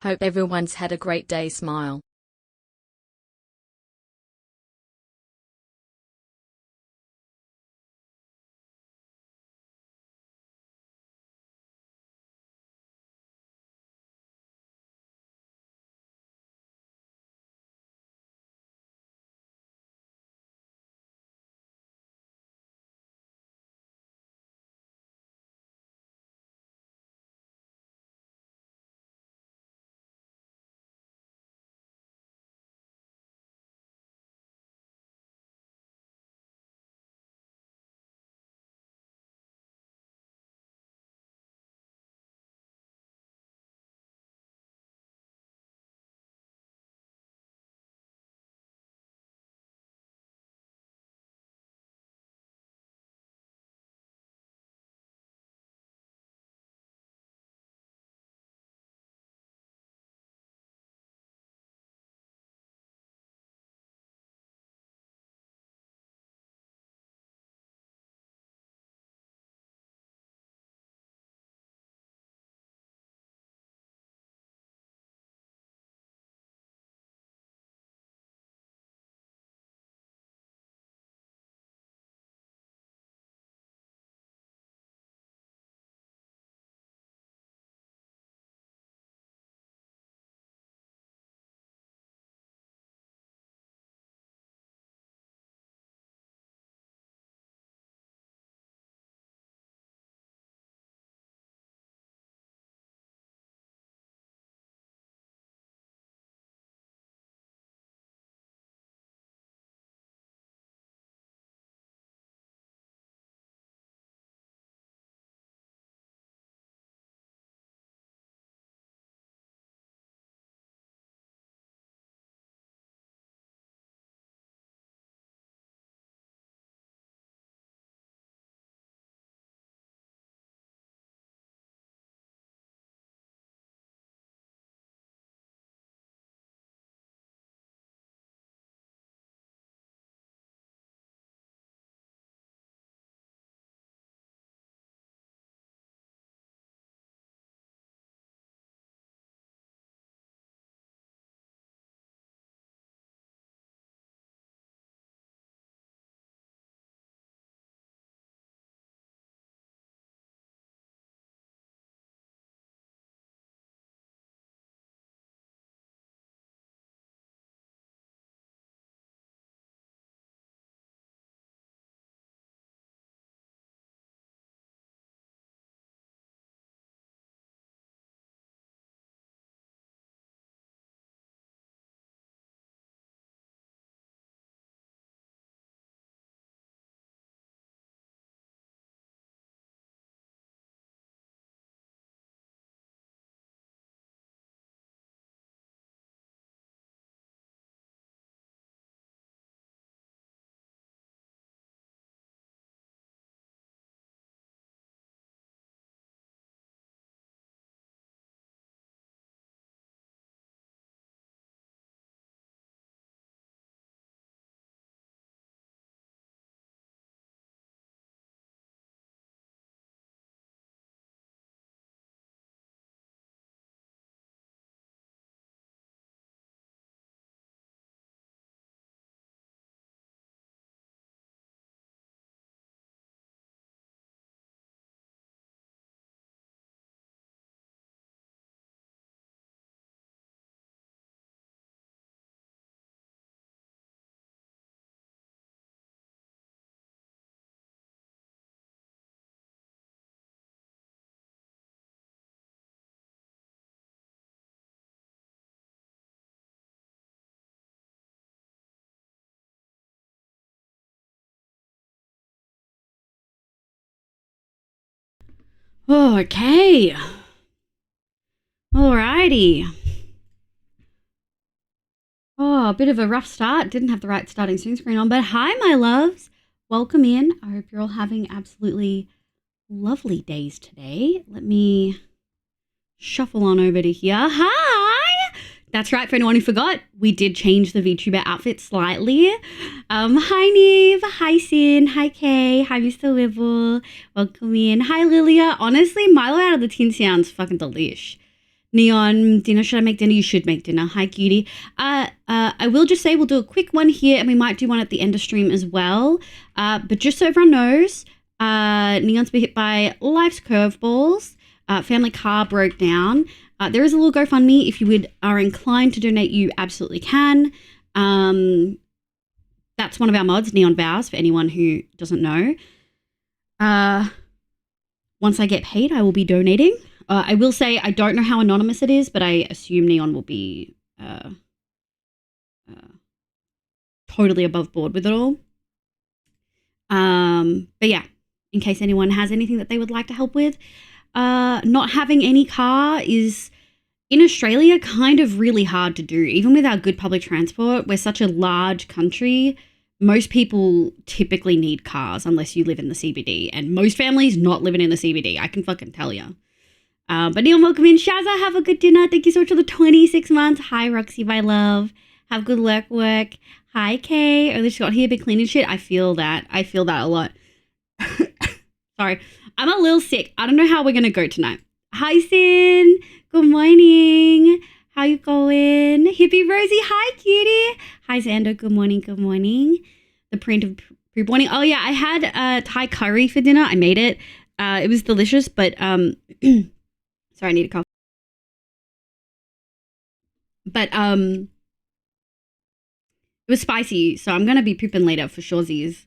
Hope everyone's had a great day. Smile. Okay. Alrighty. Oh, a bit of a rough start. Didn't have the right starting Zoom screen on, but hi, my loves. Welcome in. I hope you're all having absolutely lovely days today. Let me shuffle on over to here. Hi! That's right, for anyone who forgot, we did change the VTuber outfit slightly. Hi, Neve. Hi, Sin. Hi, Kay. Hi, Mr. Wibble. Welcome in. Hi, Lilia. Honestly, Milo out of the tin sounds fucking delish. Neon, dinner, should I make dinner? You should make dinner. Hi, cutie. I will just say we'll do a quick one here, and we might do one at the end of stream as well. But just so everyone knows, Neon's been hit by life's curveballs. Family car broke down. There is a little GoFundMe. If you are inclined to donate, you absolutely can. That's one of our mods, Neon Vows, for anyone who doesn't know. Once I get paid, I will be donating. I will say I don't know how anonymous it is, but I assume Neon will be totally above board with it all. But yeah, in case anyone has anything that they would like to help with, not having any car is, in Australia, kind of really hard to do. Even with our good public transport, we're such a large country. Most people typically need cars unless you live in the CBD, and most families not living in the CBD. I can fucking tell you. But Neil, welcome in. Shazza, have a good dinner. Thank you so much for the 26 months. Hi, Roxy, my love. Have good work. Hi, Kay. Early just got here, been cleaning shit. I feel that a lot. Sorry. I'm a little sick. I don't know how we're going to go tonight. Hi, Sin. Good morning. How you going? Hippie Rosie. Hi, cutie. Hi, Xander. Good morning. The print of pre-morning. Oh, yeah. I had Thai curry for dinner. I made it. It was delicious, but sorry, I need a cough. But it was spicy, so I'm gonna be pooping later for shoresies.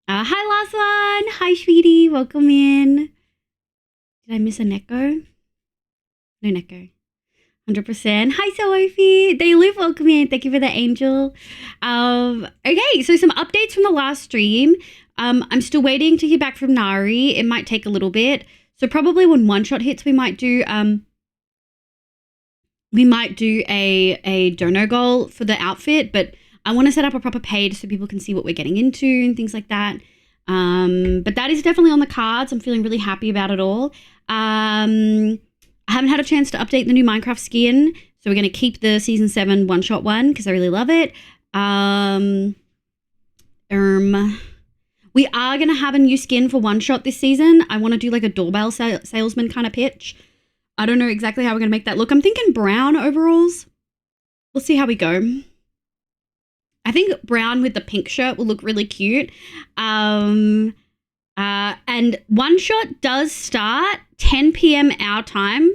Hi, last one. Hi, sweetie. Welcome in. Did I miss a Neko? No Neko. 100%. Hi, Sophie. They live. Welcome in. Thank you for the angel. Okay, so some updates from the last stream. I'm still waiting to hear back from Nari. It might take a little bit. So probably when one shot hits, we might do a dono goal for the outfit, but I want to set up a proper page so people can see what we're getting into and things like that. But that is definitely on the cards. I'm feeling really happy about it all. I haven't had a chance to update the new Minecraft skin, so we're going to keep the season 7 one-shot one because I really love it. We are going to have a new skin for one-shot this season. I want to do like a doorbell salesman kind of pitch. I don't know exactly how we're going to make that look. I'm thinking brown overalls. We'll see how we go. I think brown with the pink shirt will look really cute. And one shot does start 10 p.m. our time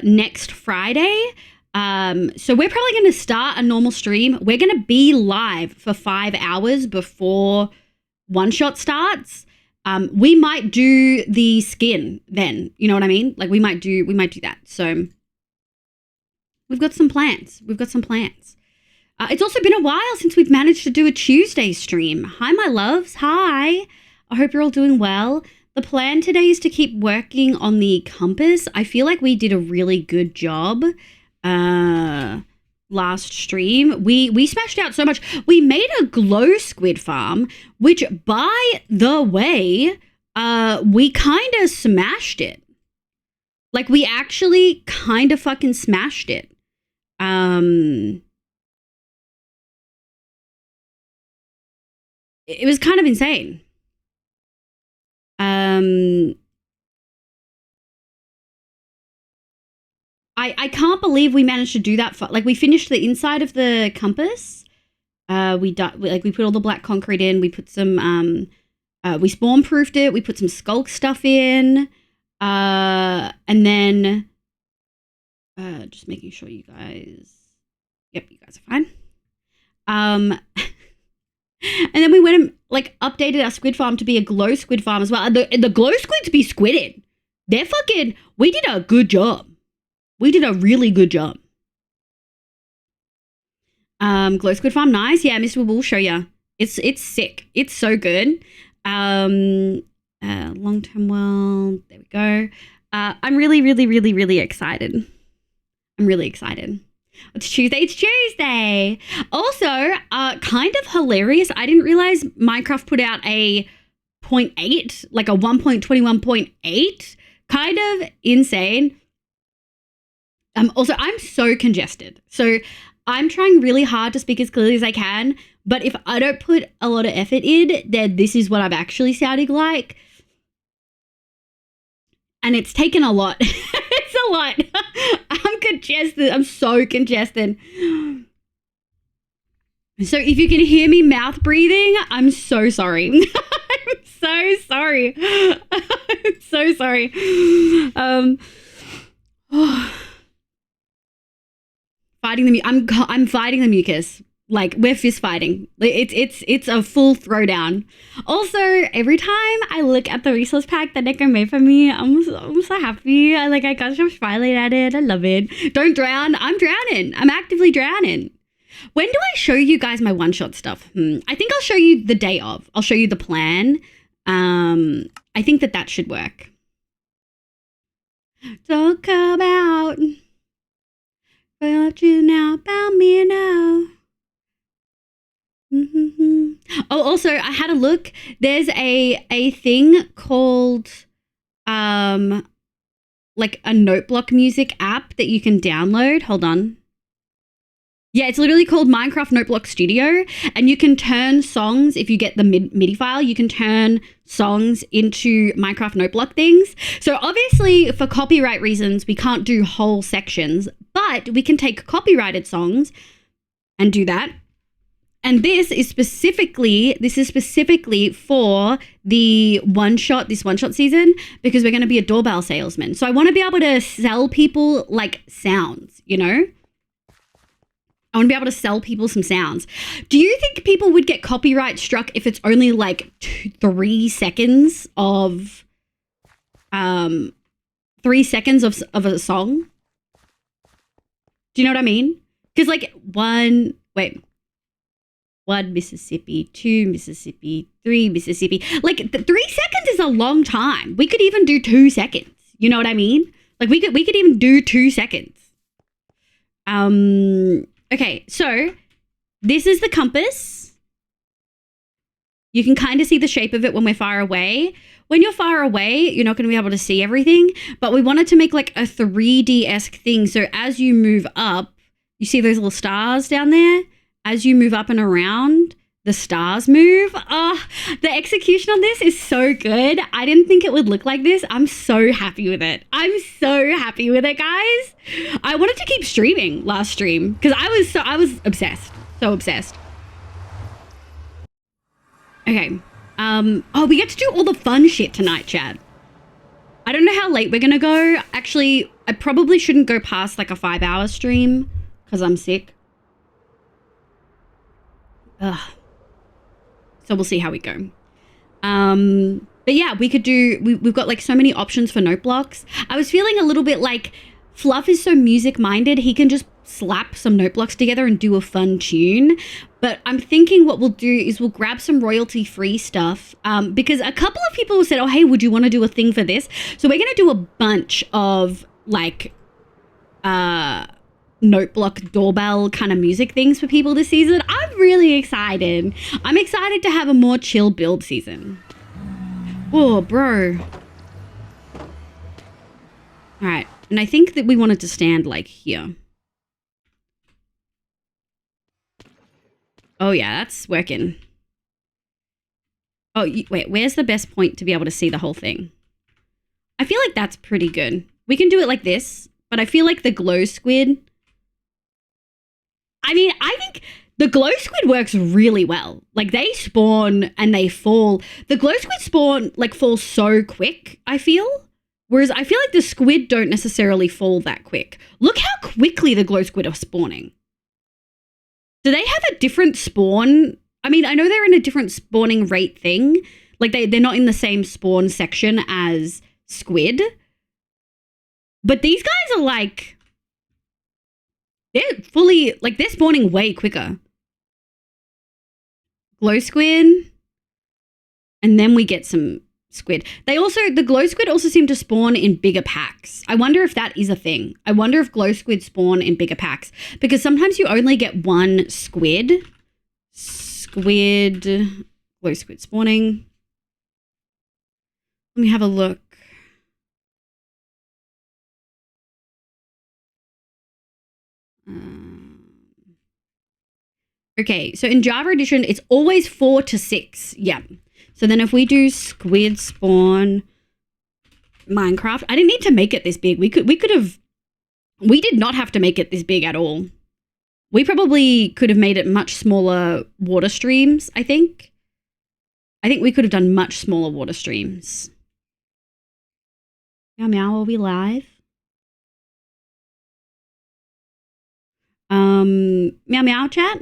next Friday. So we're probably going to start a normal stream. We're going to be live for 5 hours before one shot starts. We might do the skin then, you know what I mean? Like we might do that. So we've got some plans. It's also been a while since we've managed to do a Tuesday stream. Hi, my loves. Hi. I hope you're all doing well. The plan today is to keep working on the compass. I feel like we did a really good job last stream. We smashed out so much. We made a glow squid farm, which, by the way, we kind of smashed it. Like, we actually kind of fucking smashed it. It was kind of insane. I can't believe we managed to do that. Like, we finished the inside of the compass. We put all the black concrete in. We put some we spawn proofed it. We put some skulk stuff in. And then just making sure you guys, yep, you guys are fine. And then we went and like updated our squid farm to be a glow squid farm as well. And the glow squids be squidded. They're fucking, we did a good job. We did a really good job. Glow squid farm, nice. Yeah, Mr. Will show you. It's sick. It's so good. Long-term world. There we go. I'm really excited. I'm really excited. It's Tuesday. Also, kind of hilarious. I didn't realize Minecraft put out a 0.8, like a 1.21.8. Kind of insane. Also, I'm so congested. So I'm trying really hard to speak as clearly as I can. But if I don't put a lot of effort in, then this is what I'm actually sounding like. And it's taken a lot. It's a What? I'm congested. I'm so congested. So if you can hear me mouth breathing, I'm so sorry. I'm so sorry. I'm so sorry. I'm fighting the mucus. Like, we're fist fighting. It's a full throwdown. Also, every time I look at the resource pack that Neko made for me, I'm so happy. I got so smiling at it. I love it. Don't drown. I'm drowning. I'm actively drowning. When do I show you guys my one-shot stuff? I think I'll show you the day of. I'll show you the plan. I think that should work. Don't come out. About you now, about me now. Oh, also, I had a look. There's a thing called like a note block music app that you can download. Hold on. Yeah, it's literally called Minecraft Noteblock Studio, and you can turn songs, if you get the MIDI file, you can turn songs into Minecraft Noteblock things. So obviously, for copyright reasons, we can't do whole sections, but we can take copyrighted songs and do that. And this is specifically for the this one-shot season, because we're going to be a doorbell salesman. So I want to be able to sell people like sounds, you know? I want to be able to sell people some sounds. Do you think people would get copyright struck if it's only like 3 seconds of 3 seconds of a song? Do you know what I mean? Because like 1 Mississippi, 2 Mississippi, 3 Mississippi. Like 3 seconds is a long time. We could even do 2 seconds. You know what I mean? Like we could even do 2 seconds. Okay, so this is the compass. You can kind of see the shape of it when we're far away. When you're far away, you're not going to be able to see everything, but we wanted to make like a 3D-esque thing. So as you move up, you see those little stars down there? As you move up and around, the stars move. Oh, the execution on this is so good. I didn't think it would look like this. I'm so happy with it. I'm so happy with it, guys. I wanted to keep streaming last stream because I was obsessed. So obsessed. Okay. Oh, we get to do all the fun shit tonight, Chad. I don't know how late we're gonna go. Actually, I probably shouldn't go past like a 5-hour stream because I'm sick. Ugh. So we'll see how we go. But yeah, we could do, we've got like so many options for note blocks. I was feeling a little bit like Fluff is so music minded. He can just slap some note blocks together and do a fun tune. But I'm thinking what we'll do is we'll grab some royalty free stuff. Because a couple of people said, oh, hey, would you want to do a thing for this? So we're going to do a bunch of like, note block doorbell kind of music things for people this season. I'm really excited. I'm excited to have a more chill build season. Oh, bro. All right. And I think that we wanted to stand like here. Oh, yeah, that's working. Oh, wait, where's the best point to be able to see the whole thing? I feel like that's pretty good. We can do it like this, but I feel like the glow squid... I mean, I think the glow squid works really well. Like, they spawn and they fall. The glow squid falls so quick, I feel. Whereas I feel like the squid don't necessarily fall that quick. Look how quickly the glow squid are spawning. Do they have a different spawn? I mean, I know they're in a different spawning rate thing. Like, they're not in the same spawn section as squid. But these guys are like... They're fully, like, they're spawning way quicker. Glow squid. And then we get some squid. The glow squid also seem to spawn in bigger packs. I wonder if that is a thing. I wonder if glow squid spawn in bigger packs. Because sometimes you only get one squid. Glow squid spawning. Let me have a look. Okay, so in Java Edition, it's always 4 to 6. Yeah. So then if we do squid spawn Minecraft, I didn't need to make it this big. We could have We did not have to make it this big at all. We probably could have made it much smaller water streams, I think. I think we could have done much smaller water streams. Meow meow, are we live? Meow meow chat?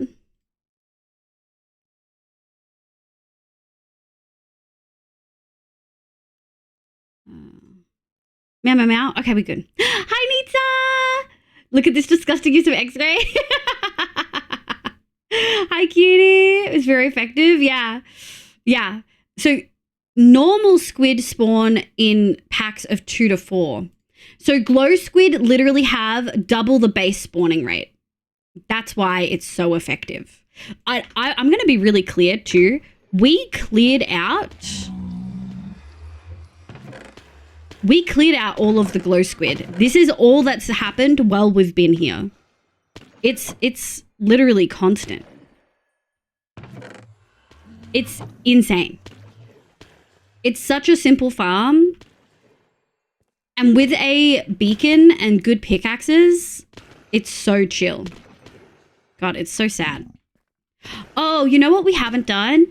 Meow meow meow. Okay, we're good. Hi Nita! Look at this disgusting use of X-ray. Hi cutie. It was very effective. Yeah. Yeah. So normal squid spawn in packs of 2 to 4. So glow squid literally have double the base spawning rate. That's why it's so effective. I'm going to be really clear too. We cleared out all of the glow squid. This is all that's happened while we've been here. It's literally constant. It's insane. It's such a simple farm. And with a beacon and good pickaxes, it's so chill. God, it's so sad. Oh, you know what we haven't done?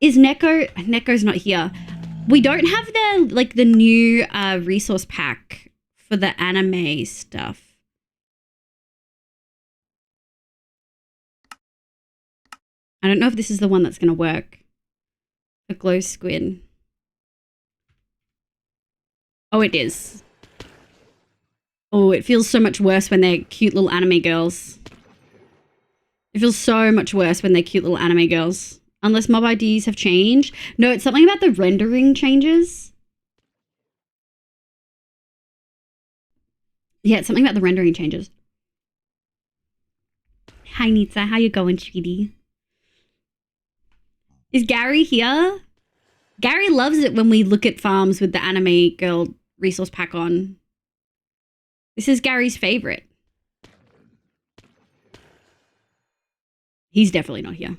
Is Neko... Neko's not here. We don't have the new resource pack for the anime stuff. I don't know if this is the one that's going to work. A glow squid. Oh, it is. Oh, it feels so much worse when they're cute little anime girls. It feels so much worse when they're cute little anime girls. Unless mob IDs have changed. No, it's something about the rendering changes. Yeah, it's something about the rendering changes. Hi, Nitsa. How you going, sweetie? Is Gary here? Gary loves it when we look at farms with the anime girl resource pack on. This is Gary's favorite. He's definitely not here.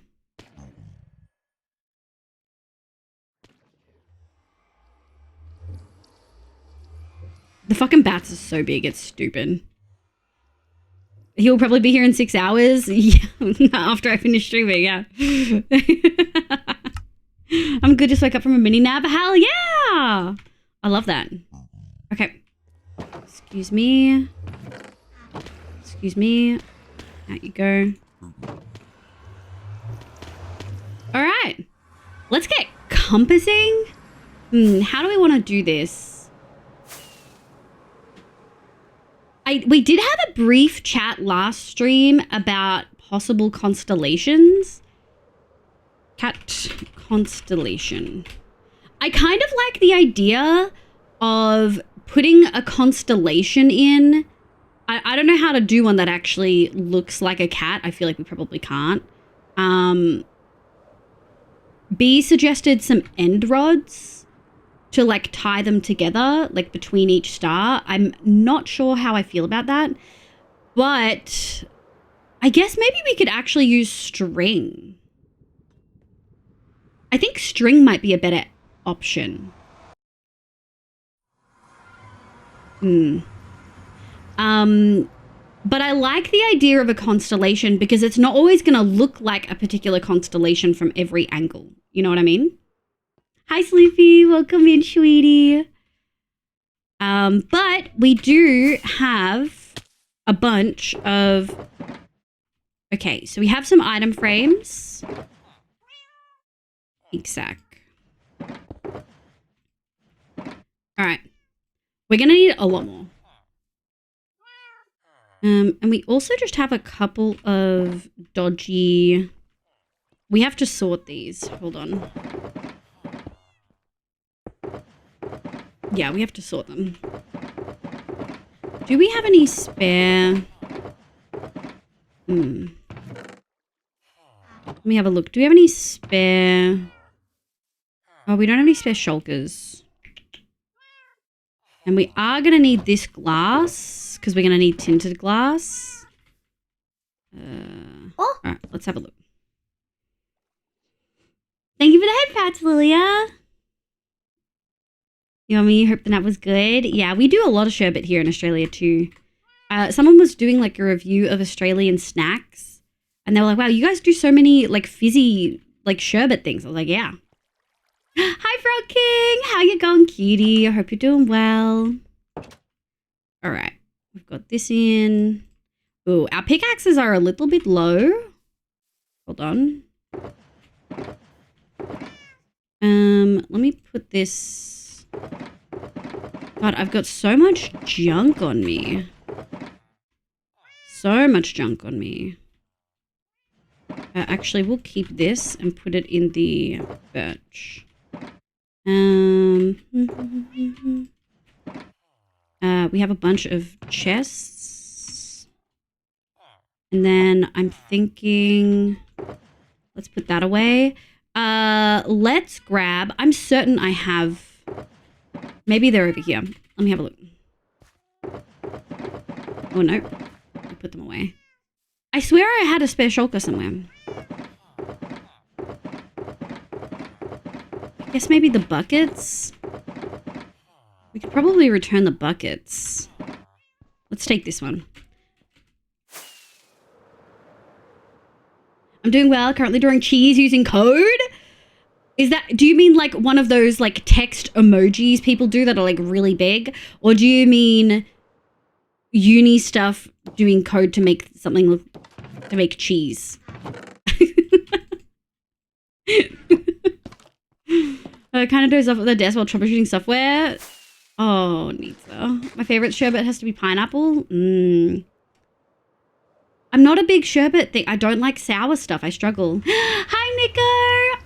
The fucking bats are so big, it's stupid. He'll probably be here in 6 hours. Yeah, after I finish streaming, yeah. I'm good, just woke up from a mini nap. Hell yeah! I love that. Okay. Excuse me. Excuse me. Out you go. All right. Let's get compassing. How do we want to do this? We did have a brief chat last stream about possible constellations. Cat constellation. I kind of like the idea of putting a constellation in. I don't know how to do one that actually looks like a cat. I feel like we probably can't. B suggested some end rods to like tie them together, like between each star. I'm not sure how I feel about that, but I guess maybe we could actually use string. I think string might be a better option. But I like the idea of a constellation because it's not always going to look like a particular constellation from every angle. You know what I mean? Hi, Sleepy. Welcome in, sweetie. But we do have a bunch of... Okay, so we have some item frames. Exact. All right. We're going to need a lot more. And we also just have a couple of dodgy... We have to sort these. Hold on. Yeah, we have to sort them. Do we have any spare... Let me have a look. Do we have any spare... Oh, we don't have any spare shulkers. And we are going to need this glass because we're going to need tinted glass. All right, let's have a look. Thank you for the head pats, Lilia. Yummy. Hope the nap was good. Yeah, we do a lot of sherbet here in Australia too. someone was doing like a review of Australian snacks, and they were like, wow, you guys do so many like fizzy like sherbet things. I was like, yeah. Hi, Frog King. How you going, cutie? I hope you're doing well. All right. We've got this in. Ooh, our pickaxes are a little bit low. Hold on. Let me put this. God, I've got so much junk on me. So much junk on me. Actually, we'll keep this and put it in the birch. We have a bunch of chests. And then I'm thinking, let's put that away. Let's grab, I'm certain I have, maybe they're over here. Let me have a look. Oh no, I put them away. I swear I had a spare shulker somewhere. I guess maybe the buckets? We could probably return the buckets. Let's take this one. I'm doing well, currently drawing cheese using code. Is that, do you mean like one of those like text emojis people do that are like really big? Or do you mean uni stuff doing code to make something look, to make cheese? I kind of doze off at the desk while troubleshooting software. Oh, Nita. My favorite sherbet has to be pineapple. I'm not a big sherbet thing. I don't like sour stuff. I struggle. Hi, Nico.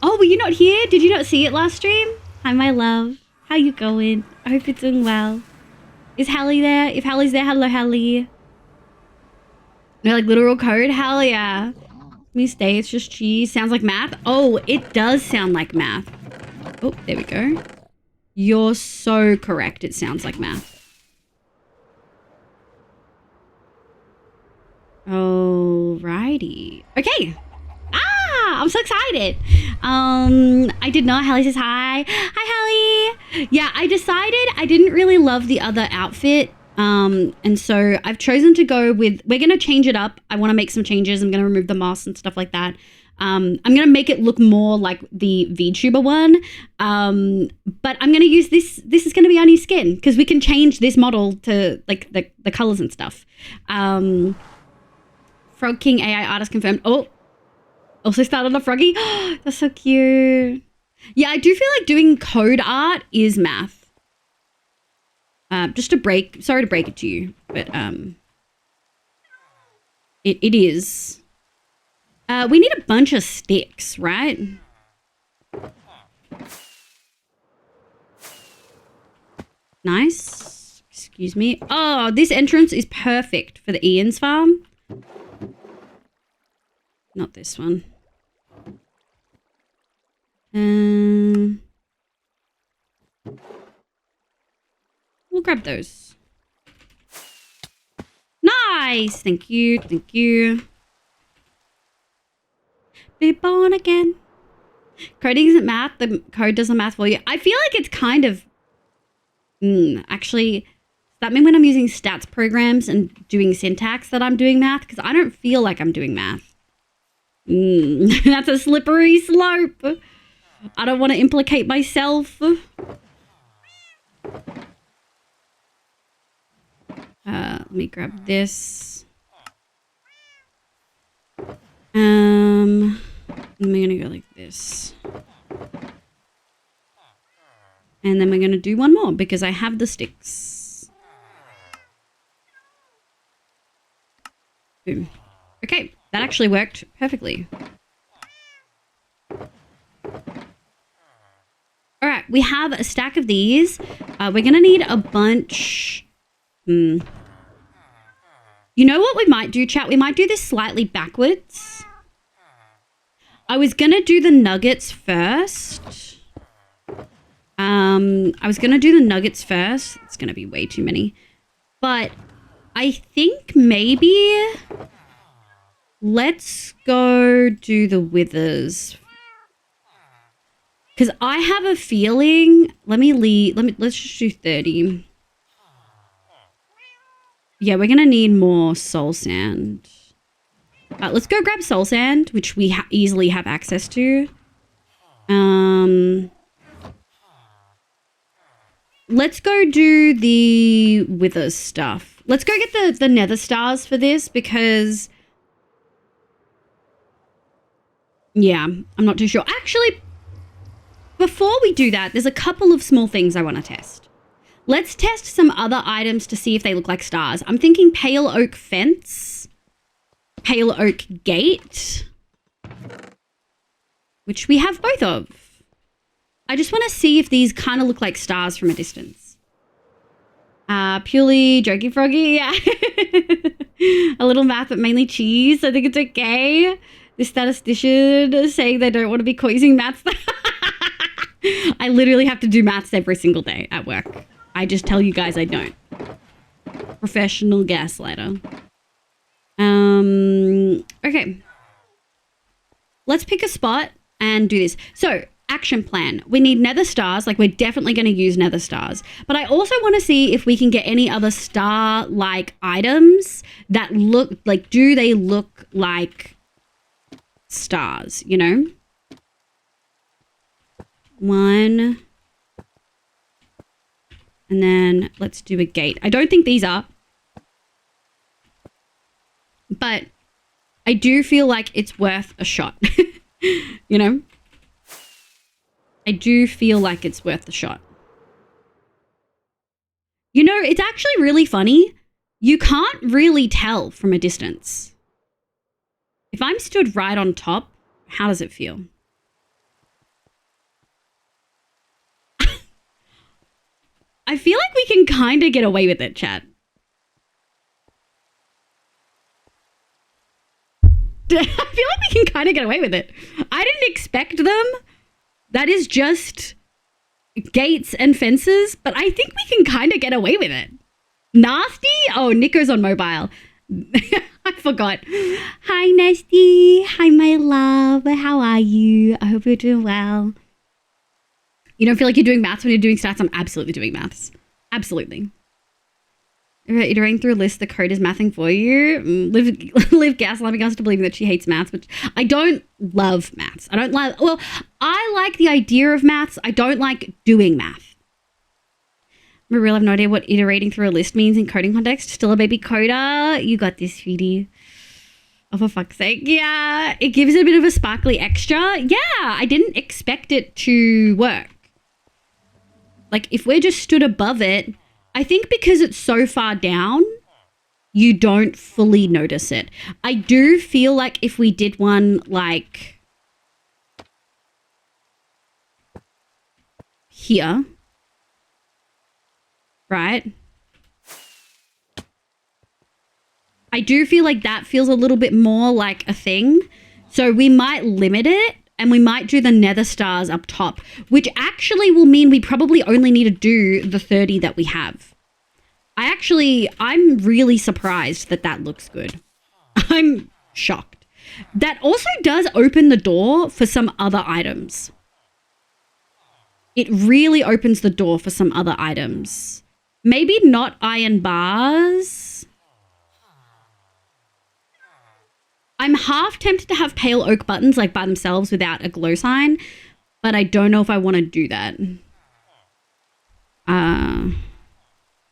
Oh, were you not here? Did you not see it last stream? Hi, my love. How you going? I hope you're doing well. Is Hallie there? If Hallie's there, hello, Hallie. No, like literal code? Hell yeah. Me stay. It's just cheese. Sounds like math. Oh, it does sound like math. Oh, there we go. You're so correct. It sounds like math. Alrighty. Okay. Ah, I'm so excited. I did not. Hallie says hi. Hi, Hallie. Yeah, I decided I didn't really love the other outfit. And so I've chosen to go with, we're going to change it up. I want to make some changes. I'm going to remove the moss and stuff like that. I'm going to make it look more like the VTuber one. But I'm going to use this. This is going to be our new skin because we can change this model to like the colors and stuff. Frog King AI artist confirmed. Oh, also started a froggy. That's so cute. Yeah, I do feel like doing code art is math. Just to break, sorry to break it to you, but it is. We need a bunch of sticks, right? Nice. Excuse me. Oh, this entrance is perfect for the Ian's farm. Not this one. We'll grab those. Nice. Thank you. Thank you. Be born again. Coding isn't math. The code does the math for you. I feel like it's kind of... actually, does that mean when I'm using stats programs and doing syntax that I'm doing math? Because I don't feel like I'm doing math. That's a slippery slope. I don't want to implicate myself. Let me grab this. I'm gonna go like this. And then we're gonna do one more because I have the sticks. Boom. Okay, that actually worked perfectly. All right, we have a stack of these. We're gonna need a bunch. You know what we might do, chat? We might do this slightly backwards. I was gonna do the nuggets first. It's gonna be way too many. But I think maybe let's go do the withers. Because I have a feeling, let's just do 30. Yeah, we're going to need more soul sand. Let's go grab soul sand, which we easily have access to. Let's go do the wither stuff. Let's go get the nether stars for this because... Yeah, I'm not too sure. Actually, before we do that, there's a couple of small things I want to test. Let's test some other items to see if they look like stars. I'm thinking pale oak fence, pale oak gate, which we have both of. I just want to see if these kind of look like stars from a distance. Purely jokey froggy, yeah. A little math, but mainly cheese. I think it's okay. The statistician is saying they don't want to be caught using maths. I literally have to do maths every single day at work. I just tell you guys I don't. Professional gaslighter. Okay. Let's pick a spot and do this. So, action plan. We need nether stars. Like, we're definitely going to use nether stars. But I also want to see if we can get any other star-like items that look like, do they look like stars, you know? 1. And then let's do a gate. I don't think these are. But I do feel like it's worth a shot. You know? I do feel like it's worth the shot. You know, it's actually really funny. You can't really tell from a distance. If I'm stood right on top, how does it feel? I feel like we can kind of get away with it, chat. I feel like we can kind of get away with it. I didn't expect them. That is just gates and fences, but I think we can kind of get away with it. Nasty? Oh, Nico's on mobile. I forgot. Hi, Nasty. Hi, my love. How are you? I hope you're doing well. You don't feel like you're doing maths when you're doing stats? I'm absolutely doing maths. Absolutely. Iterating through a list, the code is mathing for you. Liv gaslighting us to believing that she hates maths, which I don't love maths. Well, I like the idea of maths. I don't like doing math. Marilla, I have no idea what iterating through a list means in coding context. Still a baby coder. You got this, sweetie. Oh, for fuck's sake. Yeah, it gives it a bit of a sparkly extra. Yeah, I didn't expect it to work. Like, if we're just stood above it, I think because it's so far down, you don't fully notice it. I do feel like if we did one, like, here, right? I do feel like that feels a little bit more like a thing. So we might limit it. And we might do the nether stars up top, which actually will mean we probably only need to do the 30 that we have. I'm really surprised that that looks good. I'm shocked. That also does open the door for some other items. It really opens the door for some other items. Maybe not iron bars. I'm half tempted to have pale oak buttons like by themselves without a glow sign, but I don't know if I want to do that.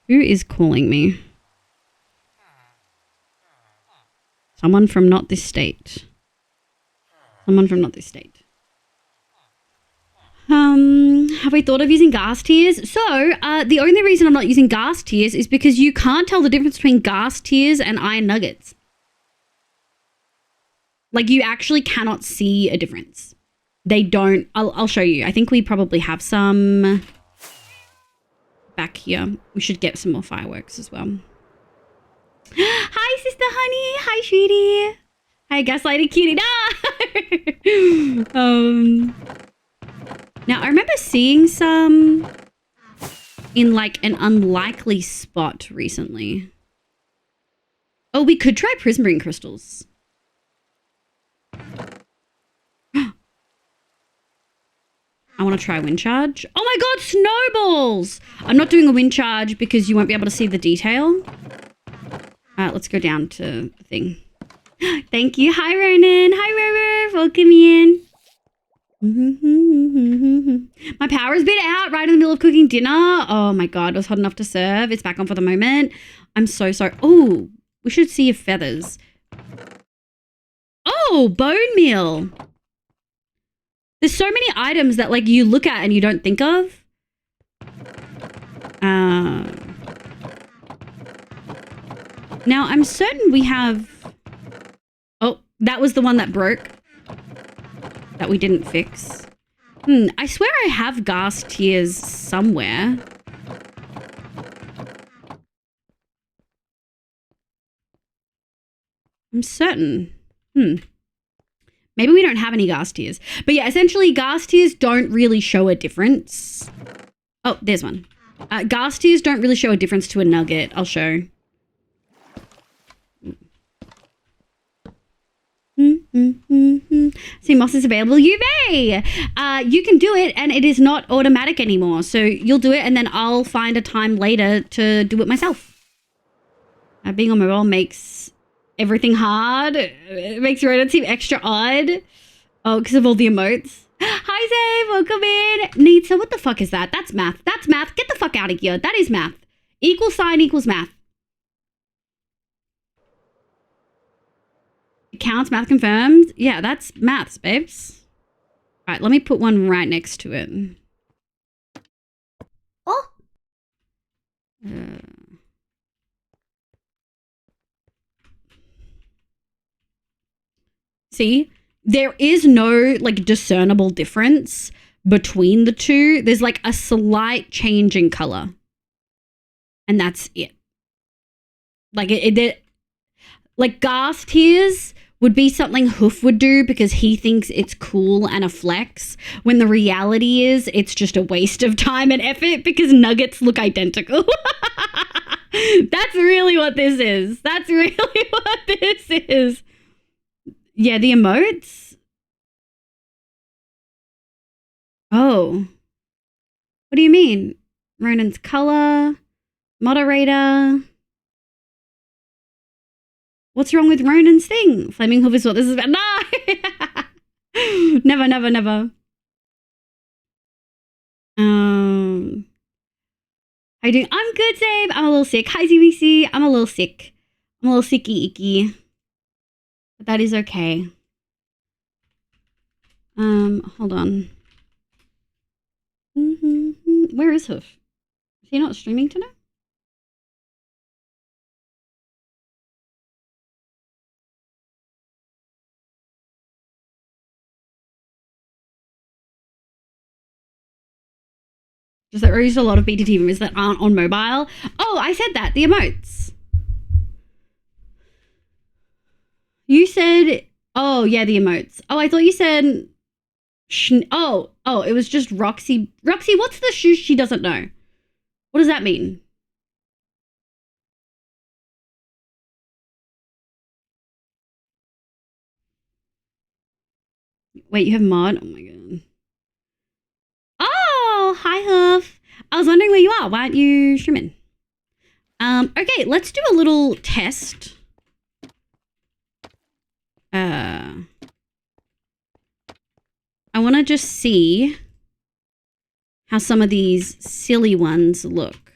Who is calling me? Someone from not this state. Someone from not this state. Have we thought of using gas tiers? So, the only reason I'm not using gas tiers is because you can't tell the difference between gas tiers and iron nuggets. Like, you actually cannot see a difference. They don't. I'll show you. I think we probably have some back here. We should get some more fireworks as well. Hi, sister honey. Hi, sweetie. Hi, gaslighted cutie. No. Now, I remember seeing some in, like, an unlikely spot recently. Oh, we could try prismarine crystals. I want to try wind charge. Oh my god, snowballs! I'm not doing a wind charge because you won't be able to see the detail. Let's go down to the thing. Thank you. Hi, Ronan. Hi, Rover. Welcome in. My power's been out right in the middle of cooking dinner. Oh my god, it was hot enough to serve. It's back on for the moment. I'm so sorry. Oh, we should see your feathers. Oh, bone meal. There's so many items that like you look at and you don't think of. Now I'm certain we have... Oh, that was the one that broke. That we didn't fix. I swear I have gas tears somewhere. I'm certain. Maybe we don't have any gas tears. But yeah, essentially gas tears don't really show a difference. Oh, there's one. Gas tears don't really show a difference to a nugget. I'll show. See, moss is available. You may. You can do it and it is not automatic anymore. So you'll do it and then I'll find a time later to do it myself. Being on mobile makes everything hard. It makes Ronan seem extra odd. Oh, because of all the emotes. Hi, Zave. Welcome in. Nita, what the fuck is that? That's math. That's math. Get the fuck out of here. That is math. Equal sign equals math. Counts, math confirmed. Yeah, that's maths, babes. All right, let me put one right next to it. Oh. See, there is no like discernible difference between the two. There's like a slight change in color. And that's it. Like like gas tears would be something Hoof would do because he thinks it's cool and a flex, when the reality is it's just a waste of time and effort because nuggets look identical. That's really what this is. That's really what this is. Yeah, the emotes. Oh. What do you mean? Ronan's color, moderator. What's wrong with Ronan's thing? Flaming Hoof is what this is about. No! Never, never, never. How you doing? I'm good, Zabe. I'm a little sick. Hi, ZBC. I'm a little sick. I'm a little sicky icky. But that is okay. Hold on. Where is Hoof? Is he not streaming tonight? Just that we're using a lot of BTT members that aren't on mobile. Oh, I said that. The emotes. You said... Oh, yeah, the emotes. Oh, I thought you said... Oh, it was just Roxy. Roxy, what's the shoe she doesn't know? What does that mean? Wait, you have mod? Oh, my God. Oh, hi, Hoof. I was wondering where you are. Why aren't you streaming? Okay, let's do a little test. I want to just see how some of these silly ones look.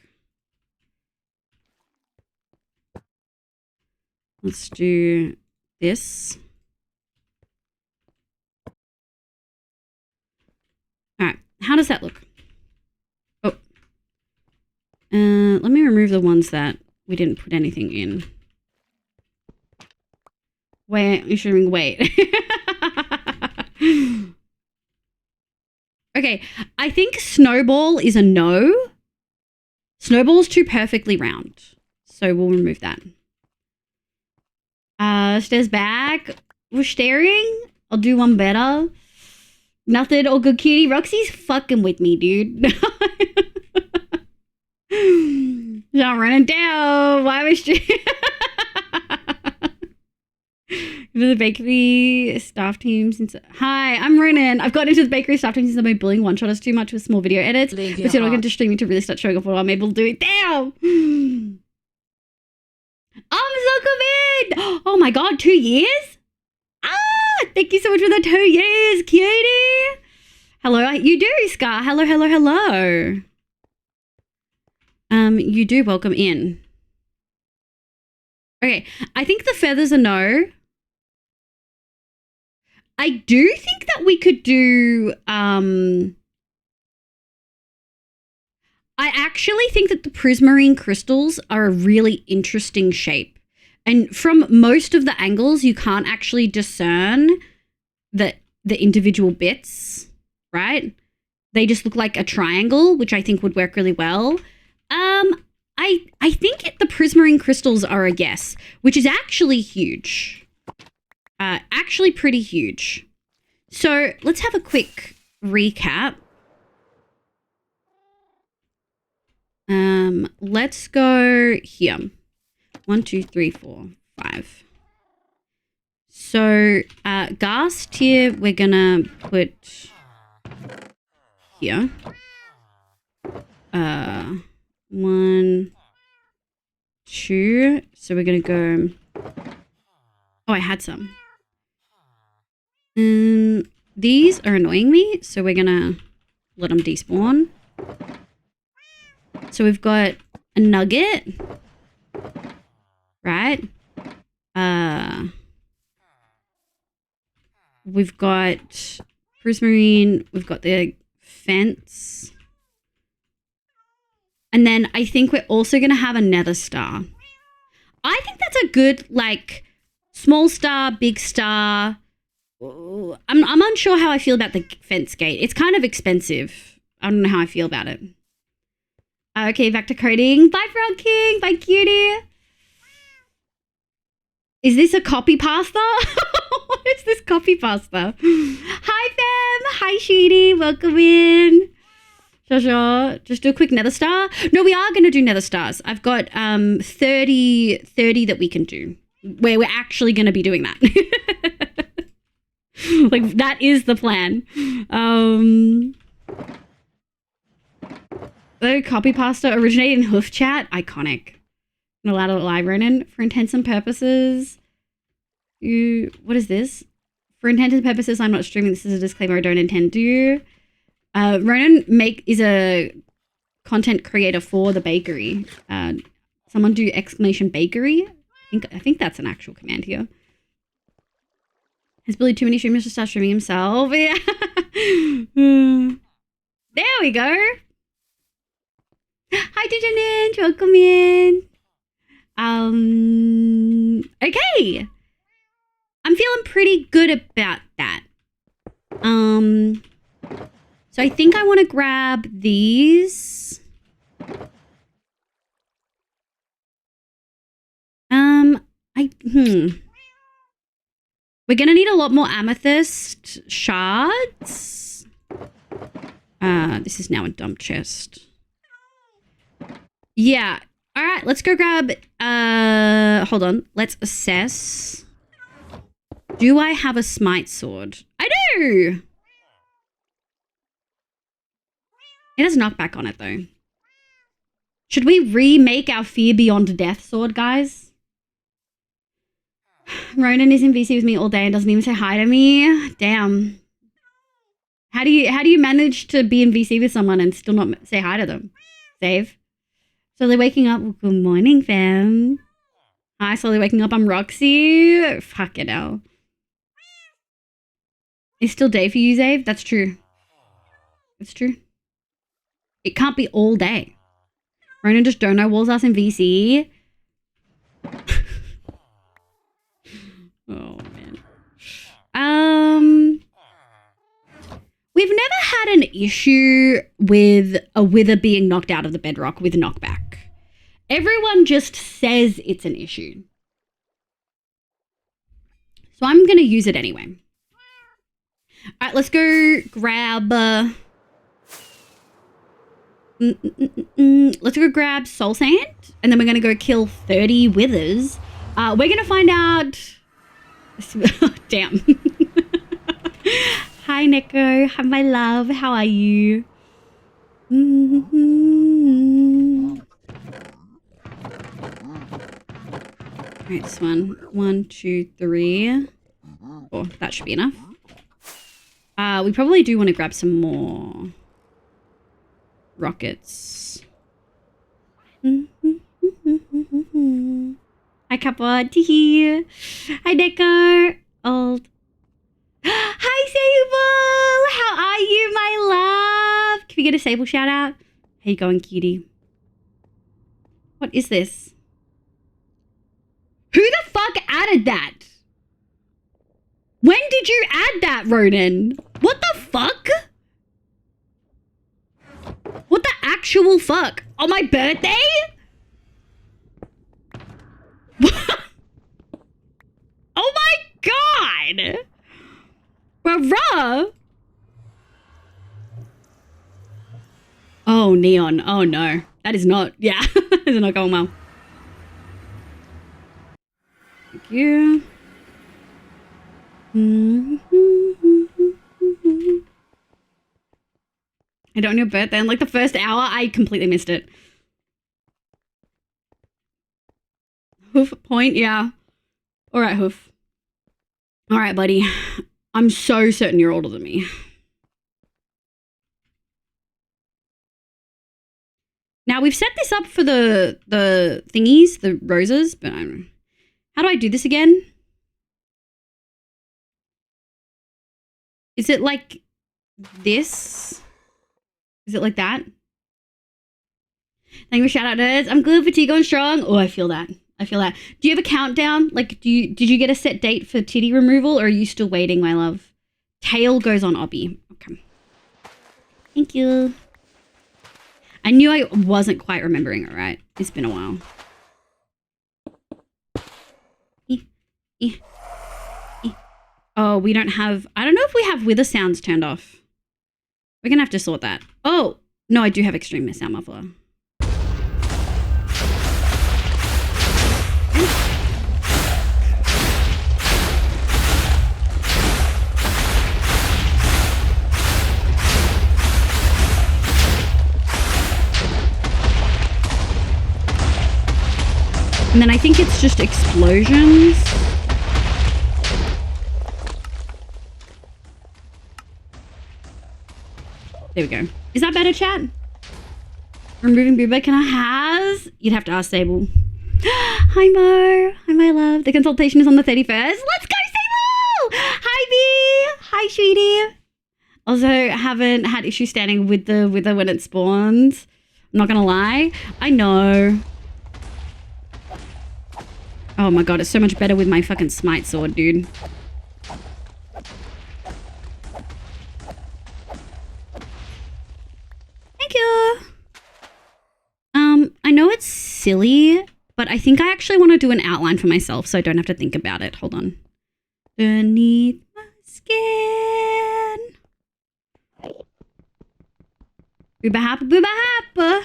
Let's do this. All right, how does that look? Oh, let me remove the ones that we didn't put anything in. Wait, you're streaming. Wait. Okay, I think Snowball is a no. Snowball's too perfectly round, so we'll remove that. Stairs back. We're staring. I'll do one better. Nothing. All good, cutie. Roxy's fucking with me, dude. Not running down. Why was she? The bakery staff team since... Hi, I'm Ronan. I've gotten into the bakery staff team since I've been bullying one-shotters too much with small video edits. But soon I'll get into streaming to really start showing off what I'm able to do. Damn! I'm so Oh my God, 2 years? Ah, thank you so much for the 2 years, cutie. Hello, you do, Scar. Hello, hello, hello. You do, welcome in. Okay, I think the feathers are no. I do think that we could do, I actually think that the prismarine crystals are a really interesting shape. And from most of the angles, you can't actually discern the individual bits, right? They just look like a triangle, which I think would work really well. I think the prismarine crystals are a guess, which is actually huge. Actually pretty huge. So let's have a quick recap. Let's go here. 1, 2, 3, 4, 5. So, gas tier, we're gonna put here. 1, 2. So we're gonna go. Oh, I had some. These are annoying me, so we're gonna let them despawn. So we've got a nugget, right? We've got prismarine, we've got the fence. And then I think we're also going to have a nether star. I think that's a good, like, small star, big star. I'm unsure how I feel about the fence gate. It's kind of expensive. I don't know how I feel about it. Okay, back to coding. Bye, Frog King. Bye, cutie. Is this a copy pasta? What is this copy pasta? Hi, fam. Hi, Sheedy. Welcome in. Sure. Just do a quick nether star. No, we are going to do nether stars. I've got 30 that we can do where we're actually going to be doing that. Like, that is the plan. The copy pasta originated in hoof chat. Iconic. Not allowed to lie, Ronan. For intents and purposes, what is this? For intents and purposes, I'm not streaming. This is a disclaimer. I don't intend to. Ronan is a content creator for the bakery. Someone do exclamation bakery. I think that's an actual command here. Has Billy too many streamers to start streaming himself? Yeah. There we go. Hi, Digininja. Welcome in. Okay. I'm feeling pretty good about that. So I think I want to grab these. We're going to need a lot more amethyst shards. This is now a dump chest. Yeah. All right, let's go grab, hold on. Let's assess. Do I have a smite sword? I do. It has knockback on it, though. Should we remake our Fear Beyond Death sword, guys? Ronan is in VC with me all day and doesn't even say hi to me. Damn. How do you manage to be in VC with someone and still not say hi to them? Save. Slowly waking up. Good morning, fam. Hi, slowly waking up. I'm Roxy. Fuck it out. It's still day for you, Zave? That's true. It's true. It can't be all day. Ronan just dono walls us in VC. Oh, man. We've never had an issue with a wither being knocked out of the bedrock with knockback. Everyone just says it's an issue. So I'm going to use it anyway. All right, let's go grab... let's go grab soul sand. And then we're going to go kill 30 withers. We're going to find out... Damn. Hi, Neko. Hi, my love. How are you? right, this one. 1, 2, 3. Oh, that should be enough. We probably do want to grab some more rockets. Hi, Kappa. Teehee. Hi, Deco. Old. Hi, Sable. How are you, my love? Can we get a Sable shout out? How you going, cutie? What is this? Who the fuck added that? When did you add that, Ronan? What the fuck? What the actual fuck? On my birthday? Oh my god! Bruh. Oh, Neon. Oh no. That is not, yeah. That is not going well. Thank you. And on your birthday, in like the first hour, I completely missed it. Hoof point, yeah. All right, Hoof. All right, buddy. I'm so certain you're older than me. Now, we've set this up for the thingies, the roses, but I don't know. How do I do this again? Is it like this? Is it like that? Thank you for shout out, nerds. I'm good, fatigue going strong. Oh, I feel that. I feel that. Do you have a countdown? Like, did you get a set date for titty removal, or are you still waiting, my love? Tail goes on Obby. Okay. Thank you. I knew I wasn't quite remembering it right. It's been a while. Oh, we don't have... I don't know if we have wither sounds turned off. We're going to have to sort that. Oh, no, I do have extreme sound muffler. And then I think it's just explosions. There we go. Is that better, chat? Removing booba, can I has? You'd have to ask Sable. Hi, Mo. Hi, my love. The consultation is on the 31st. Let's go, Sable! Hi, B. Hi, sweetie. Also, haven't had issue standing with the wither when it spawns. I'm not gonna lie. I know. Oh my god, it's so much better with my fucking smite sword, dude. Thank you. I know it's silly, but I think I actually want to do an outline for myself so I don't have to think about it. Hold on. Beneath my skin. Booba happa, booba happa.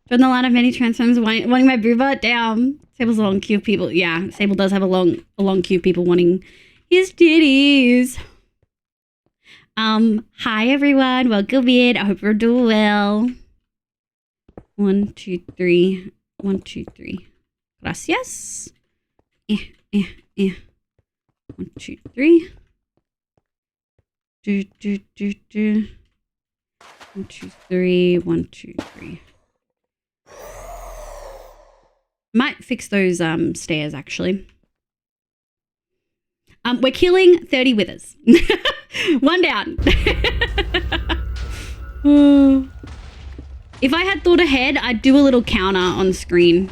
From the line of many transforms wanting my booba down. Sable's a long queue of people. Yeah, Sable does have a long queue of people wanting his titties. Hi everyone, welcome in. I hope you're doing well. 1, 2, 3. 1, 2, 3. Gracias. 1, 2, 3. 1, 2, 3. 1, 2, 3. Might fix those stairs actually. We're killing 30 withers. 1 down. If I had thought ahead, I'd do a little counter on screen.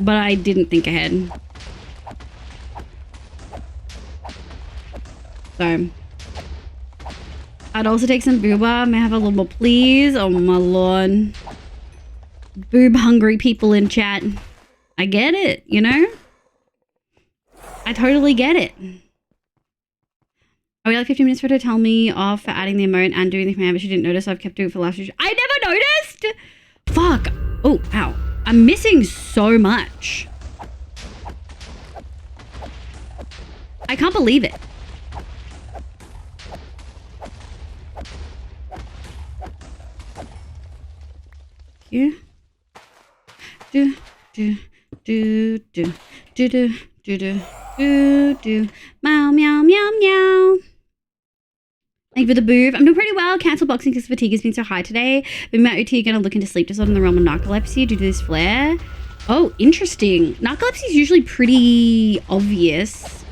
But I didn't think ahead. So I'd also take some booba. May I have a little more, please? Oh my lord. Boob hungry people in chat. I get it, you know? I totally get it. Are we like 15 minutes for her to tell me off for adding the emote and doing the command, but she didn't notice, so I've kept doing it for the last few. I never noticed! Fuck. Oh, ow. I'm missing so much. I can't believe it. Here. Do. Do do do do do do. Meow meow meow meow. Thank you for the boob. I'm doing pretty well. Cancel boxing because fatigue has been so high today. But my OT are going to look into sleep disorder in the realm of narcolepsy due to this flare. Oh, interesting. Narcolepsy is usually pretty obvious.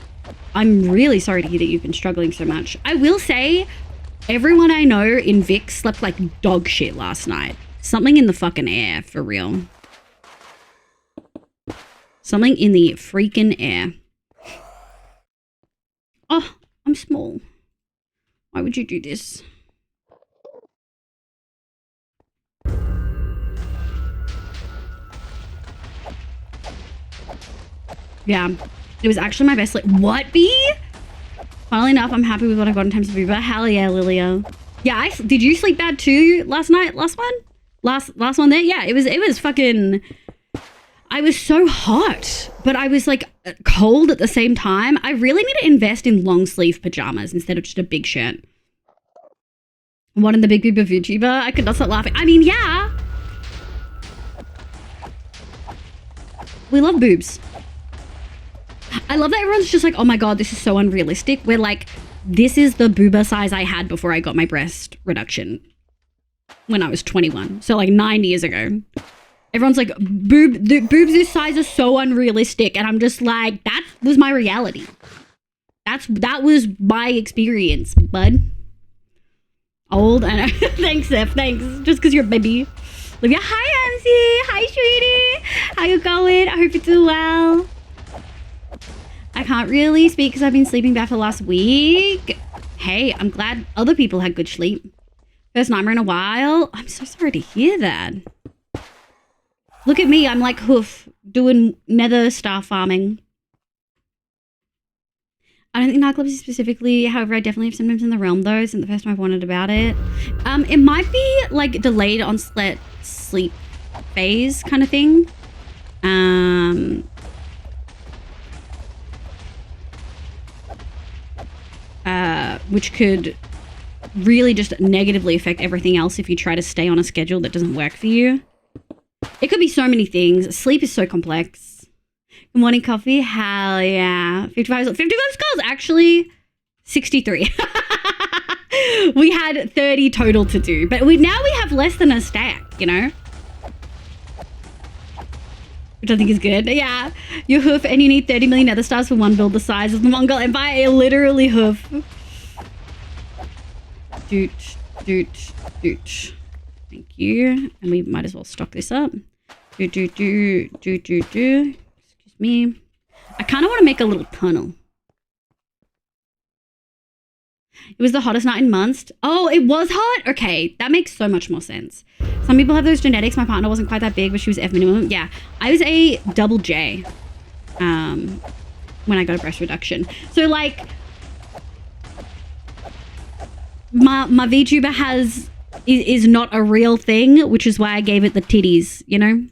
I'm really sorry to hear that you've been struggling so much. I will say, everyone I know in Vic slept like dog shit last night. Something in the fucking air, for real. Something in the freaking air. Oh, I'm small. Why would you do this? Yeah, it was actually my best sleep. What, B? Funnily enough, I'm happy with what I got in terms of Uber. Hell yeah, Lilia. Yeah, did you sleep bad too last night? Last one? Last one there? Yeah, it was fucking... I was so hot, but I was like cold at the same time. I really need to invest in long sleeve pajamas instead of just a big shirt. One in the big boob of VTuber. I could not stop laughing. I mean, yeah. We love boobs. I love that everyone's just like, oh my God, this is so unrealistic. We're like, this is the booba size I had before I got my breast reduction when I was 21. So like 9 years ago. Everyone's like, boobs this size are so unrealistic. And I'm just like, that was my reality. That was my experience, bud. Old, I know. Thanks, Zeph, thanks. Just because you're a baby. Olivia, hi, Anzi. Hi, sweetie. How you going? I hope you're doing well. I can't really speak because I've been sleeping bad for the last week. Hey, I'm glad other people had good sleep. First nightmare in a while. I'm so sorry to hear that. Look at me, I'm like hoof, doing nether star farming. I don't think narcolepsy specifically, however, I definitely have symptoms in the realm though, since the first time I've wondered about it. It might be like delayed onset sleep phase kind of thing. Which could really just negatively affect everything else if you try to stay on a schedule that doesn't work for you. It could be so many things. Sleep is so complex. Good morning, coffee. Hell yeah. 55 skulls. Actually, 63. We had 30 total to do. But now we have less than a stack, you know? Which I think is good. Yeah. You hoof and you need 30 million nether stars for one build the size of the Mongol Empire. It literally hoof. Doot, doot, doot. Thank you. And we might as well stock this up. Excuse me. I kind of want to make a little tunnel. It was the hottest night in months. Oh, it was hot? Okay, that makes so much more sense. Some people have those genetics. My partner wasn't quite that big, but she was F minimum. Yeah, I was a double J when I got a breast reduction. So like, my VTuber is not a real thing, which is why I gave it the titties, you know?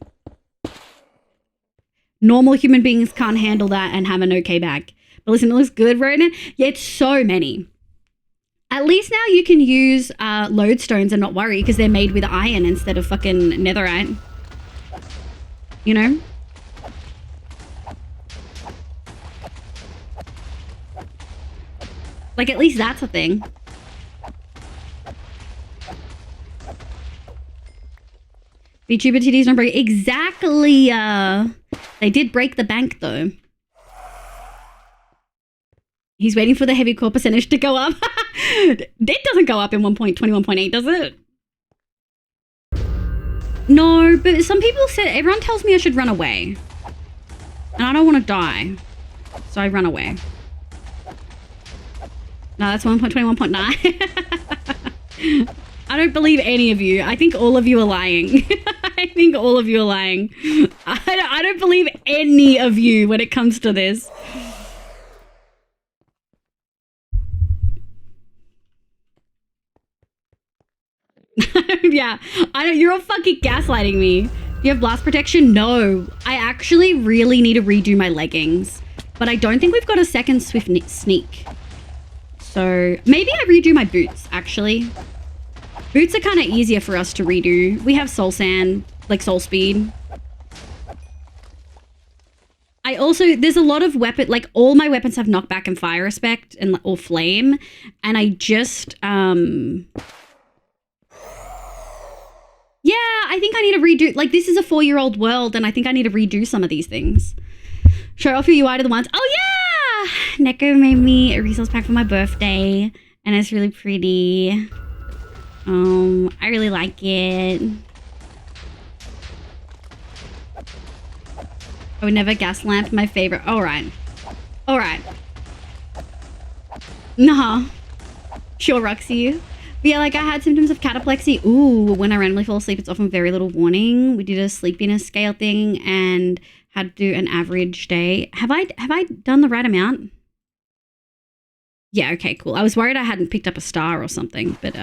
Normal human beings can't handle that and have an okay back. But listen, it looks good, Ronan. Yeah, it's so many. At least now you can use lodestones and not worry because they're made with iron instead of fucking netherite. You know? Like, at least that's a thing. VTuber titties don't break. Exactly. They did break the bank, though. He's waiting for the heavy core percentage to go up. It doesn't go up in 1.21.8, does it? No, but some people said... Everyone tells me I should run away. And I don't want to die. So I run away. No, that's 1.21.9. I don't believe any of you. I think all of you are lying. I think all of you are lying. I don't believe any of you when it comes to this. Yeah, I know you're all fucking gaslighting me. Do you have blast protection? No. I actually really need to redo my leggings, but I don't think we've got a second swift sneak. So maybe I redo my boots, actually. Boots are kind of easier for us to redo. We have soul sand, like soul speed. I also, there's a lot of weapon, like all my weapons have knockback and fire effect and or flame. And I just, yeah, I think I need to redo, like this is a 4-year-old world and I think I need to redo some of these things. Show off your UI to the ones. Oh yeah! Neko made me a resource pack for my birthday and it's really pretty. I really like it. I would never gas lamp, my favorite. All right. All right. Nah. Sure, Roxy. But yeah, like I had symptoms of cataplexy. Ooh, when I randomly fall asleep, it's often very little warning. We did a sleepiness scale thing and had to do an average day. Have I done the right amount? Yeah, okay, cool. I was worried I hadn't picked up a star or something, but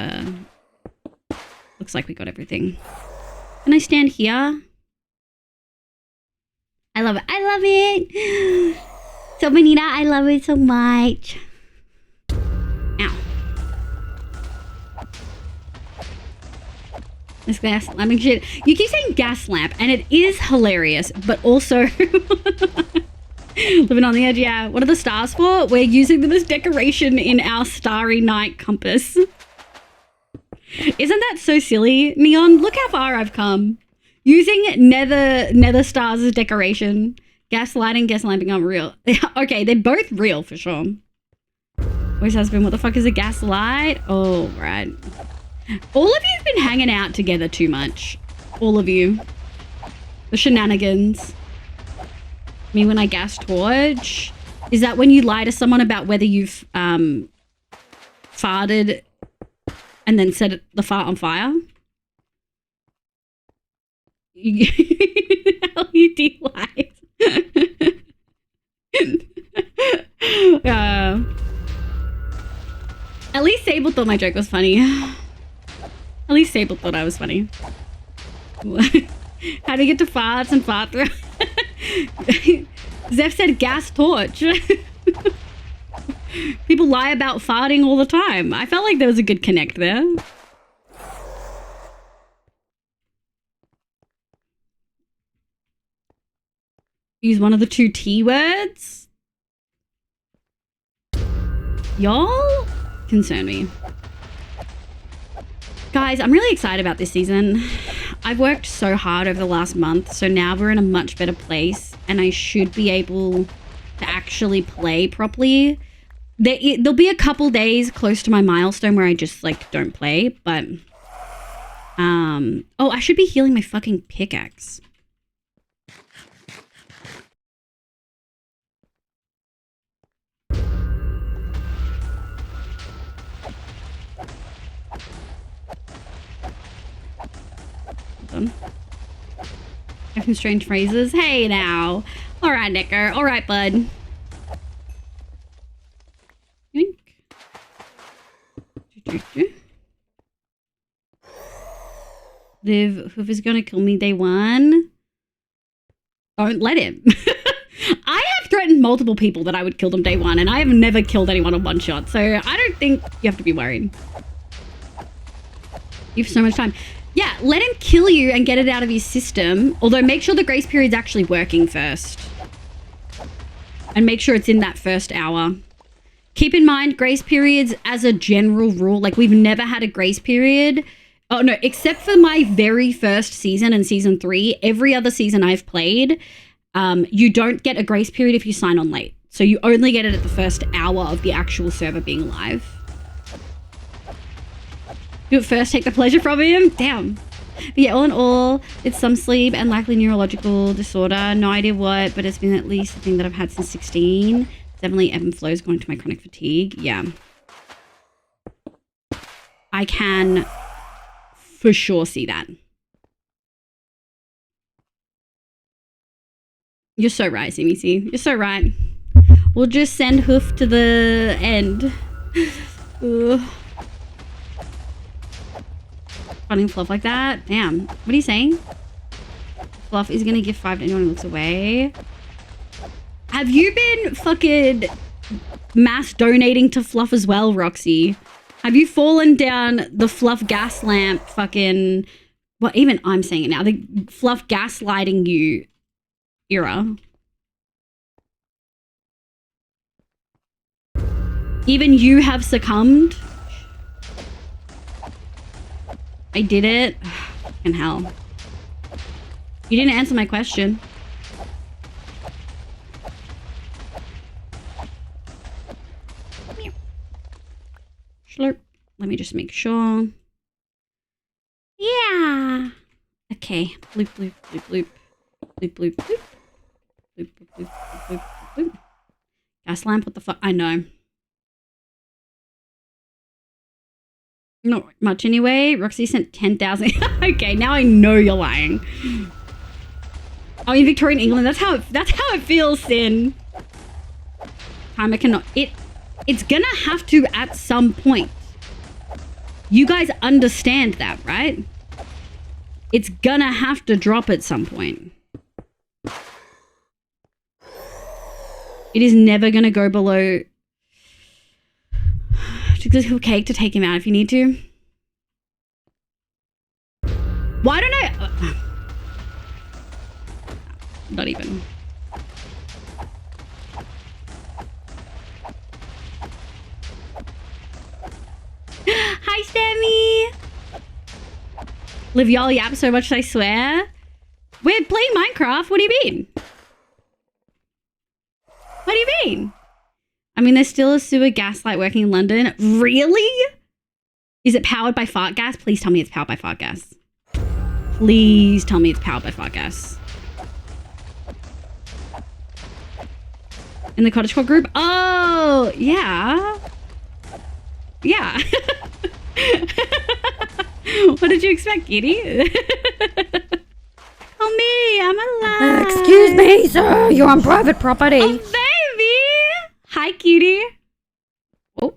looks like we got everything. Can I stand here? I love it. I love it. So, Benita, I love it so much. Ow. This gas lamping shit. You keep saying gas lamp, and it is hilarious, but also living on the edge. Yeah. What are the stars for? We're using them as decoration in our starry night compass. Isn't that so silly, Neon? Look how far I've come. Using nether stars as decoration. Gaslighting, gas lamping aren't real. Okay, they're both real for sure. Always has been. What the fuck is a gaslight? Oh, right. All of you have been hanging out together too much. All of you. The shenanigans. Me when I gas torch. Is that when you lie to someone about whether you've farted and then set the fart on fire? LED lights. At least Sable thought my joke was funny. At least Sable thought I was funny. How to get to farts and fart through. Zeph said gas torch. People lie about farting all the time. I felt like there was a good connect there. Use one of the 2 T words. Y'all concern me. Guys, I'm really excited about this season. I've worked so hard over the last month, so now we're in a much better place and I should be able to actually play properly. There'll be a couple days close to my milestone where I just like don't play, but oh, I should be healing my fucking pickaxe. Some strange phrases. Hey now. All right, Nicker. All right, bud. Liv, whoever's gonna kill me day one, don't let him. I have threatened multiple people that I would kill them day one, and I have never killed anyone on one shot, so I don't think you have to be worried. You have so much time. Yeah, let him kill you and get it out of his system. Although make sure the grace period's actually working first. And make sure it's in that first hour. Keep in mind, grace periods as a general rule, like we've never had a grace period. Oh no, except for my very first season and season 3, every other season I've played, you don't get a grace period if you sign on late. So you only get it at the first hour of the actual server being live. Do it first, take the pleasure from him. Damn. But yeah, all in all, it's some sleep and likely neurological disorder. No idea what, but it's been at least a thing that I've had since 16. Definitely ebb and flows going to my chronic fatigue. Yeah. I can for sure see that. You're so right, CBC. You're so right. We'll just send Hoof to the end. Ugh. Funny Fluff like that. Damn. What are you saying? Fluff is gonna give 5 to anyone who looks away. Have you been fucking mass donating to Fluff as well, Roxy? Have you fallen down the Fluff gas lamp fucking... Well, even I'm saying it now. The Fluff gaslighting you era. Even you have succumbed. I did it. Fucking hell. You didn't answer my question. Slurp. Let me just make sure. Yeah. Okay. Bloop, bloop, bloop, bloop. Bloop, bloop, bloop. Bloop, bloop, bloop, bloop, bloop, bloop. Gas lamp, what the fuck? I know. Not much anyway. Roxy sent 10,000. Okay, now I know you're lying. Oh, in Victorian England, that's how it feels, Sin. Timer cannot. It's gonna have to at some point. You guys understand that, right? It's gonna have to drop at some point. It is never gonna go below. Just a little cake to take him out if you need to. Why don't I? Not even. Hi, Sammy. Liv, y'all yap so much, I swear. We're playing Minecraft. What do you mean? What do you mean? I mean, there's still a sewer gas light working in London. Really? Is it powered by fart gas? Please tell me it's powered by fart gas. Please tell me it's powered by fart gas. In the cottagecore group? Oh, yeah. Yeah. What did you expect, Kitty? Oh, me. I'm alive. Excuse me, sir. You're on private property. Oh, baby. Hi, cutie. Oh,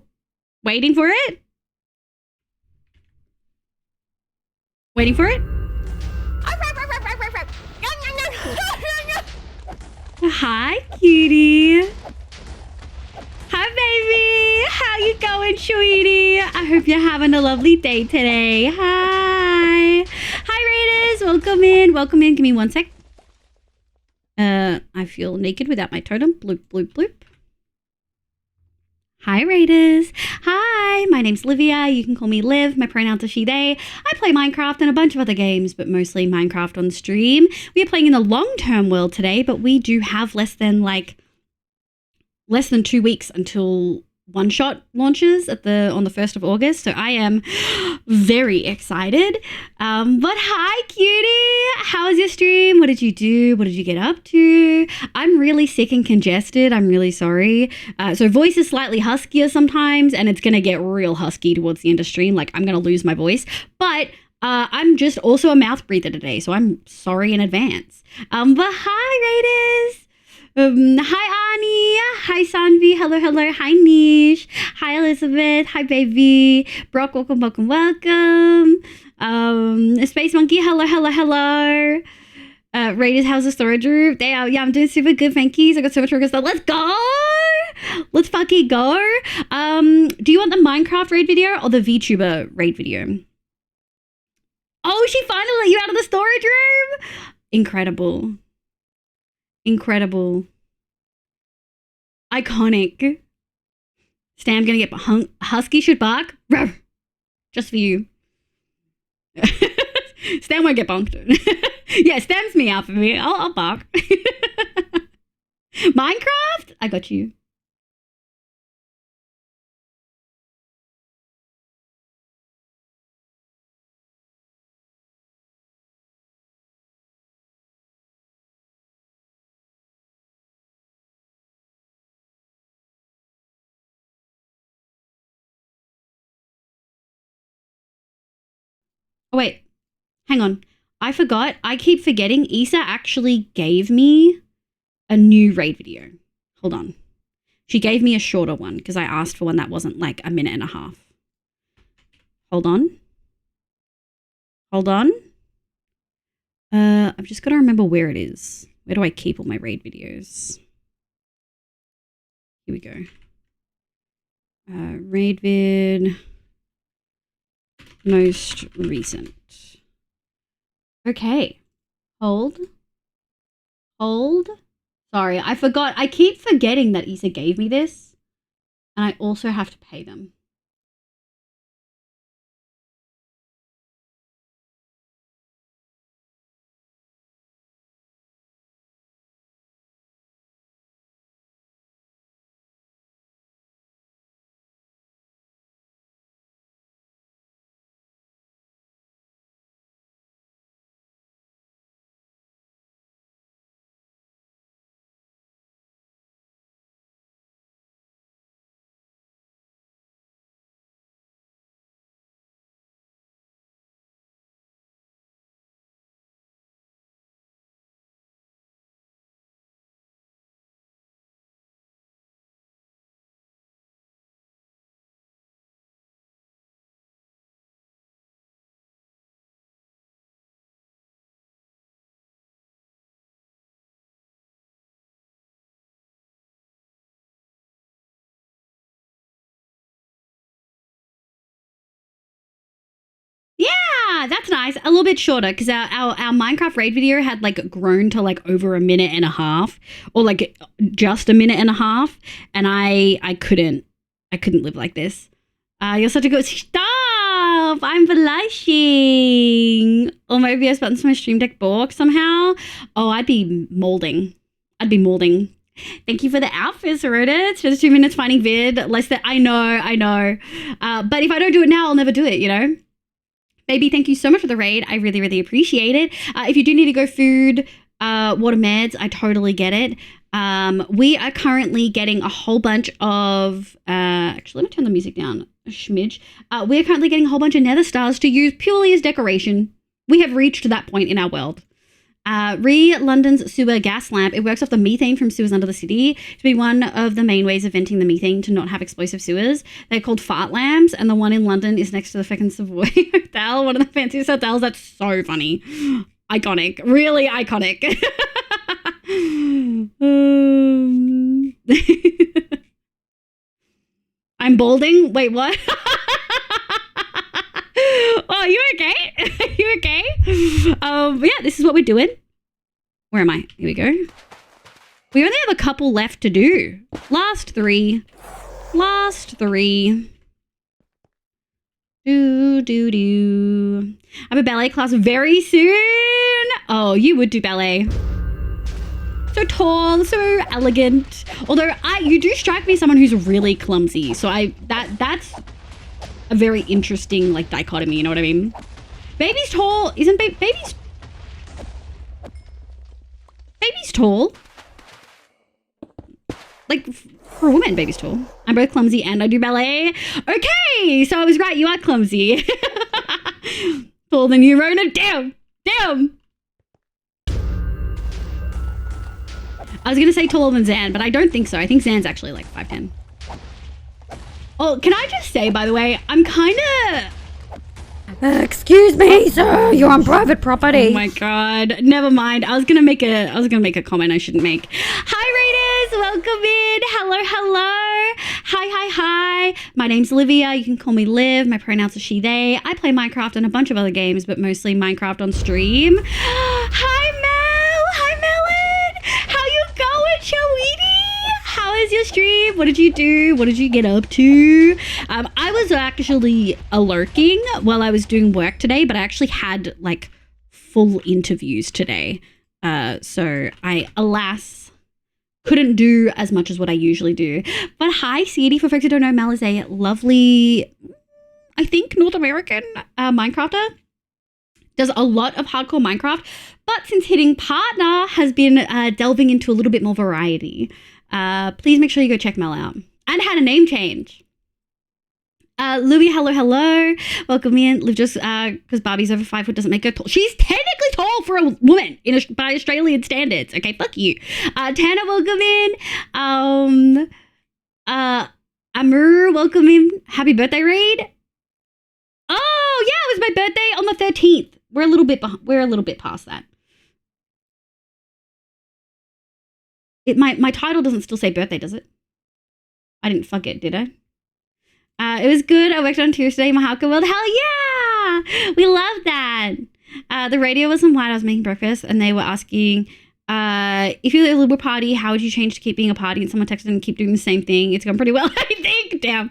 waiting for it? Waiting for it? Hi, cutie. Hi, baby. How you going, sweetie? I hope you're having a lovely day today. Hi. Hi, Raiders. Welcome in. Welcome in. Give me 1 sec. I feel naked without my totem. Bloop, bloop, bloop. Hi, Raiders. Hi, my name's Livia. You can call me Liv. My pronouns are she, they. I play Minecraft and a bunch of other games, but mostly Minecraft on stream. We are playing in the long-term world today, but we do have less than 2 weeks until One Shot launches on the 1st of August. So I am very excited. But hi, cutie. How was your stream? What did you do? What did you get up to? I'm really sick and congested. I'm really sorry. So voice is slightly huskier sometimes, and it's going to get real husky towards the end of stream. Like, I'm going to lose my voice. But I'm just also a mouth breather today, so I'm sorry in advance. But hi, Raiders. Hi, Ani. Hi, Sanvi. Hello, hello. Hi, Nish. Hi, Elizabeth. Hi, baby. Brock, welcome, welcome, welcome. Space Monkey, hello, hello, hello. Raiders, how's the storage room? Yeah, I'm doing super good, thank you. I got so much work stuff. Let's go. Let's fucking go. Do you want the Minecraft raid video or the VTuber raid video? Oh, she finally let you out of the storage room? Incredible. Incredible. Iconic. Stam's gonna get husky should bark. Just for you. Stam won't get bonked. Yeah, Stam's meow for me. I'll bark. Minecraft? I got you. Oh, wait. Hang on. I forgot. I keep forgetting. Issa actually gave me a new raid video. Hold on. She gave me a shorter one because I asked for one that wasn't like a minute and a half. Hold on. Hold on. I've just got to remember where it is. Where do I keep all my raid videos? Here we go. Raid vid. Most recent. Okay. Hold. Sorry, I forgot. I keep forgetting that Issa gave me this. and I also have to pay them. Yeah, that's nice. A little bit shorter because our Minecraft raid video had like grown to like over a minute and a half, or like just a minute and a half, and I couldn't live like this. You're such a good stop. I'm blushing. Or my OBS buttons for my Stream Deck bork somehow. Oh, I'd be molding. Thank you for the outfits, Rodents. For the 2 minutes finding vid. Less than I know. But if I don't do it now, I'll never do it, you know? Baby, thank you so much for the raid. I really, really appreciate it. If you do need to go food, water, meds, I totally get it. We are currently getting a whole bunch of... actually, let me turn the music down a smidge. We are currently getting a whole bunch of nether stars to use purely as decoration. We have reached that point in our world. London's sewer gas lamp. It works off the methane from sewers under the city to be one of the main ways of venting the methane to not have explosive sewers. They're called fart lamps, and the one in London is next to the fucking Savoy Hotel, one of the fanciest hotels. That's so funny. Iconic. Really iconic. I'm balding? Wait, what? Oh, you okay? You okay? Yeah, this is what we're doing. Where am I? Here we go. We only have a couple left to do. Last three. Do. I have a ballet class very soon. Oh, you would do ballet. So tall, so elegant. Although you do strike me as someone who's really clumsy. So that's a very interesting like dichotomy, you know what I mean? Baby's tall, isn't baby's tall? Like for a woman, baby's tall. I'm both clumsy and I do ballet. Okay, so I was right, you are clumsy. Taller than you, Rona. Damn. I was gonna say taller than Zan, but I don't think so. I think Zan's actually like 5'10". Oh, can I just say, by the way, I'm kind of... Excuse me, sir. You're on private property. Oh my god. Never mind. I was gonna make a comment I shouldn't make. Hi, Raiders. Welcome in. Hello. Hi. My name's Olivia. You can call me Liv. My pronouns are she, they. I play Minecraft and a bunch of other games, but mostly Minecraft on stream. Hi, Mel. Hi, Melon. How you going, Chowidi? How is your stream? What did you do? What did you get up to? I was actually lurking while I was doing work today, but I actually had like full interviews today. So I, alas, couldn't do as much as what I usually do. But hi, CD. For folks who don't know, Mel is a lovely, I think, North American Minecrafter. Does a lot of hardcore Minecraft, but since hitting partner has been delving into a little bit more variety. Please make sure you go check Mel out. And had a name change. Louie, hello. Welcome in. Liv just, because Barbie's over 5 foot doesn't make her tall. She's technically tall for a woman by Australian standards. Okay, fuck you. Tana, welcome in. Amur, welcome in. Happy birthday, Raid. Oh, yeah, it was my birthday on the 13th. We're a little bit past that. My title doesn't still say birthday, does it? I didn't fuck it, did I? It was good. I worked on Tuesday, Mahaka World. Hell yeah! We love that. The radio was on white. I was making breakfast, and they were asking If you're a Liberal Party, how would you change to keep being a party? And someone texted and keep doing the same thing. It's gone pretty well, I think. Damn.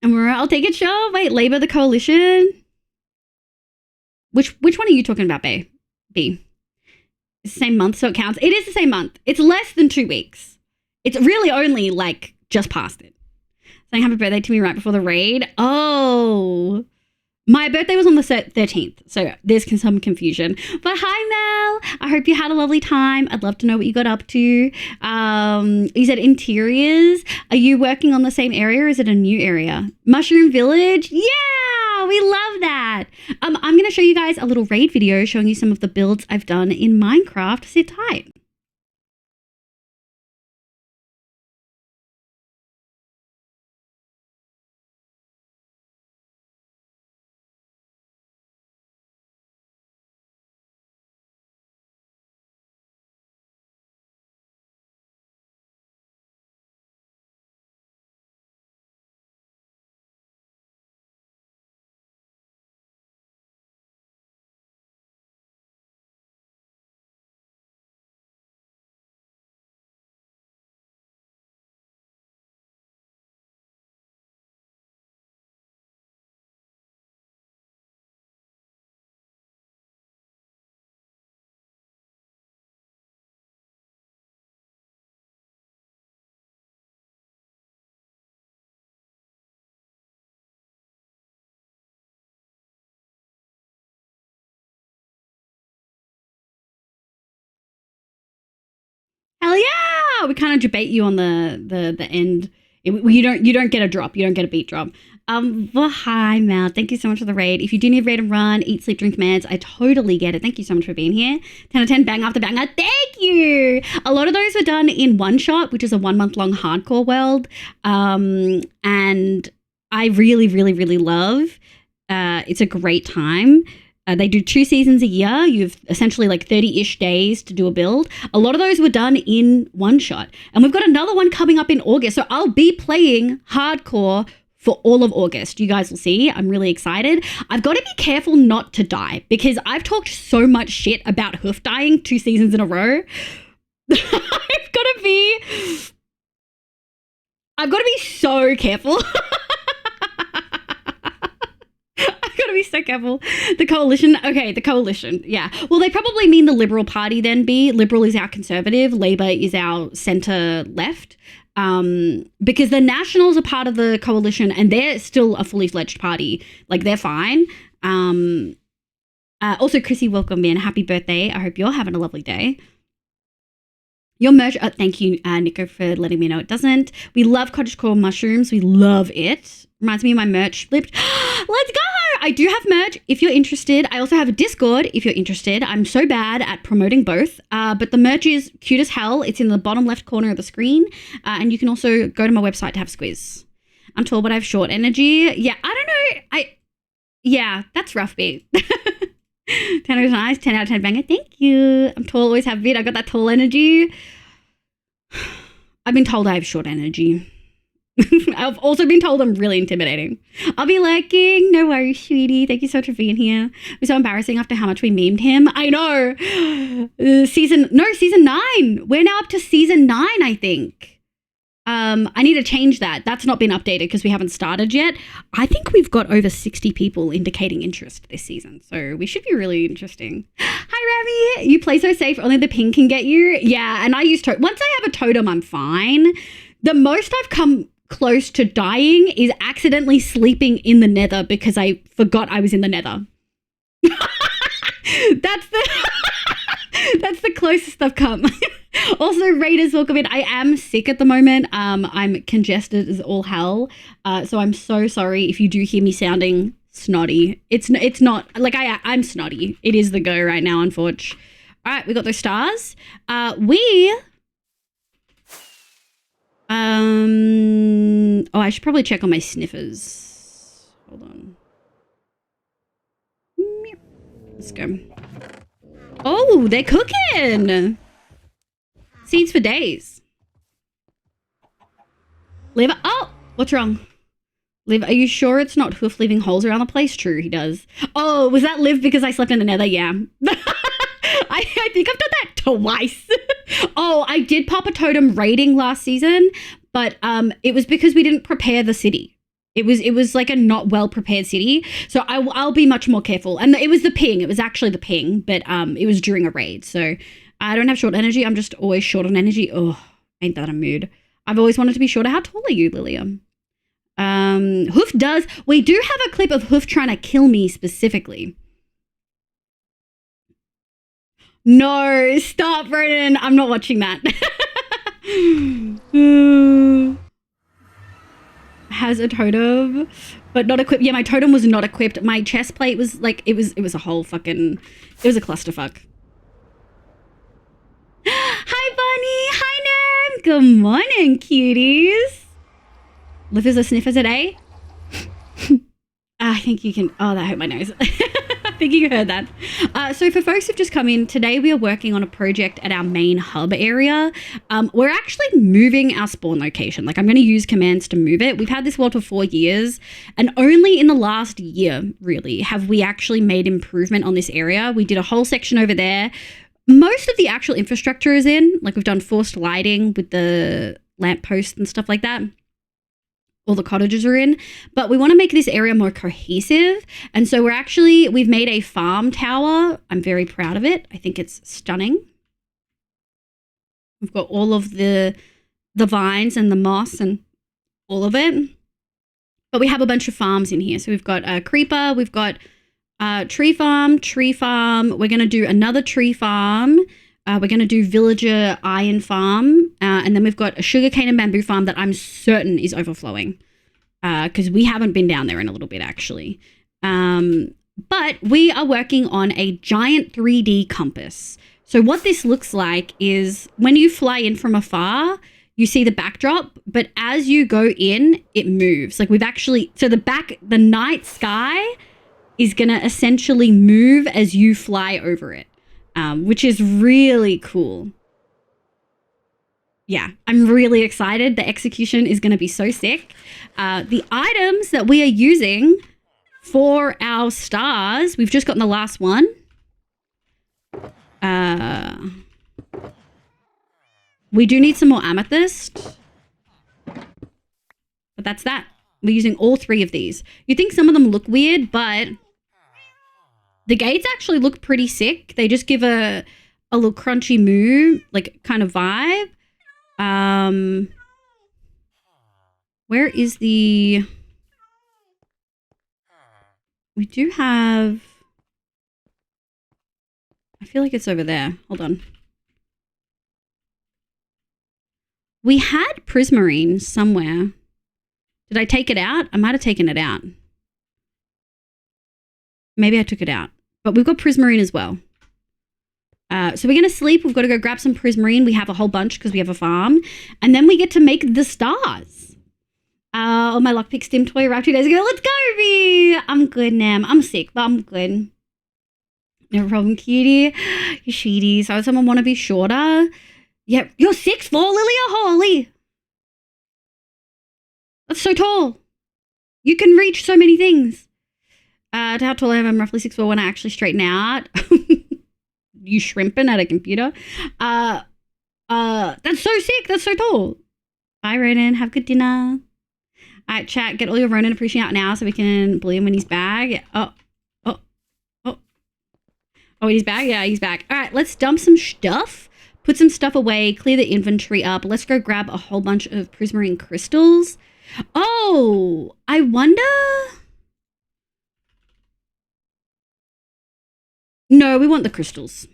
And I'll take it, sure. Wait, Labour, the coalition. Which one are you talking about, B? It's the same month, so it counts. It is the same month. It's less than 2 weeks. It's really only like just past it. Saying happy birthday to me right before the raid. Oh, my birthday was on the 13th, so there's some confusion. But hi, Mel. I hope you had a lovely time. I'd love to know what you got up to. You said interiors. Are you working on the same area or is it a new area? Mushroom Village? Yeah, we love that. I'm going to show you guys a little raid video showing you some of the builds I've done in Minecraft. Sit tight. Hell yeah! We kind of debate you on the end. You don't get a drop. You don't get a beat drop. Well, hi, Mel. Thank you so much for the raid. If you do need raid and run, eat, sleep, drink meds, I totally get it. Thank you so much for being here. 10 out of 10, bang after banger. Thank you! A lot of those were done in one shot, which is a 1 month long hardcore world. And I really, really, really love. It's a great time. They do 2 seasons a year. You've essentially like 30-ish days to do a build. A lot of those were done in one shot. And we've got another one coming up in August. So I'll be playing hardcore for all of August. You guys will see. I'm really excited. I've got to be careful not to die because I've talked so much shit about hoof dying 2 seasons in a row. I've got to be so careful. Gotta be so careful. The coalition. Okay, the coalition. Yeah. Well, they probably mean the Liberal Party then, B. Liberal is our conservative. Labour is our centre left. Because the Nationals are part of the coalition and they're still a fully fledged party. Like, they're fine. Also, Chrissy, welcome in. Happy birthday. I hope you're having a lovely day. Your merch, thank you, Nico, for letting me know it doesn't. We love cottagecore mushrooms. We love it. Reminds me of my merch flipped. Let's go! I do have merch if you're interested. I also have a Discord if you're interested. I'm so bad at promoting both, but the merch is cute as hell. It's in the bottom left corner of the screen, and you can also go to my website to have a squiz. I'm tall, but I have short energy. Yeah, I don't know. Yeah, that's rough, B. 10 out of nice, 10 out of 10 banger. Thank you. I'm tall, always have vid. I got that tall energy. I've been told I have short energy. I've also been told I'm really intimidating. I'll be liking. No worries, sweetie. Thank you so much for being here. It was so embarrassing after how much we memed him. I know. Season 9. We're now up to season 9, I think. I need to change that. That's not been updated because we haven't started yet. I think we've got over 60 people indicating interest this season, so we should be really interesting. Hi, Rami. You play so safe. Only the ping can get you. Yeah, and I use once I have a totem, I'm fine. The most I've come close to dying is accidentally sleeping in the nether because I forgot I was in the nether. That's the closest I've come. Also, Raiders, welcome in. I am sick at the moment. I'm congested as all hell. So I'm so sorry if you do hear me sounding snotty. It's not like I'm snotty. It is the go right now, unfortunately. All right, we got those stars. Oh, I should probably check on my sniffers. Hold on. Let's go. Oh, they're cooking. Seeds for days. Liv, oh, what's wrong? Liv, are you sure it's not Hoof leaving holes around the place? True, he does. Oh, was that Liv because I slept in the nether? Yeah. I think I've done that twice. Oh, I did pop a totem raiding last season, but it was because we didn't prepare the city. It was like a not well prepared city, so I'll be much more careful. And it was the ping. It was actually the ping, but it was during a raid, so I don't have short energy. I'm just always short on energy. Oh, ain't that a mood? I've always wanted to be shorter. How tall are you, Lilium? Hoof does. We do have a clip of Hoof trying to kill me specifically. No, stop, Ronan. I'm not watching that. Has a totem, but not equipped. Yeah, my totem was not equipped. My chest plate was like, it was a whole fucking, it was a clusterfuck. Hi, Bunny. Hi, Nam. Good morning, cuties. Live as a sniff as a day. I think you can, oh, that hurt my nose. I think you heard that. So for folks who've just come in, today we are working on a project at our main hub area. We're actually moving our spawn location. Like, I'm going to use commands to move it. We've had this world for 4 years, and only in the last year, really, have we actually made improvement on this area. We did a whole section over there. Most of the actual infrastructure is in. Like, we've done forced lighting with the lampposts and stuff like that. All the cottages are in, but we want to make this area more cohesive. And so we've made a farm tower. I'm very proud of it. I think it's stunning. We've got all of the vines and the moss and all of it. But we have a bunch of farms in here. So we've got a creeper, we've got tree farm. We're going to do another tree farm. We're going to do villager iron farm. And then we've got a sugarcane and bamboo farm that I'm certain is overflowing. Because we haven't been down there in a little bit, actually. But we are working on a giant 3D compass. So what this looks like is when you fly in from afar, you see the backdrop. But as you go in, it moves. Like, we've actually... So the night sky is going to essentially move as you fly over it. Which is really cool. Yeah, I'm really excited. The execution is going to be so sick. The items that we are using for our stars, we've just gotten the last one. We do need some more amethyst. But that's that. We're using all 3 of these. You think some of them look weird, but... the gates actually look pretty sick. They just give a little crunchy moo, like, kind of vibe. Where is the... we do have... I feel like it's over there. Hold on. We had prismarine somewhere. Did I take it out? I might have taken it out. Maybe I took it out. But we've got prismarine as well. So we're going to sleep. We've got to go grab some prismarine. We have a whole bunch because we have a farm. And then we get to make the stars. Oh, my lockpick stim toy arrived 2 days ago. Let's go, B! I'm good, Nam. I'm sick, but I'm good. No problem, cutie. You sweeties. So someone want to be shorter? Yeah, you're 6'4", Lilia. Holy. That's so tall. You can reach so many things. To how tall I am, I'm roughly 6'4" when I actually straighten out. You shrimping at a computer. That's so sick. That's so tall. Bye, Ronan. Have good dinner. All right, chat. Get all your Ronan appreciation out now so we can bully him when he's back. Oh, he's back? Yeah, he's back. All right, let's dump some stuff. Put some stuff away. Clear the inventory up. Let's go grab a whole bunch of prismarine crystals. Oh, I wonder... no, we want the crystals.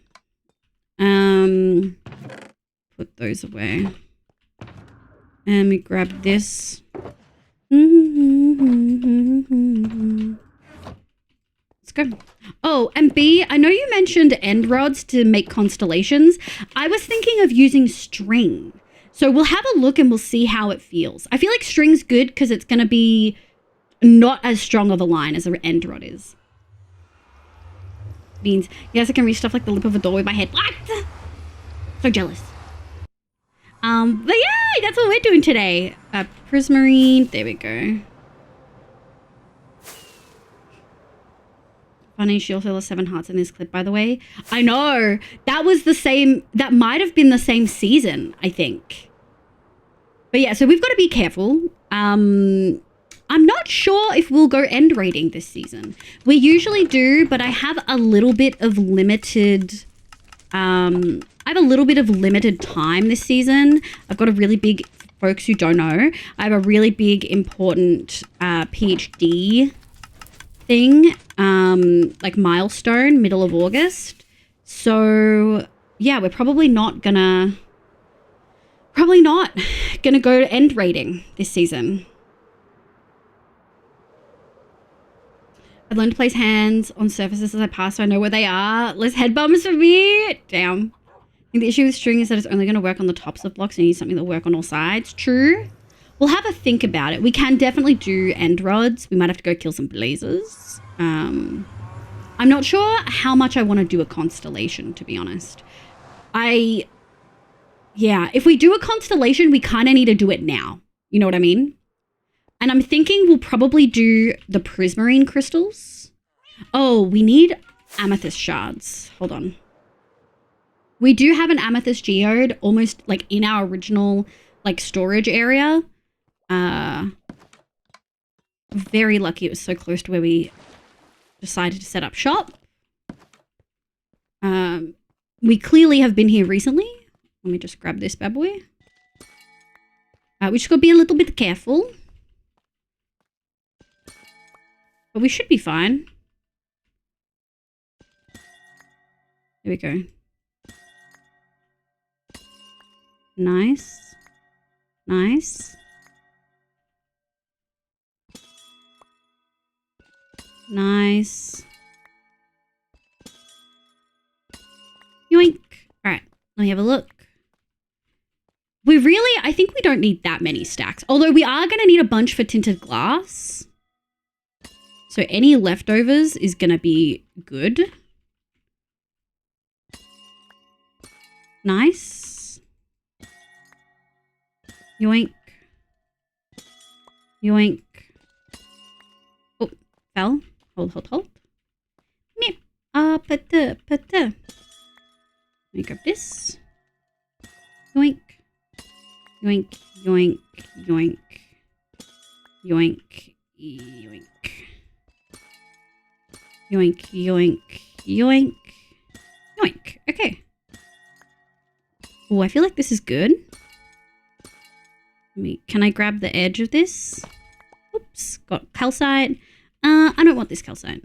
Put those away. And we grab this. Let's go. Oh, and B, I know you mentioned end rods to make constellations. I was thinking of using string. So we'll have a look and we'll see how it feels. I feel like string's good because it's going to be not as strong of a line as an end rod is. Means, yes, I can reach stuff like the lip of a door with my head. What? So jealous. But yeah, that's what we're doing today. Prismarine. There we go. Funny, she also lost 7 hearts in this clip, by the way. I know. That was the same. That might have been the same season, I think. But yeah, so we've got to be careful. I'm not sure if we'll go end raiding this season. We usually do, but I have a little bit of limited... I have a little bit of limited time this season. I've got a really big... Folks who don't know, I have a really big, important PhD thing, like milestone, middle of August. So yeah, we're probably not gonna go end raiding this season. I've learned to place hands on surfaces as I pass so I know where they are. Less head bumps for me. Damn. I think the issue with string is that it's only going to work on the tops of blocks and you need something that'll work on all sides. True. We'll have a think about it. We can definitely do end rods. We might have to go kill some blazers. I'm not sure how much I want to do a constellation, to be honest. Yeah, if we do a constellation, we kind of need to do it now. You know what I mean? And I'm thinking we'll probably do the prismarine crystals. Oh, we need amethyst shards. Hold on. We do have an amethyst geode almost like in our original like storage area. Very lucky it was so close to where we decided to set up shop. We clearly have been here recently. Let me just grab this bad boy. We just gotta be a little bit careful. But we should be fine. Here we go. Nice. Nice. Nice. Yoink. All right, let me have a look. I think we don't need that many stacks. Although we are going to need a bunch for tinted glass. So any leftovers is going to be good. Nice. Yoink. Yoink. Oh, fell. Hold. Meow. Pata. Let me grab this. Yoink. Yoink. Yoink. Yoink. Yoink. Yoink. Yoink. Yoink. Yoink. Yoink. Okay. Oh, I feel like this is good. Can I grab the edge of this? Oops, got calcite. I don't want this calcite.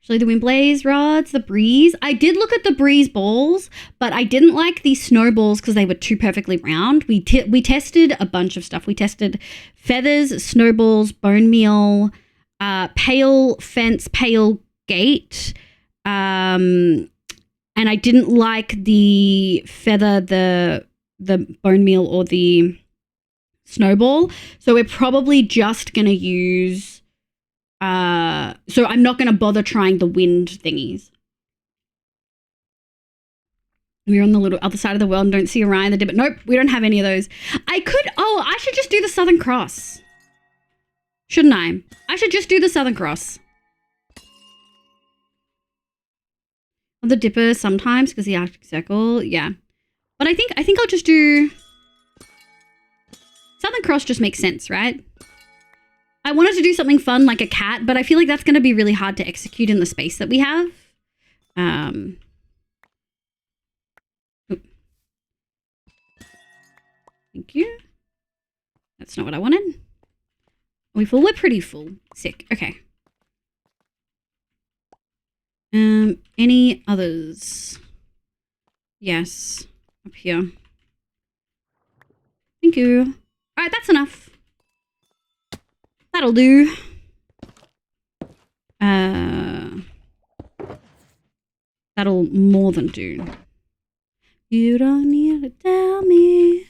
Actually, the wind blaze rods, the breeze. I did look at the breeze balls, but I didn't like these snowballs because they were too perfectly round. We tested a bunch of stuff. We tested feathers, snowballs, bone meal, pale fence, pale gate, and I didn't like the feather, the bone meal or the snowball. So we're probably just going to use, so I'm not going to bother trying the wind thingies. We're on the little other side of the world and don't see Orion the Dip. Nope, we don't have any of those. I should just do the Southern Cross. Shouldn't I? I should just do the Southern Cross. The Dipper sometimes because the Arctic Circle, yeah. But I think I'll just do Southern Cross. Just makes sense, right? I wanted to do something fun like a cat, but I feel like that's going to be really hard to execute in the space that we have. Thank you. That's not what I wanted. Are we full? We're pretty full. Sick. Okay. Any others? Yes. Up here. Thank you. All right, that's enough. That'll do. That'll more than do. You don't need to tell me.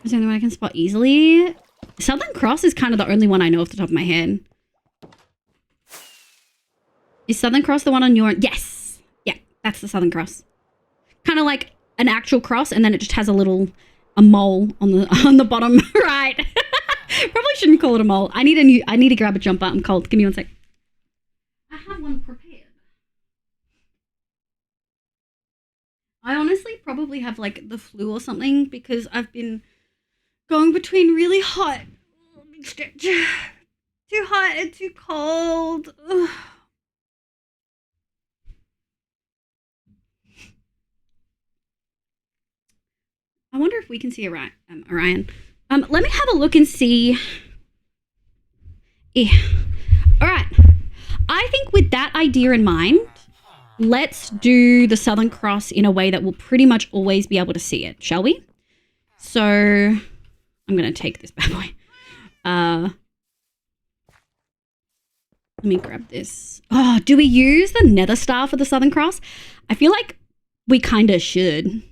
Is there any one I can spot easily? Southern Cross is kind of the only one I know off the top of my head. Is Southern Cross the one on your... Yes. Yeah, that's the Southern Cross. Kind of like an actual cross, and then it just has a mole on the bottom right. Probably shouldn't call it a mole. I need to grab a jumper. I'm cold. Give me one sec. I have one prepared. I honestly probably have like the flu or something because I've been going between really hot, too hot and too cold. Ugh. I wonder if we can see Orion. Let me have a look and see. Yeah. All right. I think with that idea in mind, let's do the Southern Cross in a way that we'll pretty much always be able to see it, shall we? So I'm going to take this bad boy. Let me grab this. Oh, do we use the Nether Star for the Southern Cross? I feel like we kind of should.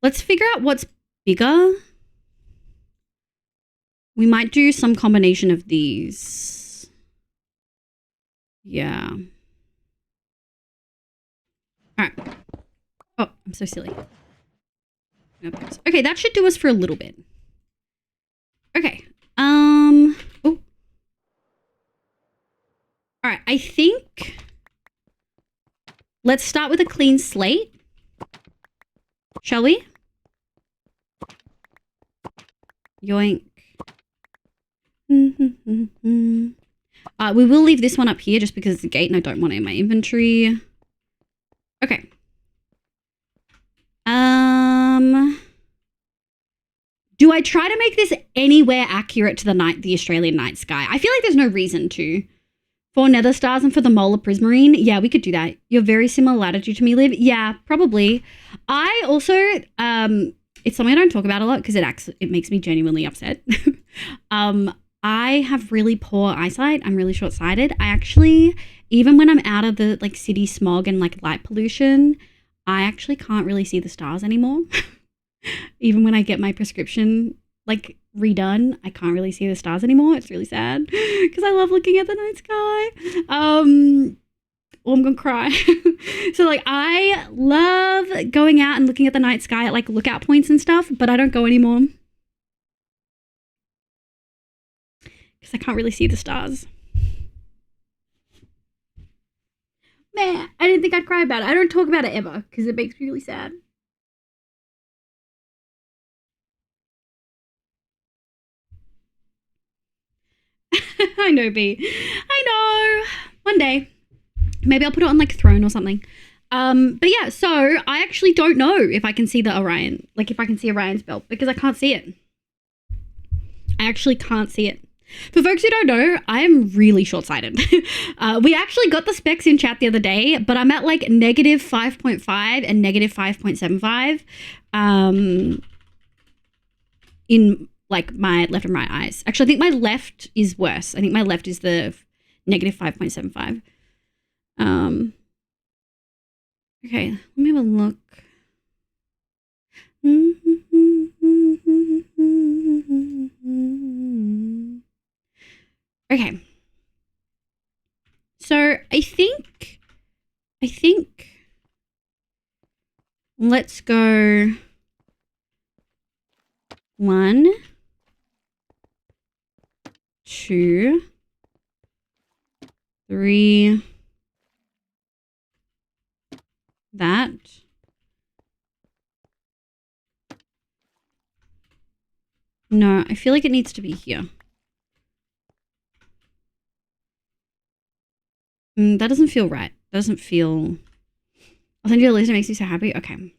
Let's figure out what's bigger. We might do some combination of these. Yeah. All right. Oh, I'm so silly. Okay, that should do us for a little bit. Okay. Oh. All right, I think let's start with a clean slate. Shall we? Yoink. We will leave this one up here just because it's a gate and I don't want it in my inventory. Okay. Do I try to make this anywhere accurate to the Australian night sky? I feel like there's no reason to. For nether stars and for the molar prismarine, yeah, we could do that. You're very similar latitude to me, Liv. Yeah, probably. I also, it's something I don't talk about a lot because it makes me genuinely upset. I have really poor eyesight. I'm really short-sighted. I actually, even when I'm out of the like city smog and like light pollution, I actually can't really see the stars anymore. Even when I get my prescription like redone, I can't really see the stars anymore. It's really sad because I love looking at the night sky. Oh, I'm gonna cry. So like I love going out and looking at the night sky at like lookout points and stuff, but I don't go anymore because I can't really see the stars. Man, I didn't think I'd cry about it. I don't talk about it ever because it makes me really sad. I know, B. I know. One day. Maybe I'll put it on like Throne or something. But yeah, so I actually don't know if I can see the Orion, like if I can see Orion's belt because I can't see it. I actually can't see it. For folks who don't know, I am really short-sighted. We actually got the specs in chat the other day, but I'm at like negative 5.5 and negative 5.75 in like my left and right eyes. Actually, I think my left is worse. I think my left is the negative 5.75. Okay, let me have a look. Okay. So I think let's go 1, 2, 3, that. No, I feel like it needs to be here. That doesn't feel right. Doesn't feel... I'll send you a list. It makes me so happy. Okay.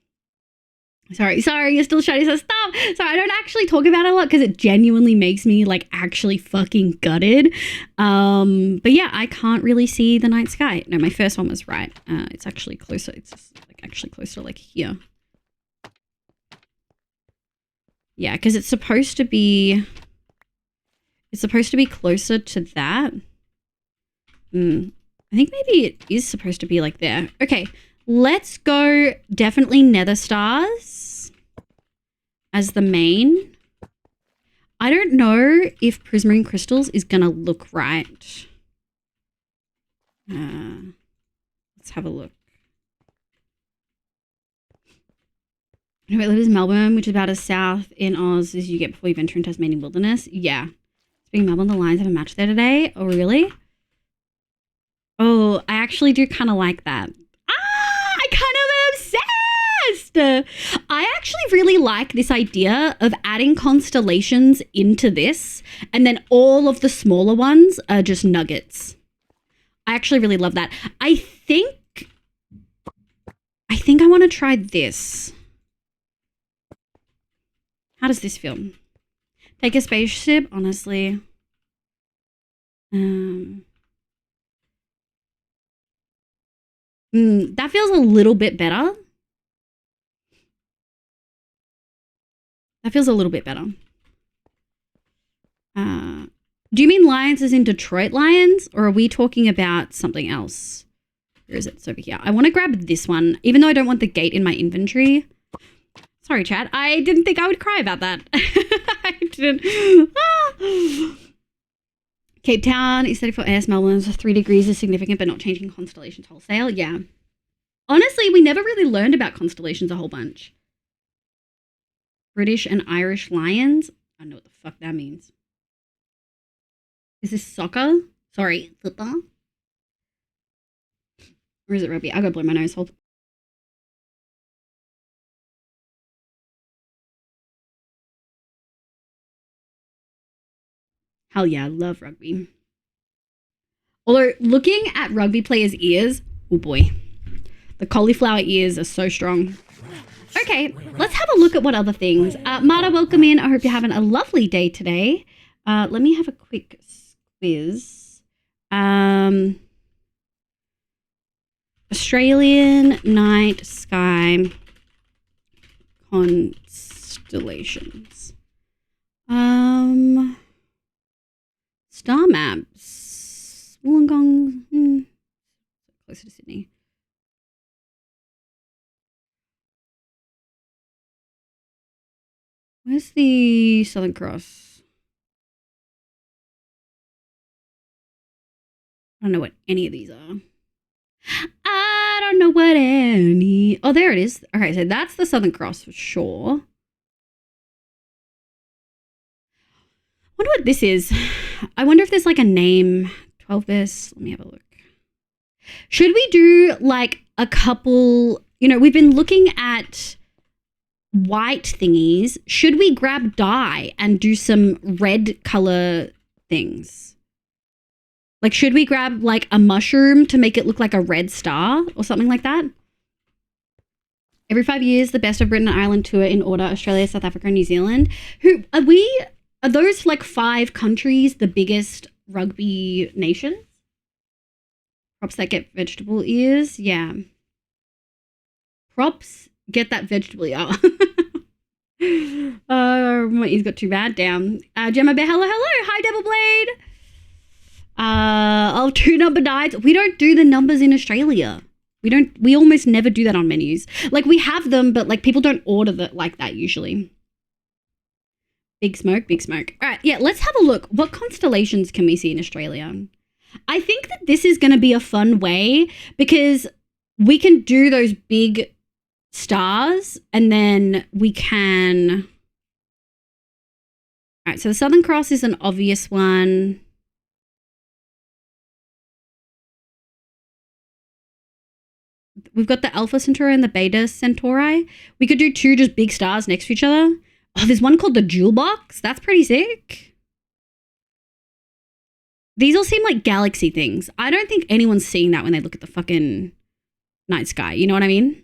Sorry, you're still shiny, so stop. Sorry, I don't actually talk about it a lot because it genuinely makes me like actually fucking gutted. But yeah, I can't really see the night sky. No, my first one was right. It's actually closer. It's just, like actually closer like here. Yeah, because it's supposed to be closer to that. I think maybe it is supposed to be like there. Okay. Let's go definitely nether stars as the main. I don't know if prismarine crystals is going to look right. Let's have a look. Anyway, it lives in Melbourne, which is about as south in Oz as you get before you venture into Tasmanian wilderness. Yeah. Speaking of Melbourne, the Lions have a match there today. Oh, really? Oh, I actually do kind of like that. I kind of obsessed. I actually really like this idea of adding constellations into this, and then all of the smaller ones are just nuggets. I actually really love that. I think I want to try this. How does this feel? Take a spaceship, honestly. That feels a little bit better. Do you mean Lions as in Detroit Lions, or are we talking about something else? Where is it? It's over here. I want to grab this one, even though I don't want the gate in my inventory. Sorry, chat. I didn't think I would cry about that. I didn't. Cape Town is 34 AS. Melbourne's 3 degrees is significant, but not changing constellations wholesale. Yeah. Honestly, we never really learned about constellations a whole bunch. British and Irish Lions. I don't know what the fuck that means. Is this soccer? Sorry, football? Or is it rugby? I gotta blow my nose. Hold. Hell yeah, I love rugby. Although, looking at rugby players' ears, oh boy. The cauliflower ears are so strong. Okay, let's have a look at what other things. Marta, welcome in. I hope you're having a lovely day today. Let me have a quick quiz. Australian night sky constellations. Star maps. Wollongong. Closer to Sydney. Where's the Southern Cross? I don't know what any of these are. I don't know what any... Oh, there it is. Okay, so that's the Southern Cross for sure. I wonder what this is. I wonder if there's like a name. 12 best. Let me have a look. Should we do like a couple... You know, we've been looking at white thingies. Should we grab dye and do some red color things? Like, should we grab like a mushroom to make it look like a red star or something like that? Every 5 years, the Best of Britain and Ireland tour in order: Australia, South Africa, and New Zealand. Who are we? Are those like 5 countries the biggest rugby nations? Props that get vegetable ears. Yeah. Props get that vegetable ear. My ears got too bad. Damn. Gemma Bear, hello. Hi, Devil Blade. Oh, 2 number diets. We don't do the numbers in Australia. We almost never do that on menus. Like, we have them, but like people don't order that like that usually. Big smoke. All right, yeah, let's have a look. What constellations can we see in Australia? I think that this is going to be a fun way because we can do those big stars and then we can... All right, so the Southern Cross is an obvious one. We've got the Alpha Centauri and the Beta Centauri. We could do 2 just big stars next to each other. Oh, there's one called the Jewel Box. That's pretty sick. These all seem like galaxy things. I don't think anyone's seeing that when they look at the fucking night sky. You know what I mean?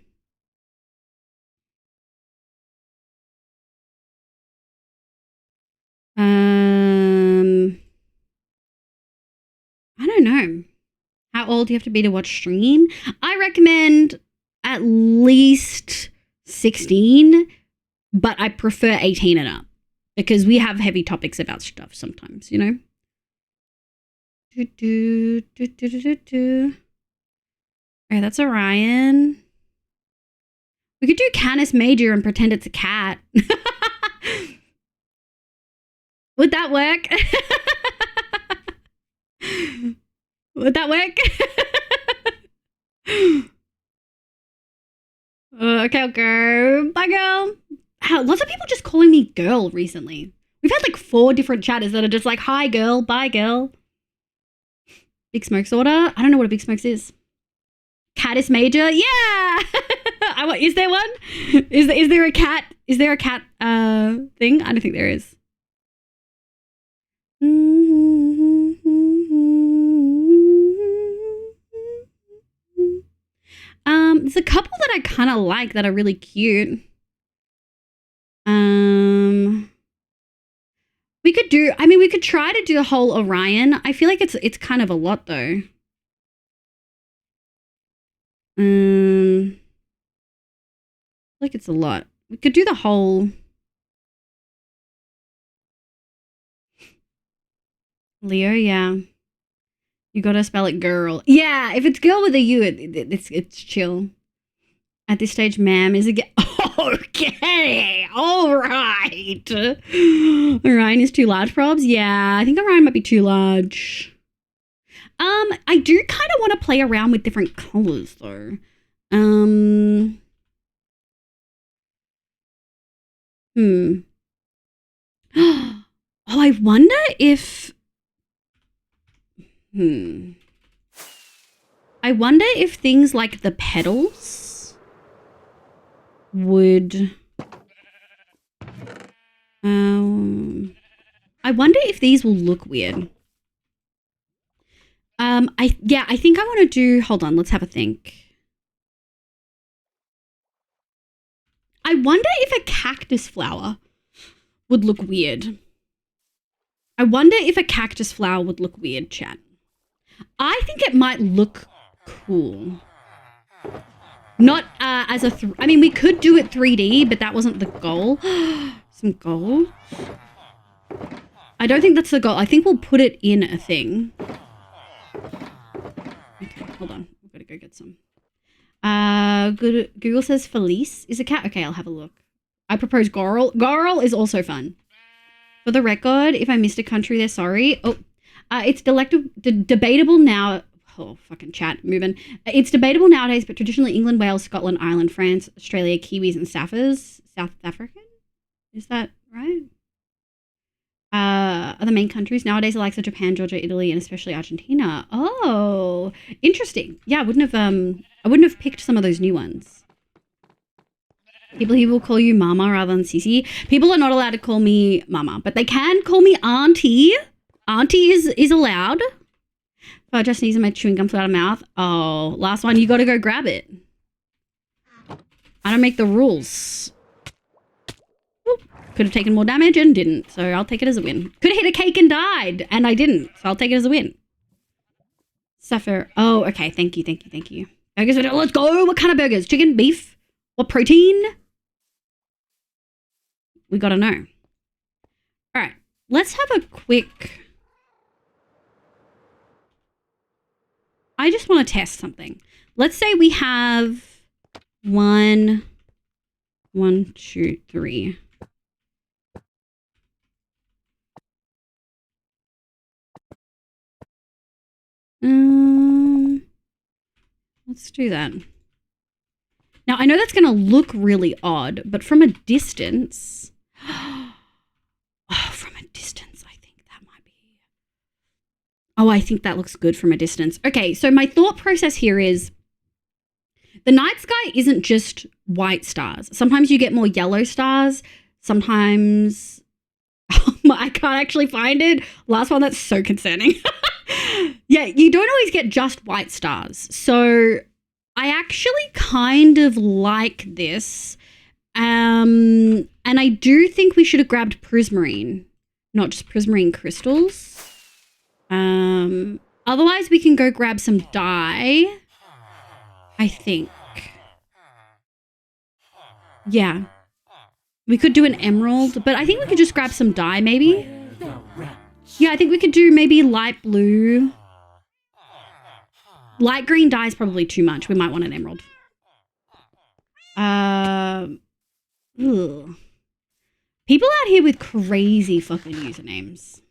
I don't know. How old do you have to be to watch stream? I recommend at least 16, but I prefer 18 and up because we have heavy topics about stuff sometimes, you know? Okay, that's Orion. We could do Canis Major and pretend it's a cat. Would that work? Would that work? Okay, I'll go. Bye, girl. Lots of people just calling me girl recently. We've had like 4 different chatters that are just like, hi, girl. Bye, girl. Big Smokes order. I don't know what a Big Smokes is. Caddis Major. Yeah. Is there one? Is there a cat? Is there a cat thing? I don't think there is. There's a couple that I kind of like that are really cute. We could try to do the whole Orion. I feel like it's kind of a lot though. Like it's a lot. We could do the whole Leo, yeah. You gotta spell it girl. Yeah, if it's girl with a U, it's chill. At this stage, ma'am is again. Okay, all right. Orion is too large, probs. Yeah, I think Orion might be too large. I do kind of want to play around with different colors though. Oh, I wonder if. I wonder if things like the petals would. I wonder if these will look weird. I think I want to do. Hold on, let's have a think. I wonder if a cactus flower would look weird. I wonder if a cactus flower would look weird, chat. I think it might look cool. Not as a... we could do it 3D, but that wasn't the goal. Some gold? I don't think that's the goal. I think we'll put it in a thing. Okay, hold on. We've got to go get some. Google says Felice is a cat. Okay, I'll have a look. I propose Goral. Goral is also fun. For the record, if I missed a country there, sorry. Oh, it's debatable now. Oh, fucking chat, moving. It's debatable nowadays, but traditionally England, Wales, Scotland, Ireland, France, Australia, Kiwis, and Saffers. South African? Is that right? Are the main countries nowadays are like Japan, Georgia, Italy, and especially Argentina. Oh, interesting. Yeah, I wouldn't have picked some of those new ones. People here will call you Mama rather than Sissy. People are not allowed to call me Mama, but they can call me Auntie. Auntie is allowed. If I just sneeze and my chewing gum flew out of mouth. Oh, last one. You got to go grab it. I don't make the rules. Could have taken more damage and didn't, so I'll take it as a win. Could have hit a cake and died, and I didn't, so I'll take it as a win. Suffer. Oh, okay. Thank you. Burgers. Let's go. What kind of burgers? Chicken, beef? What protein? We got to know. All right. Let's have a quick... I just want to test something. Let's say we have 1, 2, 3. Let's do that. Now, I know that's going to look really odd, but from a distance... from a distance, I think that might be... Oh, I think that looks good from a distance. Okay, so my thought process here is the night sky isn't just white stars. Sometimes you get more yellow stars. Sometimes... I can't actually find it. Last one, that's so concerning. Yeah, you don't always get just white stars. So I actually kind of like this. And I do think we should have grabbed prismarine, not just prismarine crystals. Otherwise, we can go grab some dye, I think. Yeah. We could do an emerald, but I think we could just grab some dye, maybe. Yeah, I think we could do maybe light blue. Light green dye is probably too much. We might want an emerald. Ugh. People out here with crazy fucking usernames.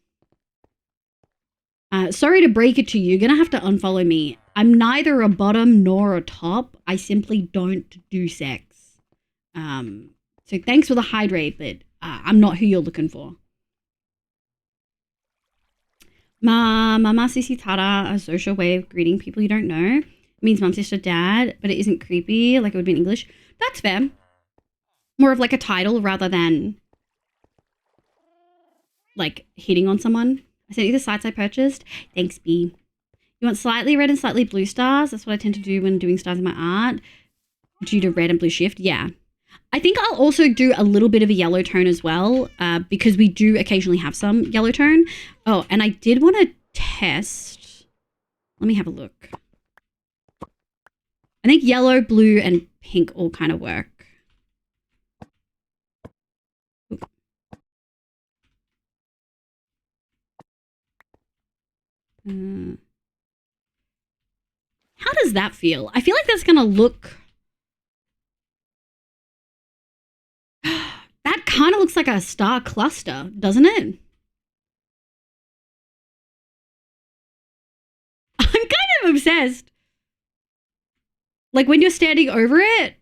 Sorry to break it to you. You're going to have to unfollow me. I'm neither a bottom nor a top. I simply don't do sex. So thanks for the hydrate, but I'm not who you're looking for. Mama, sisi, tata, a social way of greeting people you don't know. It means mum, sister, dad, but it isn't creepy like it would be in English. That's fair. More of like a title rather than like hitting on someone. I sent you the sites I purchased. Thanks, B. You want slightly red and slightly blue stars? That's what I tend to do when doing stars in my art. Due to red and blue shift, yeah. I think I'll also do a little bit of a yellow tone as well, because we do occasionally have some yellow tone. Oh, and I did want to test. Let me have a look. I think yellow, blue, and pink all kind of work. How does that feel? I feel like that's going to look... That kind of looks like a star cluster, doesn't it? I'm kind of obsessed. Like when you're standing over it,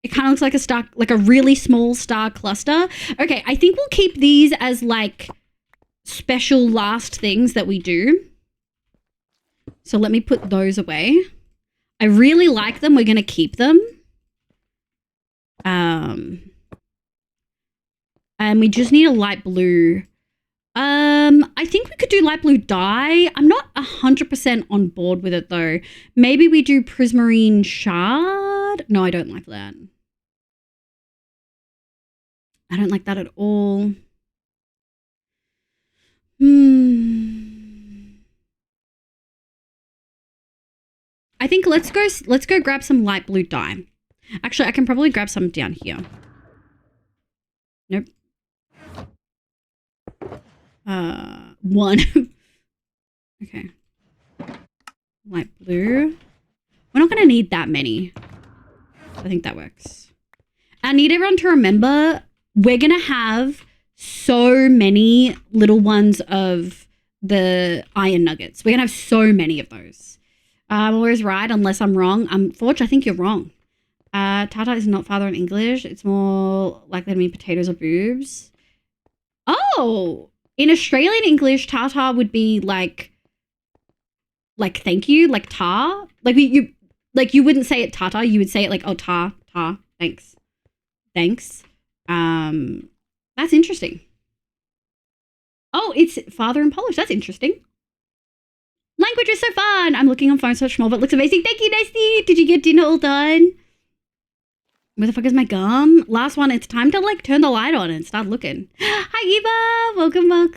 it kind of looks like a star, like a really small star cluster. Okay, I think we'll keep these as like special last things that we do. So let me put those away. I really like them. We're going to keep them. And we just need a light blue. I think we could do light blue dye. I'm not 100% on board with it though. Maybe we do prismarine shard. No, I don't like that. I don't like that at all. I think let's go grab some light blue dye. Actually, I can probably grab some down here. Nope. One. Okay. Light blue. We're not going to need that many. I think that works. I need everyone to remember we're going to have so many little ones of the iron nuggets. We're going to have so many of those. I'm always right unless I'm wrong. Forge, I think you're wrong. Tata is not father in English. It's more likely to mean potatoes or boobs. Oh, in Australian English, Tata would be like thank you, like ta. Like you wouldn't say it Tata. You would say it like oh ta, thanks. That's interesting. Oh, it's father in Polish. That's interesting. Language is so fun. I'm looking on phone search small, but looks amazing. Thank you, Nasty. Did you get dinner all done? Where the fuck is my gum? Last one. It's time to like turn the light on and start looking. Hi, Eva. Welcome. I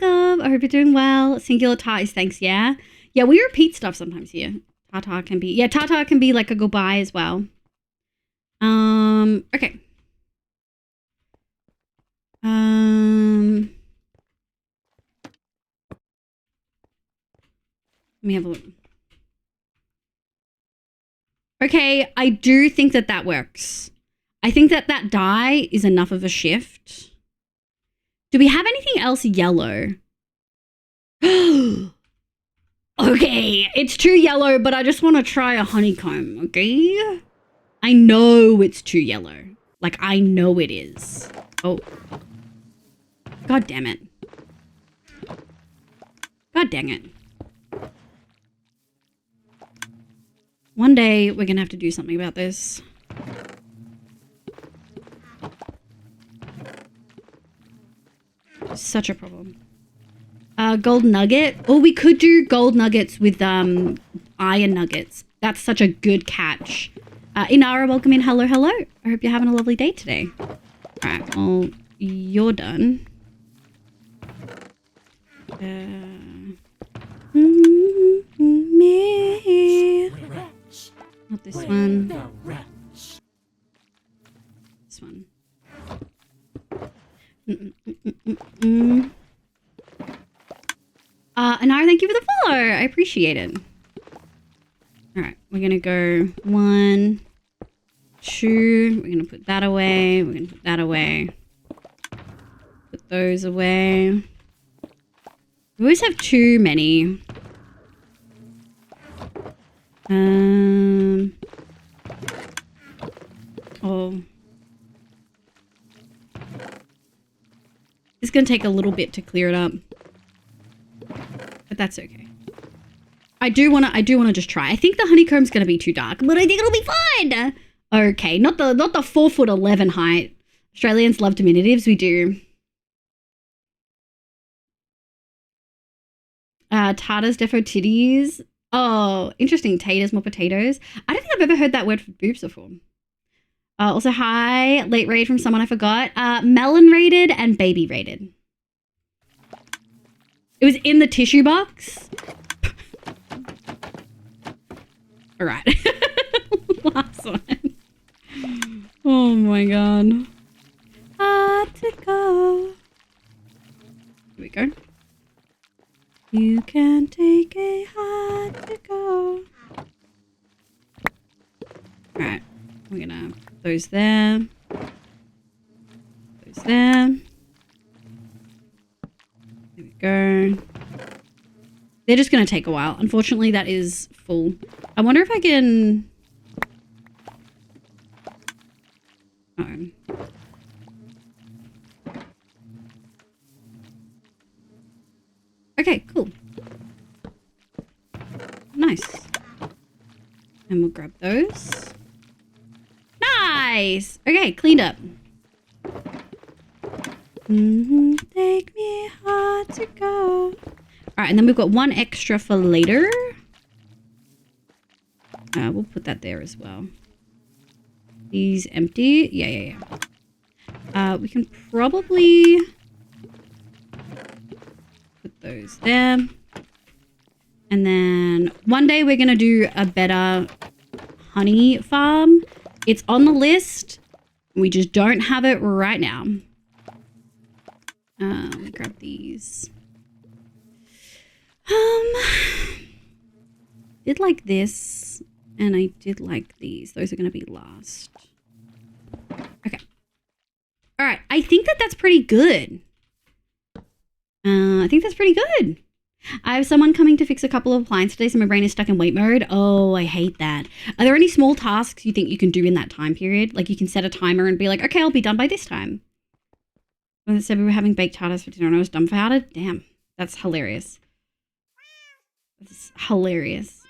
hope you're doing well. Singular ta is thanks, yeah? Yeah, we repeat stuff sometimes here. Tata can be, yeah, tata can be like a goodbye as well. Okay. Let me have a look. Okay, I do think that works. I think that dye is enough of a shift. Do we have anything else yellow? Okay, it's too yellow, but I just want to try a honeycomb, okay? I know it's too yellow. Like, I know it is. Oh. God damn it. God dang it. One day, we're going to have to do something about this. Such a problem. Gold nugget. Oh, we could do gold nuggets with iron nuggets. That's such a good catch. Inara, welcome in. Hello. I hope you're having a lovely day today. All right, well, you're done. Not this one. This one. Anara, thank you for the follow. I appreciate it. All right, we're gonna go 1, 2. We're gonna put that away. We're gonna put that away. Put those away. We always have too many. Oh. going to take a little bit to clear it up. But that's okay. I do want to just try. I think the honeycomb's going to be too dark, but I think it'll be fun. Okay, not the 4'11" height. Australians love diminutives. We do. Tartars, defo titties. Oh, interesting. Taters, more potatoes. I don't think I've ever heard that word for boobs before. Also, hi. Late raid from someone I forgot. Melon rated and baby rated. It was in the tissue box. All right. Last one. Oh my god. Hard to go. Here we go. You can take a hard to go. Alright. We're gonna put those there. Those there. There we go. They're just gonna take a while. Unfortunately, that is full. I wonder if I can... Oh. Okay, cool. Nice. And we'll grab those. Nice! Okay, cleaned up. Take me hard to go. Alright, and then we've got one extra for later. We'll put that there as well. These empty. Yeah. We can probably... put those there. And then one day we're going to do a better honey farm. It's on the list. We just don't have it right now. Grab these. Did like this. And I did like these. Those are going to be last. Okay. All right. I think that's pretty good. I think that's pretty good. I have someone coming to fix a couple of appliances today, so my brain is stuck in wait mode. Oh, I hate that. Are there any small tasks you think you can do in that time period? Like you can set a timer and be like, okay, I'll be done by this time. When they said we were having baked tartars for dinner and I was dumbfounded. Damn, that's hilarious. That's hilarious.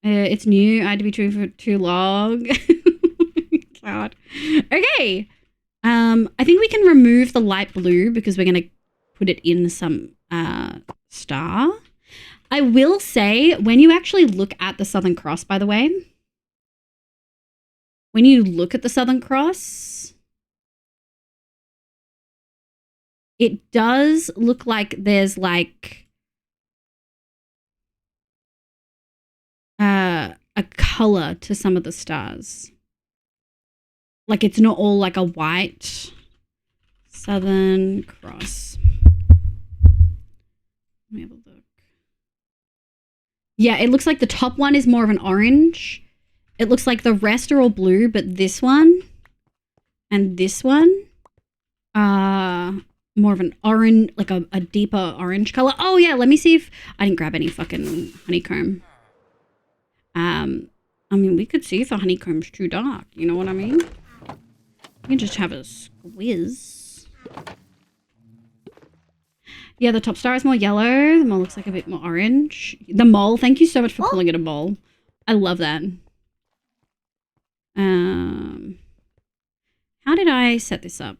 It's new. I had to be true for too long. God. Okay. I think we can remove the light blue because we're going to put it in some star. I will say, when you actually look at the Southern Cross, by the way, when you look at the Southern Cross, it does look like there's like a color to some of the stars. Like it's not all like a white Southern Cross. Let me have a look. Yeah, it looks like the top one is more of an orange. It looks like the rest are all blue, but this one and this one are more of an orange, like a deeper orange color. Oh yeah, let me see if I didn't grab any fucking honeycomb. I mean, we could see if the honeycomb's too dark. You know what I mean? You can just have a squeeze. Yeah, the top star is more yellow. The mole looks like a bit more orange. The mole, thank you so much for calling it a mole. I love that. How did I set this up?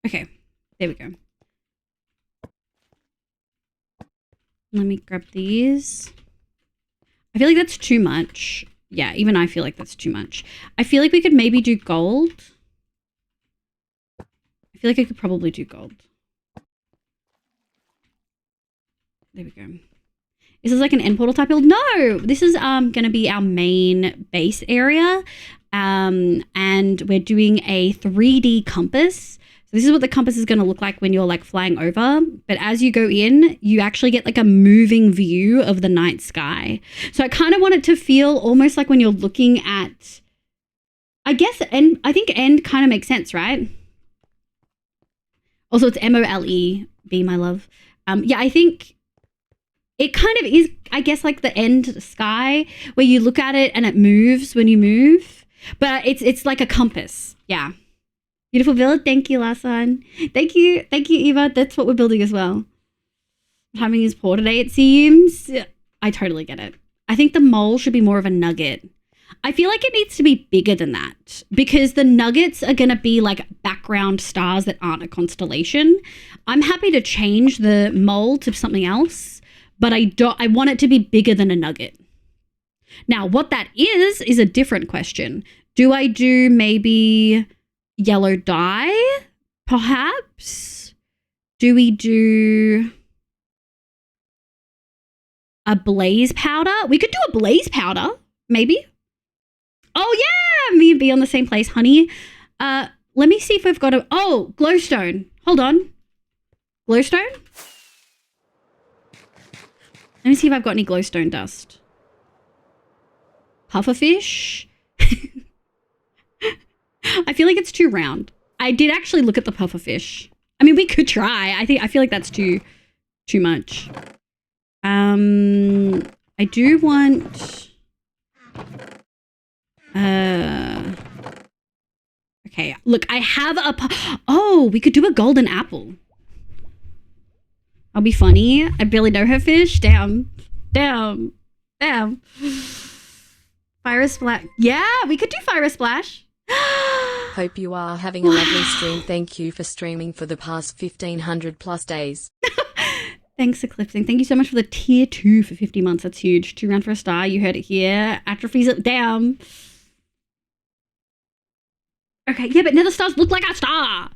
Okay, there we go. Let me grab these. I feel like that's too much. Yeah, even I feel like that's too much. I feel like we could maybe do gold. I feel like I could probably do gold. There we go. Is this like an end portal type build? No! This is going to be our main base area. And we're doing a 3D compass. So this is what the compass is going to look like when you're like flying over. But as you go in, you actually get like a moving view of the night sky. So I kind of want it to feel almost like when you're looking at, I guess, and I think end kind of makes sense, right? Also, it's MOLEB, my love. Yeah, I think it kind of is, I guess, like the end sky where you look at it and it moves when you move. But it's like a compass. Yeah. Beautiful build. Thank you, Lasan. Thank you, Eva. That's what we're building as well. Timing is poor today, it seems. I totally get it. I think the mole should be more of a nugget. I feel like it needs to be bigger than that because the nuggets are going to be like background stars that aren't a constellation. I'm happy to change the mole to something else, but I want it to be bigger than a nugget. Now, what that is a different question. Do I do maybe yellow dye, perhaps? Do we do a blaze powder? We could do a blaze powder, maybe. Oh, yeah, me and B on the same place, honey. Let me see if we've got glowstone. Hold on. Glowstone? Let me see if I've got any glowstone dust. Pufferfish? I feel like it's too round. I did actually look at the pufferfish. I mean, we could try. I feel like that's too much. I do want okay, look, I have we could do a golden apple. I'll be funny. I barely know her fish. Damn. Fire splash. Yeah, we could do fire splash. Hope you are having a lovely stream. Thank you for streaming for the past 1500 plus days. Thanks, Eclipsing. Thank you so much for the tier 2 for 50 months. That's huge. 2 round for a star. You heard it here. Atrophies it down. Okay, yeah, but nether stars look like a star.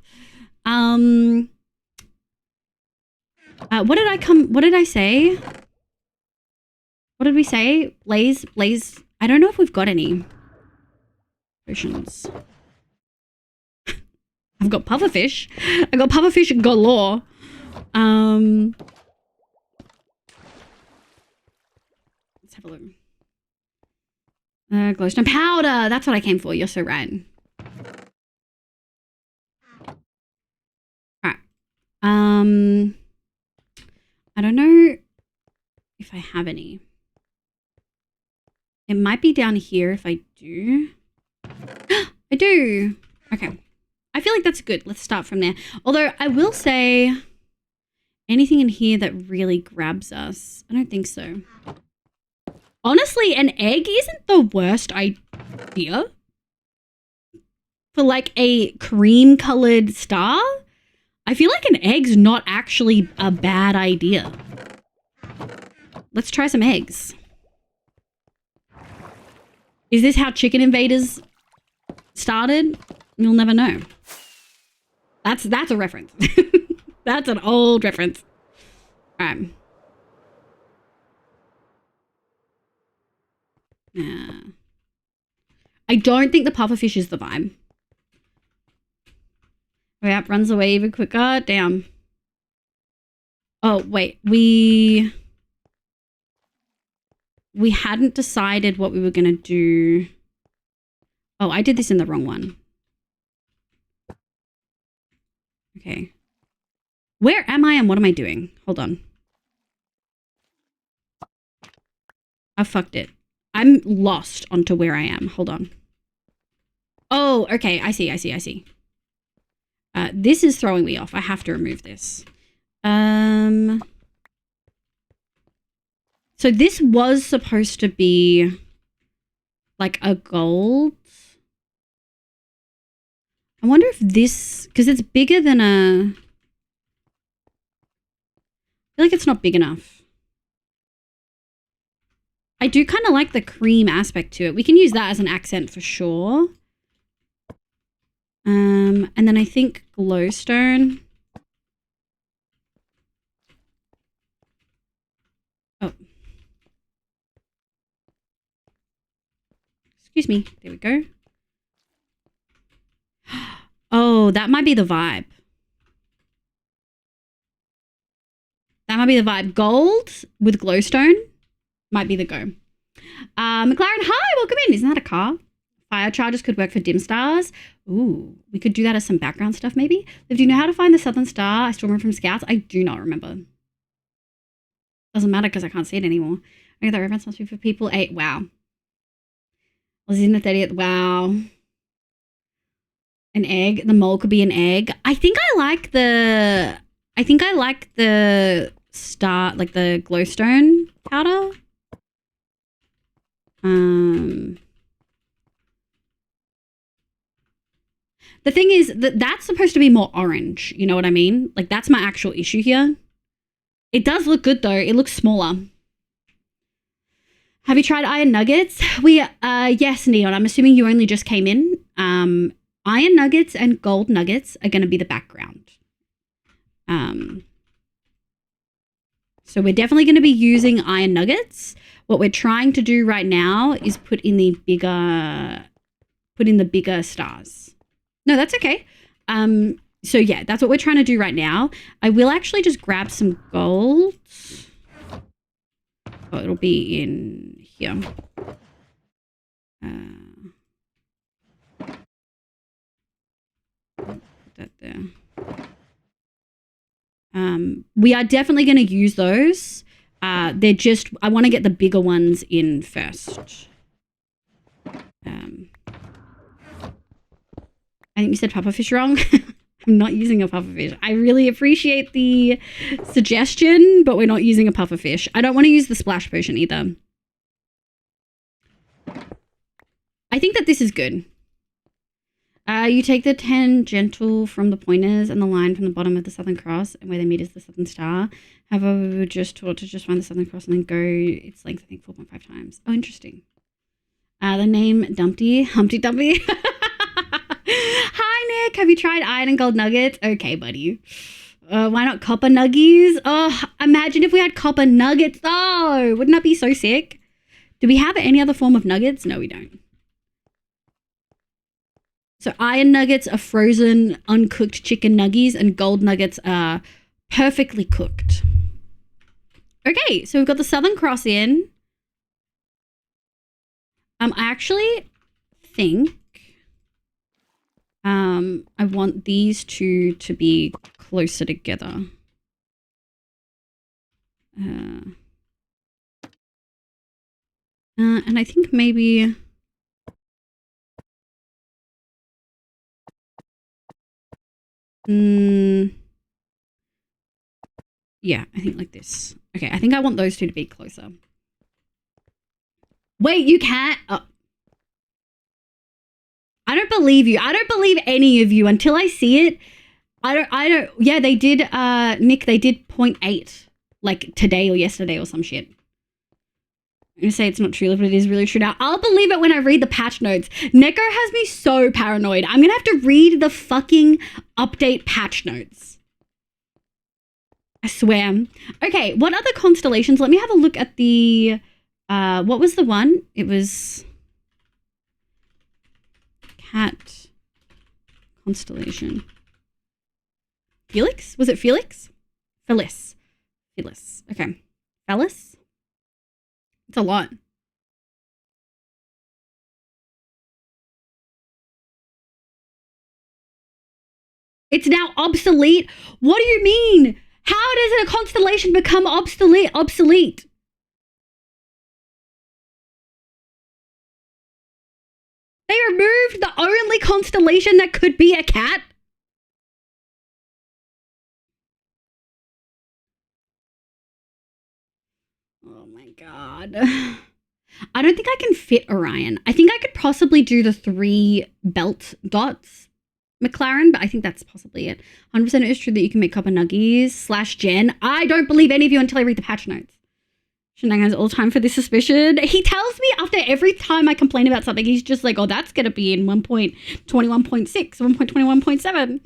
What did I say? What did we say? Blaze. I don't know if we've got any potions. I've got pufferfish. I got pufferfish galore. Let's have a look. Glowstone powder. That's what I came for. You're so right. Alright. I don't know if I have any. It might be down here if I do. I do. Okay. I feel like that's good. Let's start from there. Although I will say anything in here that really grabs us. I don't think so. Honestly, an egg isn't the worst idea for like a cream colored star. I feel like an egg's not actually a bad idea. Let's try some eggs. Is this how Chicken Invaders started? You'll never know. That's a reference. That's an old reference. All right. I don't think the pufferfish is the vibe. Yep, runs away even quicker. Damn. Oh, wait. We hadn't decided what we were going to do. Oh, I did this in the wrong one. Okay. Where am I and what am I doing? Hold on. I fucked it. I'm lost onto where I am. Hold on. Oh, okay. I see. This is throwing me off. I have to remove this. So this was supposed to be like a gold. I wonder if this, because it's bigger than I feel like it's not big enough. I do kind of like the cream aspect to it. We can use that as an accent for sure. And then I think glowstone. Oh. Excuse me. There we go. Oh, that might be the vibe. That might be the vibe. Gold with glowstone might be the go. McLaren, hi, welcome in. Isn't that a car? Fire charges could work for dim stars. Ooh, we could do that as some background stuff maybe. Liv, do you know how to find the Southern Star? I still remember from Scouts. I do not remember. Doesn't matter because I can't see it anymore. Okay, that reference must be for people 8. Wow. Was in the 30th. Wow. An egg. The mole could be an egg. I think I like the star, like the glowstone powder. The thing is that that's supposed to be more orange. You know what I mean? Like that's my actual issue here. It does look good though. It looks smaller. Have you tried iron nuggets? Yes, Neon. I'm assuming you only just came in. Iron nuggets and gold nuggets are going to be the background. So we're definitely going to be using iron nuggets. What we're trying to do right now is put in the bigger stars. No, that's okay. So yeah, that's what we're trying to do right now. I will actually just grab some gold. Oh, it'll be in here. Put that there. We are definitely going to use those. They're just, I want to get the bigger ones in first. I think you said pufferfish wrong. I'm not using a pufferfish. I really appreciate the suggestion, but we're not using a pufferfish. I don't want to use the splash potion either. I think that this is good. You take the tangential from the pointers and the line from the bottom of the Southern Cross, and where they meet is the Southern Star. However, we were just taught to just find the Southern Cross and then go its length, I think, 4.5 times. Oh, interesting. The name Humpty Dumpty. Hi, Nick. Have you tried iron and gold nuggets? Okay, buddy. Why not copper nuggies? Oh, imagine if we had copper nuggets, though. Wouldn't that be so sick? Do we have any other form of nuggets? No, we don't. So iron nuggets are frozen, uncooked chicken nuggies, and gold nuggets are perfectly cooked. Okay, so we've got the Southern Cross in. I actually think I want these two to be closer together. And I think maybe... yeah, I think like this. Okay, I think I want those two to be closer. Wait, you can't... Oh. I don't believe you. I don't believe any of you until I see it. I don't... Yeah, they did, Nick, they did 0.8. Like today or yesterday or some shit. I'm going to say it's not true, but it is really true now. I'll believe it when I read the patch notes. Neko has me so paranoid. I'm going to have to read the fucking update patch notes. I swear. Okay, what other constellations? Let me have a look at the... what was the one? It was... Cat constellation. Felix? Was it Felix? Phyllis. Phyllis. Okay. Phyllis? It's a lot. It's now obsolete? What do you mean? How does a constellation become obsolete? They removed the only constellation that could be a cat? Oh my god. I don't think I can fit Orion. I think I could possibly do the 3 belt dots McLaren, but I think that's possibly it. 100% it is true that you can make copper nuggies / Jen. I don't believe any of you until I read the patch notes. Shenang has all time for this suspicion. He tells me after every time I complain about something, he's just like, oh, that's going to be in 1.21.6, 1.21.7.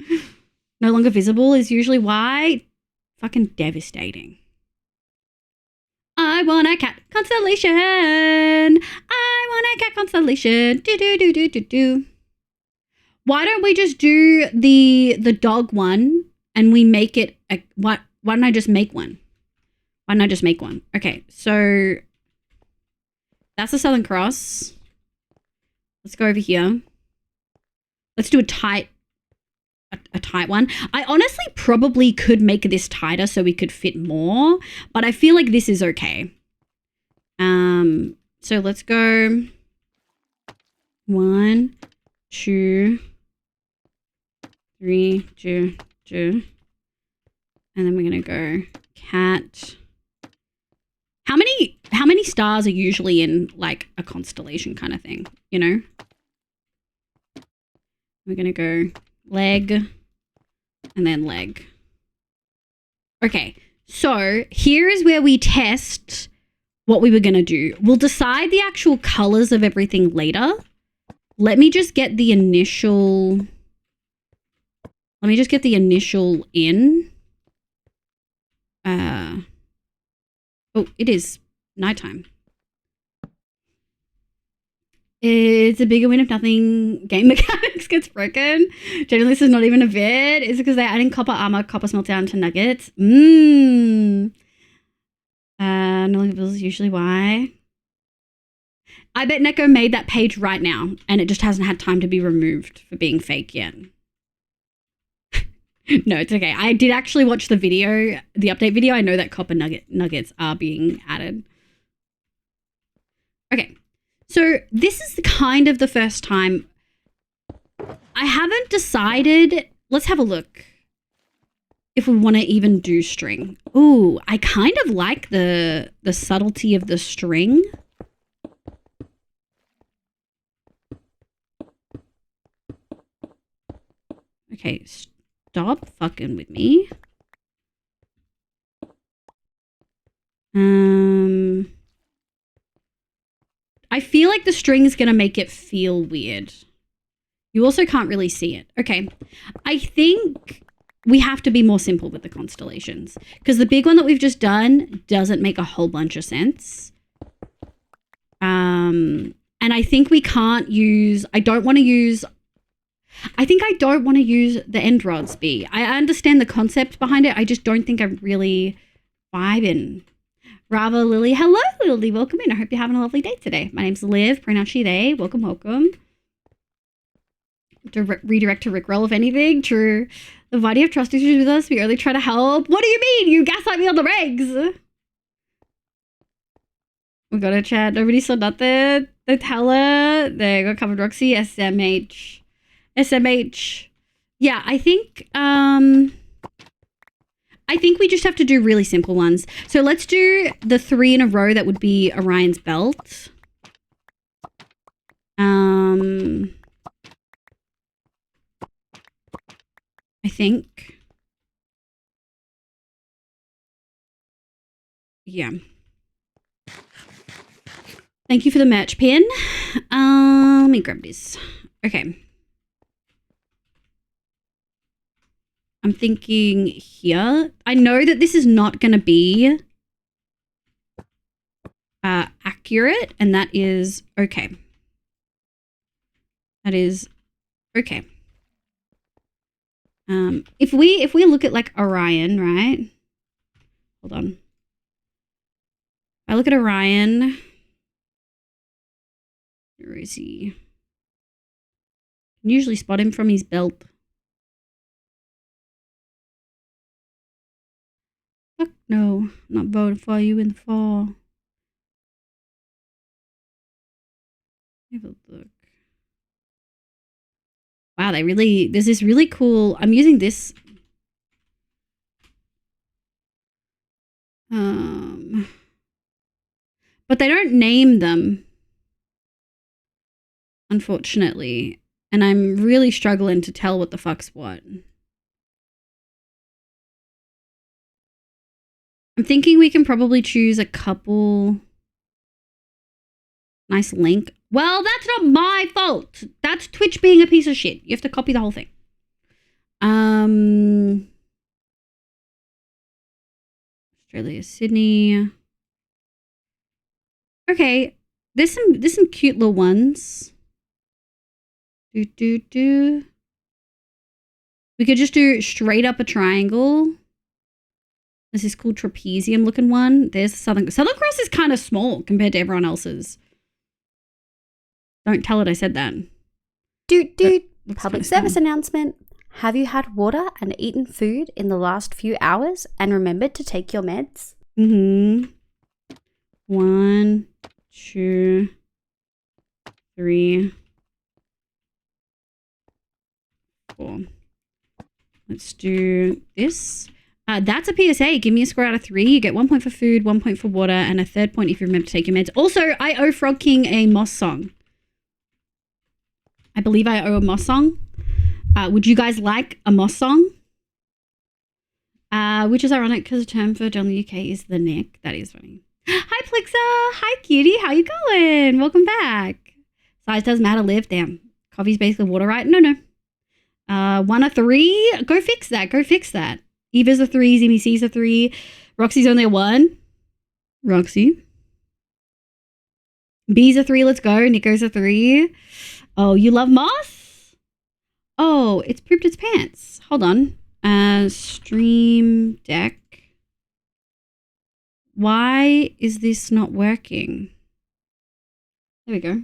No longer visible is usually why. Fucking devastating. I want a cat constellation. I want a cat constellation. Do. Why don't we just do the dog one and we make it a, why don't I just make one? Why don't I just make one? Okay, so that's the Southern Cross. Let's go over here. Let's do a tight one. I honestly probably could make this tighter so we could fit more, but I feel like this is okay. So let's go 1, 2, 3, 2, 2. And then we're going to go cat. How many stars are usually in like a constellation kind of thing, you know? We're going to go leg and then leg. Okay, so here is where we test what we were going to do. We'll decide the actual colors of everything later. Let me just get the initial in. Oh, it is nighttime. It's a bigger win if nothing game mechanics gets broken. Generally, this is not even a vid. Is it because they're adding copper armor, copper smeltdown to nuggets? No is usually why. I bet Neko made that page right now and it just hasn't had time to be removed for being fake yet. No, it's okay. I did actually watch the video, the update video. I know that copper nuggets are being added. Okay. So this is kind of the first time. I haven't decided. Let's have a look. If we want to even do string. Ooh, I kind of like the subtlety of the string. Okay, stop fucking with me. I feel like the string is going to make it feel weird. You also can't really see it. Okay, I think we have to be more simple with the constellations because the big one that we've just done doesn't make a whole bunch of sense. And I think we can't use, I don't want to use the end rods B. I understand the concept behind it. I just don't think I'm really vibing. Bravo, Lily. Hello, Lily. Welcome in. I hope you're having a lovely day today. My name's Liv, pronounce she, they. Welcome, welcome. To redirect to Rickroll, if anything. True. The why do you have trust issues with us? We only try to help. What do you mean? You gaslight me on the regs. We got a chat. Nobody saw nothing. The teller. There you go. Covered Roxy. SMH. Yeah, I think we just have to do really simple ones. So let's do the 3 in a row. That would be Orion's belt. I think. Yeah. Thank you for the merch pin. Let me grab this. Okay. I'm thinking here. I know that this is not going to be accurate, and that is okay. That is okay. If we look at like Orion, right? Hold on. I look at Orion. Where is he? I can usually spot him from his belt. Fuck no, I'm not voting for you in the fall. Have a look. Wow, there's this really cool, I'm using this. But they don't name them, unfortunately. And I'm really struggling to tell what the fuck's what. I'm thinking we can probably choose a couple. Nice link. Well, that's not my fault. That's Twitch being a piece of shit. You have to copy the whole thing. Australia, Sydney. Okay. There's some cute little ones. We could just do straight up a triangle. There's this cool trapezium looking one. There's Southern Cross is kind of small compared to everyone else's. Don't tell it I said that. Public service announcement. Have you had water and eaten food in the last few hours and remembered to take your meds? 1, 2, 3, score. Let's do this. That's a PSA. Give me a score out of 3. You get 1 point for food, 1 point for water, and a 3rd point if you remember to take your meds. Also, I owe Frog King a Moss song. I believe I owe a Moss song. Would you guys like a Moss song? Which is ironic because the term for John in the UK is the neck. That is funny. Hi, Plixa. Hi, cutie. How you going? Welcome back. Size does matter. Live. Damn. Coffee's basically water, right? No. 1 or 3. Go fix that. Go fix that. Eva's a 3. Zimmy C's a 3. Roxy's only a 1. Roxy. B's a 3. Let's go. Nico's a 3. Oh, you love moss? Oh, it's pooped its pants. Hold on. Stream deck. Why is this not working? There we go.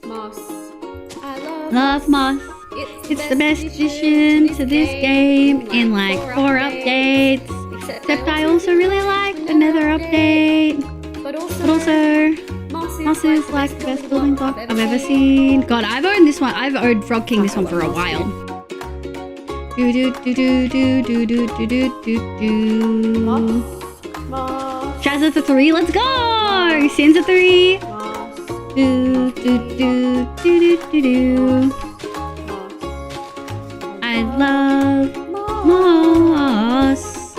Moss. I Love moss. It's the best addition to this game in like 4 updates. Except I also really like the Nether update. But also moss is like the best building block I've ever seen. God, I've owned this one. I've owed Frog King this one for a while. Shazza's a 3. Let's go. Sin's a 3. I love moss.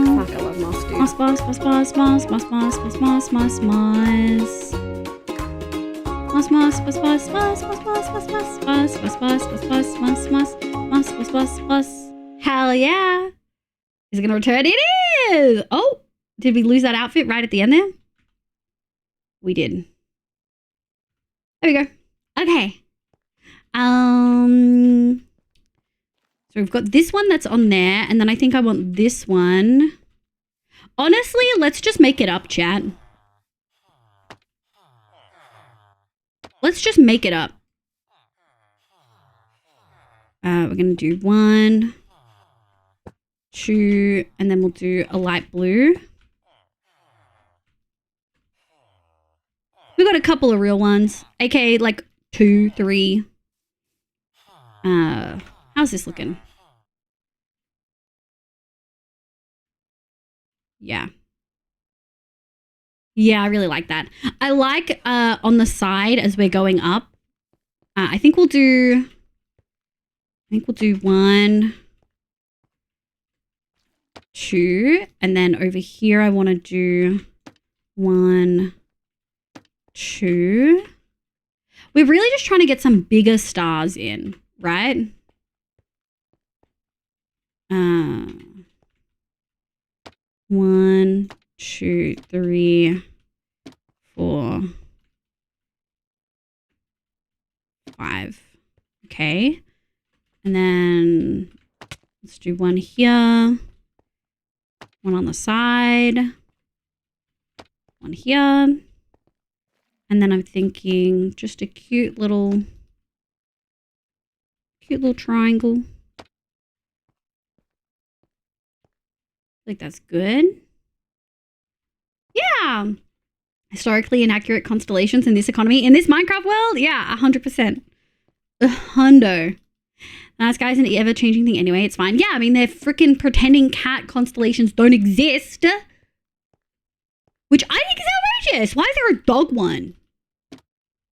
Fuck, I love moss, dude. Moss. Hell yeah. Is it gonna return? It is! Oh, did we lose that outfit right at the end there? We did. There we go. Okay. So we've got this one that's on there, and then I think I want this one. Honestly, let's just make it up, chat. Let's just make it up. We're gonna do 1, 2, and then we'll do a light blue. We've got a couple of real ones, aka like 2, 3. How's this looking? Yeah. Yeah, I really like that. I like on the side as we're going up. I think we'll do 1, 2, and then over here I want to do 1, 2. We're really just trying to get some bigger stars in, right? 1, 2, 3, 4, 5. Okay. And then let's do 1 here, 1 on the side, 1 here. And then I'm thinking just a cute little triangle. I think that's good. Yeah. Historically inaccurate constellations in this economy. In this Minecraft world? Yeah, 100%. A hundo. That sky's an ever-changing thing anyway. It's fine. Yeah, I mean, they're freaking pretending cat constellations don't exist. Which I think is outrageous. Why is there a dog one?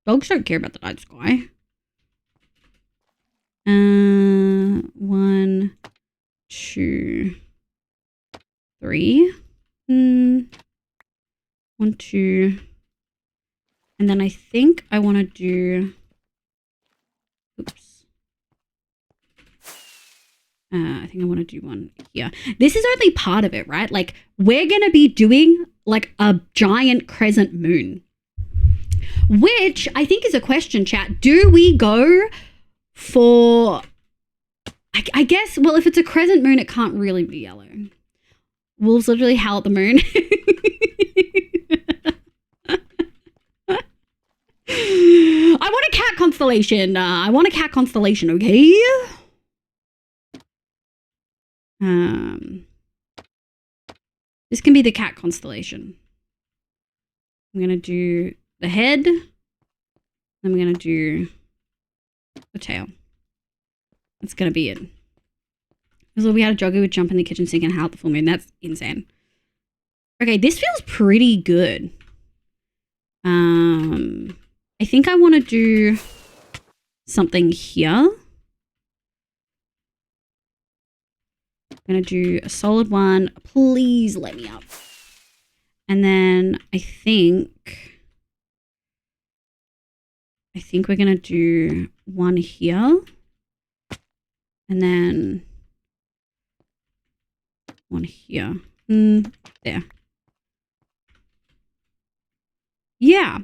Dogs don't care about the night sky. 1, 2, 3. 1, 2. And then I think I want to do... Oops. I think I want to do 1 here. This is only part of it, right? Like, we're going to be doing, like, a giant crescent moon. Which I think is a question, chat. Do we go for... I guess, well, if it's a crescent moon, it can't really be yellow. Wolves literally howl at the moon. I want a cat constellation. Okay? This can be the cat constellation. I'm going to do the head. Then I'm going to do the tail. That's going to be it. Because we had a jogger who would jump in the kitchen sink and howl at the full moon. That's insane. Okay, this feels pretty good. I think I want to do something here. I'm going to do a solid one. Please let me up. And then I think we're going to do one here. And then one here. There. Yeah.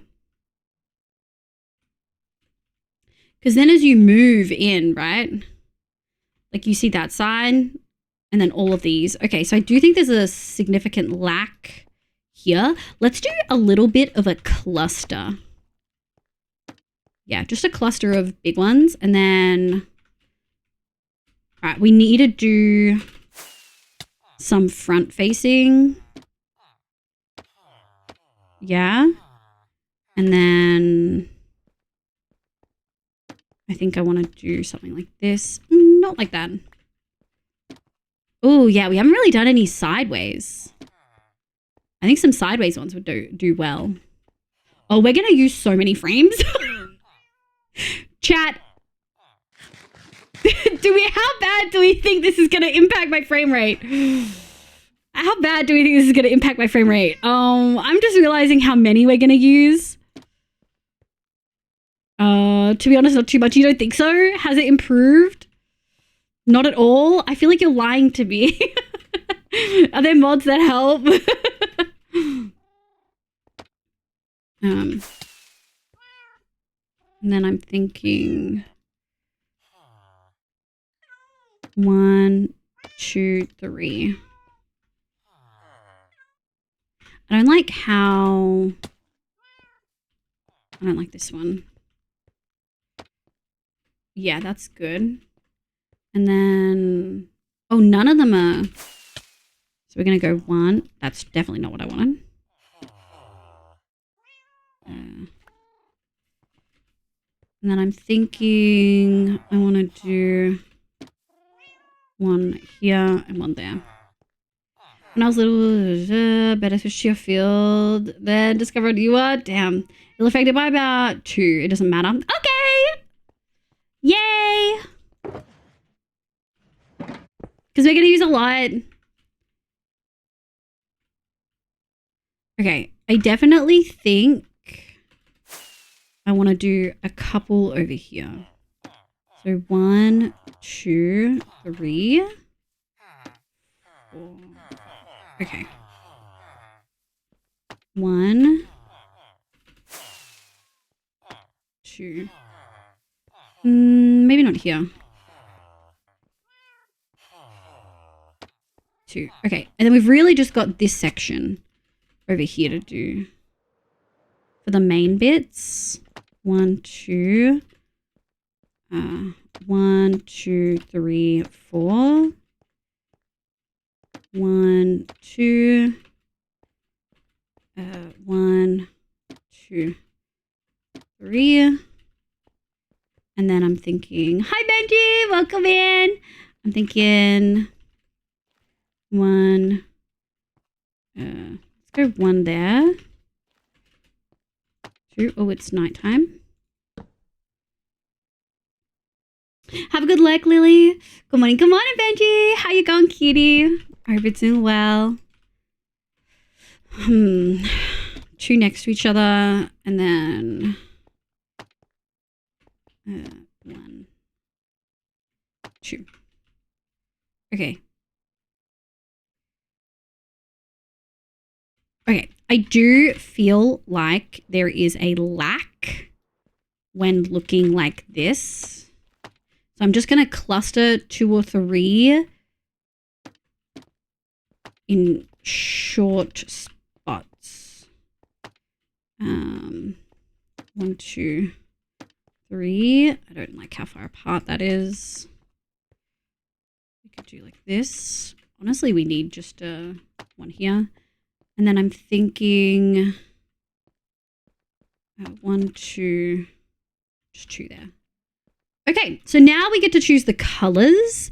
Because then as you move in, right? Like you see that side and then all of these. Okay, so I do think there's a significant lack here. Let's do a little bit of a cluster. Yeah, just a cluster of big ones. And then, all right, we need to do some front facing. Yeah. And then I think I want to do something like this. Not like that. Oh, yeah, we haven't really done any sideways. I think some sideways ones would do well. Oh, we're going to use so many frames. Chat. How bad do we think this is going to impact my frame rate? How bad do we think this is going to impact my frame rate? I'm just realizing how many we're going to use. To be honest, not too much. You don't think so? Has it improved? Not at all? I feel like you're lying to me. Are there mods that help? And then I'm thinking 1, 2, 3. I don't like this one. Yeah, that's good. And then, oh, none of them are. So we're going to go 1. That's definitely not what I wanted. And then I'm thinking I want to do 1 here and 1 there. When I was little, better switch to your field, then discovered you are. Damn. It'll affect it by about 2. It doesn't matter. Okay. Yay. Because we're going to use a lot. Okay. I definitely think I want to do a couple over here. So 1, 2, 3, 4. Okay. 1, 2. Maybe not here. 2. Okay. And then we've really just got this section over here to do for the main bits. 1, 2. 1, 2, 3, 4. 1, 2. 1, 2, 3. And then I'm thinking, hi Benji, welcome in. I'm thinking 1. Let's go 1 there. 2. Oh, it's nighttime. Have a good luck, Lily. Good morning, Benji. How you going, cutie? I hope it's doing well. 2 next to each other, and then 1, 2. Okay. Okay, I do feel like there is a lack when looking like this. So I'm just going to cluster 2 or 3 in short spots. 1, 2, 3. I don't like how far apart that is. We could do like this. Honestly, we need just a one here. And then I'm thinking 1, 2, just 2 there. Okay, so now we get to choose the colors.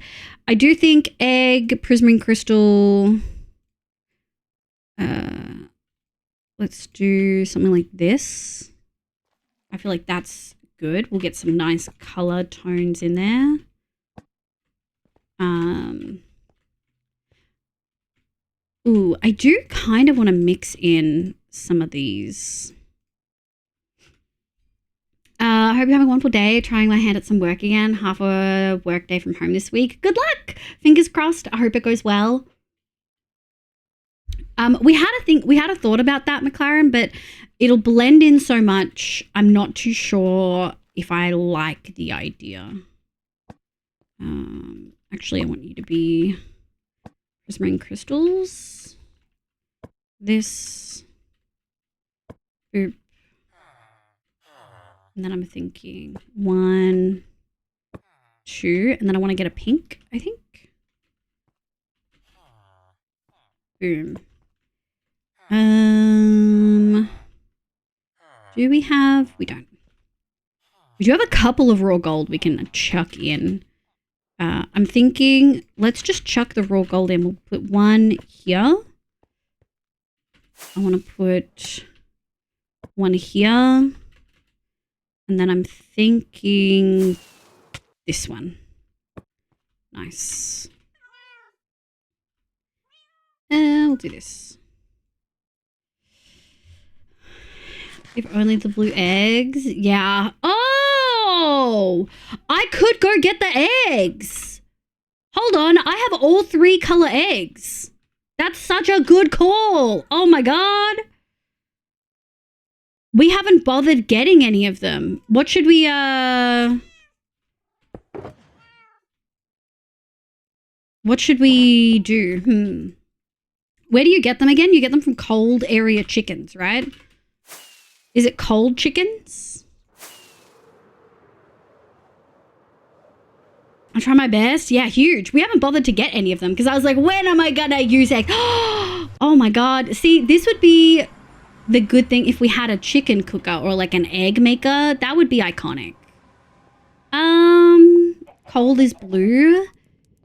I do think egg, prismarine crystal. Let's do something like this. I feel like that's good. We'll get some nice color tones in there. Ooh, I do kind of want to mix in some of these. I hope you're having a wonderful day. Trying my hand at some work again. Half a work day from home this week. Good luck. Fingers crossed. I hope it goes well. We had a thought about that, McLaren, but it'll blend in so much. I'm not too sure if I like the idea. Actually, I want you to be prismarine crystals. This. Boop. And then I'm thinking 1, 2, and then I want to get a pink, I think. Boom. Do we have? We don't. We do have a couple of raw gold we can chuck in. I'm thinking, let's just chuck the raw gold in. We'll put 1 here. I want to put 1 here. And then I'm thinking this one. Nice. We'll do this. If only the blue eggs. Yeah. Oh! I could go get the eggs. Hold on. I have all 3 color eggs. That's such a good call. Oh my God. We haven't bothered getting any of them. What should we, What should we do? Where do you get them again? You get them from cold area chickens, right? Is it cold chickens? I'll try my best. Yeah, huge. We haven't bothered to get any of them because I was like, when am I gonna use egg? Oh my God. See, this would be the good thing if we had a chicken cooker or like an egg maker. That would be iconic. Cold is blue.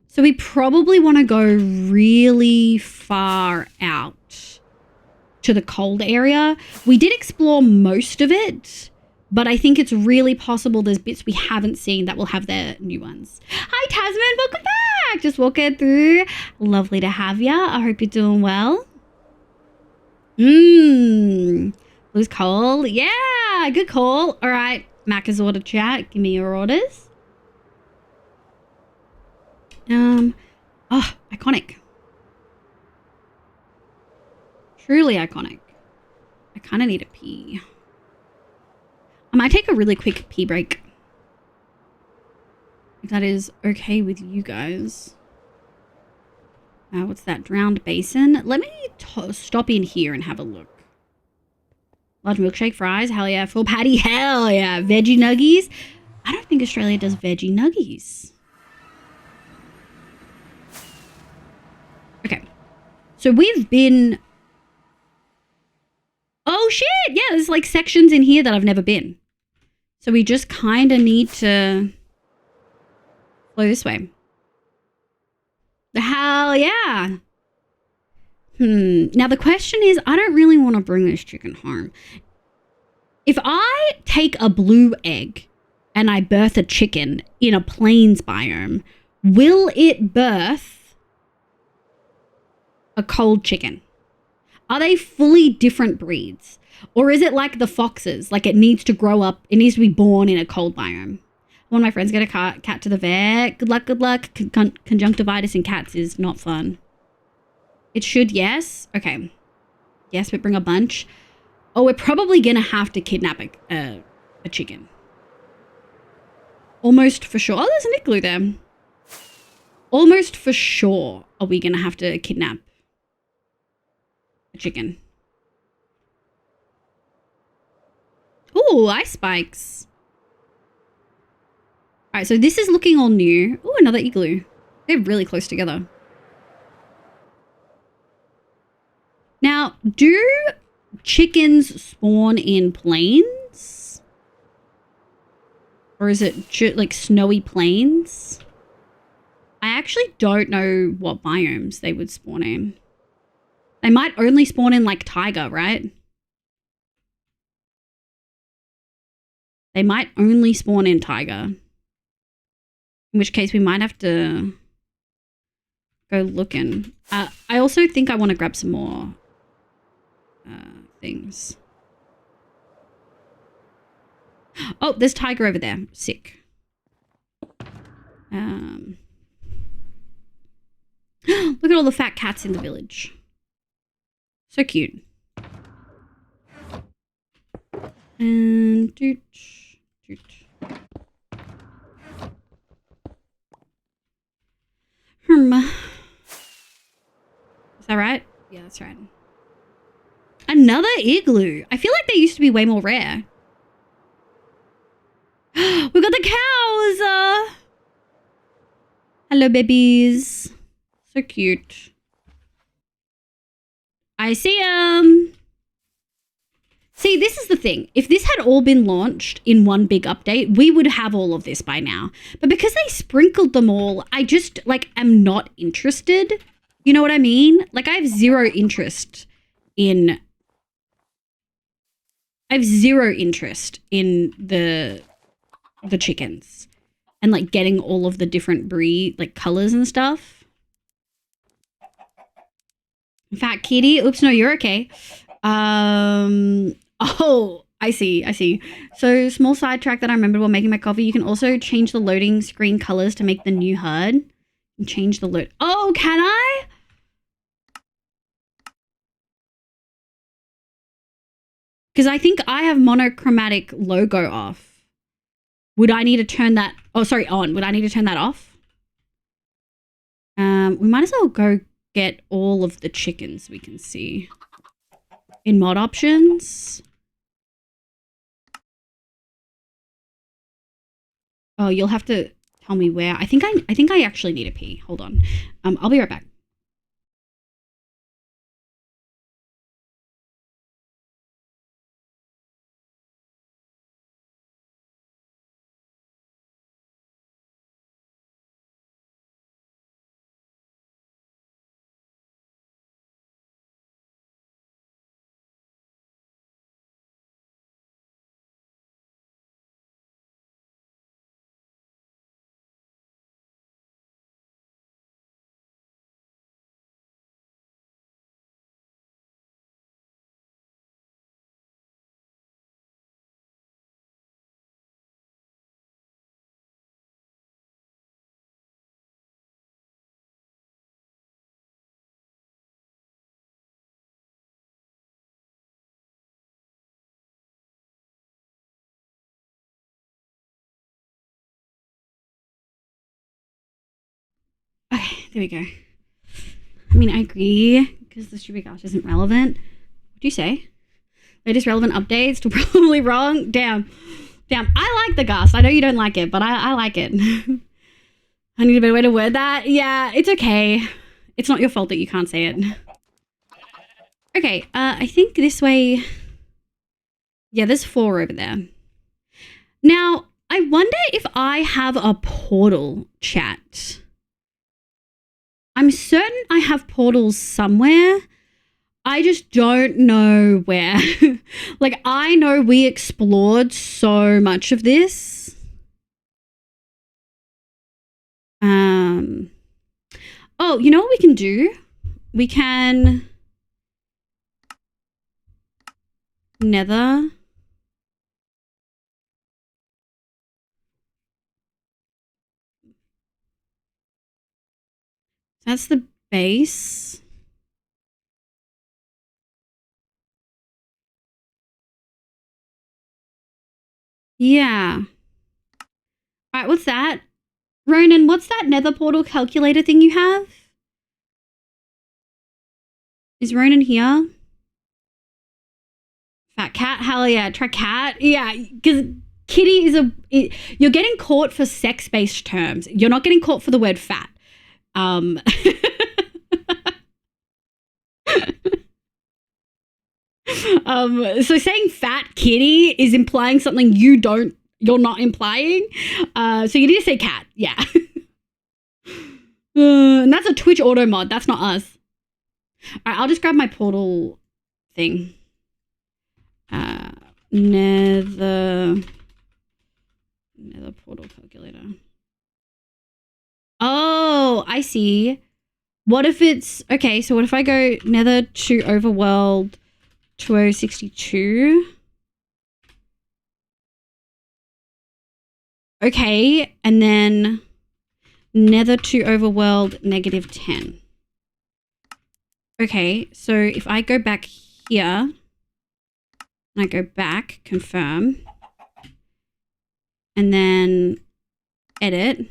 So we probably want to go really far out to the cold area. We did explore most of it, but I think it's really possible there's bits we haven't seen that will have their new ones. Hi, Tasman. Welcome back. Just walking through. Lovely to have ya. I hope you're doing well. Blue's cold. Yeah, good call. All right, Macca's order chat. Give me your orders. Oh, iconic. Truly iconic. I kind of need a pee. I might take a really quick pee break. If that is okay with you guys. What's that? Drowned basin. Let me stop in here and have a look. Large milkshake, fries. Hell yeah. Full patty. Hell yeah. Veggie nuggies. I don't think Australia does veggie nuggies. Okay. So we've been... Oh shit! Yeah, there's like sections in here that I've never been. So we just kind of need to flow this way. Hell yeah! Now the question is, I don't really want to bring this chicken home. If I take a blue egg and I birth a chicken in a plains biome, will it birth a cold chicken? Are they fully different breeds? Or is it like the foxes? Like it needs to grow up, it needs to be born in a cold biome. One of my friends got a cat to the vet. Good luck, good luck. Conjunctivitis in cats is not fun. It should, yes. Okay. Yes, but bring a bunch. Oh, we're probably going to have to kidnap a chicken. Almost for sure. Oh, there's an igloo there. Almost for sure are we going to have to kidnap a chicken. Ooh, ice spikes. All right, so this is looking all new. Ooh, another igloo. They're really close together. Now, do chickens spawn in plains? Or is it like snowy plains? I actually don't know what biomes they would spawn in. They might only spawn in like taiga, right? They might only spawn in taiga. In which case we might have to go looking. I also think I want to grab some more things. Oh, there's tiger over there. Sick. Look at all the fat cats in the village. So cute. And doot, doot. Is that right? Yeah, that's right. Another igloo. I feel like they used to be way more rare. We've got the cows. Hello, babies. So cute. I see them. See, this is the thing. If this had all been launched in one big update, we would have all of this by now. But because they sprinkled them all, I just, like, am not interested. You know what I mean? Like, I have zero interest in... the chickens. And, like, getting all of the different breed, like, colors and stuff. Fat kitty. Oops, no, you're okay. Oh, I see. So, small sidetrack that I remembered while making my coffee. You can also change the loading screen colors to make the new herd. And change the load. Oh, can I? Because I think I have monochromatic logo off. Would I need to turn that... Oh, sorry, on. Would I need to turn that off? We might as well go get all of the chickens we can see. In mod options. Oh, you'll have to tell me where. I think I actually need a pee. Hold on. I'll be right back. Okay, there we go. I mean, I agree, because the stupid gosh isn't relevant. What do you say? Latest relevant updates, still probably wrong. Damn. I like the Gust. I know you don't like it, but I like it. I need a better way to word that. Yeah, it's okay. It's not your fault that you can't say it. Okay, I think this way... Yeah, there's 4 over there. Now, I wonder if I have a portal, chat. I'm certain I have portals somewhere. I just don't know where. Like, I know we explored so much of this. Oh, you know what we can do? We can nether. That's the base. Yeah. All right, what's that? Ronan, what's that nether portal calculator thing you have? Is Ronan here? Fat cat? Hell yeah. Try cat? Yeah, because kitty is you're getting caught for sex-based terms. You're not getting caught for the word fat. So saying fat kitty is implying something you're not implying. So you need to say cat. Yeah. And that's a Twitch auto mod. That's not us. All right, I'll just grab my portal thing. Nether portal calculator. Oh, I see. What if it's... Okay, so what if I go Nether to Overworld 2062? Okay, and then Nether to Overworld -10. Okay, so if I go back here, and I go back, confirm, and then edit,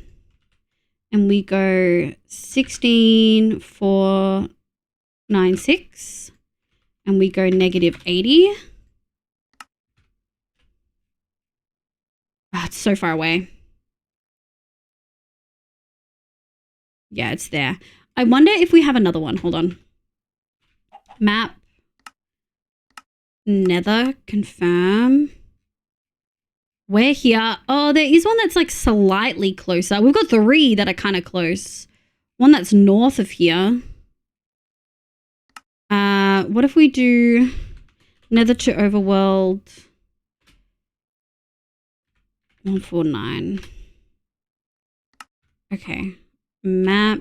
and we go 16496, and we go -80. Oh, it's so far away. Yeah, it's there. I wonder if we have another one. Hold on. Map. Nether. Confirm. We're here. Oh, there is one that's like slightly closer. We've got 3 that are kind of close. One that's north of here. What if we do Nether to Overworld 149? Okay. Map.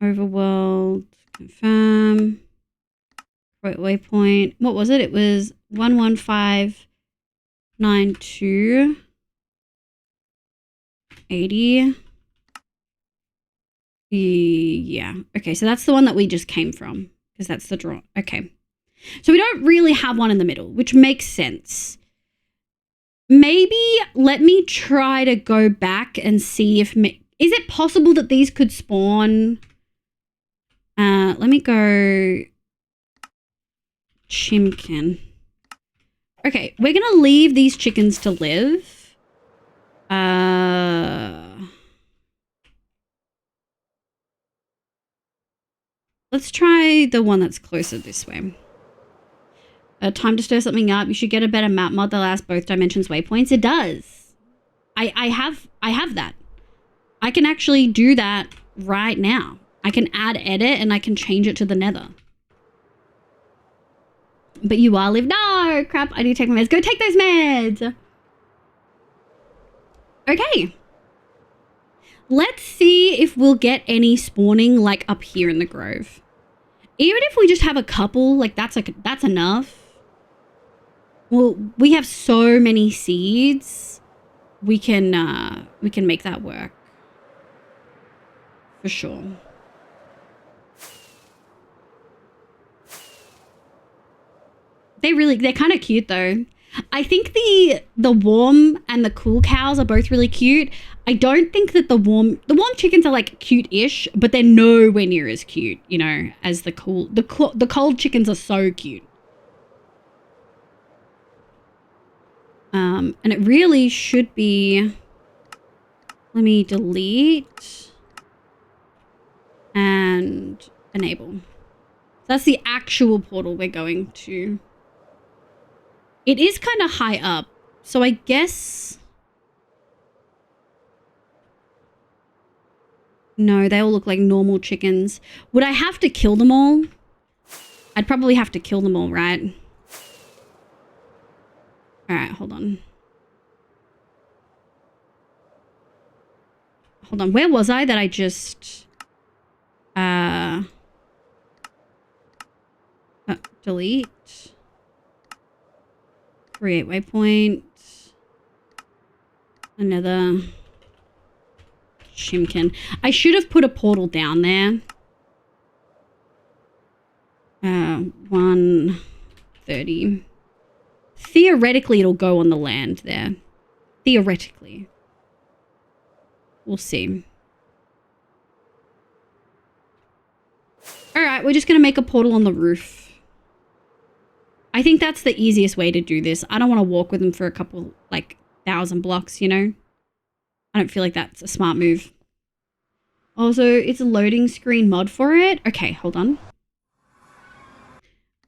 Overworld. Confirm. Right waypoint. What was it? It was 11592 80. Yeah. Okay, so that's the one that we just came from because that's the draw. Okay. So we don't really have one in the middle, which makes sense. Maybe let me try to go back and see if... is it possible that these could spawn... let me go... Chimkin. Okay, we're going to leave these chickens to live. Let's try the one that's closer this way. Time to stir something up. You should get a better map mod that allows both dimensions waypoints. It does. I have that. I can actually do that right now. I can add edit and I can change it to the nether. But you all live. No, crap. I need to take my meds. Go take those meds. Okay. Let's see if we'll get any spawning like up here in the grove. Even if we just have a couple, like that's enough. Well, we have so many seeds. We can make that work. For sure. They're kind of cute though. I think the warm and the cool cows are both really cute. I don't think that the warm chickens are like cute-ish, but they're nowhere near as cute, you know, as the cold chickens are so cute. And it really should be, let me delete and enable. That's the actual portal we're going to. It is kind of high up, so I guess... No, they all look like normal chickens. Would I have to kill them all? I'd probably have to kill them all, right? All right, hold on. Hold on, where was I that I just... delete. Create waypoint. Another chimkin. I should have put a portal down there. 130. Theoretically, it'll go on the land there. Theoretically. We'll see. All right, we're just going to make a portal on the roof. I think that's the easiest way to do this. I don't want to walk with them for a couple, like, 1,000 blocks, you know? I don't feel like that's a smart move. Also, it's a loading screen mod for it. Okay, hold on.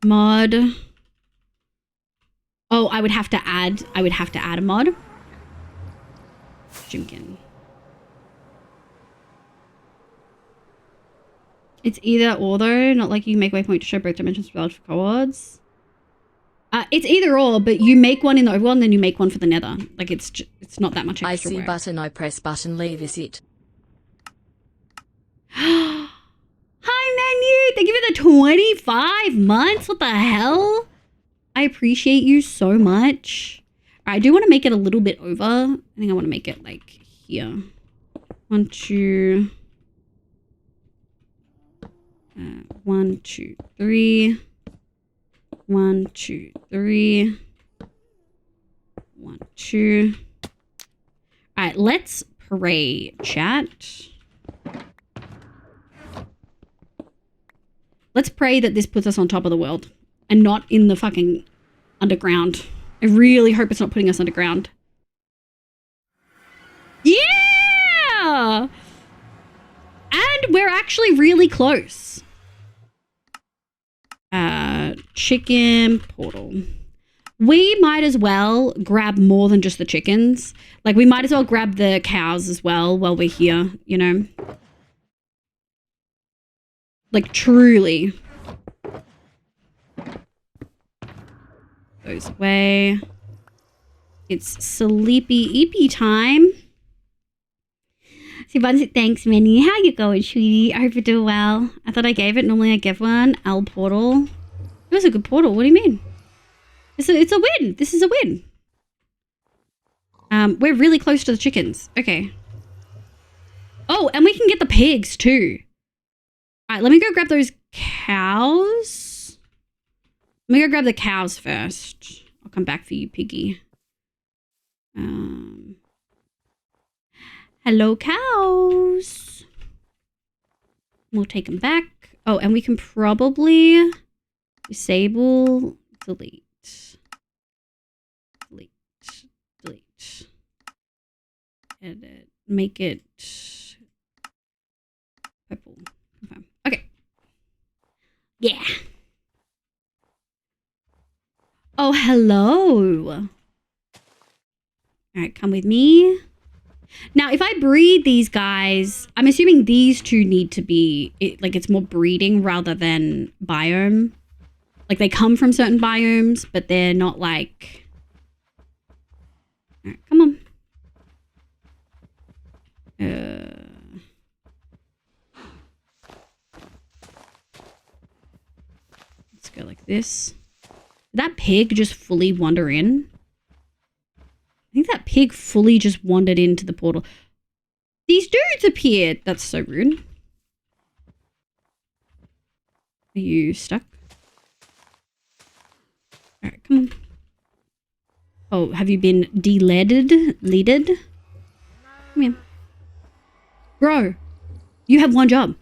Mod. Oh, I would have to add a mod. Chimkin. It's either or though, not like you make waypoint to show both dimensions valid for coords. It's either or, but you make one in the overworld and then you make one for the nether. Like it's not that much extra I see work. button, I press button, leave is it. Hi menu! Thank you for the 25 months. What the hell? I appreciate you so much. I do want to make it a little bit over. I think I want to make it like here. 1, 2. 1, 2, 3. 1, 2, 3. 1, 2. All right, let's pray, chat. Let's pray that this puts us on top of the world and not in the fucking underground. I really hope it's not putting us underground. Yeah! And we're actually really close. Chicken portal. We might as well grab more than just the chickens. Like, we might as well grab the cows as well while we're here, you know? Like, truly. Goes away. It's sleepy-eepy time. Thanks, Minnie. How you going, sweetie? I hope you're doing well. I thought I gave it. Normally I give one. L portal. It was a good portal. What do you mean? It's a win. This is a win. We're really close to the chickens. Okay. Oh, and we can get the pigs too. All right, let me go grab those cows. Let me go grab the cows first. I'll come back for you, piggy. Hello, cows. We'll take them back. Oh, and we can probably disable, delete. Edit. Make it purple. Confirm. Okay. Yeah. Oh, hello. All right, come with me. Now, if I breed these guys, I'm assuming these two need to be, like, it's more breeding rather than biome. Like, they come from certain biomes, but they're not like... All right, come on. Let's go like this. Did that pig just fully wander in? I think that pig fully just wandered into the portal. These dudes appeared. That's so rude. Are you stuck? Alright, come on. Oh, have you been leaded? Come here. Bro, you have one job.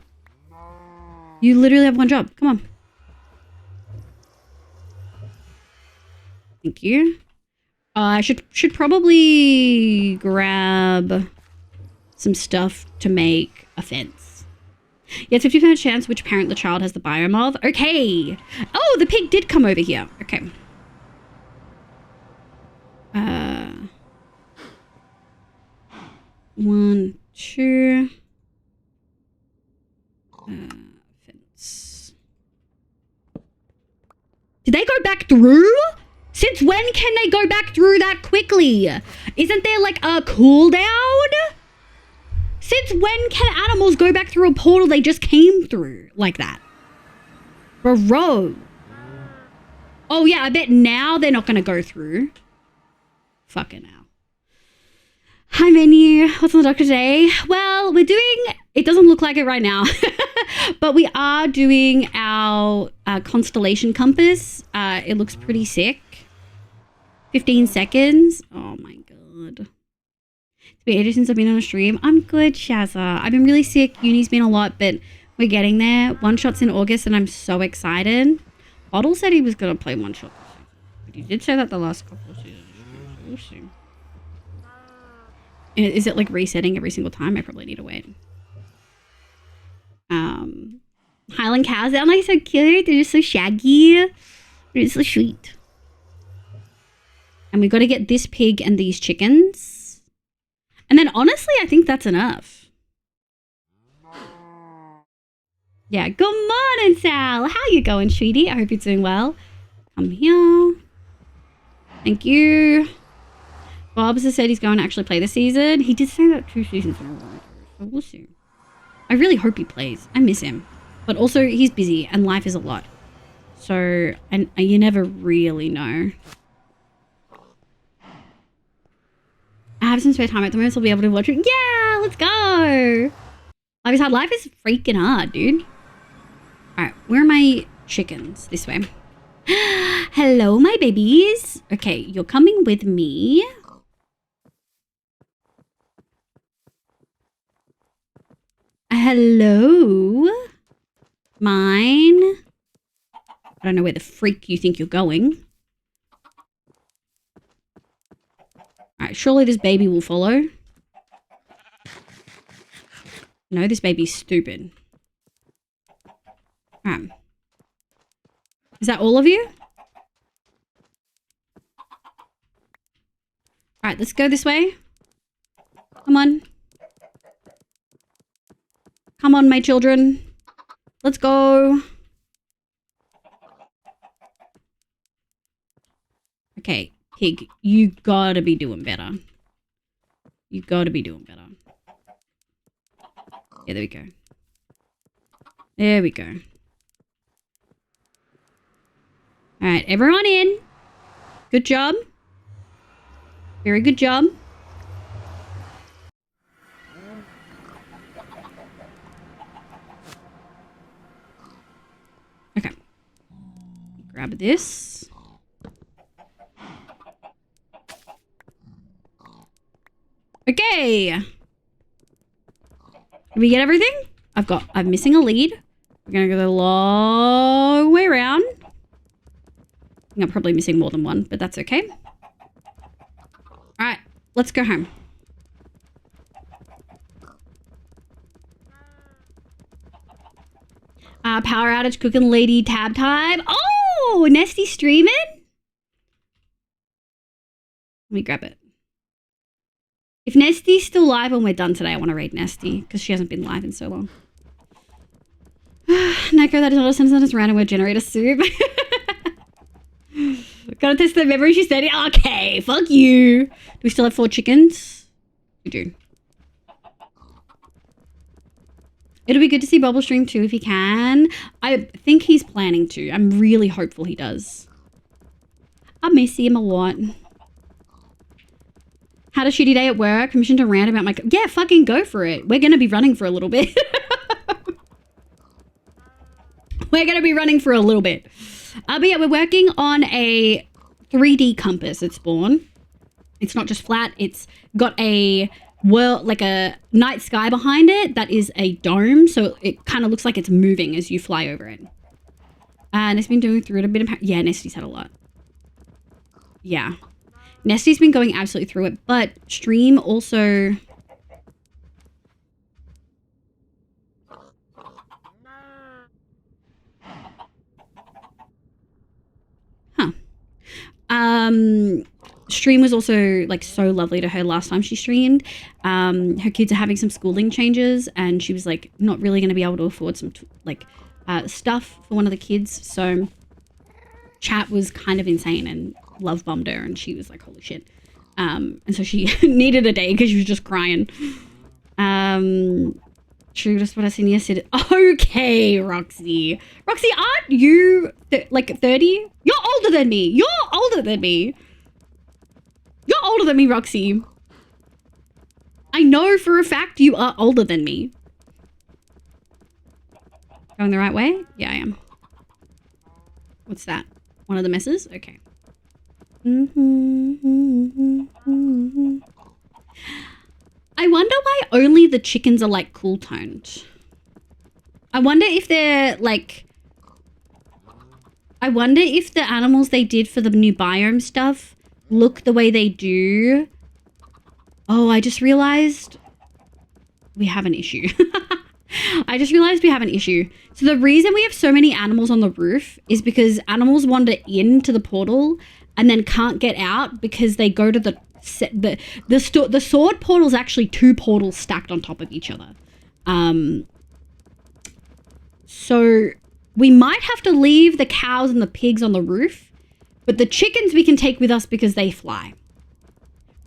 You literally have one job. Come on. Thank you. I should probably grab some stuff to make a fence. Yeah, it's 50% chance which parent the child has the biome of. Okay. Oh, the pig did come over here. Okay. 1, 2. Fence. Did they go back through? Since when can they go back through that quickly? Isn't there like a cooldown? Since when can animals go back through a portal they just came through like that? Bro. Oh yeah, I bet now they're not gonna go through. Fucking hell. Hi menu, what's on the dock today? Well, we're doing, it doesn't look like it right now, but we are doing our constellation compass. It looks pretty sick. 15 seconds. Oh my god. It's been ages since I've been on a stream. I'm good, Shazza. I've been really sick. Uni's been a lot, but we're getting there. One shot's in August and I'm so excited. Bottle said he was going to play one shot. But he did say that the last couple of seasons. We'll see. Is it like resetting every single time? I probably need to wait. Highland cows, aren't they so cute? They're just so shaggy. They're just so sweet. And we've got to get this pig and these chickens. And then honestly, I think that's enough. Yeah, good morning, Sal. How you going, sweetie? I hope you're doing well. Come here. Thank you. Bobs has said he's going to actually play the season. He did say that 2 seasons in a row. So we'll see. I really hope he plays. I miss him. But also, he's busy and life is a lot. So, and you never really know. I have some spare time at the moment, so I'll be able to watch it. Yeah, let's go. Like I said, life is freaking hard, dude. All right, where are my chickens? This way. Hello, my babies. Okay, you're coming with me. Hello. Mine. I don't know where the freak you think you're going. All right, surely this baby will follow. No, this baby's stupid. All right. Is that all of you? All right, let's go this way. Come on. Come on, my children. Let's go. Okay, pig, you gotta be doing better. You gotta be doing better. Yeah, there we go. There we go. All right, everyone in. Good job. Very good job. Okay. Grab this. Okay. Did we get everything? I'm missing a lead. We're gonna go the long way around. I think I'm probably missing more than one, but that's okay. All right, let's go home. Power outage, cooking lady, tab time. Oh, Nesty streaming? Let me grab it. If Nesty's still live when we're done today, I want to raid Nesty because she hasn't been live in so long. Neko, that is not a sentence, it's random word generator soup. Gotta test the memory, she said. Okay, fuck you. Do we still have 4 chickens? We do. It'll be good to see Bubble stream too if he can. I think he's planning to. I'm really hopeful he does. I miss him a lot. Had a shitty day at work. Permission to rant about my... Yeah, fucking go for it. We're going to be running for a little bit. We're going to be running for a little bit. But yeah, we're working on a 3D compass at Spawn. It's not just flat. It's got a world, like a night sky behind it that is a dome. So it kind of looks like it's moving as you fly over it. And it's been doing through it a bit of... Yeah, Nesty's had a lot. Yeah. Nesty's been going absolutely through it, but stream also... Huh. Stream was also like so lovely to her last time she streamed. Her kids are having some schooling changes and she was like not really going to be able to afford some stuff for one of the kids. So chat was kind of insane and love bombed her and she was like, holy shit. And so she needed a day because she was just crying. True, just what I seen yesterday. Okay, Roxy. Roxy, aren't you like 30? You're older than me. You're older than me. You're older than me, Roxy. I know for a fact you are older than me. Going the right way? Yeah, I am. What's that? One of the messes? Okay. I wonder why only the chickens are like cool toned. I wonder if they're like... I wonder if the animals they did for the new biome stuff look the way they do. Oh, I just realized we have an issue. I just realized we have an issue. So the reason we have so many animals on the roof is because animals wander into the portal and then can't get out because they go to the sword portal is actually 2 portals stacked on top of each other. So we might have to leave the cows and the pigs on the roof, but the chickens we can take with us because they fly.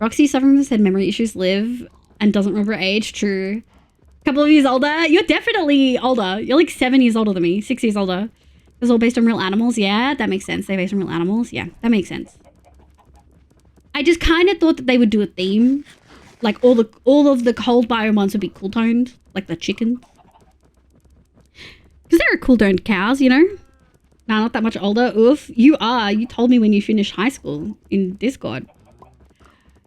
Roxy suffering from said memory issues, live and doesn't remember age. True. Couple of years older. You're definitely older. You're like 7 years older than me. 6 years older. It was all based on real animals. Yeah, that makes sense. They're based on real animals. Yeah, that makes sense. I just kind of thought that they would do a theme. Like all of the cold biome ones would be cool toned. Like the chickens. Because they're cool toned cows, you know? Nah, not that much older. Oof. You are. You told me when you finished high school in Discord.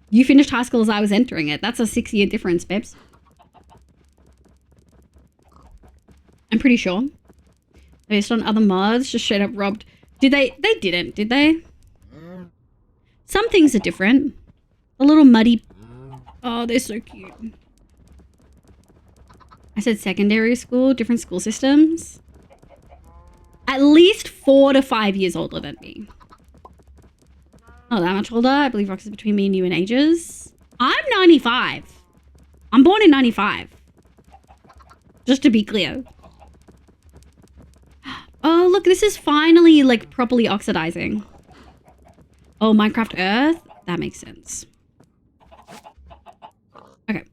You finished high school as I was entering it. That's a 6-year difference, babes. I'm pretty sure. Based on other mods, just straight up robbed. Did they? They didn't, did they? Some things are different. A little muddy. Oh, they're so cute. I said secondary school, different school systems. At least 4 to 5 years older than me. Not that much older. I believe Rox is between me and you in ages. I'm 95. I'm born in 95. Just to be clear. Oh, look, this is finally, like, properly oxidizing. Oh, Minecraft Earth? That makes sense. Okay.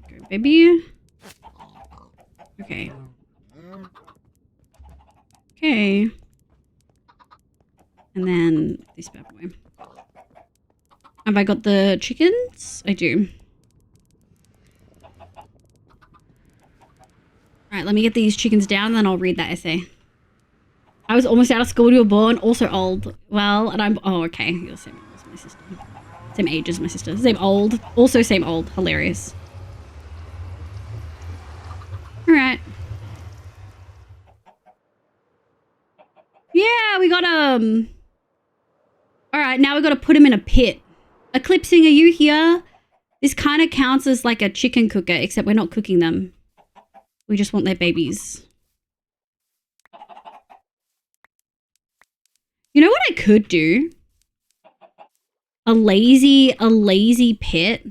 Go, baby. Okay. Okay. And then this bad boy. Have I got the chickens? I do. Alright, let me get these chickens down and then I'll read that essay. I was almost out of school when you were born, also old. Well, and I'm... Oh, okay. You're the same as my sister. Same age as my sister. Same old. Also same old. Hilarious. Alright. Yeah, we got, Alright, now we got to put him in a pit. Eclipsing, are you here? This kind of counts as like a chicken cooker, except we're not cooking them. We just want their babies. You know what I could do? A lazy pit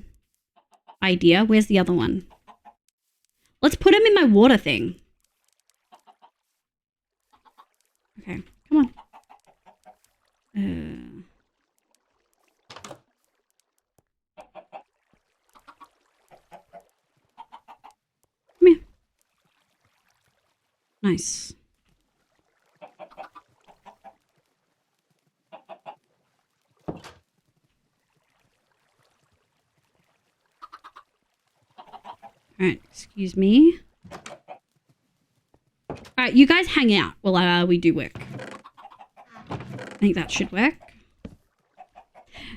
idea. Where's the other one? Let's put him in my water thing. Okay, come on. Come here. Nice. Alright, excuse me. Alright, you guys hang out while we do work. I think that should work.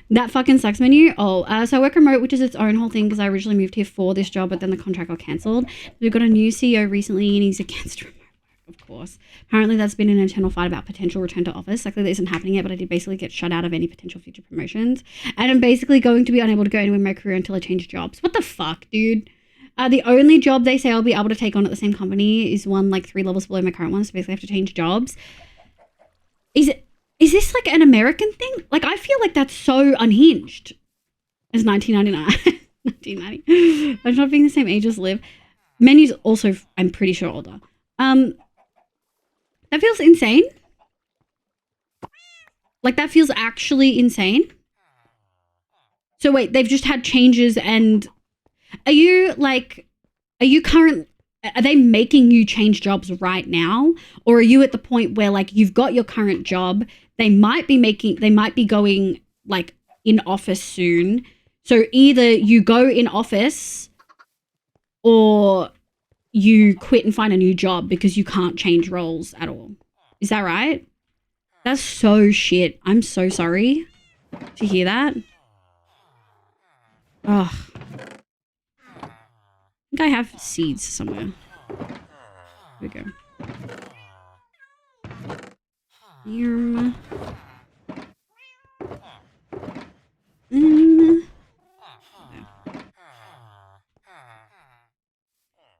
That fucking sucks menu. Oh, so I work remote, which is its own whole thing because I originally moved here for this job, but then the contract got cancelled. We've got a new CEO recently and he's against remote work, of course. Apparently that's been an internal fight about potential return to office. Luckily that isn't happening yet, but I did basically get shut out of any potential future promotions. And I'm basically going to be unable to go anywhere in my career until I change jobs. What the fuck, dude? The only job they say I'll be able to take on at the same company is one like 3 levels below my current one, so basically I have to change jobs. Is this like an American thing? Like, I feel like that's so unhinged. It's 1999. 1990. I'm not being the same age as Liv. Menu's also, I'm pretty sure, older. That feels insane. Like, that feels actually insane. So wait, they've just had changes and... Are they making you change jobs right now? Or are you at the point where like you've got your current job, they might be going like in office soon. So either you go in office or you quit and find a new job because you can't change roles at all. Is that right? That's so shit. I'm so sorry to hear that. Ugh. I think I have seeds somewhere. Here we go. Here.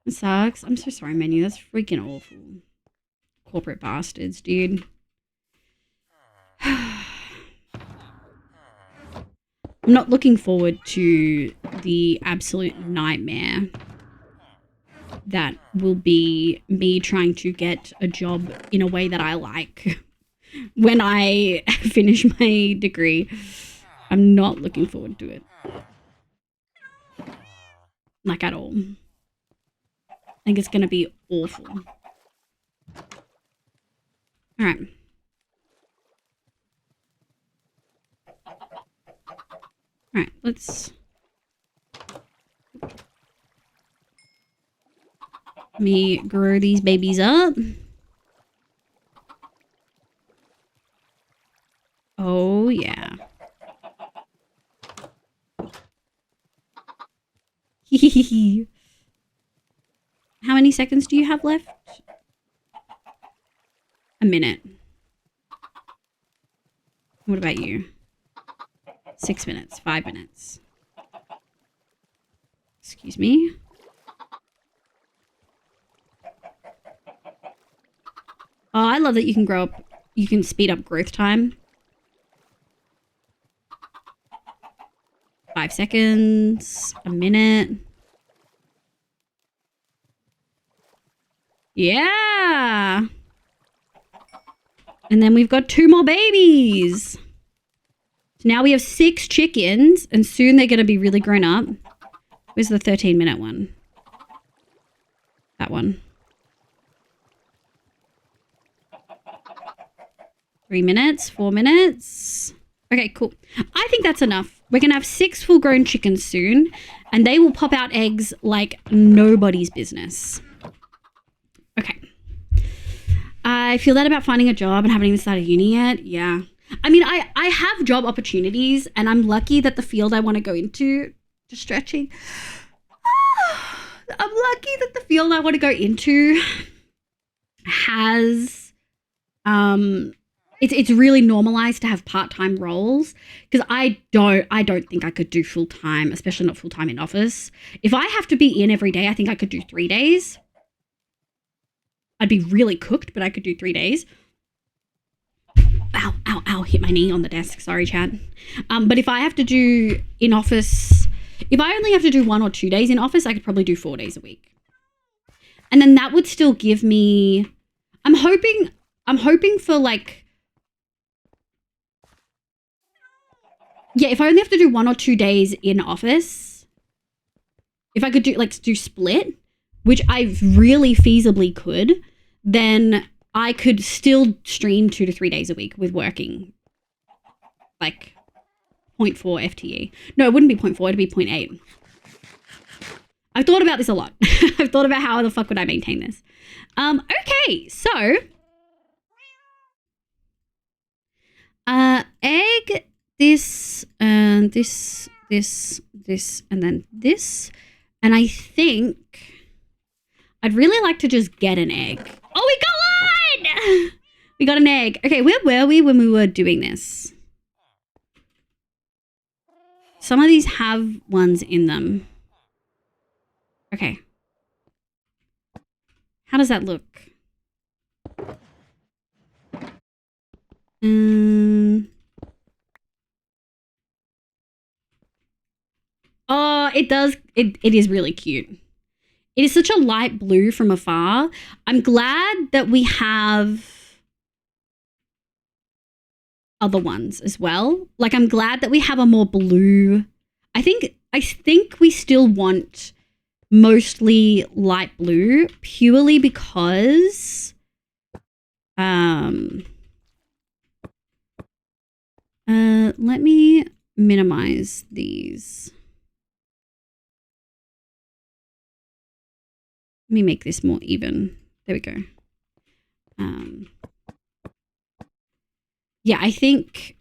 It sucks. I'm so sorry, menu. That's freaking awful. Corporate bastards, dude. I'm not looking forward to the absolute nightmare that will be me trying to get a job in a way that I like when I finish my degree. I'm not looking forward to it. Like at all. I think it's going to be awful. All right. All right, let's... Let me grow these babies up. Oh, yeah. How many seconds do you have left? A minute. What about you? 6 minutes, 5 minutes. Excuse me. Oh, I love that you can grow up, you can speed up growth time. 5 seconds, a minute. Yeah. And then we've got 2 more babies. So now we have 6 chickens, and soon they're going to be really grown up. Where's the 13-minute one? That one. 3 minutes, 4 minutes. Okay, cool. I think that's enough. We're going to have 6 full-grown chickens soon, and they will pop out eggs like nobody's business. Okay. I feel that about finding a job and haven't even started uni yet. Yeah. I mean, I have job opportunities, and I'm lucky that the field I want to go into, just stretching. I'm lucky that the field I want to go into has, it's really normalized to have part-time roles, because I don't think I could do full-time, especially not full-time in office. If I have to be in every day, I think I could do 3 days. I'd be really cooked, but I could do 3 days. Ow, ow, ow, hit my knee on the desk. Sorry, Chad. But if I have to do in office, if I only have to do 1 or 2 days in office, I could probably do 4 days a week. And then that would still give me, I'm hoping for like, yeah, if I only have to do 1 or 2 days in office, if I could do split, which I really feasibly could, then I could still stream 2 to 3 days a week with working like 0.4 FTE. No, it wouldn't be 0.4, it'd be 0.8. I've thought about this a lot. I've thought about how the fuck would I maintain this. Okay, so egg, this, and this, and then this. And I think I'd really like to just get an egg. Oh, we got one! We got an egg. Okay, where were we when we were doing this? Some of these have ones in them. Okay. How does that look? Oh, it does. It is really cute. It is such a light blue from afar. I'm glad that we have other ones as well. Like, I'm glad that we have a more blue. I think we still want mostly light blue purely because let me minimize these. Let me make this more even. There we go. Yeah, I think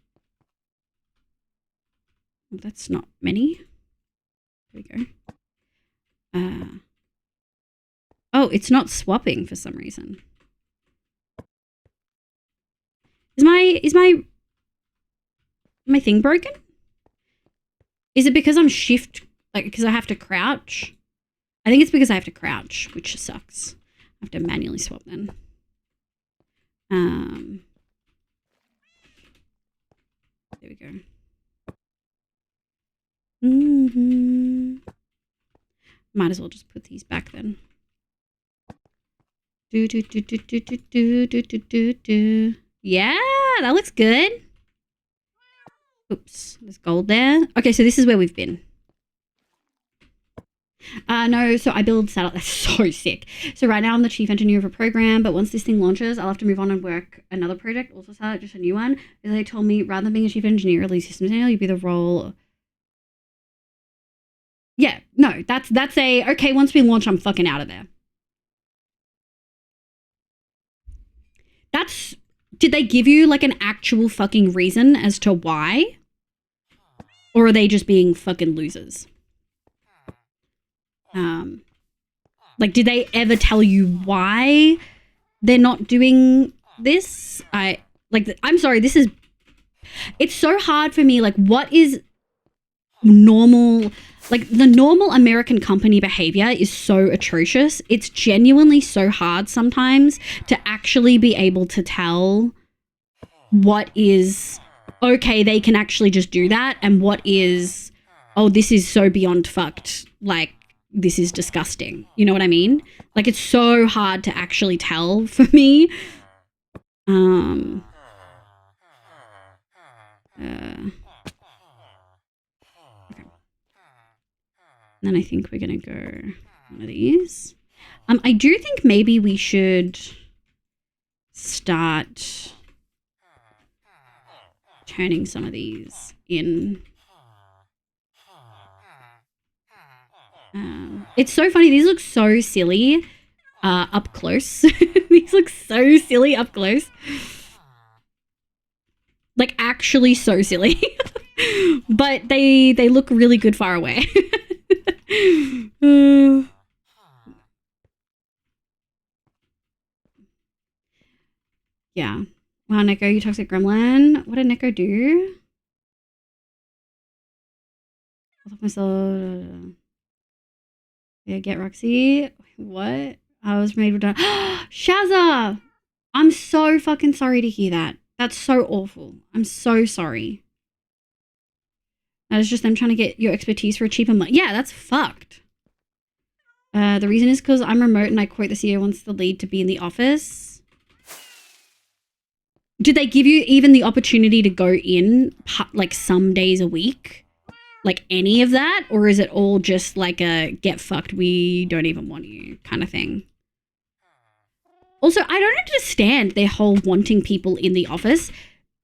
that's not many. There we go. Oh, it's not swapping for some reason. Is my thing broken? Is it because I'm because I have to crouch? I think it's because I have to crouch, which sucks. I have to manually swap then. There we go. Might as well just put these back then. Yeah, that looks good. Oops, there's gold there. Okay, so this is where we've been. No, so I build satellite. That's so sick. So right now I'm the chief engineer of a program, but once this thing launches, I'll have to move on and work another project, also satellite, just a new one. They told me rather than being a chief engineer or lead systems engineer, you'd be the role. Yeah, no, that's okay, once we launch, I'm fucking out of there. Did they give you like an actual fucking reason as to why? Or are they just being fucking losers? Like, did they ever tell you why they're not doing this? I'm sorry, it's so hard for me. Like, what is normal? Like, the normal American company behavior is so atrocious. It's genuinely so hard sometimes to actually be able to tell what is, okay, they can actually just do that, and what is, oh, this is so beyond fucked. Like, this is disgusting. You know what I mean? Like, it's so hard to actually tell for me. Then I think we're going to go one of these. I do think maybe we should start turning some of these in. It's so funny. These look so silly up close. These look so silly up close. Like, actually so silly. But they look really good far away. Yeah. Wow, Neko, you toxic gremlin. What did Neko do? I thought myself. Yeah, get Roxy. What? I was made redundant. Shazza! I'm so fucking sorry to hear that. That's so awful. I'm so sorry. That is just them trying to get your expertise for a cheaper money. Yeah, that's fucked. The reason is because I'm remote and I quote the CEO wants the lead to be in the office. Did they give you even the opportunity to go in like some days a week? Like any of that? Or is it all just like a get fucked, we don't even want you kind of thing? Also, I don't understand their whole wanting people in the office.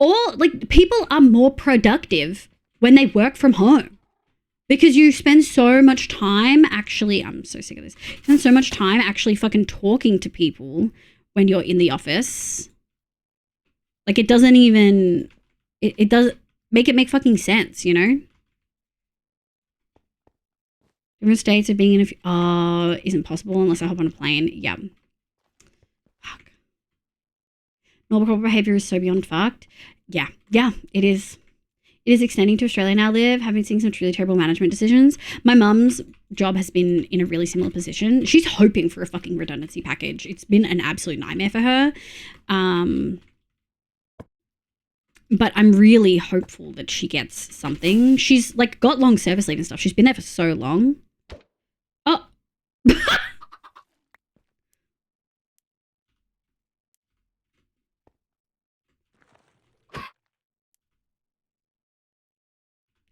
Or like, people are more productive when they work from home. Because you spend so much time actually, I'm so sick of this. You spend so much time actually fucking talking to people when you're in the office. Like, it doesn't even, it does make fucking sense, you know? Different states of being in isn't possible unless I hop on a plane. Yeah. Fuck. Normal corporate behavior is so beyond fucked. Yeah, it is. It is extending to Australia now. Having seen some truly terrible management decisions. My mum's job has been in a really similar position. She's hoping for a fucking redundancy package. It's been an absolute nightmare for her. But I'm really hopeful that she gets something. She's like got long service leave and stuff. She's been there for so long. Oh.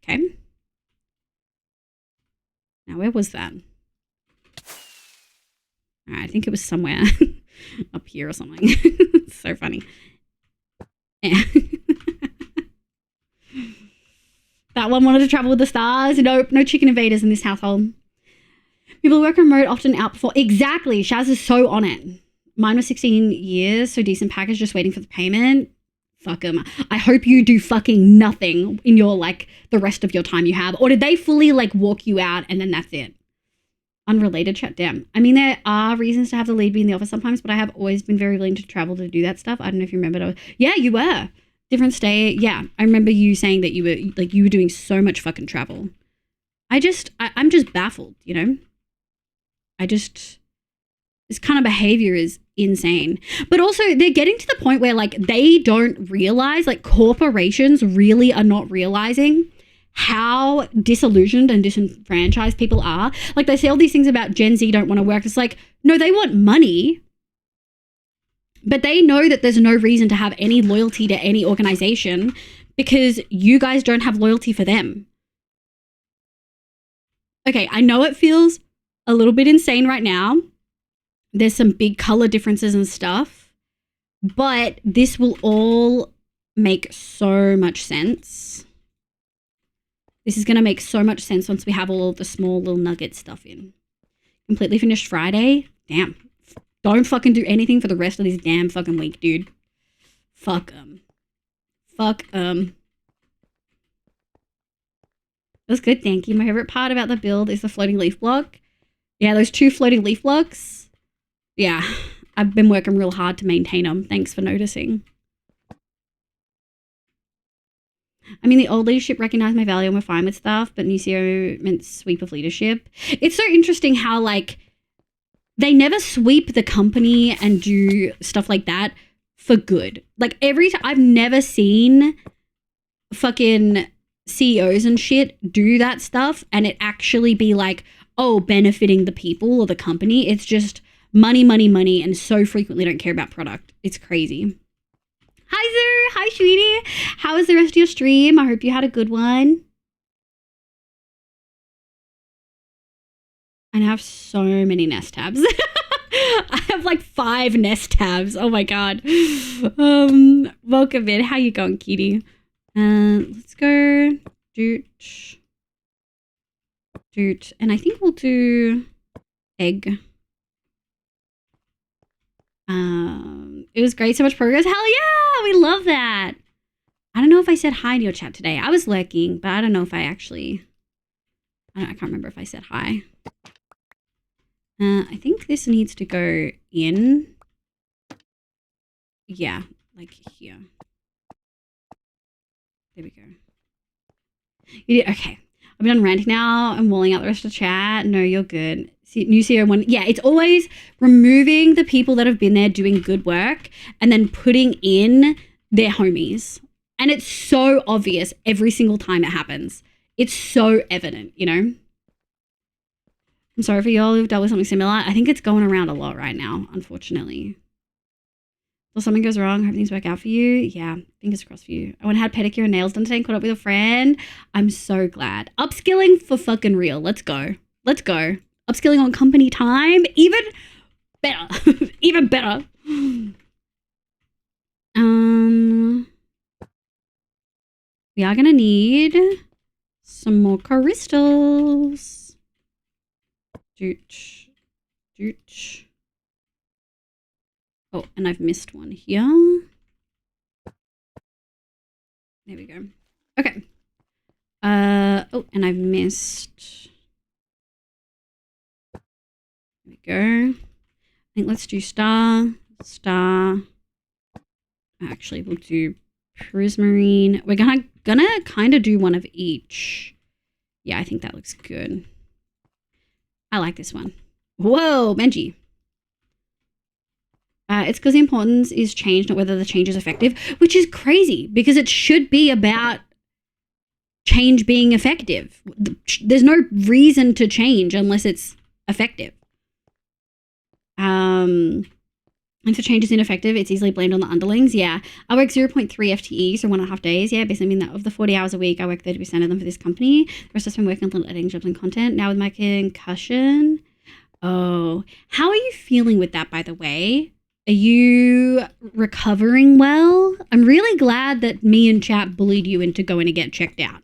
Okay. Now, where was that? I think it was somewhere up here or something. It's so funny. Yeah. That one wanted to travel with the stars. Nope, no chicken invaders in this household. People who work remote often outperform. Exactly. Shaz is so on it. Mine was 16 years, so decent package, just waiting for the payment. Fuck 'em. I hope you do fucking nothing in your, like, the rest of your time you have. Or did they fully, like, walk you out and then that's it? Unrelated chat down. I mean, there are reasons to have the lead be in the office sometimes, but I have always been very willing to travel to do that stuff. I don't know if you remember. Yeah, you were. different state. Yeah, I remember you saying that you were doing so much fucking travel. I'm just baffled, you know? This kind of behavior is insane. But also they're getting to the point where like they don't realize, like corporations really are not realizing how disillusioned and disenfranchised people are. Like they say all these things about Gen Z don't want to work. It's like, no, they want money. But they know that there's no reason to have any loyalty to any organization because you guys don't have loyalty for them. Okay, I know it feels a little bit insane right now. There's some big color differences and stuff, but this will all make so much sense. This is going to make so much sense once we have all of the small little nugget stuff in. Completely finished Friday? Damn. Don't fucking do anything for the rest of this damn fucking week, dude. Fuck 'em. Fuck 'em. That was good, thank you. My favorite part about the build is the floating leaf block. Yeah, those 2 floating leaf blocks. Yeah, I've been working real hard to maintain them. Thanks for noticing. I mean, the old leadership recognized my value and were fine with stuff, but new CEO meant sweep of leadership. It's so interesting how, like, they never sweep the company and do stuff like that for good. Like, every time, I've never seen fucking CEOs and shit do that stuff and it actually be like, oh, benefiting the people or the company. It's just money, money, money, and so frequently don't care about product. It's crazy. Hi, Zer. Hi, sweetie. How was the rest of your stream? I hope you had a good one. And I have so many Nest tabs. I have like 5 Nest tabs. Oh my god. Welcome in. How you going, kitty? Let's go. Doot. And I think we'll do egg. It was great. So much progress. Hell yeah. We love that. I don't know if I said hi in your chat today. I was lurking, but I don't know if I actually... I can't remember if I said hi. I think this needs to go in. Yeah, like here. There we go. Okay. I'm done ranting now. I'm walling out the rest of the chat. No, you're good. New CEO one. Yeah, it's always removing the people that have been there doing good work and then putting in their homies. And it's so obvious every single time it happens. It's so evident, you know? I'm sorry for y'all who've dealt with something similar. I think it's going around a lot right now, unfortunately. Well, something goes wrong. Hope things work out for you. Yeah, fingers crossed for you. I went and had pedicure and nails done today and caught up with a friend. I'm so glad. Upskilling for fucking real. Let's go. Let's go. Upskilling on company time. Even better. Even better. We are going to need some more crystals. Doot. Doot. Oh, and I've missed one here. There we go. Okay. Oh, and I've missed. There we go. I think let's do star. Actually, we'll do prismarine. We're gonna kind of do one of each. Yeah, I think that looks good. I like this one. Whoa, Benji. It's because the importance is change, not whether the change is effective, which is crazy because it should be about change being effective. There's no reason to change unless it's effective. If the change is ineffective, it's easily blamed on the underlings. Yeah, I work 0.3 FTE, so 1.5 days. Yeah, basically mean that of the 40 hours a week, I work 30% of them for this company. The rest I've been working on little editing jobs and content. Now with my concussion. Oh, how are you feeling with that, by the way? Are you recovering well? I'm really glad that me and chat bullied you into going to get checked out.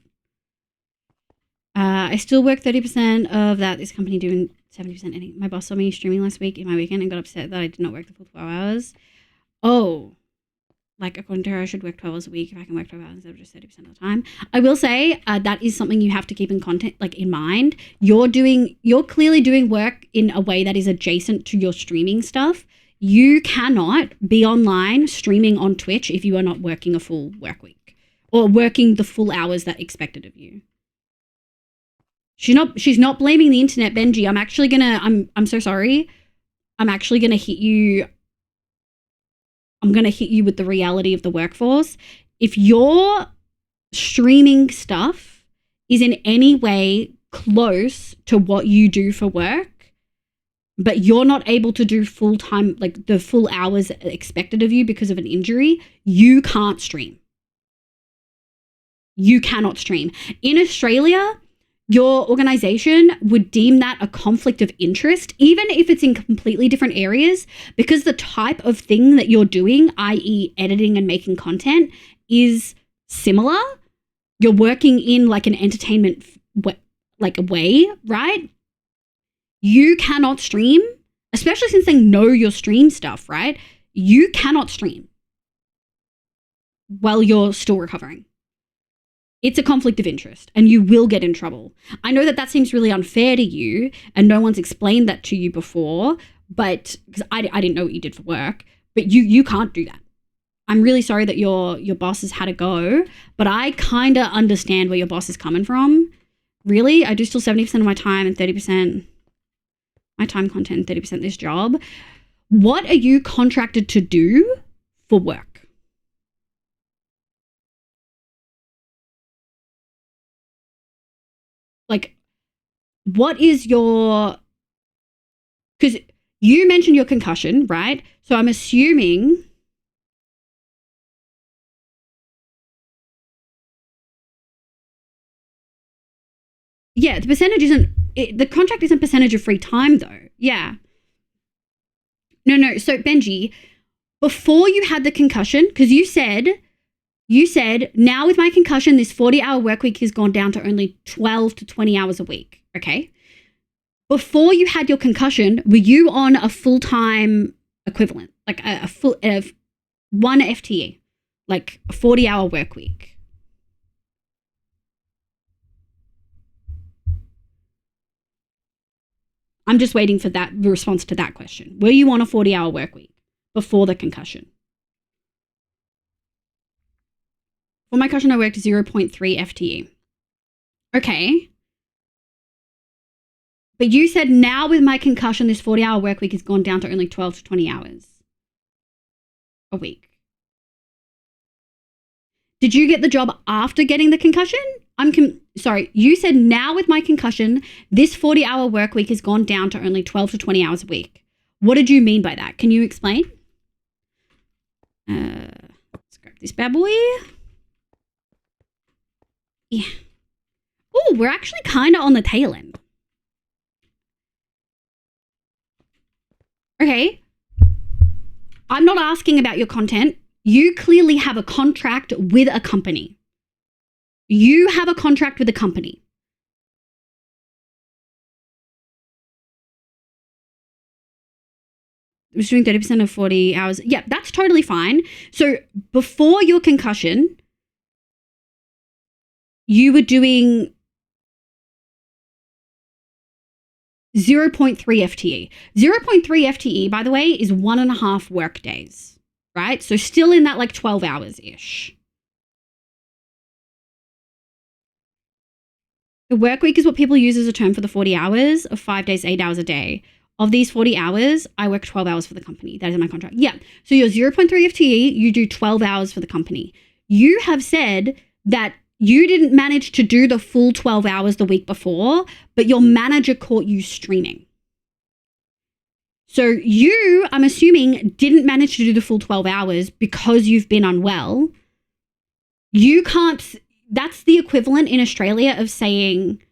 I still work 30% of that. This company doing 70% editing. My boss saw me streaming last week in my weekend and got upset that I did not work the full 12 hours. Oh, like according to her, I should work 12 hours a week if I can work 12 hours instead of just 30% of the time. I will say that is something you have to keep in mind. You're clearly doing work in a way that is adjacent to your streaming stuff. You cannot be online streaming on Twitch if you are not working a full work week or working the full hours that expected of you. She's not blaming the internet, Benji. I'm so sorry. I'm actually gonna hit you. I'm gonna hit you with the reality of the workforce. If your streaming stuff is in any way close to what you do for work, but you're not able to do full time, like the full hours expected of you because of an injury, you can't stream. You cannot stream. In Australia, your organization would deem that a conflict of interest, even if it's in completely different areas, because the type of thing that you're doing, i.e. editing and making content, is similar. You're working in like an entertainment way, right? You cannot stream, especially since they know your stream stuff, right? You cannot stream while you're still recovering. It's a conflict of interest and you will get in trouble. I know that seems really unfair to you and no one's explained that to you before, but because I didn't know what you did for work, but you can't do that. I'm really sorry that your boss has had to go, but I kind of understand where your boss is coming from. Really, I do still 70% of my time and 30% my time content and 30% this job. What are you contracted to do for work? Like, what is your... Because you mentioned your concussion, right? So I'm assuming... Yeah, the percentage isn't... the contract isn't percentage of free time, though. Yeah. No. So, Benji, before you had the concussion, because you said, now with my concussion, this 40-hour work week has gone down to only 12 to 20 hours a week, okay? Before you had your concussion, were you on a full-time equivalent, like a full one FTE, like a 40-hour work week? I'm just waiting for that response to that question. Were you on a 40-hour work week before the concussion? For my concussion, I worked 0.3 FTE. Okay. But you said now with my concussion, this 40-hour work week has gone down to only 12 to 20 hours a week. Did you get the job after getting the concussion? Sorry, you said now with my concussion, this 40-hour work week has gone down to only 12 to 20 hours a week. What did you mean by that? Can you explain? Let's grab this bad boy. Yeah. Oh, we're actually kind of on the tail end. Okay. I'm not asking about your content. You clearly have a contract with a company. You have a contract with a company. I was doing 30% of 40 hours. Yeah, that's totally fine. So before your concussion, you were doing 0.3 FTE. 0.3 FTE, by the way, is 1.5 work days, right? So still in that like 12 hours-ish. The work week is what people use as a term for the 40 hours of 5 days, 8 hours a day. Of these 40 hours, I work 12 hours for the company. That is in my contract. Yeah. So you're 0.3 FTE, you do 12 hours for the company. You have said that you didn't manage to do the full 12 hours the week before, but your manager caught you streaming. So you, I'm assuming, didn't manage to do the full 12 hours because you've been unwell. You can't... That's the equivalent in Australia of saying,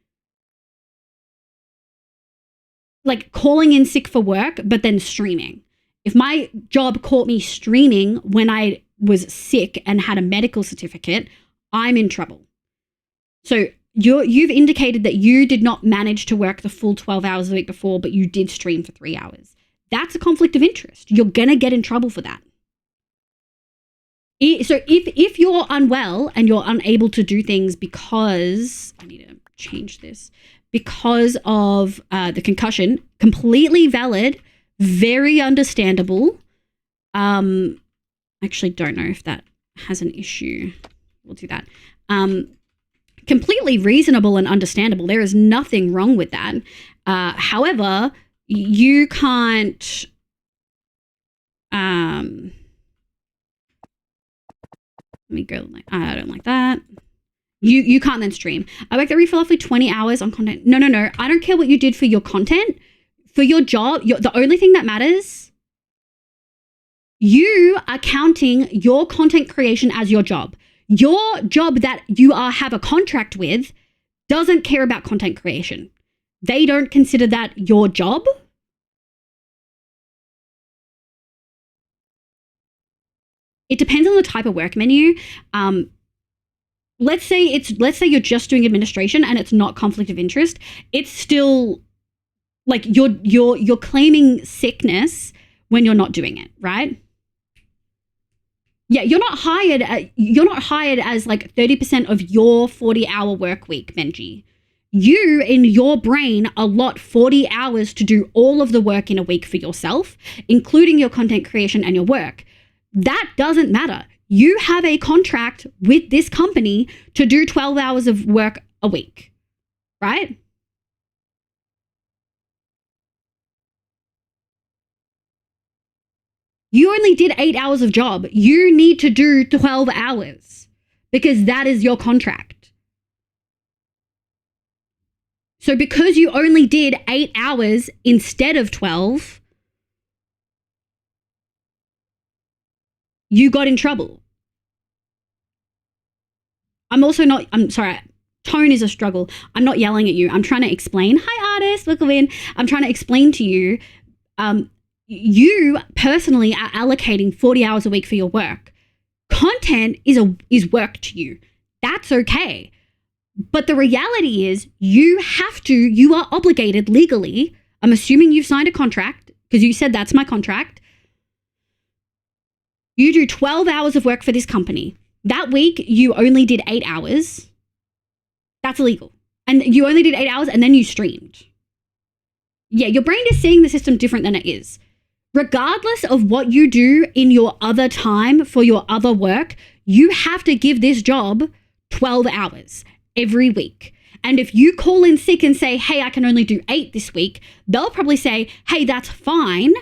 like, calling in sick for work, but then streaming. If my job caught me streaming when I was sick and had a medical certificate, I'm in trouble. So you've indicated that you did not manage to work the full 12 hours the week before, but you did stream for 3 hours. That's a conflict of interest. You're going to get in trouble for that. So if you're unwell and you're unable to do things because, I need to change this, because of the concussion, completely valid, Very understandable. Actually don't know if that has an issue. We'll do that. Completely reasonable and understandable. There is nothing wrong with that. However, you can't let me go. I don't like that. You can't then stream. I worked every for roughly 20 hours on content. No. I don't care what you did for your content. For your job, the only thing that matters, you are counting your content creation as your job. Your job that you have a contract with doesn't care about content creation. They don't consider that your job. It depends on the type of work menu. Let's say you're just doing administration and it's not conflict of interest. It's still like you're claiming sickness when you're not doing it, right? Yeah, you're not hired as like 30% of your 40-hour work week, Benji. You, in your brain, allot 40 hours to do all of the work in a week for yourself, including your content creation and your work. That doesn't matter. You have a contract with this company to do 12 hours of work a week, right? You only did 8 hours of job. You need to do 12 hours because that is your contract. So because you only did 8 hours instead of 12, you got in trouble. I'm sorry, tone is a struggle. I'm not yelling at you. I'm trying to explain. Hi, artist, welcome in. I'm trying to explain to you, you personally are allocating 40 hours a week for your work. Content is work to you. That's okay. But the reality is you are obligated legally. I'm assuming you've signed a contract because you said that's my contract. You do 12 hours of work for this company. That week, you only did 8 hours. That's illegal. And you only did 8 hours and then you streamed. Yeah, your brain is seeing the system different than it is. Regardless of what you do in your other time for your other work, you have to give this job 12 hours every week. And if you call in sick and say, hey, I can only do 8 this week, they'll probably say, hey, that's fine.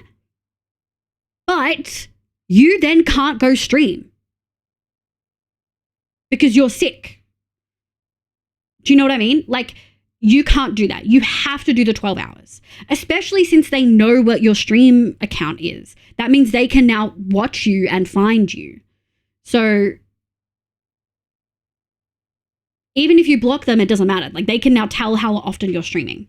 But you then can't go stream because you're sick. Do you know what I mean? Like, you can't do that. You have to do the 12 hours, especially since they know what your stream account is. That means they can now watch you and find you. So even if you block them, it doesn't matter. Like, they can now tell how often you're streaming.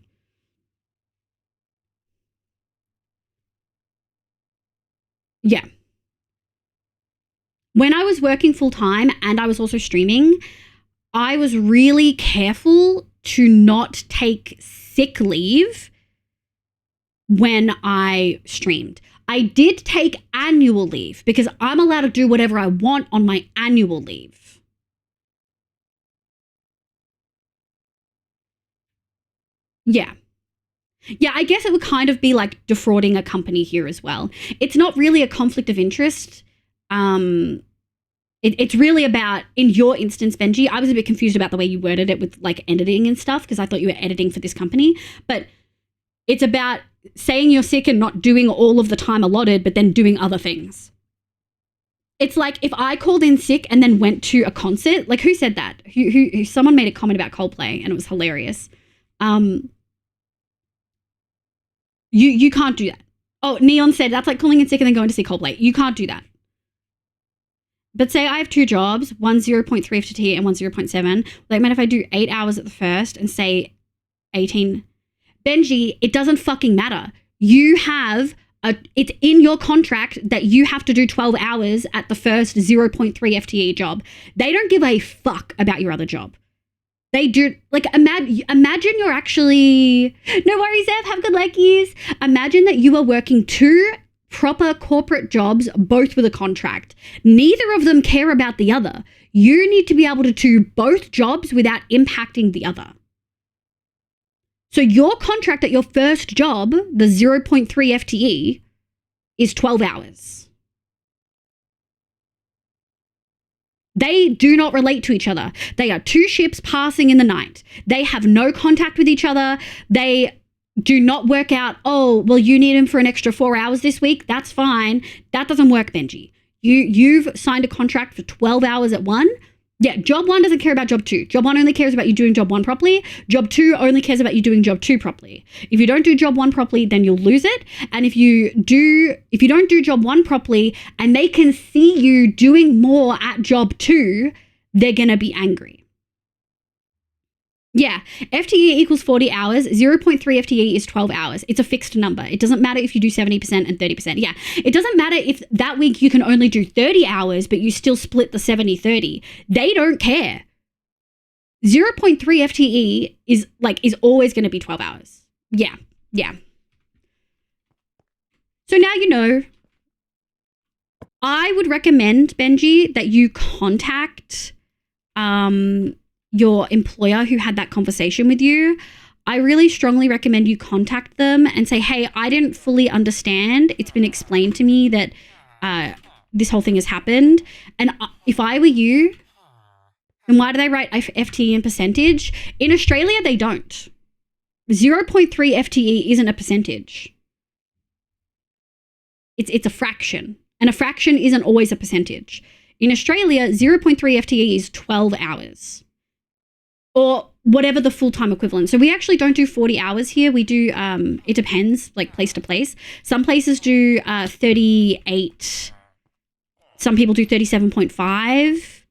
Yeah. When I was working full time and I was also streaming, I was really careful to not take sick leave when I streamed. I did take annual leave because I'm allowed to do whatever I want on my annual leave. Yeah. Yeah, I guess it would kind of be like defrauding a company here as well. It's not really a conflict of interest. It's really about, in your instance, Benji, I was a bit confused about the way you worded it with like editing and stuff because I thought you were editing for this company. But it's about saying you're sick and not doing all of the time allotted, but then doing other things. It's like if I called in sick and then went to a concert, like who said that? Who someone made a comment about Coldplay and it was hilarious. You can't do that. Oh, Neon said that's like calling in sick and then going to see Coldplay. You can't do that. But say I have 2 jobs, one 0.3 FTT and one 0.7. Like, man, if I do 8 hours at the first and say 18, Benji, it doesn't fucking matter. You have it's in your contract that you have to do 12 hours at the first 0.3 FTE job. They don't give a fuck about your other job. They do, like, imagine you're actually, no worries, Ev, have good leggies. Imagine that you are working 2 proper corporate jobs, both with a contract. Neither of them care about the other. You need to be able to do both jobs without impacting the other. So your contract at your first job, the 0.3 FTE, is 12 hours. They do not relate to each other. They are two ships passing in the night. They have no contact with each other. They do not work out, oh, well, you need him for an extra 4 hours this week. That's fine. That doesn't work, Benji. You've signed a contract for 12 hours at one. Yeah, job one doesn't care about job two. Job one only cares about you doing job one properly. Job two only cares about you doing job two properly. If you don't do job one properly, then you'll lose it. And if you don't do job one properly and they can see you doing more at job two, they're going to be angry. Yeah, FTE equals 40 hours. 0.3 FTE is 12 hours. It's a fixed number. It doesn't matter if you do 70% and 30%. Yeah, it doesn't matter if that week you can only do 30 hours, but you still split the 70-30. They don't care. 0.3 FTE is always going to be 12 hours. Yeah. So now you know. I would recommend, Benji, that you contact your employer who had that conversation with you. I really strongly recommend you contact them and say, hey, I didn't fully understand. It's been explained to me that this whole thing has happened. And if I were you, then why do they write FTE in percentage? In Australia, they don't. 0.3 FTE isn't a percentage. It's a fraction. And a fraction isn't always a percentage. In Australia, 0.3 FTE is 12 hours. Or whatever the full-time equivalent. So we actually don't do 40 hours here. We do, it depends, like place to place. Some places do 38. Some people do 37.5.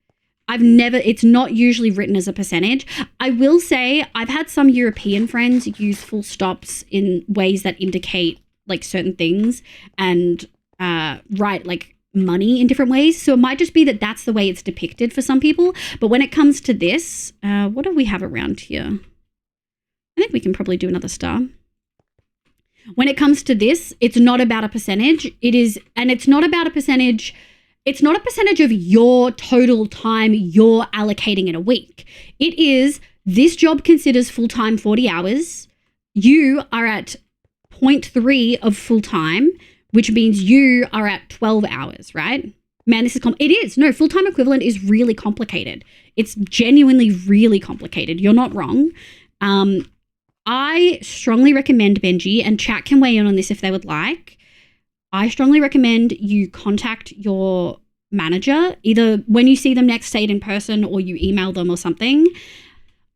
It's not usually written as a percentage. I will say I've had some European friends use full stops in ways that indicate like certain things and write like money in different ways. So it might just be that that's the way it's depicted for some people. But when it comes to this, what do we have around here? I think we can probably do another star. When it comes to this, it's not about a percentage. It's not about a percentage. It's not a percentage of your total time you're allocating in a week. It is, this job considers full-time 40 hours. You are at 0.3 of full-time, which means you are at 12 hours, right? Man, this is it is. No, full-time equivalent is really complicated. It's genuinely really complicated. You're not wrong. I strongly recommend, Benji, and chat can weigh in on this if they would like. I strongly recommend you contact your manager, either when you see them next, say it in person, or you email them or something.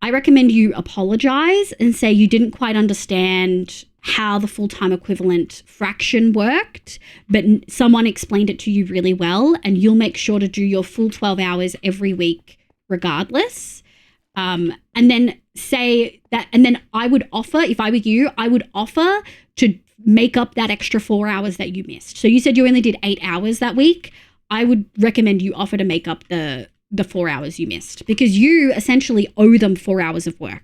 I recommend you apologize and say you didn't quite understand how the full-time equivalent fraction worked, but someone explained it to you really well, and you'll make sure to do your full 12 hours every week regardless. And then say that, and then I would offer, if I were you, I would offer to make up that extra 4 hours that you missed. So you said you only did 8 hours that week. I would recommend you offer to make up the 4 hours you missed, because you essentially owe them 4 hours of work.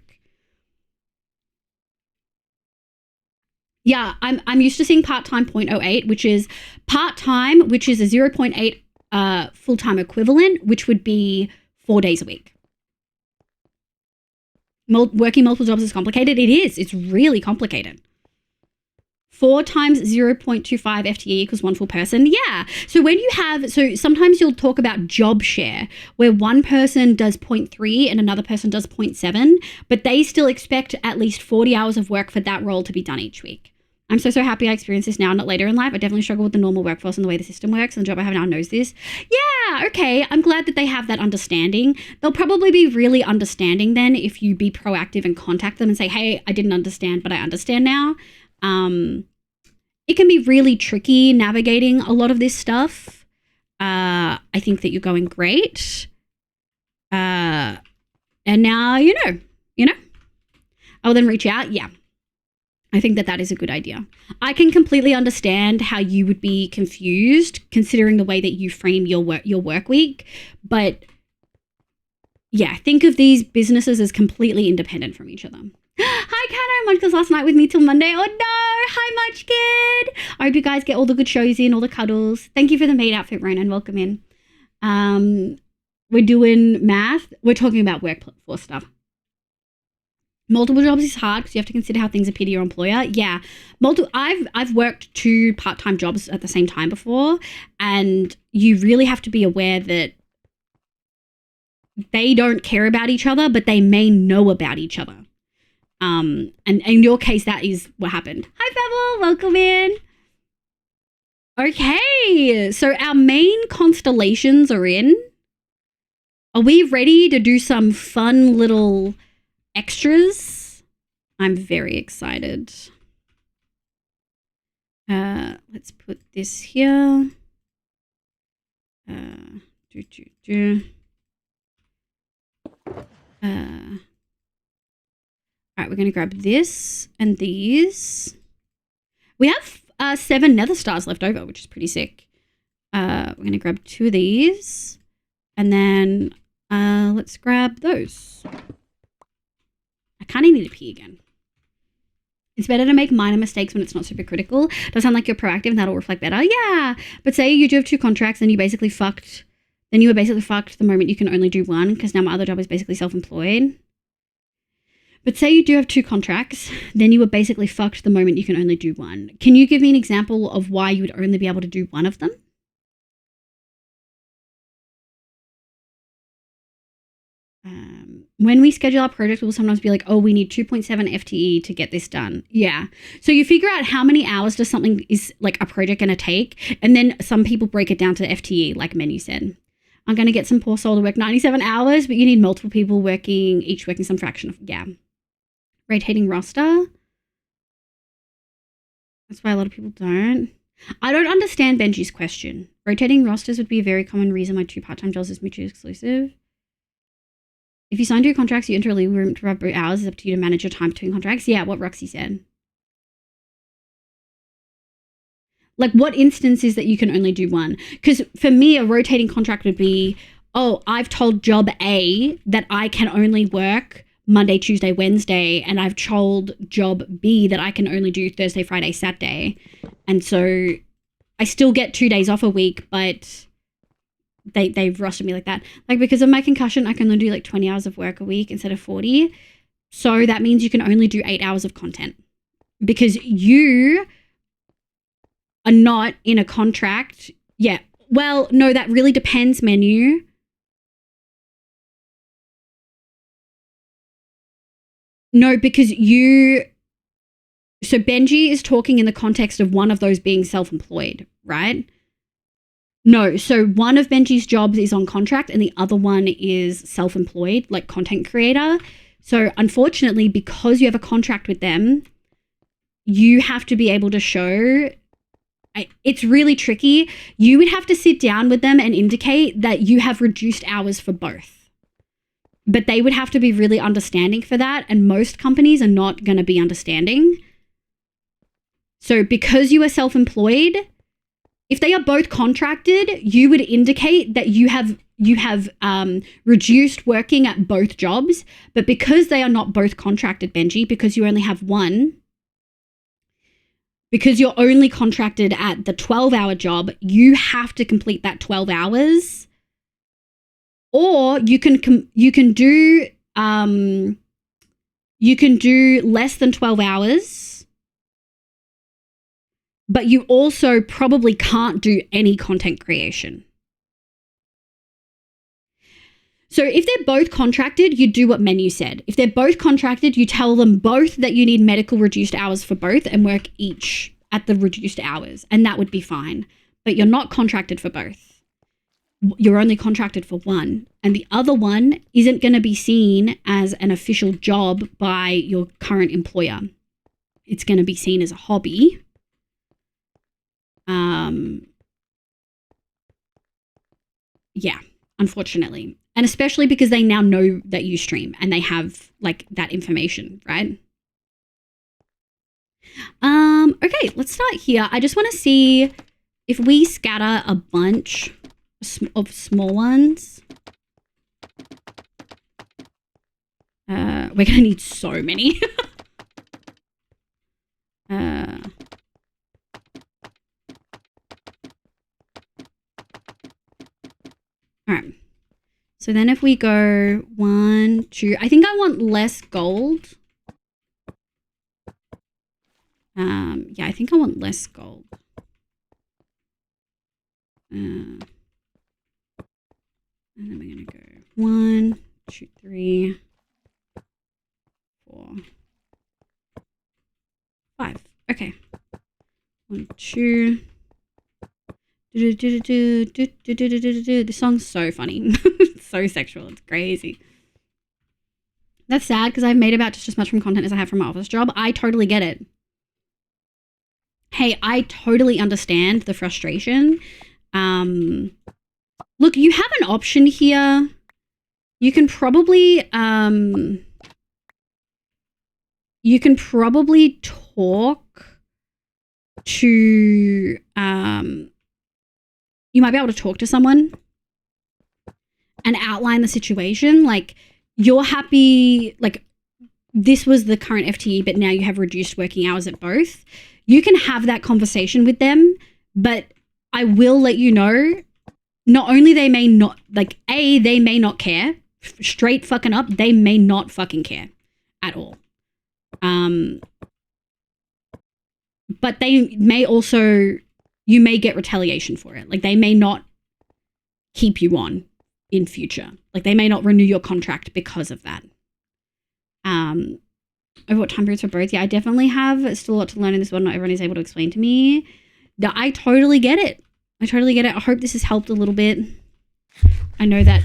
Yeah, I'm used to seeing part-time 0.08, which is part-time, which is a 0.8 full-time equivalent, which would be 4 days a week. Working multiple jobs is complicated. It is. It's really complicated. 4 times 0.25 FTE equals one full person. Yeah. So sometimes you'll talk about job share, where one person does 0.3 and another person does 0.7, but they still expect at least 40 hours of work for that role to be done each week. I'm so happy I experienced this now, not later in life. I definitely struggle with the normal workforce and the way the system works, and the job I have now knows this. Yeah, okay. I'm glad that they have that understanding. They'll probably be really understanding then if you be proactive and contact them and say, hey, I didn't understand, but I understand now. It can be really tricky navigating a lot of this stuff. I think that you're going great. And now you know. I'll then reach out. Yeah. I think that is a good idea. I can completely understand how you would be confused considering the way that you frame your work week. But yeah, think of these businesses as completely independent from each other. Hi, Kano. Munchkin's last night with me till Monday. Oh, no. Hi, Munchkin. I hope you guys get all the good shows in, all the cuddles. Thank you for the maid outfit, Ronan. Welcome in. We're doing math. We're talking about workforce stuff. Multiple jobs is hard because you have to consider how things appear to your employer. Yeah. I've worked 2 part-time jobs at the same time before, and you really have to be aware that they don't care about each other, but they may know about each other. And in your case, that is what happened. Hi, Pebble. Welcome in. Okay. So our main constellations are in. Are we ready to do some fun little extras? I'm very excited. Let's put this here. All right, we're going to grab this and these. We have 7 nether stars left over, which is pretty sick. We're going to grab 2 of these. And then let's grab those. I kind of need to pee again. It's better to make minor mistakes when it's not super critical. Does sound like you're proactive and that'll reflect better. Yeah. But say you do have 2 contracts and you basically fucked. Then you were basically fucked the moment you can only do 1, because now my other job is basically self-employed. But say you do have 2 contracts, then you were basically fucked the moment you can only do 1. Can you give me an example of why you would only be able to do 1 of them? When we schedule our project, we'll sometimes be like, oh, we need 2.7 FTE to get this done. Yeah. So you figure out how many hours does something is like a project going to take. And then some people break it down to FTE, like Menu said. I'm going to get some poor soul to work 97 hours, but you need multiple people each working some fraction of, yeah. Rotating roster. That's why a lot of people don't. I don't understand Benji's question. Rotating rosters would be a very common reason why 2 part-time jobs is mutually exclusive. If you sign 2 contracts, you enter a legal agreement to rub hours. It's up to you to manage your time between contracts. Yeah, what Roxy said. Like, what instance is that you can only do 1? Because for me, a rotating contract would be, oh, I've told job A that I can only work Monday, Tuesday, Wednesday, and I've told job B that I can only do Thursday, Friday, Saturday. And so I still get 2 days off a week, but they've rostered me like that. Like, because of my concussion, I can only do like 20 hours of work a week instead of 40. So that means you can only do 8 hours of content because you are not in a contract. Yeah. Well, no, that really depends, Menu. No, because so Benji is talking in the context of one of those being self-employed, right? No, so one of Benji's jobs is on contract and the other one is self-employed, like content creator. So unfortunately, because you have a contract with them, you have to be able to show, it's really tricky. You would have to sit down with them and indicate that you have reduced hours for both. But they would have to be really understanding for that. And most companies are not going to be understanding. So because you are self-employed, if they are both contracted, you would indicate that you have reduced working at both jobs. But because they are not both contracted, Benji, because you only have one, because you're only contracted at the 12-hour job, you have to complete that 12 hours. Or you can do less than 12 hours, but you also probably can't do any content creation. So if they're both contracted, you do what Menu said. If they're both contracted, you tell them both that you need medical reduced hours for both and work each at the reduced hours, and that would be fine. But you're not contracted for both. You're only contracted for one, and the other one isn't going to be seen as an official job by your current employer. It's going to be seen as a hobby. Yeah, unfortunately. And especially because they now know that you stream and they have like that information, right? Okay, let's start here. I just want to see if we scatter a bunch of small ones. We're going to need so many. All right. So then if we go 1, 2, I think I want less gold Yeah, I think I want less gold. And then we're going to go 1, 2, 3, 4, 5. Okay. 1, 2. This song's so funny. It's so sexual. It's crazy. That's sad because I've made about just as much from content as I have from my office job. I totally get it. Hey, I totally understand the frustration. Look, you have an option here. You can probably talk to you might be able to talk to someone and outline the situation. Like, you're happy, like, this was the current FTE, but now you have reduced working hours at both. You can have that conversation with them, but I will let you know, not only they may not, like, they may not care, straight fucking up, they may not fucking care at all. But they may also, you may get retaliation for it. Like, they may not keep you on in future. Like, they may not renew your contract because of that. Over what time periods for both? Yeah, I definitely have still a lot to learn in this world. Not everyone is able to explain to me. I totally get it. I hope this has helped a little bit. I know that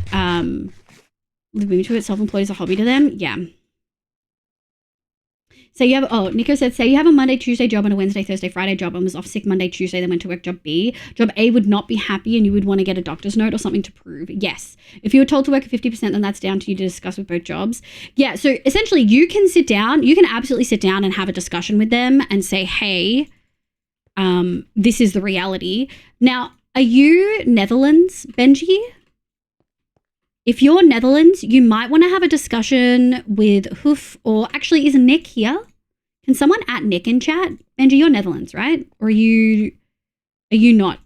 living into it, self-employed is a hobby to them. Yeah. So you have, Nico said, say you have a Monday, Tuesday job and a Wednesday, Thursday, Friday job and was off sick Monday, Tuesday, then went to work job B. Job A would not be happy and you would want to get a doctor's note or something to prove. Yes. If you were told to work at 50%, then that's down to you to discuss with both jobs. Yeah. So essentially you can absolutely sit down and have a discussion with them and say, hey, this is the reality. Now, are you Netherlands, Benji? If you're Netherlands, you might want to have a discussion with Hoof, or actually, is Nick here? Can someone at Nick in chat? Benji, you're Netherlands, right? Or are you not?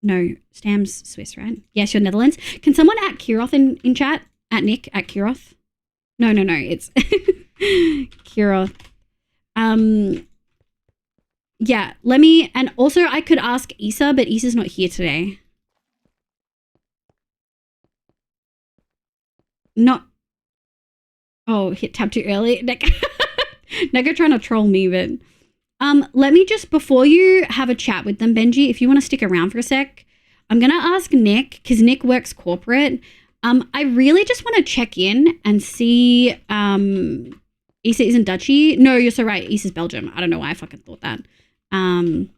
No, Stam's Swiss, right? Yes, you're Netherlands. Can someone at Kiroth in chat? At Nick, at Kiroth? No, it's Kiroth. Yeah, and also I could ask Issa, but Issa's not here today. Hit tab too early. Nega trying to troll me, but let me just, before you have a chat with them, Benji, if you want to stick around for a sec, I'm gonna ask Nick, because Nick works corporate. I really just want to check in and see. Issa isn't Dutchy. No, you're so right. Issa's Belgium. I don't know why I fucking thought that. Do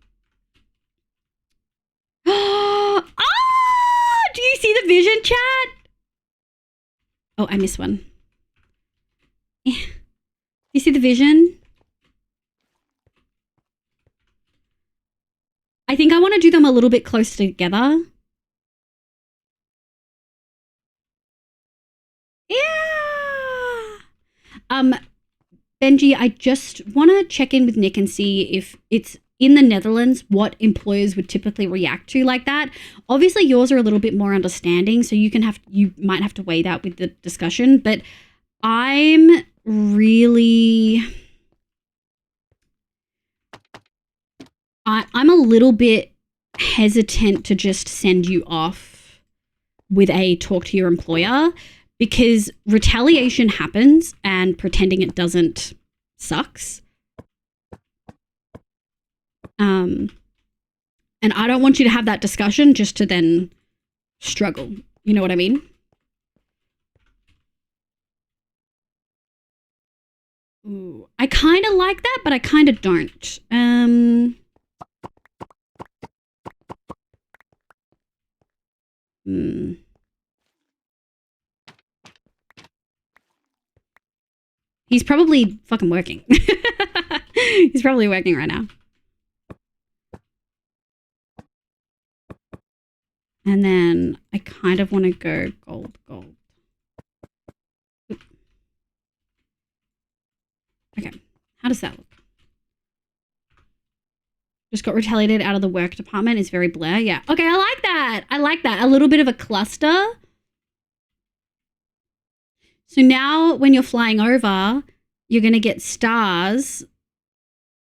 you see the vision, chat? Oh, I missed one. Do you see the vision? I think I want to do them a little bit closer together. Yeah. Benji, I just want to check in with Nick and see if it's in the Netherlands, what employers would typically react to like that. Obviously, yours are a little bit more understanding, so you might have to weigh that with the discussion. But I'm a little bit hesitant to just send you off with a talk to your employer, because retaliation happens and pretending it doesn't sucks. And I don't want you to have that discussion just to then struggle. You know what I mean? Ooh, I kind of like that, but I kind of don't. He's probably fucking working. He's probably working right now. And then I kind of want to go gold. Oop. Okay, how does that look? Just got retaliated out of the work department. Is very blur. Yeah. Okay, I like that. A little bit of a cluster. So now when you're flying over, you're going to get stars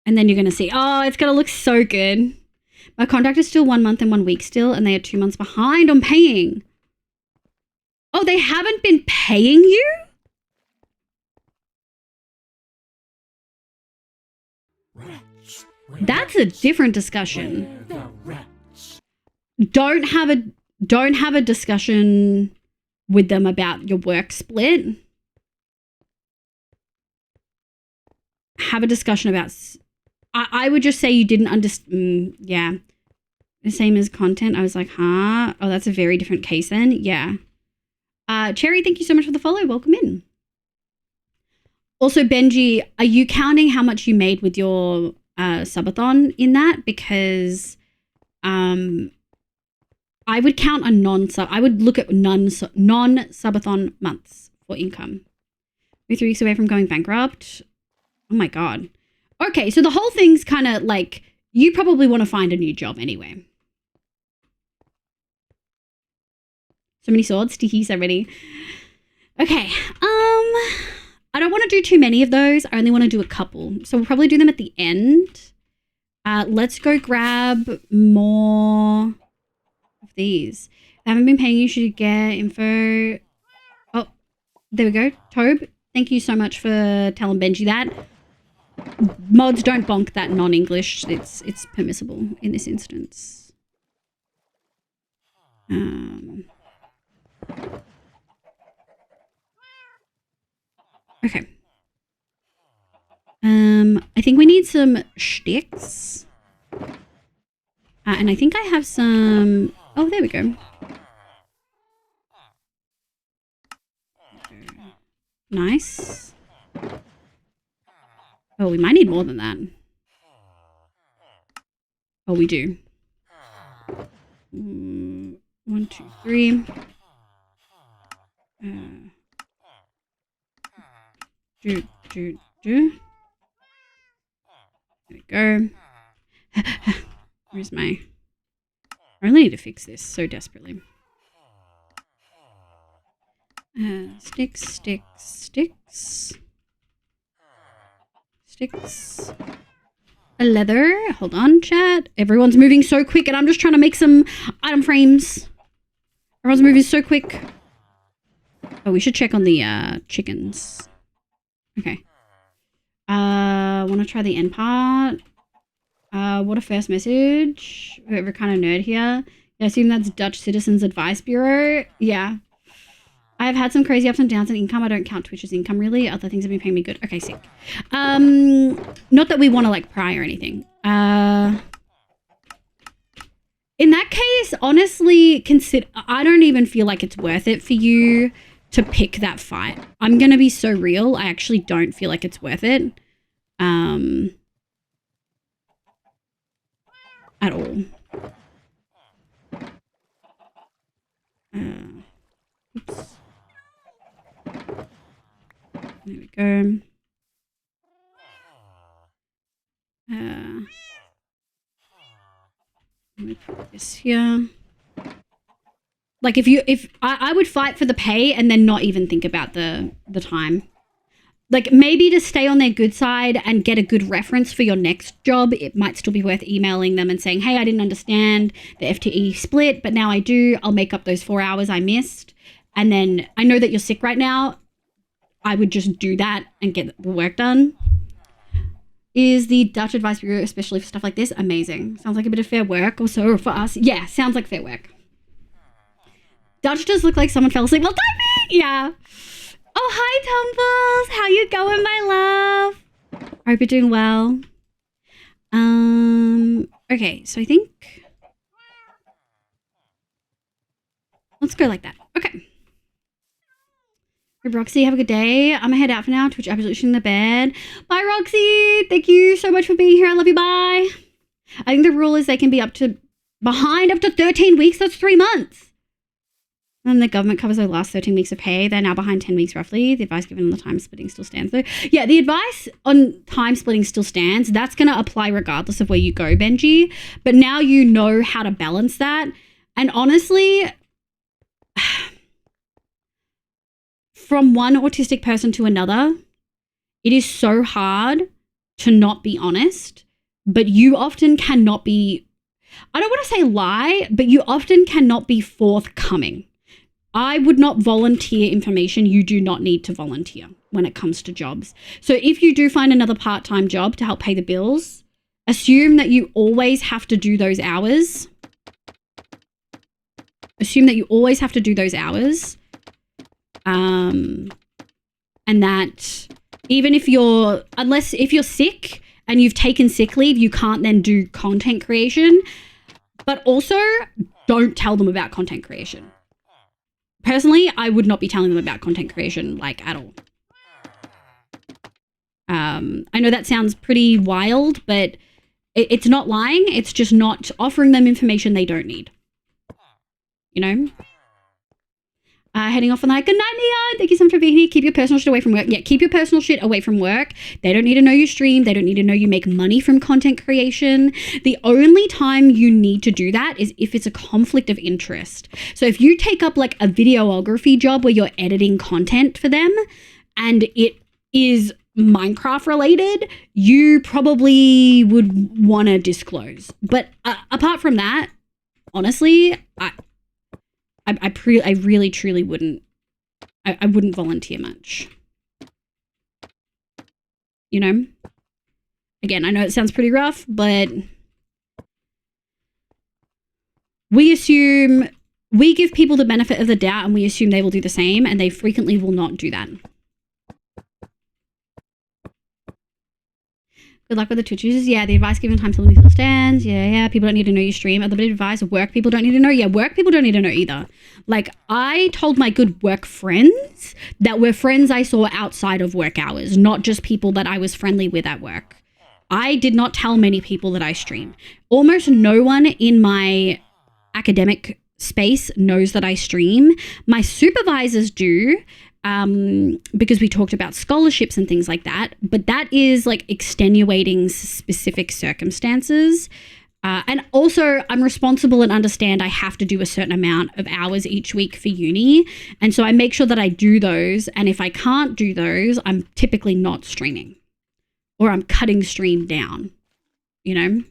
And then you're going to see, oh, it's going to look so good. My contract is still 1 month and 1 week still, and they are 2 months behind on paying. Oh, they haven't been paying you? That's a different discussion. Don't have a discussion with them about your work split. Have a discussion about... I would just say you didn't understand. Yeah. The same as content. I was like, huh? Oh, that's a very different case then. Yeah. Cherry, thank you so much for the follow. Welcome in. Also, Benji, are you counting how much you made with your subathon in that? Because I would count a non-sub. I would look at non-subathon months for income. We're 3 weeks away from going bankrupt. Oh my God. Okay, so the whole thing's kind of like, you probably want to find a new job anyway. So many swords, Tiki's already. Okay, I don't want to do too many of those. I only want to do a couple. So we'll probably do them at the end. Let's go grab more of these. I haven't been paying you, should get info. Oh, there we go. Tobe, thank you so much for telling Benji that. Mods, don't bonk that non-English. It's permissible in this instance. Okay. I think we need some sticks. And I think I have some... Oh, there we go. Nice. Oh, we might need more than that. Oh, we do. 1, 2, 3. There we go. Where's my... I really need to fix this so desperately. Sticks. A leather. Hold on, chat. Everyone's moving so quick and I'm just trying to make some item frames. Everyone's moving so quick. Oh, we should check on the chickens. Okay. Want to try the end part. What a first message. We're kind of nerd here. I assume that's Dutch Citizens Advice Bureau. Yeah. I've had some crazy ups and downs in income. I don't count Twitch as income, really. Other things have been paying me good. Okay, sick. Not that we want to, like, pry or anything. In that case, honestly, I don't even feel like it's worth it for you to pick that fight. I'm going to be so real. I actually don't feel like it's worth it. At all. Oops. There we go. Let me put this here. Like if I would fight for the pay and then not even think about the time. Like maybe to stay on their good side and get a good reference for your next job, it might still be worth emailing them and saying, hey, I didn't understand the FTE split, but now I do. I'll make up those 4 hours I missed. And then I know that you're sick right now. I would just do that and get the work done. Is the Dutch Advice Bureau, especially for stuff like this, amazing? Sounds like a bit of fair work also for us. Yeah, sounds like fair work. Dutch does look like someone fell asleep. Well done, me! Yeah. Oh, hi, Tumbles. How you going, my love? I hope you're doing well. Okay, so I think... Let's go like that. Okay. Roxy, have a good day. I'm gonna head out for now. Twitch absolutely in the bed. Bye, Roxy. Thank you so much for being here. I love you. Bye. I think the rule is they can be behind up to 13 weeks. That's 3 months. And the government covers their last 13 weeks of pay. They're now behind 10 weeks roughly. The advice given on the time splitting still stands though. Yeah, the advice on time splitting still stands. That's going to apply regardless of where you go, Benji. But now you know how to balance that. And honestly, from one autistic person to another, it is so hard to not be honest, but you often cannot be, I don't want to say lie, but you often cannot be forthcoming. I would not volunteer information you do not need to volunteer when it comes to jobs. So if you do find another part-time job to help pay the bills, assume that you always have to do those hours. Assume that you always have to do those hours. And that even if if you're sick and you've taken sick leave, you can't then do content creation. But also, don't tell them about content creation. Personally, I would not be telling them about content creation, like, at all. I know that sounds pretty wild, but it's not lying. It's just not offering them information they don't need. You know? Heading off on that. Good night, Nia. Thank you so much for being here. Keep your personal shit away from work. Yeah, keep your personal shit away from work. They don't need to know you stream. They don't need to know you make money from content creation. The only time you need to do that is if it's a conflict of interest. So if you take up like a videography job where you're editing content for them and it is Minecraft related, you probably would want to disclose. But apart from that, honestly, I really truly wouldn't. I wouldn't volunteer much. You know? Again, I know it sounds pretty rough, but we give people the benefit of the doubt and we assume they will do the same, and they frequently will not do that. Good luck with the Twitch users. Yeah, the advice given time to limit stands. Yeah. People don't need to know you stream. Other bit of advice. Work people don't need to know. Yeah, work people don't need to know either. Like, I told my good work friends that were friends I saw outside of work hours, not just people that I was friendly with at work. I did not tell many people that I stream. Almost no one in my academic space knows that I stream. My supervisors do. Because we talked about scholarships and things like that, but that is like extenuating specific circumstances. And also I'm responsible and understand I have to do a certain amount of hours each week for uni. And so I make sure that I do those. And if I can't do those, I'm typically not streaming or I'm cutting stream down, you know?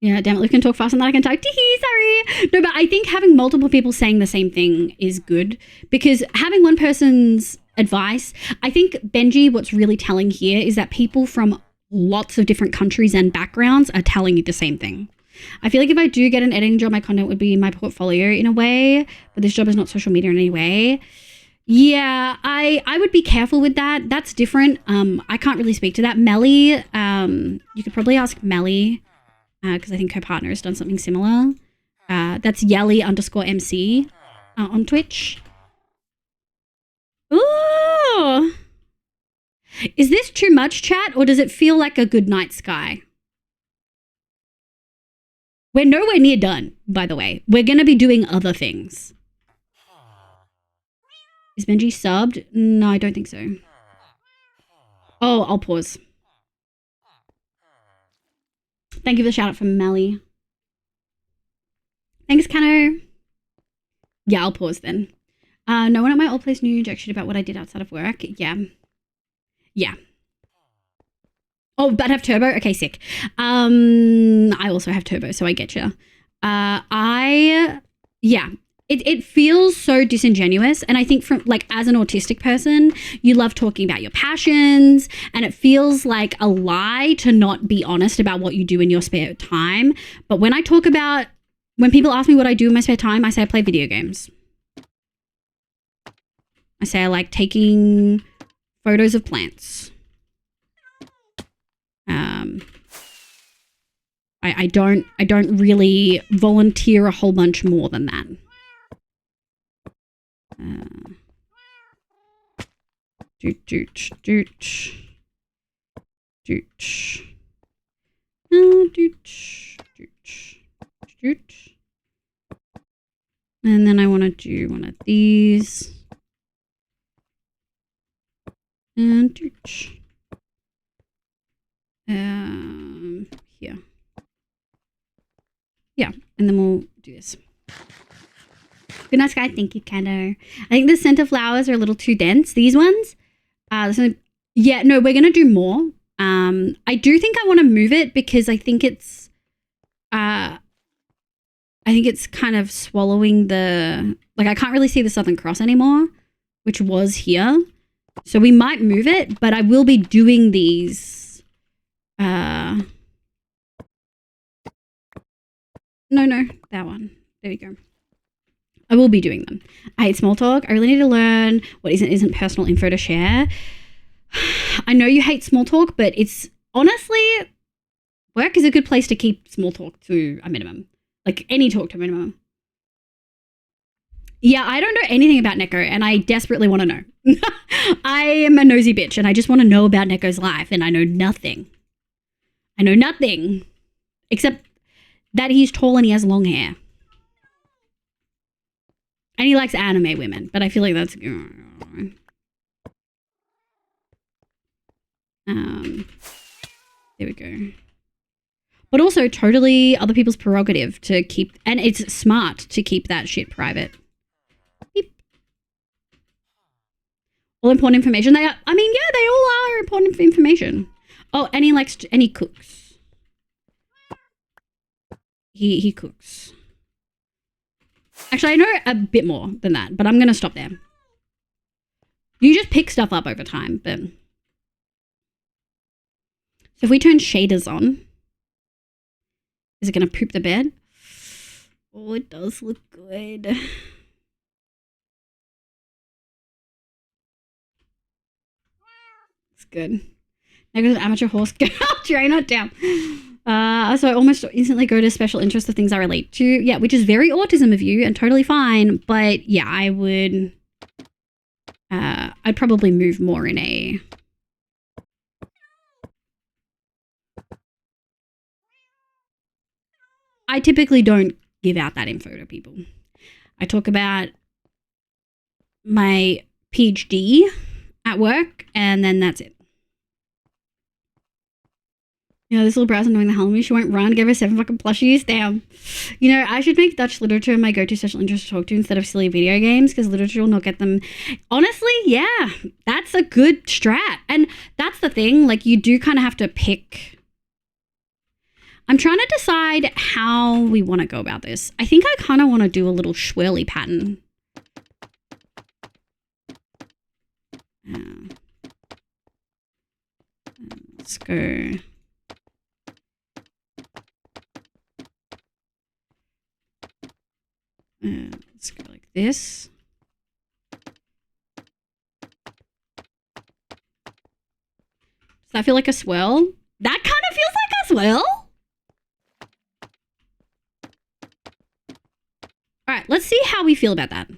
Yeah, damn it, Luke can talk faster than I can type. Tee-hee, sorry. No, but I think having multiple people saying the same thing is good because having one person's advice, I think, Benji, what's really telling here is that people from lots of different countries and backgrounds are telling you the same thing. I feel like if I do get an editing job, my content would be in my portfolio in a way, but this job is not social media in any way. Yeah, I would be careful with that. That's different. I can't really speak to that. Melly, you could probably ask Melly, because I think her partner has done something similar. That's Yelly_MC on Twitch. Ooh! Is this too much, chat, or does it feel like a good night sky? We're nowhere near done, by the way. We're going to be doing other things. Is Benji subbed? No, I don't think so. Oh, I'll pause. Thank you for the shout out from Melly. Thanks, Cano. Yeah, I'll pause then. No one at my old place knew jack shit about what I did outside of work. Yeah. Oh, but I have turbo? Okay, sick. I also have turbo, so I get you. It feels so disingenuous. And I think from like as an autistic person, you love talking about your passions and it feels like a lie to not be honest about what you do in your spare time. But when people ask me what I do in my spare time, I say I play video games. I say I like taking photos of plants. I don't really volunteer a whole bunch more than that. And then I want to do one of these. And here. Yeah, and then we'll do this. Good night, Sky. Thank you, Kando. I think the scent of flowers are a little too dense. These ones, yeah, no, we're gonna do more. I do think I want to move it because I think it's kind of swallowing the, like, I can't really see the Southern Cross anymore, which was here. So we might move it, but I will be doing these. No, that one. There we go. I will be doing them. I hate small talk. I really need to learn what isn't personal info to share. I know you hate small talk, but it's honestly, work is a good place to keep small talk to a minimum. Like any talk to a minimum. Yeah, I don't know anything about Neko and I desperately want to know. I am a nosy bitch and I just want to know about Neko's life and I know nothing. I know nothing except that he's tall and he has long hair. And he likes anime women, but I feel like that's... there we go. But also totally other people's prerogative to keep... And it's smart to keep that shit private. Beep. All important information. They are... I mean, yeah, they all are important information. Oh, and he likes... And he cooks. He cooks. Actually, I know a bit more than that, but I'm going to stop there. You just pick stuff up over time, but... So if we turn shaders on, is it going to poop the bed? Oh, it does look good. It's good. Now goes an amateur horse girl trainer down. So I almost instantly go to special interests of things I relate to. Yeah, which is very autism of you and totally fine. But yeah, I would... I'd probably move more in a... I typically don't give out that info to people. I talk about my PhD at work and then that's it. You know, this little browser knowing the hell of me, she won't run, give her 7 fucking plushies, damn. You know, I should make Dutch literature my go-to special interest to talk to instead of silly video games, because literature will not get them. Honestly, yeah, that's a good strat. And that's the thing, like, you do kind of have to pick. I'm trying to decide how we want to go about this. I think I kind of want to do a little swirly pattern. Let's go... let's go like this. Does that feel like a swirl? That kind of feels like a swirl. All right, let's see how we feel about that.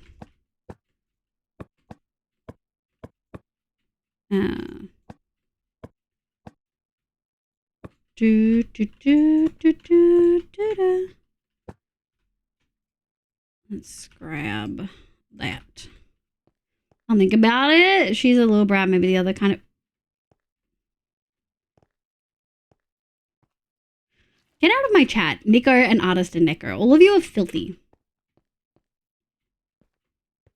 Do, do, do, do, do, do, do. Let's grab that. I'll think about it. She's a little brat. Maybe the other kind of... Get out of my chat. Nico and Artist and Neko. All of you are filthy.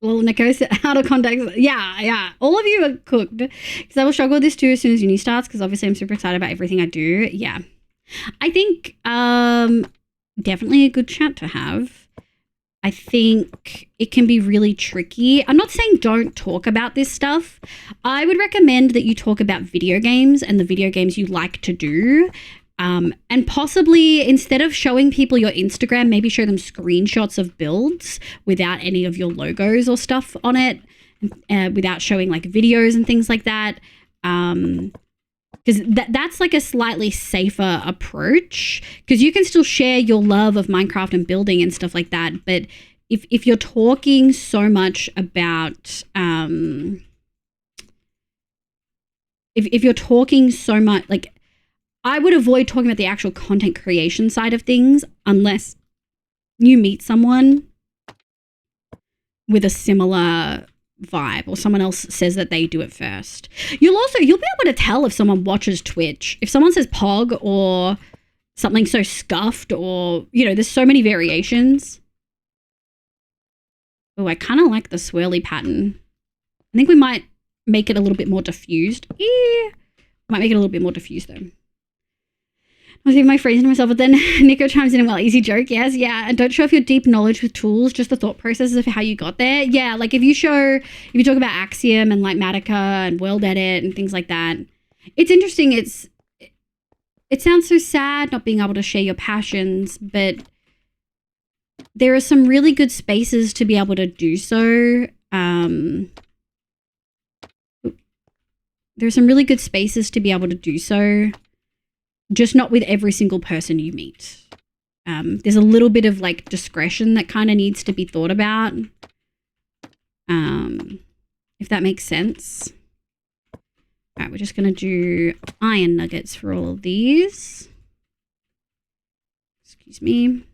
Well, Nico's out of context. Yeah. All of you are cooked. Because I will struggle with this too as soon as uni starts. Because obviously I'm super excited about everything I do. Yeah. I think definitely a good chat to have. I think it can be really tricky. I'm not saying don't talk about this stuff. I would recommend that you talk about video games and the video games you like to do. And possibly instead of showing people your Instagram, maybe show them screenshots of builds without any of your logos or stuff on it, without showing like videos and things like that. Because that's like a slightly safer approach, because you can still share your love of Minecraft and building and stuff like that. But if you're talking so much about, if you're talking so much, like, I would avoid talking about the actual content creation side of things unless you meet someone with a similar vibe or someone else says that they do it first. You'll be able to tell if someone watches Twitch. If someone says Pog or something so scuffed, or, you know, there's so many variations. Oh, I kind of like the swirly pattern. I think we might make it a little bit more diffused. Yeah. Might make it a little bit more diffused though. I was even my phrasing to myself, but then Nico chimes in, well, easy joke, yes, yeah. And don't show off your deep knowledge with tools, just the thought processes of how you got there. Yeah, like if you talk about Axiom and like Matica and World Edit and things like that, it's interesting. It sounds so sad not being able to share your passions, but there are some really good spaces to be able to do so. There's some really good spaces to be able to do so, just not with every single person you meet. There's a little bit of like discretion that kind of needs to be thought about, if that makes sense. All right, we're just going to do iron nuggets for all of these. Excuse me.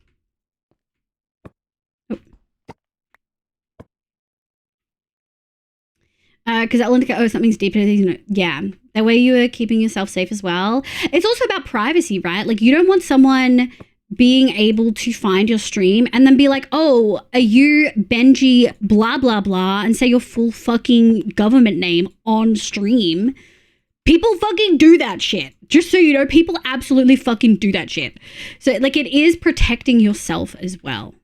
Because that Linda, oh, something's deeper. Yeah, that way you are keeping yourself safe as well. It's also about privacy, right? Like you don't want someone being able to find your stream and then be like, oh, are you Benji blah, blah, blah, and say your full fucking government name on stream. People fucking do that shit. Just so you know, people absolutely fucking do that shit. So like it is protecting yourself as well.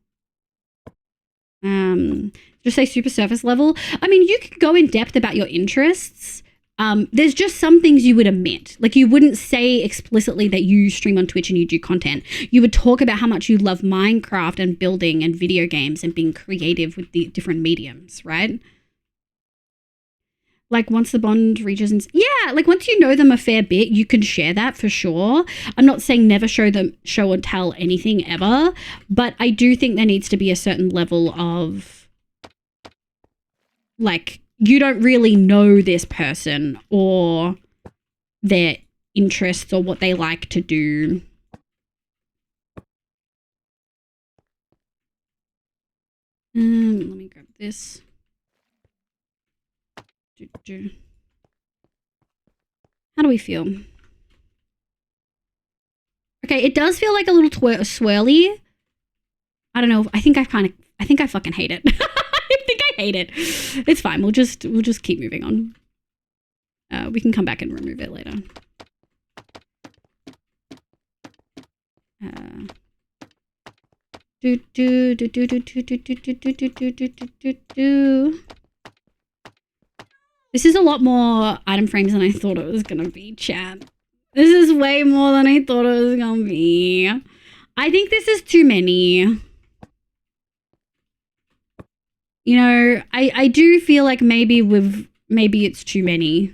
Just say super surface level. I mean, you could go in depth about your interests. There's just some things you would omit. Like you wouldn't say explicitly that you stream on Twitch and you do content. You would talk about how much you love Minecraft and building and video games and being creative with the different mediums, right? Like once the bond reaches, yeah, like once you know them a fair bit, you can share that for sure. I'm not saying never show or tell anything ever, but I do think there needs to be a certain level of like, you don't really know this person or their interests or what they like to do. Let me grab this. How do we feel? Okay, it does feel like a little swirly. I don't know. I think I fucking hate it. I think I hate it. It's fine. We'll just keep moving on. We can come back and remove it later. This is a lot more item frames than I thought it was gonna be, chat. This is way more than I thought it was gonna be. I think this is too many. You know, I do feel like maybe it's too many.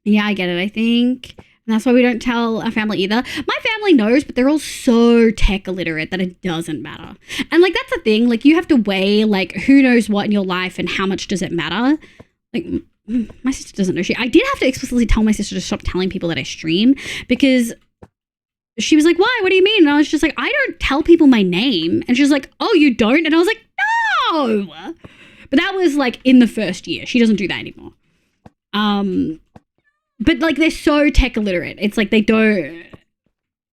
Yeah, I get it, I think. And that's why we don't tell our family either. My family knows, but they're all so tech illiterate that it doesn't matter. And like, that's the thing. Like, you have to weigh, like, who knows what in your life and how much does it matter? Like, my sister doesn't know shit. I did have to explicitly tell my sister to stop telling people that I stream because she was like, why? What do you mean? And I was just like, I don't tell people my name. And she was like, oh, you don't? And I was like, no. But that was like in the first year. She doesn't do that anymore. But like, they're so tech illiterate. It's like they don't.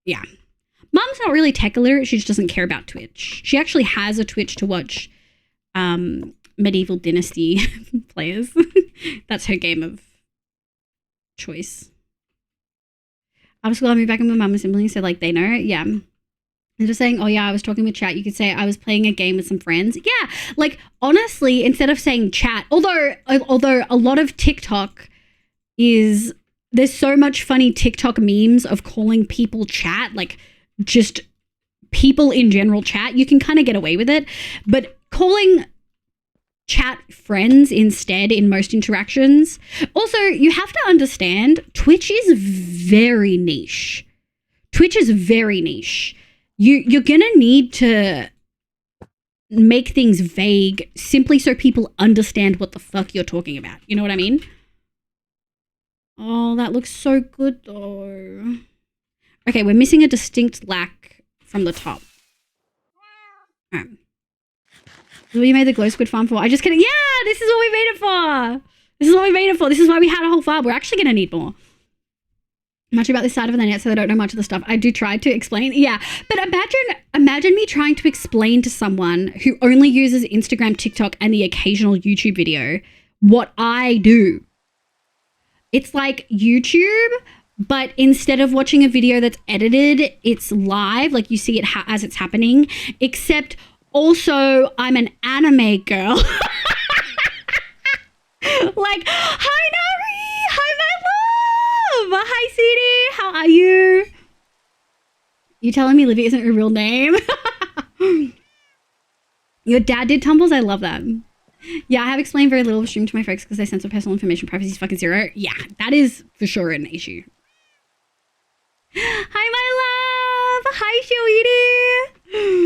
Yeah. Mum's not really tech illiterate. She just doesn't care about Twitch. She actually has a Twitch to watch Medieval Dynasty players. That's her game of choice. I was glad I moved back and my mum and siblings said like they know. Yeah. They're just saying, oh yeah, I was talking with chat. You could say I was playing a game with some friends. Yeah. Like honestly, instead of saying chat, although a lot of TikTok is, there's so much funny TikTok memes of calling people chat, like just people in general chat, you can kind of get away with it. But calling chat friends instead in most interactions. Also, you have to understand Twitch is very niche. Twitch is very niche. You're gonna need to make things vague simply so people understand what the fuck you're talking about. You know what I mean? Oh, that looks so good though. Okay, we're missing a distinct lack from the top. All right. This is what you made the glow squid farm for? I just kidding. Yeah, this is what we made it for. This is what we made it for. This is why we had a whole farm. We're actually going to need more. much about this side of the net, so they don't know much of the stuff. I do try to explain. Yeah. But imagine me trying to explain to someone who only uses Instagram, TikTok, and the occasional YouTube video what I do. It's like YouTube, but instead of watching a video that's edited, it's live, like you see it as it's happening, except also I'm an anime girl. Like, hi Nari, hi my love, hi Sweetie, how are you? You telling me Livy isn't her real name? Your dad did tumbles? I love that. Yeah, I have explained very little of stream to my folks because they censor personal information. Privacy is fucking zero. Yeah, that is for sure an issue. Hi, my love. Hi,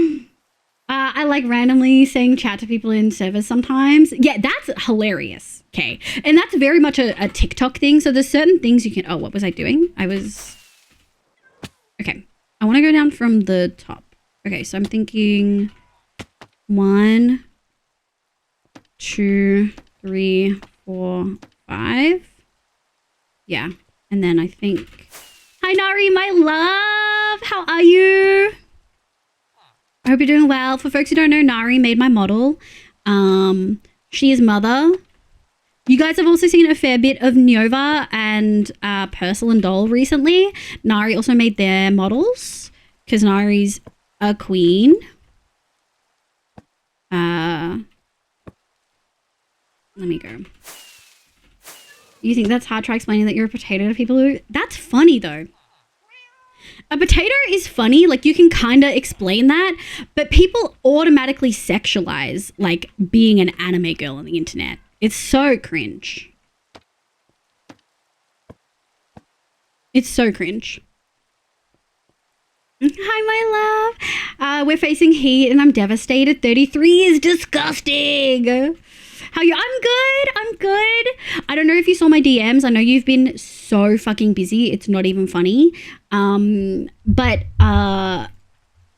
Sweetie. I like randomly saying chat to people in servers sometimes. Yeah, that's hilarious. Okay. And that's very much a TikTok thing. So there's certain things you can... Oh, what was I doing? Okay. I want to go down from the top. Okay, so I'm thinking 1, 2, 3, 4, 5. Yeah. And then I think... Hi, Nari, my love. How are you? I hope you're doing well. For folks who don't know, Nari made my model. She is Mother. You guys have also seen a fair bit of Nova and Purcell and Doll recently. Nari also made their models because Nari's a queen. Let me go. You think that's hard? Try explaining that you're a potato to people who... That's funny, though. A potato is funny. Like, you can kind of explain that. But people automatically sexualize, like, being an anime girl on the internet. It's so cringe. It's so cringe. Hi, my love. We're facing heat and I'm devastated. 33 is disgusting. How you? I'm good. I don't know if you saw my DMs. I know you've been so fucking busy. It's not even funny. But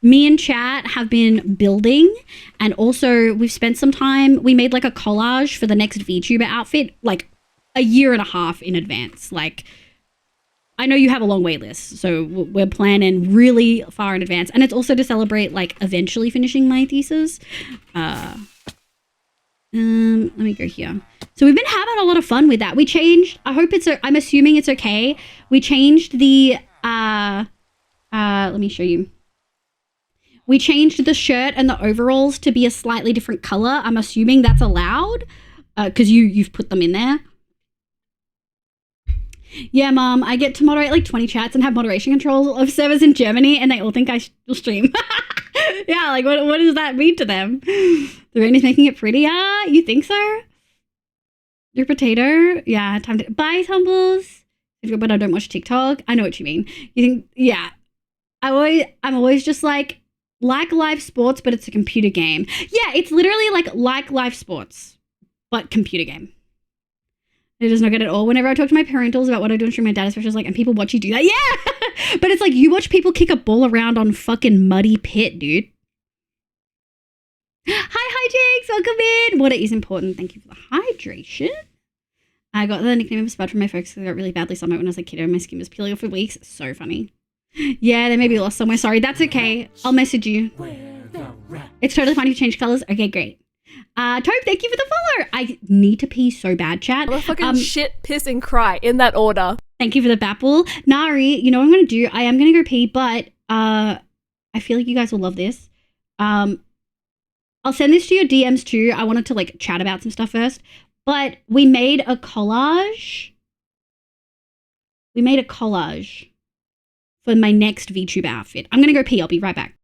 me and chat have been building, and also we've spent some time. We made like a collage for the next VTuber outfit like a year and a half in advance. Like, I know you have a long wait list, so we're planning really far in advance. And it's also to celebrate like eventually finishing my thesis. Let me go here. So we've been having a lot of fun with that. We changed, I'm assuming it's okay. We changed the, let me show you. We changed the shirt and the overalls to be a slightly different color. I'm assuming that's allowed because you've put them in there. Yeah, Mom, I get to moderate like 20 chats and have moderation control of servers in Germany, and they all think I will stream. Yeah, like what does that mean to them? The rain is making it prettier? You think so? Your potato? Yeah, time to... Bye, Tumbles. But I don't watch TikTok. I know what you mean. You think... Yeah. I'm always just like live sports, but it's a computer game. Yeah, it's literally like live sports, but computer game. It does not get it all. Whenever I talk to my parentals about what I do on stream, my dad especially is like, and people watch you do that. Yeah! But it's like, you watch people kick a ball around on fucking muddy pit, dude. Hi, Jakes. Welcome in. Water is important. Thank you for the hydration. I got the nickname of Spud from my folks because I got really badly sunburned when I was a kid and my skin was peeling off for weeks. So funny. Yeah, they may be lost somewhere. Sorry. That's okay. I'll message you. It's totally fine if you change colors. Okay, great. Taupe, thank you for the follow. I need to pee so bad, chat. I'm fucking shit, piss, and cry in that order. Thank you for the Bapple. Nari, you know what I'm going to do? I am going to go pee, but I feel like you guys will love this. I'll send this to your DMs too. I wanted to like chat about some stuff first, but we made a collage. For my next VTuber outfit. I'm going to go pee. I'll be right back.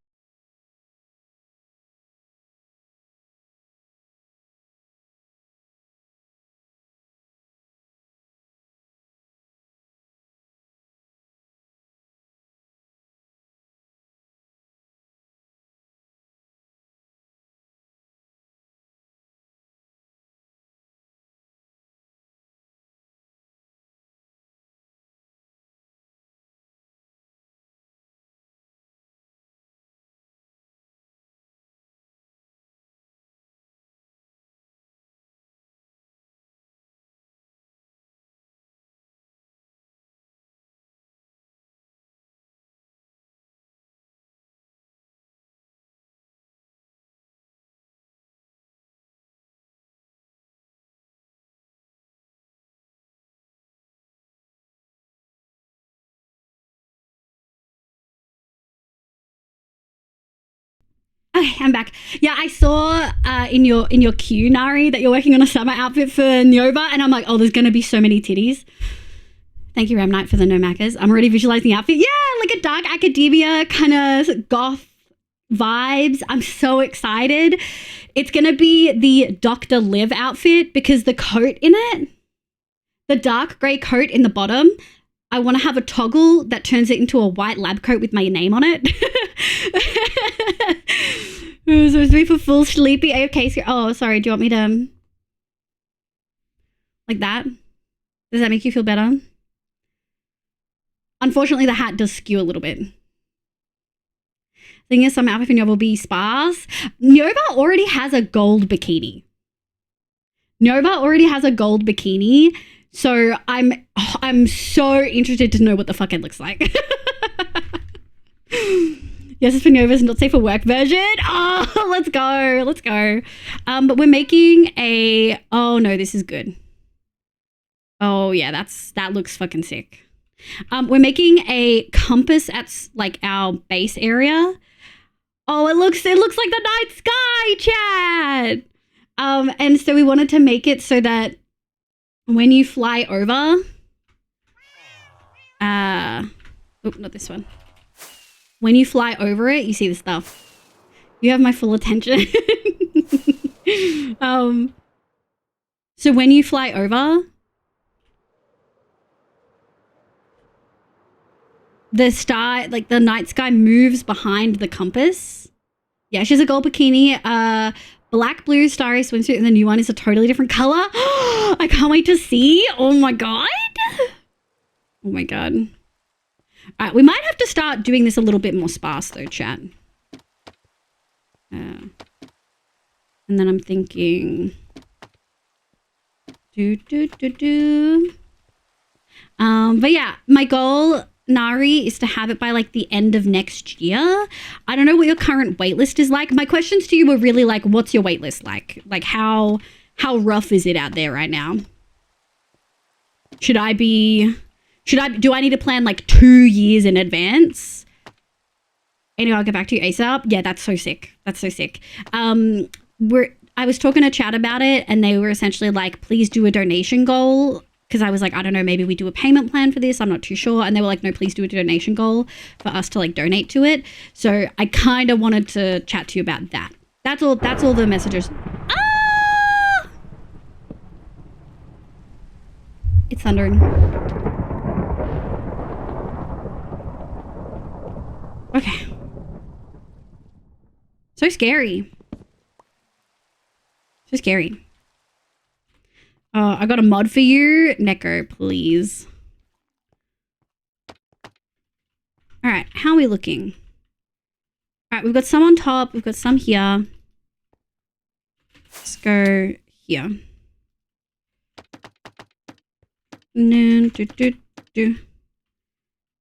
Okay, I'm back. Yeah, I saw in your queue, Nari, that you're working on a summer outfit for Nova, and I'm like, oh, there's gonna be so many titties. Thank you, Ram Knight, for the no mackers. I'm already visualizing the outfit. Yeah, like a dark academia kind of goth vibes. I'm so excited. It's gonna be the Dr. Liv outfit because the coat in it, the dark grey coat in the bottom, I want to have a toggle that turns it into a white lab coat with my name on it. It's supposed to be for full sleepy AFK. Oh, sorry. Do you want me to... like that? Does that make you feel better? Unfortunately, the hat does skew a little bit. Thing is, some outfit for Nova will be sparse. Nova already has a gold bikini. So I'm so interested to know what the fuck it looks like. Yes, it's for Nova's not safe for work version. Oh, let's go. But we're making a... oh no, this is good. Oh yeah, that looks fucking sick. We're making a compass at like our base area. Oh, it looks like the night sky, Chad. And so we wanted to make it so that when you fly over, oh, not this one. When you fly over it, you see the stuff. You have my full attention. So when you fly over, the star, like the night sky, moves behind the compass. Yeah, she has a gold bikini, black, blue, starry swimsuit, and the new one is a totally different color. I can't wait to see. Oh my god. Oh my god. All right, we might have to start doing this a little bit more sparse though, chat. And then I'm thinking... But yeah, my goal, Nari, is to have it by like the end of next year. I don't know what your current waitlist is like. My questions to you were really like, what's your waitlist like? Like how rough is it out there right now? Do I need to plan like 2 years in advance? Anyway, I'll get back to you ASAP. Yeah, that's so sick. I was talking to chat about it and they were essentially like, please do a donation goal. Because I was like, I don't know, maybe we do a payment plan for this. I'm not too sure. And they were like, no, please do a donation goal for us to like donate to it. So I kind of wanted to chat to you about that. That's all the messages. Ah! It's thundering. Okay. So scary. I got a mod for you. Neko, please. All right, how are we looking? All right, we've got some on top. We've got some here. Let's go here. And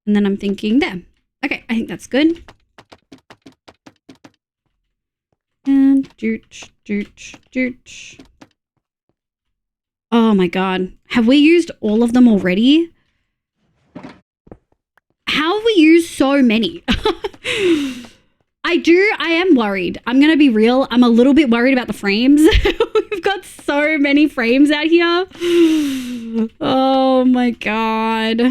then I'm thinking there. Okay, I think that's good. And oh my god. Have we used all of them already? How have we used so many? I am worried. I'm going to be real. I'm a little bit worried about the frames. We've got so many frames out here. Oh my god.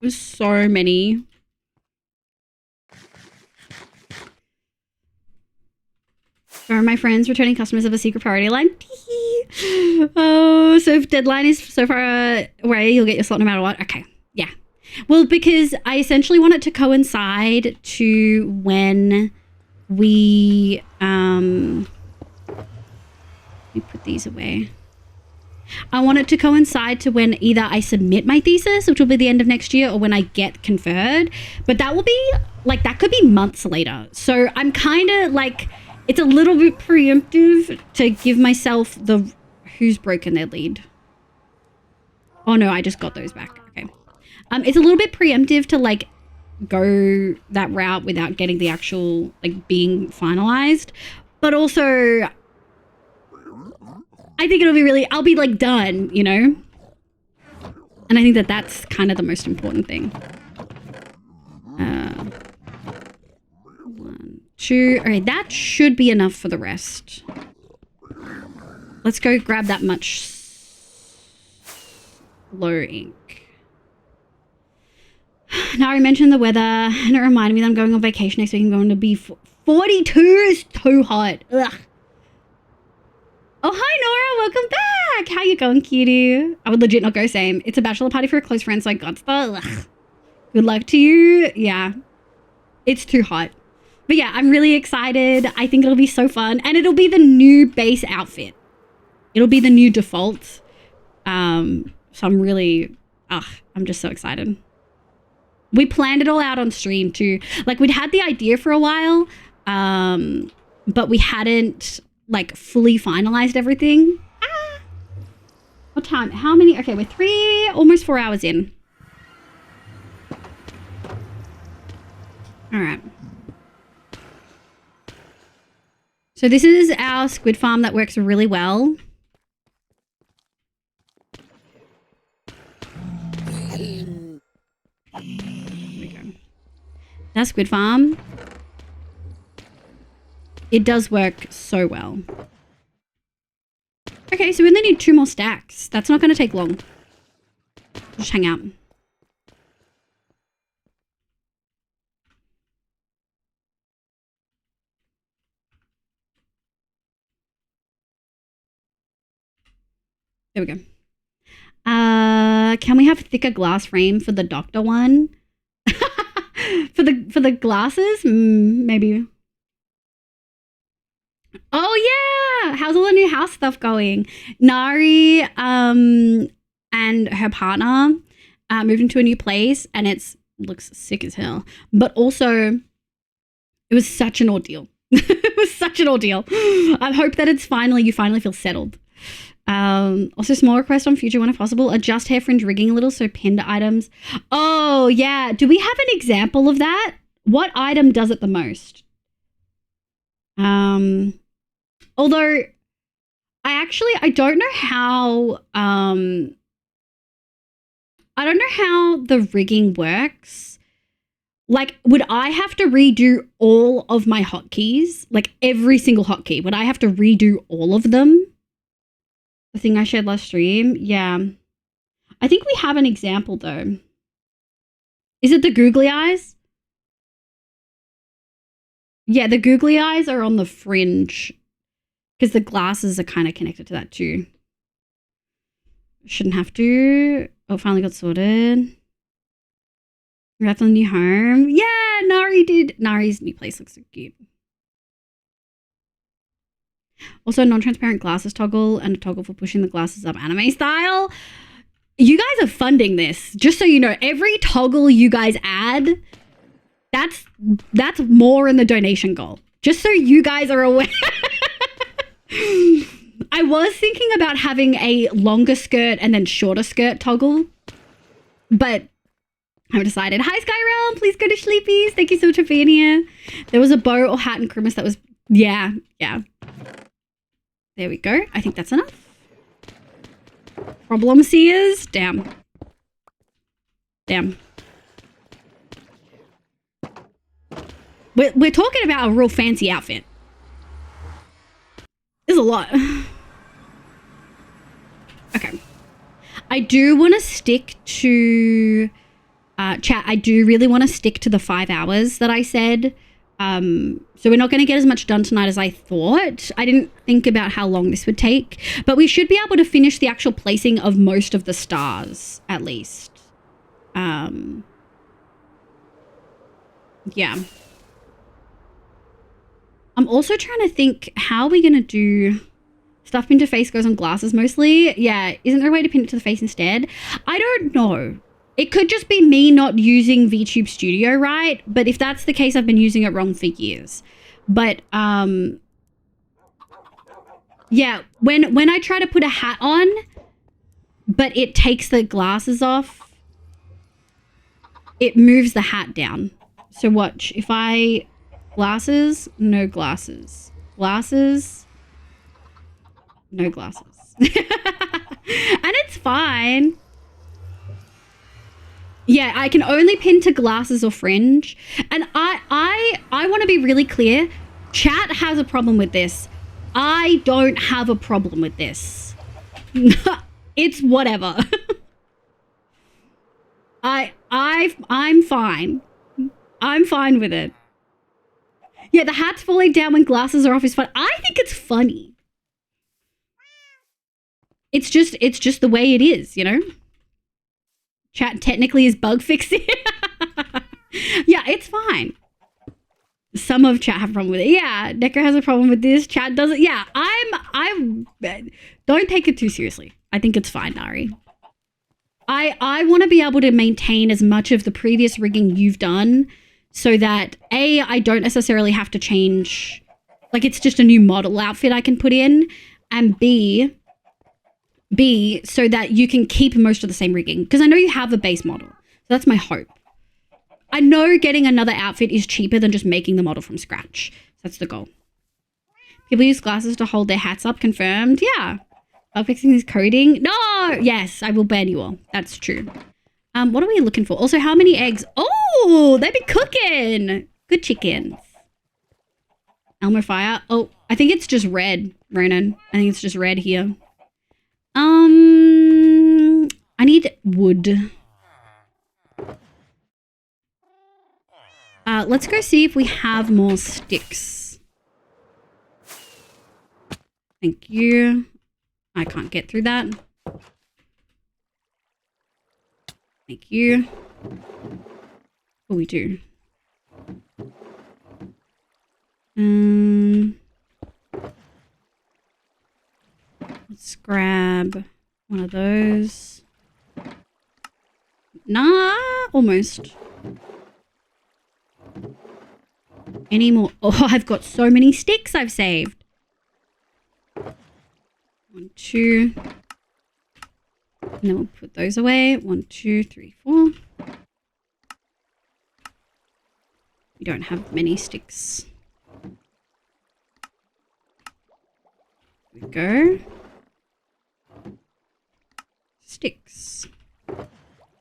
There's so many. Are my friends returning customers of a secret priority line? Oh, so if deadline is so far away, you'll get your slot no matter what. Okay, yeah. Well, because I essentially want it to coincide to when we let me put these away. I want it to coincide to when either I submit my thesis, which will be the end of next year, or when I get conferred. But that will be like, that could be months later. So I'm kind of like, it's a little bit preemptive to give myself the who's broken their lead. Oh no, I just got those back. Okay. It's a little bit preemptive to like go that route without getting the actual like being finalized. But also I think it'll be really, I'll be like done, you know? And I think that that's kind of the most important thing. 1, 2. Okay, that should be enough for the rest. Let's go grab that much slow ink. Now I mentioned the weather, and it reminded me that I'm going on vacation next week. I'm going to be 42 is too hot. Ugh. Oh, hi, Nora. Welcome back. How you going, cutie? I would legit not go same. It's a bachelor party for a close friend, so I got to. Ugh. Good luck to you. Yeah. It's too hot. But yeah, I'm really excited. I think it'll be so fun. And it'll be the new base outfit. It'll be the new default. So I'm really... I'm just so excited. We planned it all out on stream too. Like, we'd had the idea for a while, but we hadn't like fully finalized everything. What time? How many? Okay, we're almost 4 hours in. All right. So this is our squid farm that works really well. There we go. That squid farm. It does work so well. Okay, so we only need 2 more stacks. That's not going to take long. Just hang out. There we go. Can we have thicker glass frame for the doctor one? for the glasses? Maybe. Oh yeah! How's all the new house stuff going? Nari and her partner moved into a new place, and looks sick as hell. But also, it was such an ordeal. It was such an ordeal. I hope that you finally feel settled. Also, small request on future when if possible, adjust hair fringe rigging a little so pinned items. Oh yeah, do we have an example of that? What item does it the most? Although I don't know how the rigging works. Like, would I have to redo all of my hotkeys? Like, every single hotkey? Would I have to redo all of them? The thing I shared last stream? Yeah. I think we have an example, though. Is it the googly eyes? Yeah, the googly eyes are on the fringe. Because the glasses are kind of connected to that, too. Shouldn't have to. Oh, finally got sorted. Congrats on the new home. Yeah, Nari did. Nari's new place looks so cute. Also, non-transparent glasses toggle and a toggle for pushing the glasses up anime style. You guys are funding this. Just so you know, every toggle you guys add, that's more in the donation goal. Just so you guys are aware. I was thinking about having a longer skirt and then shorter skirt toggle, but I've decided. Hi, Skyrealm. Please go to Sleepies. Thank you so much for being here. There was a bow or hat and Christmas that was... Yeah. There we go. I think that's enough. Problem seers. Damn. We're talking about a real fancy outfit. There's a lot. Okay. I do want to stick to... chat, I do really want to stick to the 5 hours that I said. So we're not going to get as much done tonight as I thought. I didn't think about how long this would take. But we should be able to finish the actual placing of most of the stars, at least. Yeah. I'm also trying to think, how are we going to do... Stuff pinned to face goes on glasses mostly. Yeah, isn't there a way to pin it to the face instead? I don't know. It could just be me not using VTube Studio right, but if that's the case, I've been using it wrong for years. But, yeah, when I try to put a hat on, but it takes the glasses off, it moves the hat down. So watch, if I... Glasses, no glasses. Glasses... No glasses. And it's fine. Yeah, I can only pin to glasses or fringe. And I want to be really clear. Chat has a problem with this. I don't have a problem with this. It's whatever. I'm fine. I'm fine with it. Yeah, the hat's falling down when glasses are off is fun. I think it's funny. It's just the way it is, you know? Chat technically is bug fixing. Yeah, it's fine. Some of chat have a problem with it. Yeah, Necker has a problem with this. Chat doesn't. Yeah, I'm don't take it too seriously. I think it's fine, Nari. I want to be able to maintain as much of the previous rigging you've done so that A, I don't necessarily have to change, like it's just a new model outfit I can put in, and B, so that you can keep most of the same rigging. Because I know you have a base model. So that's my hope. I know getting another outfit is cheaper than just making the model from scratch. That's the goal. People use glasses to hold their hats up. Confirmed. Yeah. Bug fixing is coding. No. Yes, I will ban you all. That's true. What are we looking for? Also, how many eggs? Oh, they've been cooking. Good chickens. Elmer Fire. Oh, I think it's just red, Ronan. I think it's just red here. I need wood. Let's go see if we have more sticks. Thank you. I can't get through that. Thank you. Oh, we do. Let's grab one of those. Nah, almost. Any more? Oh, I've got so many sticks I've saved. 1, 2. And then we'll put those away. 1, 2, 3, 4. We don't have many sticks. Here we go. Sticks.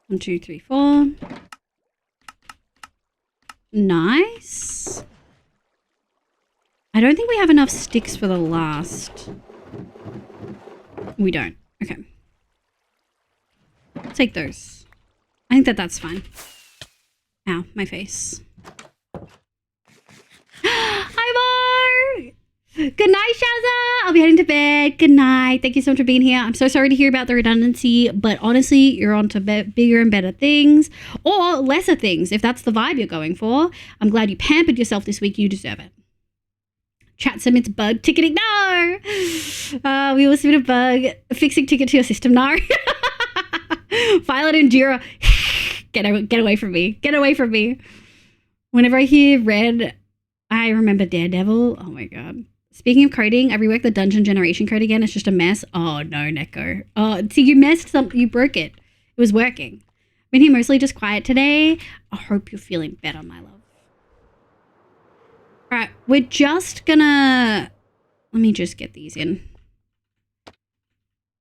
1, 2, 3, 4. Nice. I don't think we have enough sticks for the last. We don't. Okay. Take those. I think that's fine. Ow, my face. Hi, Mar! Good night, Shazza! I'll be heading to bed. Good night. Thank you so much for being here. I'm so sorry to hear about the redundancy, but honestly, you're on to bigger and better things, or lesser things, if that's the vibe you're going for. I'm glad you pampered yourself this week. You deserve it. Chat submits bug ticketing. No! We will submit a bug fixing ticket to your system. No. Violet Endura. Get away from me. Get away from me. Whenever I hear red, I remember Daredevil. Oh my god. Speaking of coding, I reworked the dungeon generation code again. It's just a mess. Oh no, Neko. Oh, see, you messed something. You broke it. It was working. Been here mostly just quiet today. I hope you're feeling better, my love. All right, we're just gonna. Let me just get these in.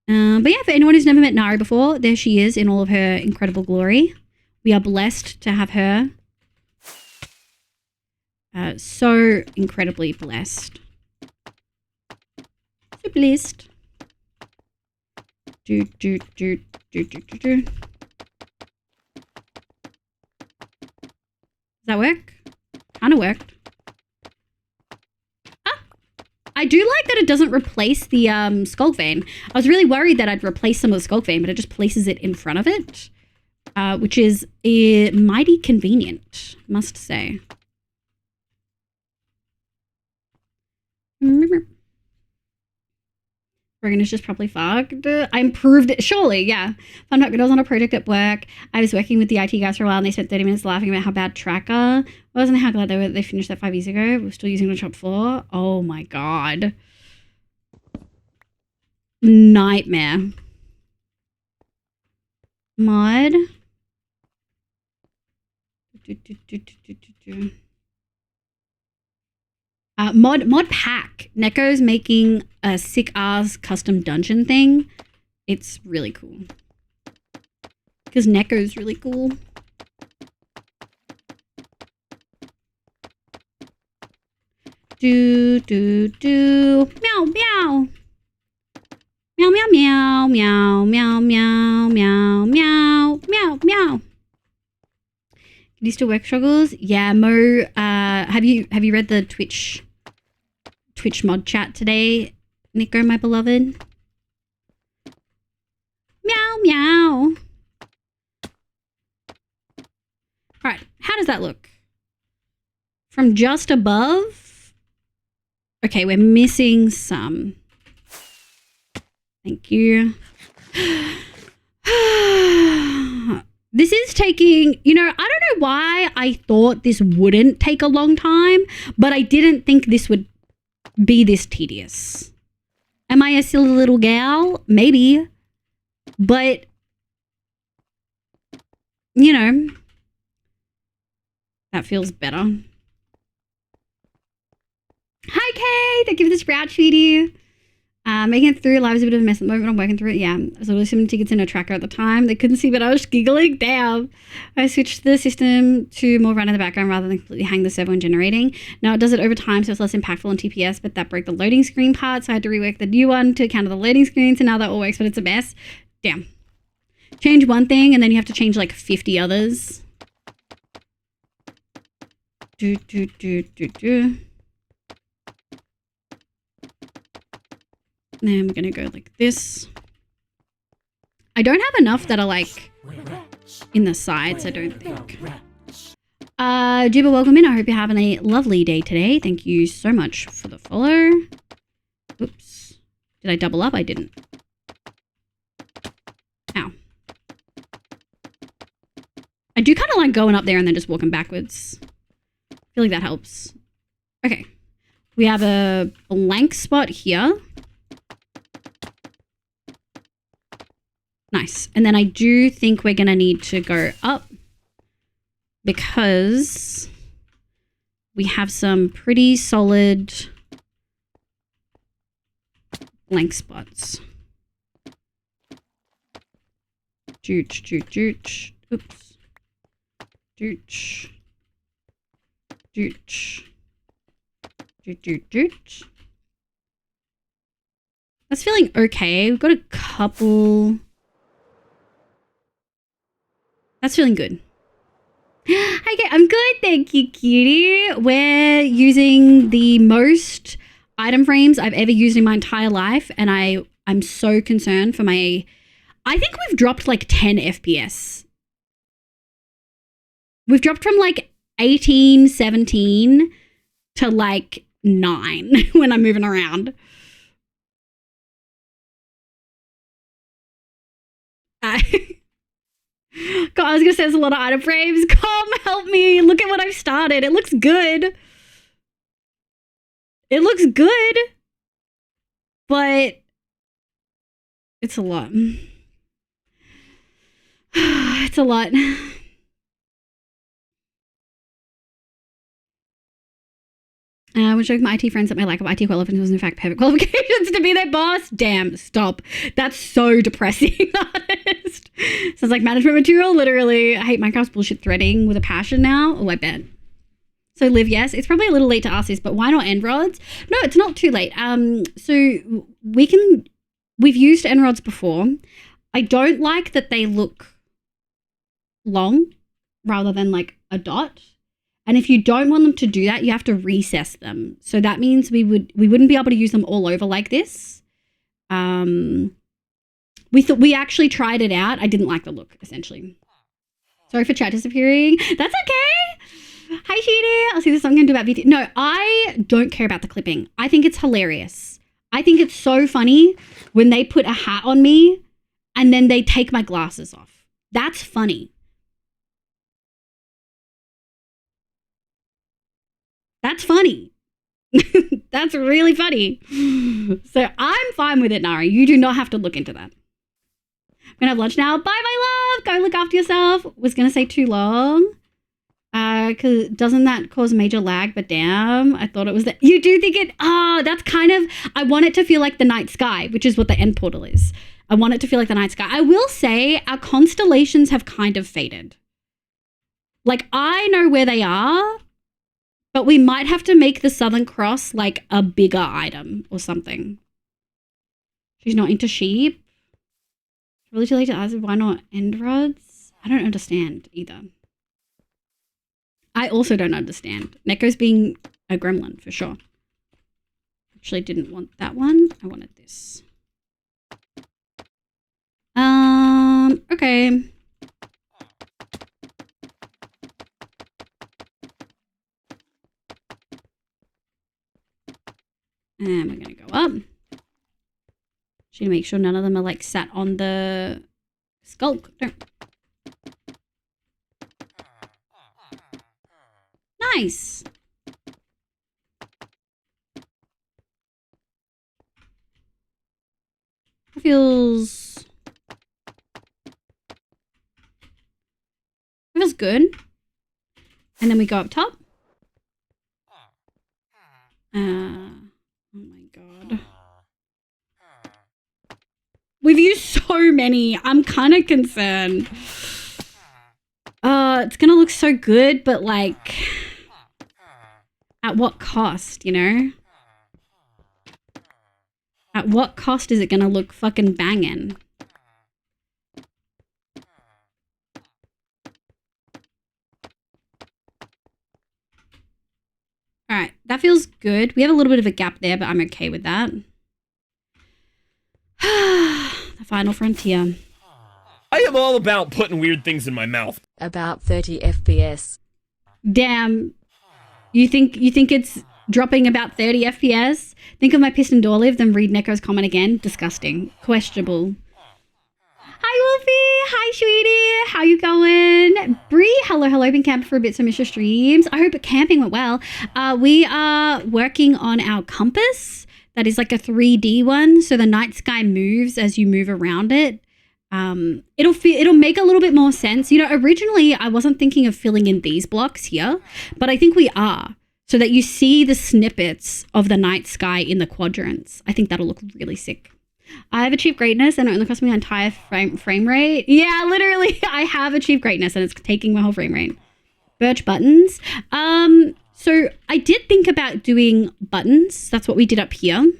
But yeah, for anyone who's never met Nari before, there she is in all of her incredible glory. We are blessed to have her. So incredibly blessed. So blessed. Does that work? Kind of worked. I do like that it doesn't replace the skulk vein. I was really worried that I'd replace some of the skulk vein, but it just places it in front of it, which is mighty convenient, must say. Bergen is just probably fogged. I improved it. Surely, yeah. Fun fact, I was on a project at work. I was working with the IT guys for a while, and they spent 30 minutes laughing about how bad Tracker was and how glad they finished that 5 years ago. We're still using it on shop floor. Oh my god. Nightmare. Mod. Mod pack. Neko's making a sick ass custom dungeon thing. It's really cool. Because Neko's really cool. do, do, do. Meow, meow. Meow, meow, meow, meow, meow, meow, meow, meow, meow, meow. Do you still work struggles? Yeah, Mo, have you read the Twitch mod chat today, Nico, my beloved? Meow, meow. All right, how does that look? From just above? Okay, we're missing some. Thank you. This is taking, I don't know why I thought this wouldn't take a long time, but I didn't think this would be this tedious. Am I a silly little gal? Maybe. But, that feels better. Hi, Kay. Thank you for the sprout, sweetie. Making it through live is a bit of a mess at the moment. I'm working through it. Yeah. I was literally some tickets in a tracker at the time. They couldn't see, but I was giggling. Damn. I switched the system to more run in the background rather than completely hang the server when generating. Now it does it over time, so it's less impactful on TPS, but that broke the loading screen part, so I had to rework the new one to counter the loading screens, and now that all works, but it's a mess. Damn. Change one thing, and then you have to change like 50 others. Do, do, do, do, do. Then we're going to go like this. I don't have enough that are like in the sides, I don't think. Juba, welcome in. I hope you're having a lovely day today. Thank you so much for the follow. Oops. Did I double up? I didn't. Ow. I do kind of like going up there and then just walking backwards. I feel like that helps. Okay. We have a blank spot here. Nice. And then I do think we're going to need to go up because we have some pretty solid blank spots. Jooch, jooch, jooch. Oops. Jooch. Jooch. Jooch, jooch, jooch. That's feeling okay. We've got a couple... That's feeling good. Okay, I'm good. Thank you, cutie. We're using the most item frames I've ever used in my entire life. And I'm so concerned for my... I think we've dropped like 10 FPS. We've dropped from like 18, 17 to like 9 when I'm moving around. God, I was going to say there's a lot of item frames. Come help me. Look at what I've started. It looks good. It looks good. But it's a lot. It's a lot. I was showing my IT friends that my lack of IT qualifications was in fact perfect qualifications to be their boss. Damn, stop. That's so depressing, honest. Sounds like management material, literally. I hate Minecraft's bullshit threading with a passion now. Oh, I bet. So Liv, yes, it's probably a little late to ask this, but why not end rods? No, it's not too late. So we've used end rods before. I don't like that they look long rather than like a dot. And if you don't want them to do that, you have to recess them. So that means we wouldn't be able to use them all over like this. We actually tried it out. I didn't like the look, essentially. Sorry for chat disappearing. That's okay. Hi, Sheedy. I'll see this song I'm going to do about VT. No, I don't care about the clipping. I think it's hilarious. I think it's so funny when they put a hat on me and then they take my glasses off. That's funny. That's funny. That's really funny. So I'm fine with it, Nari. You do not have to look into that. I'm going to have lunch now. Bye, my love. Go look after yourself. Was going to say too long. Because doesn't that cause major lag? But damn, I thought it was that. You do think it... Oh, that's kind of... I want it to feel like the night sky, which is what the end portal is. I want it to feel like the night sky. I will say our constellations have kind of faded. Like, I know where they are, But we might have to make the Southern Cross like a bigger item or something. She's not into sheep. Really too late to ask why not end rods? I don't understand either. I also don't understand. Neko's being a gremlin for sure. Actually didn't want that one. I wanted this. Okay. And we're gonna go up. Just need to make sure none of them are like sat on the skulk. No. Nice. Feels good. And then we go up top. Oh my god. We've used so many. I'm kind of concerned. It's gonna look so good, but like, at what cost, you know? At what cost is it gonna look fucking banging? All right, that feels good. We have a little bit of a gap there, but I'm okay with that. The final frontier. I am all about putting weird things in my mouth. About 30 FPS. Damn. You think it's dropping about 30 FPS? Think of my piston door live, then read Neko's comment again. Disgusting. Questionable. Hi, Wolfie. Hi, sweetie. How you going? Bree, hello. Been camping for a bit, so miss your streams. I hope camping went well. We are working on our compass. That is like a 3D one, so the night sky moves as you move around it. It'll make a little bit more sense. You know, originally I wasn't thinking of filling in these blocks here, but I think we are, so that you see the snippets of the night sky in the quadrants. I think that'll look really sick. I have achieved greatness and it only cost me my entire frame rate. Yeah, literally, I have achieved greatness and it's taking my whole frame rate. Birch buttons. So I did think about doing buttons. That's what we did up here.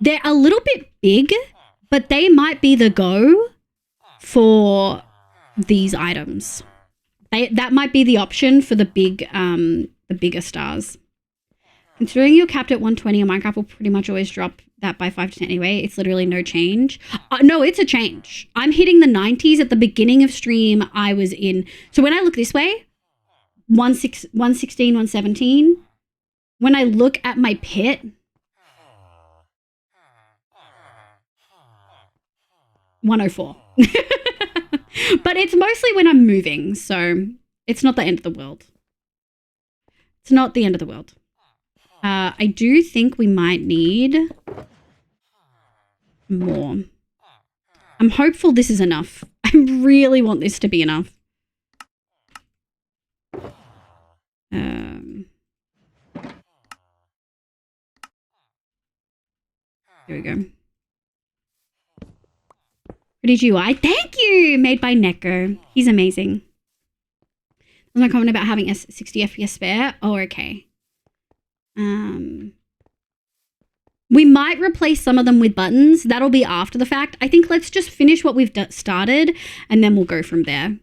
They're a little bit big, but they might be the go for these items. That might be the option for the bigger stars. Considering you're capped at 120, your Minecraft will pretty much always drop that by 5 to 10 anyway. It's literally no change. No, it's a change. I'm hitting the 90s at the beginning of stream. I was in. So when I look this way, 116, 117. When I look at my pit, $104. But it's mostly when I'm moving, so it's not the end of the world. It's not the end of the world. I do think we might need more. I'm hopeful this is enough. I really want this to be enough. Here we go. Pretty UI. Thank you! Made by Neko. He's amazing. There's no comment about having a 60 FPS spare. Oh, okay. We might replace some of them with buttons. That'll be after the fact. I think let's just finish what we've started and then we'll go from there.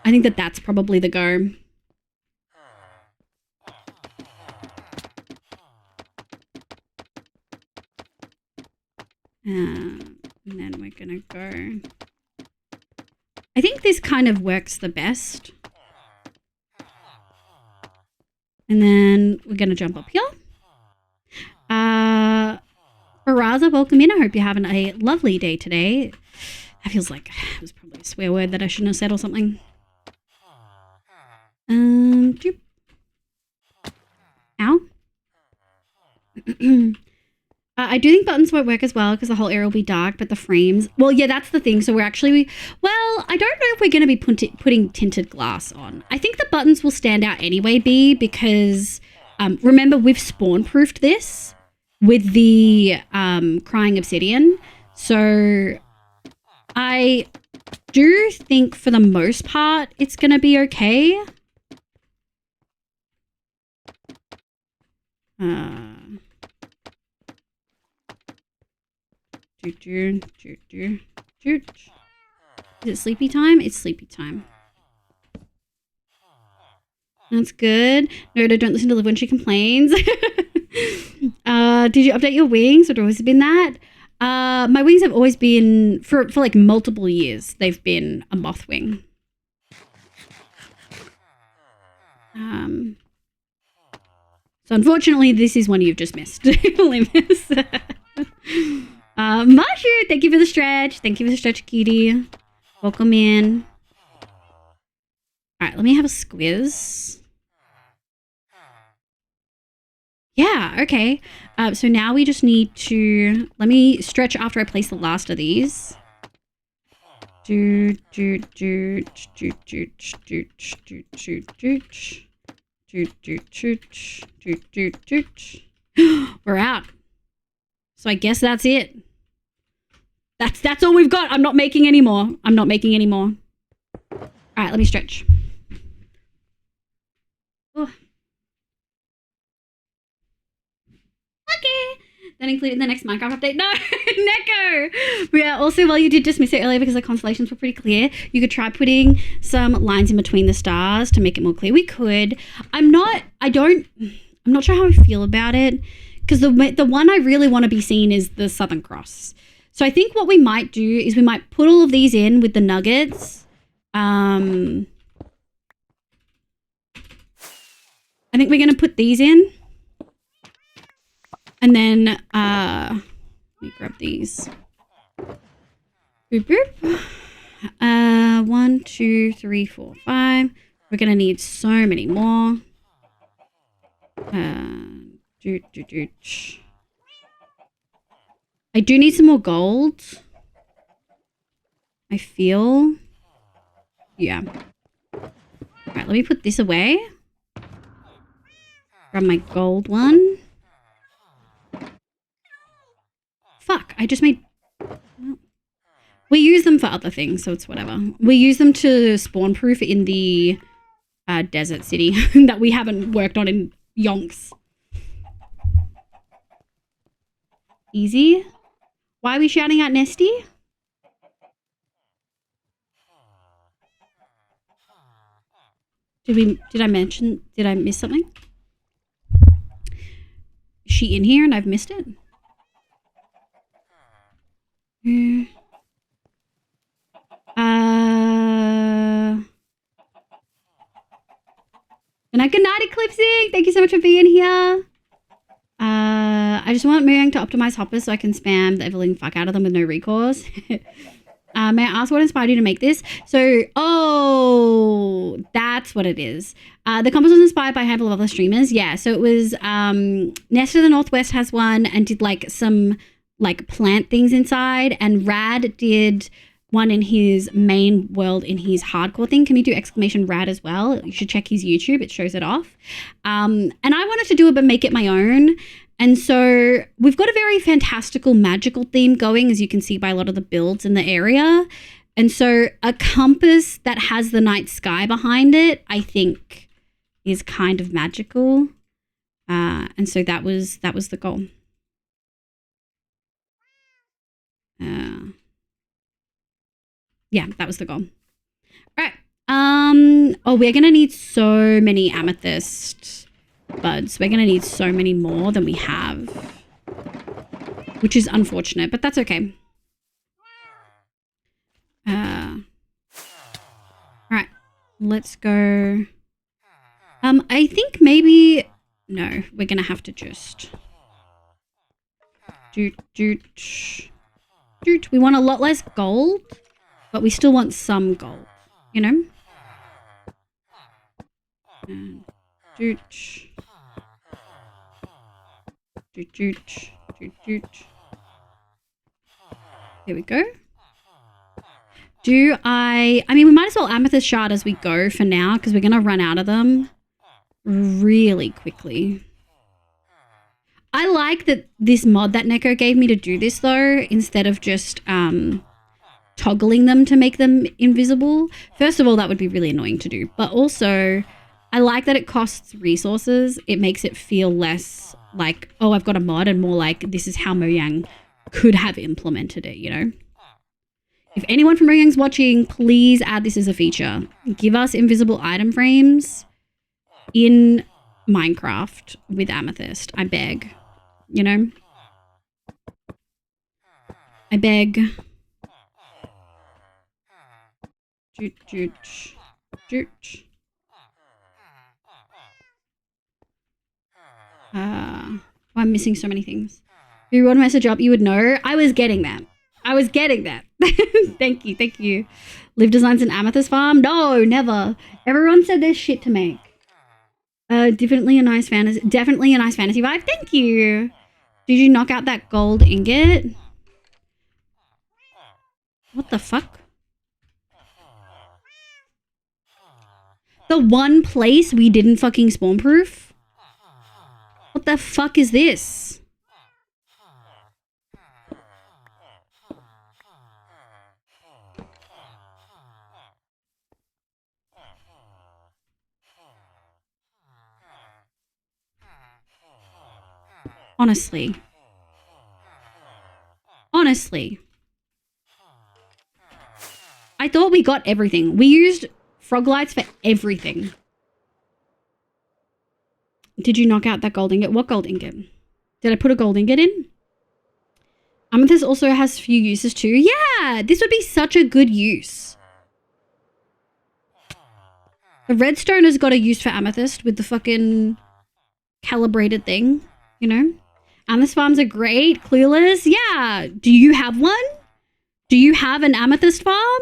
I think that's probably the go. And then we're gonna go. I think this kind of works the best. And then we're gonna jump up here. Baraza, welcome in. I hope you're having a lovely day today. That feels like it was probably a swear word that I shouldn't have said or something. Ow. I do think buttons won't work as well because the whole area will be dark, but the frames... Well, yeah, that's the thing. So we're actually... Well, I don't know if we're going to be putting tinted glass on. I think the buttons will stand out anyway, B, because... remember, we've spawn-proofed this with the crying obsidian. So I do think for the most part it's going to be okay. Is it sleepy time? It's sleepy time. That's good. No, don't listen to Liv when she complains. Did you update your wings, or has it always been that? My wings have always been, for like multiple years, they've been a moth wing. So unfortunately, this is one you've just missed. Marshu, thank you for the stretch. Thank you for the stretch, cutie. Welcome in. All right, let me have a squiz. Yeah, okay. So now we just need to... Let me stretch after I place the last of these. We're out. So I guess that's it. That's all we've got. I'm not making any more. All right, let me stretch. Oh. Okay. That included the next Minecraft update. No, Neko. Yeah. Also, while you did dismiss it earlier because the constellations were pretty clear, you could try putting some lines in between the stars to make it more clear. We could. I'm not sure how I feel about it, because the one I really want to be seen is the Southern Cross. So I think what we might do is we might put all of these in with the nuggets. I think we're going to put these in. And then, let me grab these. Boop, boop. 1, 2, 3, 4, 5. We're going to need so many more. I do need some more gold. I feel. Yeah. All right, let me put this away. Grab my gold one. Fuck, I just made... We use them for other things, so it's whatever. We use them to spawn proof in the desert city that we haven't worked on in yonks. Easy. Why are we shouting out Nesty? Did I miss something? Is she in here and I've missed it? Good night, Eclipsing. Thank you so much for being here. I just want Meringue to optimize hoppers so I can spam the ever-living fuck out of them with no recourse. May I ask what inspired you to make this? So, that's what it is. The compass was inspired by a handful of other streamers. Yeah, so it was Nest of the Northwest has one and did like some like plant things inside, and Rad did one in his main world in his hardcore thing. Can we do exclamation Rad as well? You should check his YouTube. It shows it off. And I wanted to do it but make it my own. And so we've got a very fantastical, magical theme going, as you can see by a lot of the builds in the area. And so a compass that has the night sky behind it, I think, is kind of magical. And so that was the goal. Yeah, that was the goal. All right. We're gonna need so many amethyst buds. We're gonna need so many more than we have, which is unfortunate, but that's okay. All right, let's go. I think maybe no. We're gonna have to just We want a lot less gold, but we still want some gold, you know? Here we go. I mean, we might as well amethyst shard as we go for now, because we're going to run out of them really quickly. I like that this mod that Neko gave me to do this, though, instead of just toggling them to make them invisible. First of all, that would be really annoying to do. But also, I like that it costs resources. It makes it feel less like, oh, I've got a mod, and more like this is how Mojang could have implemented it, you know? If anyone from Mojang's watching, please add this as a feature. Give us invisible item frames in Minecraft with Amethyst. I beg. You know? I beg. Joot, joot, joot. I'm missing so many things. If you wrote a message up, you would know. I was getting that. Thank you. Live Designs and Amethyst Farm? No, never. Everyone said there's shit to make. Definitely a nice fantasy vibe. Thank you. Did you knock out that gold ingot? What the fuck? The one place we didn't fucking spawn proof? What the fuck is this? Honestly. I thought we got everything. We used frog lights for everything. Did you knock out that gold ingot? What gold ingot? Did I put a gold ingot in? Amethyst also has few uses too. Yeah, this would be such a good use. The redstone has got a use for amethyst with the fucking calibrated thing, you know? Amethyst farms are great. Clueless? Yeah. Do you have one? Do you have an amethyst farm?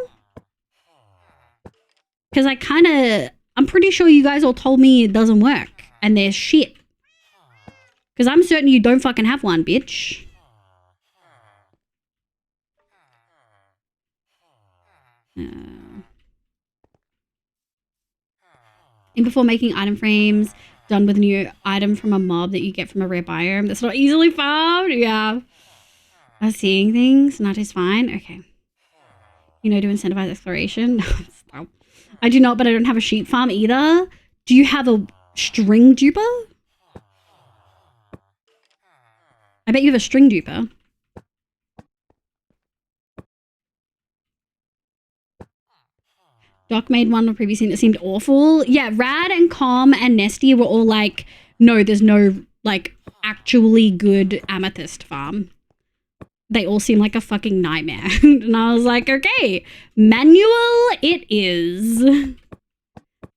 Because I'm pretty sure you guys all told me it doesn't work. And they're shit. Because I'm certain you don't fucking have one, bitch. And before making item frames, done with a new item from a mob that you get from a rare biome that's not easily found. Yeah. I was seeing things. Not is fine. Okay. You know, to incentivize exploration. No. I do not, but I don't have a sheep farm either. Do you have a string duper? I bet you have a string duper. Doc made one previously that seemed awful. Yeah, Rad and Calm and Nesty were all like, no, there's no, like, actually good amethyst farm. They all seem like a fucking nightmare. And I was like, okay, manual it is.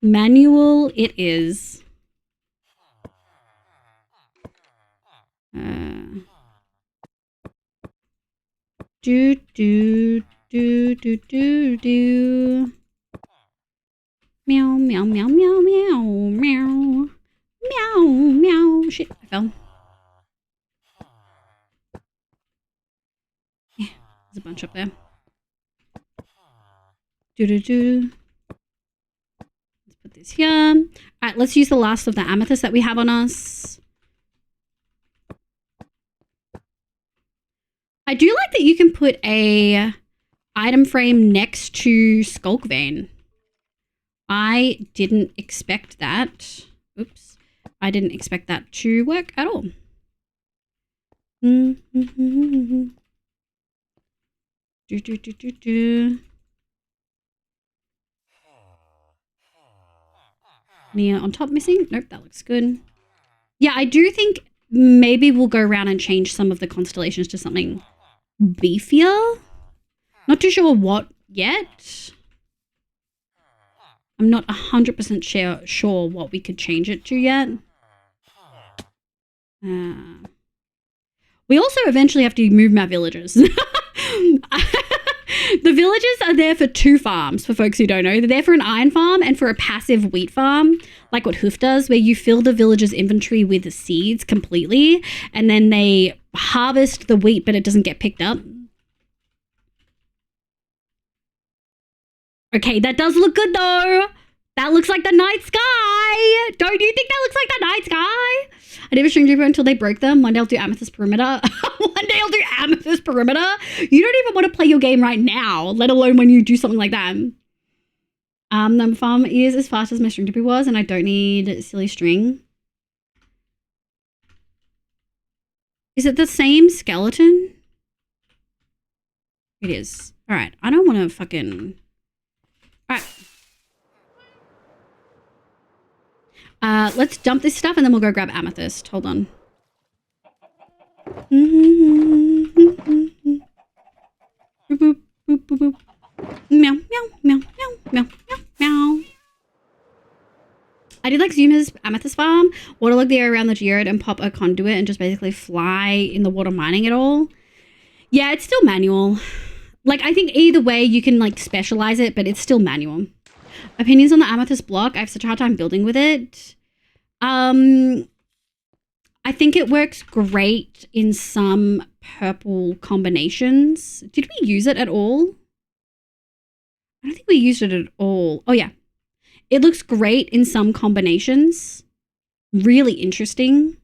Manual it is. Meow, meow, meow, meow, meow, meow. Meow, meow. Shit, I fell. Yeah, there's a bunch up there. Let's put this here. Alright, let's use the last of the amethyst that we have on us. I do like that you can put a item frame next to Skulk Vein. I didn't expect that. Oops. I didn't expect that to work at all. Nia on top missing? Nope, that looks good. Yeah, I do think maybe we'll go around and change some of the constellations to something beefier. Not too sure what yet. I'm not 100% sure what we could change it to yet. We also eventually have to move my villagers. The villagers are there for two farms, for folks who don't know. They're there for an iron farm and for a passive wheat farm, like what Hoof does, where you fill the villager's inventory with the seeds completely, and then they harvest the wheat, but it doesn't get picked up. Okay, that does look good though. That looks like the night sky. Don't you think that looks like the night sky? I never string Jupiter until they broke them. One day I'll do Amethyst Perimeter. One day I'll do Amethyst Perimeter. You don't even want to play your game right now, let alone when you do something like that. Number farm is as fast as my string Jupiter was, and I don't need silly string. Is it the same skeleton? It is. All right. I don't want to fucking... All right. Let's dump this stuff and then we'll go grab amethyst. Hold on. Boop, boop, boop, boop, boop. Meow, meow, meow, meow, meow, meow, meow. I did like Zuma's amethyst farm, waterlog the air around the geode and pop a conduit and just basically fly in the water mining it all. Yeah, it's still manual. Like, I think either way you can like specialize it, but it's still manual. Opinions on the amethyst block. I have such a hard time building with it. I think it works great in some purple combinations. Did we use it at all? I don't think we used it at all. Oh, yeah. It looks great in some combinations. Really interesting.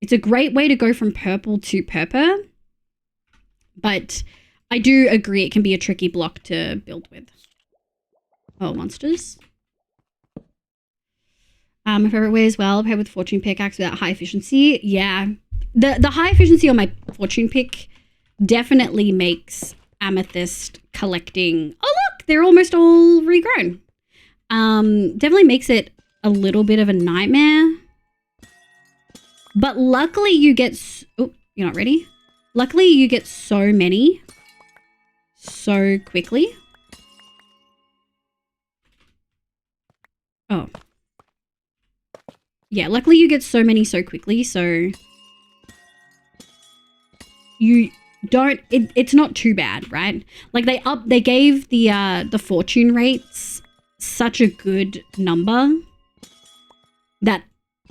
It's a great way to go from purple to purple. But I do agree it can be a tricky block to build with. Oh, monsters. My favorite way as well, paired with fortune pickaxe without high efficiency. Yeah. The high efficiency on my fortune pick definitely makes amethyst collecting. Oh, look, they're almost all regrown. Definitely makes it a little bit of a nightmare. But luckily you get... Oh, you're not ready? Luckily you get so many so quickly. Oh. Yeah, luckily you get so many so quickly, so you don't... It's not too bad, right? Like they gave the fortune rates such a good number that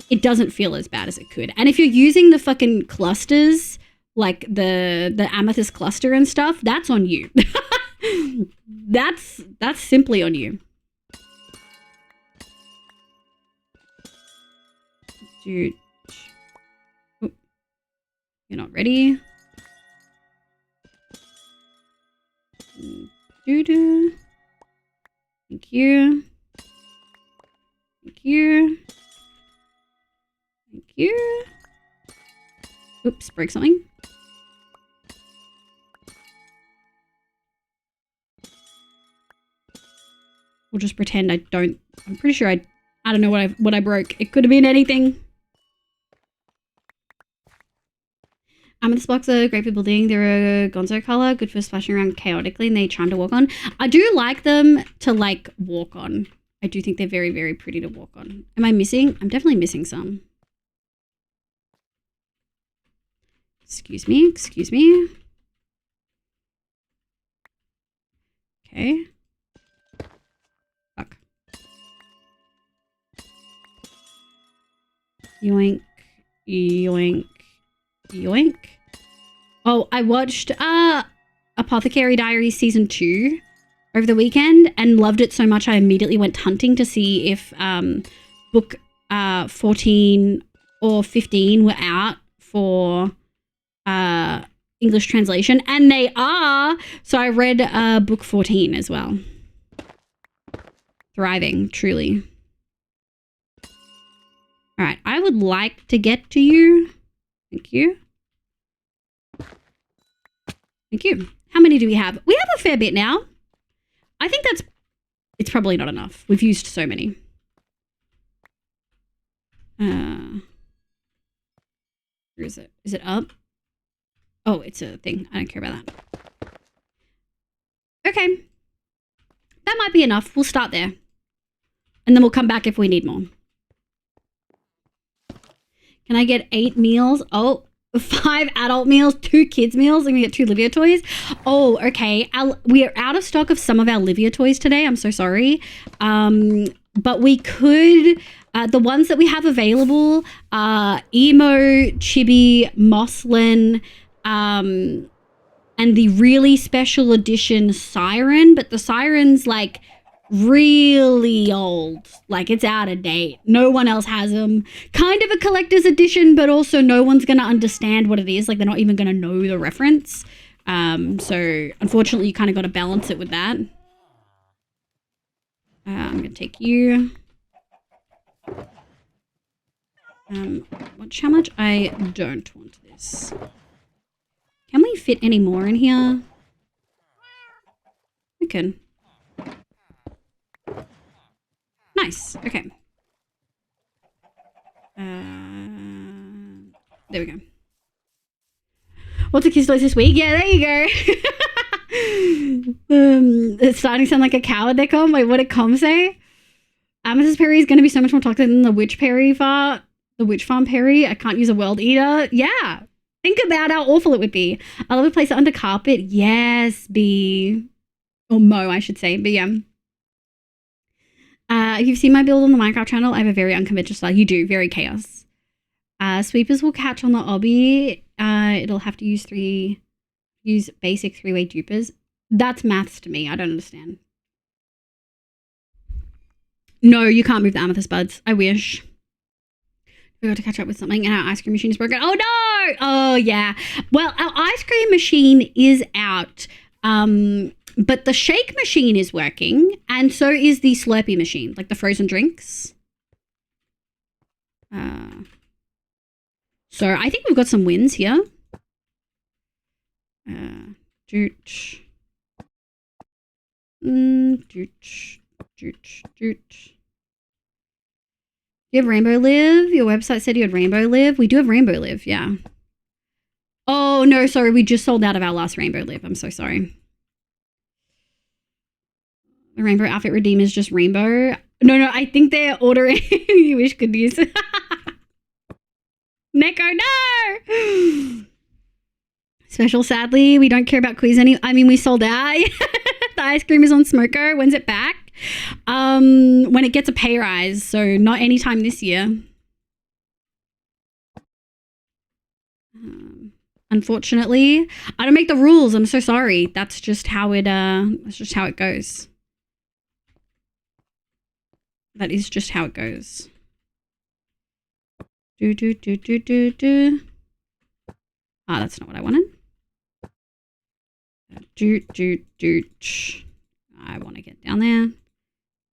it doesn't feel as bad as it could. And if you're using the fucking clusters, like the amethyst cluster and stuff, that's on you. That's simply on you. Dude. Oh, you're not ready. Doo-doo. Thank you. Thank you. Thank you. Oops, break something. We'll just pretend I don't... I'm pretty sure I don't know what I broke. It could have been anything. Amethyst blocks are great for building. They're a gonzo color, good for splashing around chaotically, and they charm to walk on. I do like them to like walk on. I do think they're very, very pretty to walk on. Am I missing? I'm definitely missing some. Excuse me, excuse me. Okay. Fuck. Yoink, yoink, yoink. Oh, I watched Apothecary Diaries Season 2 over the weekend and loved it so much I immediately went hunting to see if book 14 or 15 were out for English translation, and they are. So I read book 14 as well. Thriving, truly. All right, I would like to get to you. Thank you. Thank you. How many do we have? We have a fair bit now. I think it's probably not enough. We've used so many. Where is it? Is it up? Oh, it's a thing. I don't care about that. Okay. That might be enough. We'll start there. And then we'll come back if we need more. Can I get 8 meals? Oh, 5 adult meals, 2 kids meals, and we get 2 Livia toys. Oh, okay. We are out of stock of some of our Livia toys today. I'm so sorry. But we could... the ones that we have available are Emo, Chibi, Moslin, and the really special edition Siren. But the Siren's like really old. Like it's out of date. No one else has them. Kind of a collector's edition, but also no one's going to understand what it is. Like they're not even going to know the reference. So unfortunately you kind of got to balance it with that. I'm going to take you. Watch how much I don't want this. Nice. Can we fit any more in here? We can. Nice. Okay. There we go. What's a kiss toys this week? Yeah, there you go. It's starting to sound like a coward there, Com. Wait, what did Com say? Amethyst Perry is going to be so much more toxic than the witch farm Perry. I can't use a world eater. Yeah. Think about how awful it would be. I love a place under carpet. Yes, B. Or Mo, I should say. But yeah. If you've seen my build on the Minecraft channel, I have a very unconventional style. You do. Very chaos. Sweepers will catch on the obby. It'll have to use basic 3-way dupers. That's maths to me. I don't understand. No, you can't move the amethyst buds. I wish. We got to catch up with something and our ice cream machine is broken. Oh no! Oh yeah. Well, our ice cream machine is out. But the shake machine is working, and so is the Slurpee machine, like the frozen drinks. So I think we've got some wins here. Doot. Doot. Doot. Doot. You have Rainbow Live? Your website said you had Rainbow Live. We do have Rainbow Live, yeah. Oh, no, sorry. We just sold out of our last Rainbow Live. I'm so sorry. The Rainbow Outfit Redeem is just Rainbow. No, I think they're ordering. You wish could use. Neko, no! Special, sadly, we don't care about quiz we sold out. The ice cream is on Smoko. When's it back? When it gets a pay rise, so not anytime this year. Unfortunately, I don't make the rules. I'm so sorry. That's just how it goes. That is just how it goes. Do. Ah, that's not what I wanted. Do. I want to get down there.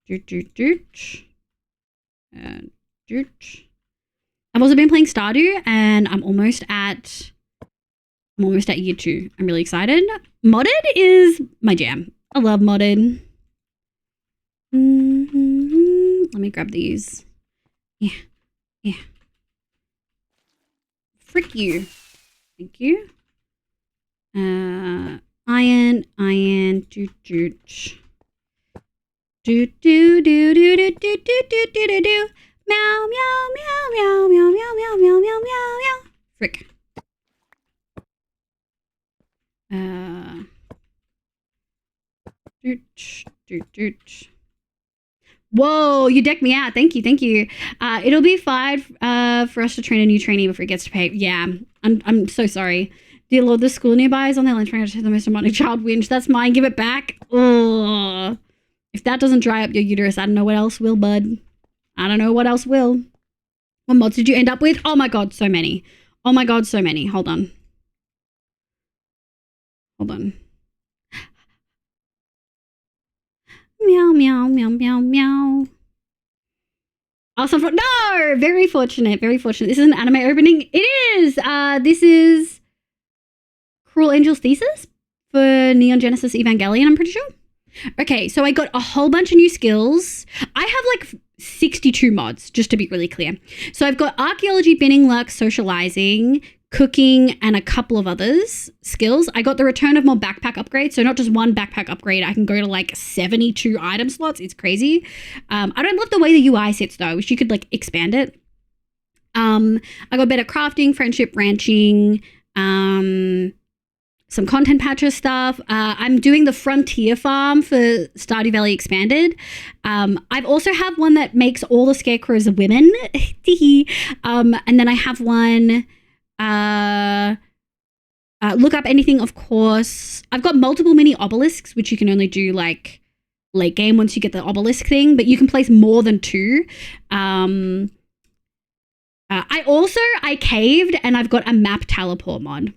Doot. I've also been playing Stardew, and I'm almost at year 2. I'm really excited. Modded is my jam. I love modded. Let me grab these. Yeah. Frick you. Thank you. Iron. Doot. Do. Meow. Frick. Doot. Whoa, you decked me out. Thank you. It'll be fine for us to train a new trainee before it gets to pay. Yeah, I'm so sorry. Dear Lord, the school nearby is on their lunch break to the most demonic child whinge. That's mine. Give it back. Ugh. If that doesn't dry up your uterus, I don't know what else will, bud. I don't know what else will. What mods did you end up with? Oh my god, so many. Hold on. Meow. Also, no! Very fortunate. This is an anime opening. It is! This is Cruel Angel's Thesis for Neon Genesis Evangelion, I'm pretty sure. Okay, so I got a whole bunch of new skills. I have like 62 mods, just to be really clear. So I've got archaeology, binning, luck, socializing, cooking, and a couple of others skills. I got the return of more backpack upgrades. So not just one backpack upgrade. I can go to like 72 item slots. It's crazy. I don't love the way the UI sits though. I wish you could like expand it. I got better crafting, friendship, ranching, some content patcher stuff. I'm doing the frontier farm for Stardew Valley Expanded. I've also have one that makes all the scarecrows women. And then I have one, look up anything, of course. I've got multiple mini obelisks, which you can only do like late game once you get the obelisk thing, but you can place more than 2. I caved and I've got a map teleport mod.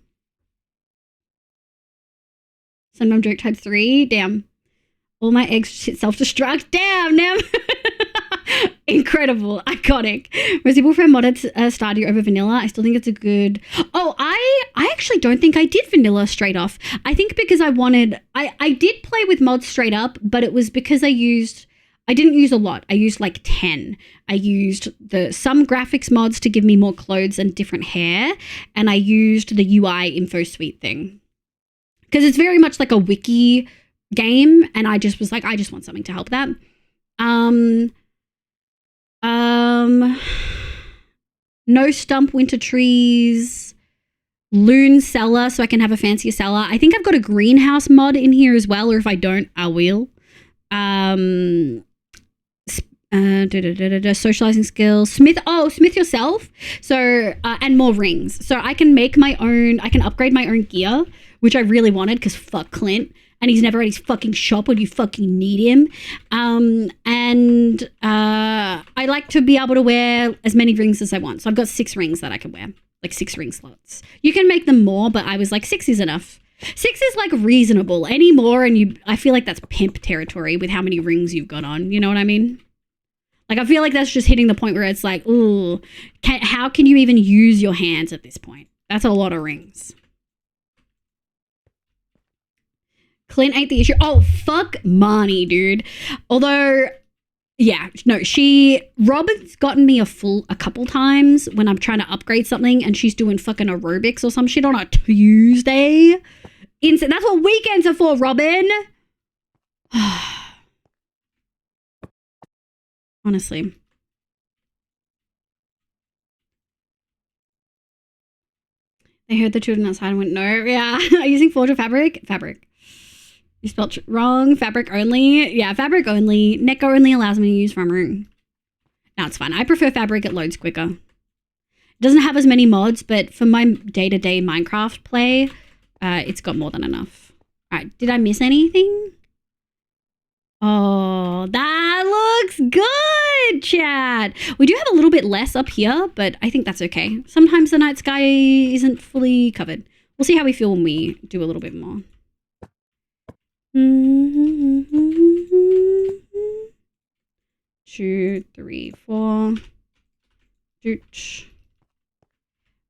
Sunmom joke type 3. Damn. All my eggs self-destruct. Damn, Nem. Incredible, iconic. Whereas people prefer modded Stardew over vanilla. I still think it's a good. Oh, I actually don't think I did vanilla straight off. I think because I did play with mods straight up, but it was because I didn't use a lot. I used like 10. I used some graphics mods to give me more clothes and different hair, and I used the UI info suite thing because it's very much like a wiki game, and I just was like, I just want something to help that. No stump winter trees, loon cellar, so I can have a fancier cellar. I think I've got a greenhouse mod in here as well, or if I don't, I will. Socializing skills, smith yourself. So and more rings, so I can make my own. I can upgrade my own gear, which I really wanted because fuck Clint. And he's never at his fucking shop when you fucking need him. I like to be able to wear as many rings as I want. So I've got 6 rings that I can wear, like 6 ring slots. You can make them more, but I was like 6 is enough. 6 is like reasonable. Any more and I feel like that's pimp territory with how many rings you've got on. You know what I mean? Like I feel like that's just hitting the point where it's like, ooh, how can you even use your hands at this point? That's a lot of rings. Clint ain't the issue. Oh, fuck Marnie, dude. Although, yeah, no, Robin's gotten me a couple times when I'm trying to upgrade something and she's doing fucking aerobics or some shit on a Tuesday. That's what weekends are for, Robin. Honestly. They heard the children outside and went, no, yeah. Are you using Forge or Fabric? Fabric. You spelled wrong. Fabric only. Yeah, Fabric only. Neko only allows me to use from room. No, it's fine. I prefer Fabric. It loads quicker. It doesn't have as many mods, but for my day-to-day Minecraft play, it's got more than enough. All right. Did I miss anything? Oh, that looks good, chat. We do have a little bit less up here, but I think that's okay. Sometimes the night sky isn't fully covered. We'll see how we feel when we do a little bit more. 2, 3, 4. Dooch.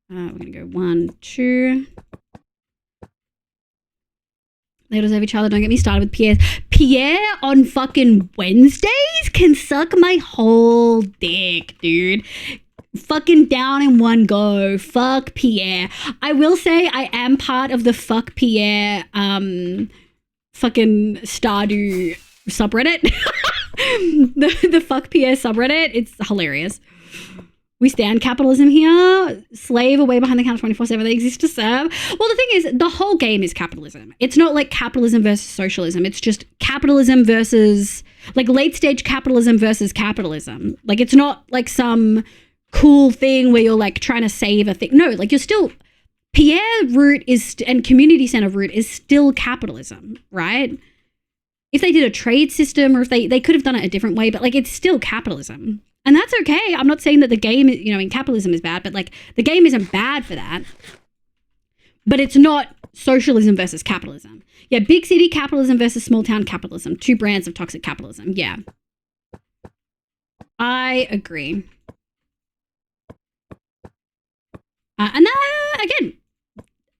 We're gonna go 1, 2. They deserve each other. Don't get me started with Pierre. Pierre on fucking Wednesdays can suck my whole dick, dude. Fucking down in one go. Fuck Pierre. I will say I am part of the fuck Pierre fucking Stardew subreddit. the fuck Pierre subreddit. It's hilarious. We stand capitalism here. Slave away behind the counter 24/7. They exist to serve. Well, the thing is, the whole game is capitalism. It's not like capitalism versus socialism. It's just capitalism versus, like, late stage capitalism versus capitalism. Like, it's not like some cool thing where you're like trying to save a thing. No, like you're still, Pierre route is, and community center route is still capitalism, right? If they did a trade system or if they could have done it a different way, but like it's still capitalism. And that's okay. I'm not saying that the game, you know, in capitalism is bad, but like the game isn't bad for that. But it's not socialism versus capitalism. Yeah, big city capitalism versus small town capitalism. 2 brands of toxic capitalism. Yeah. I agree. And again,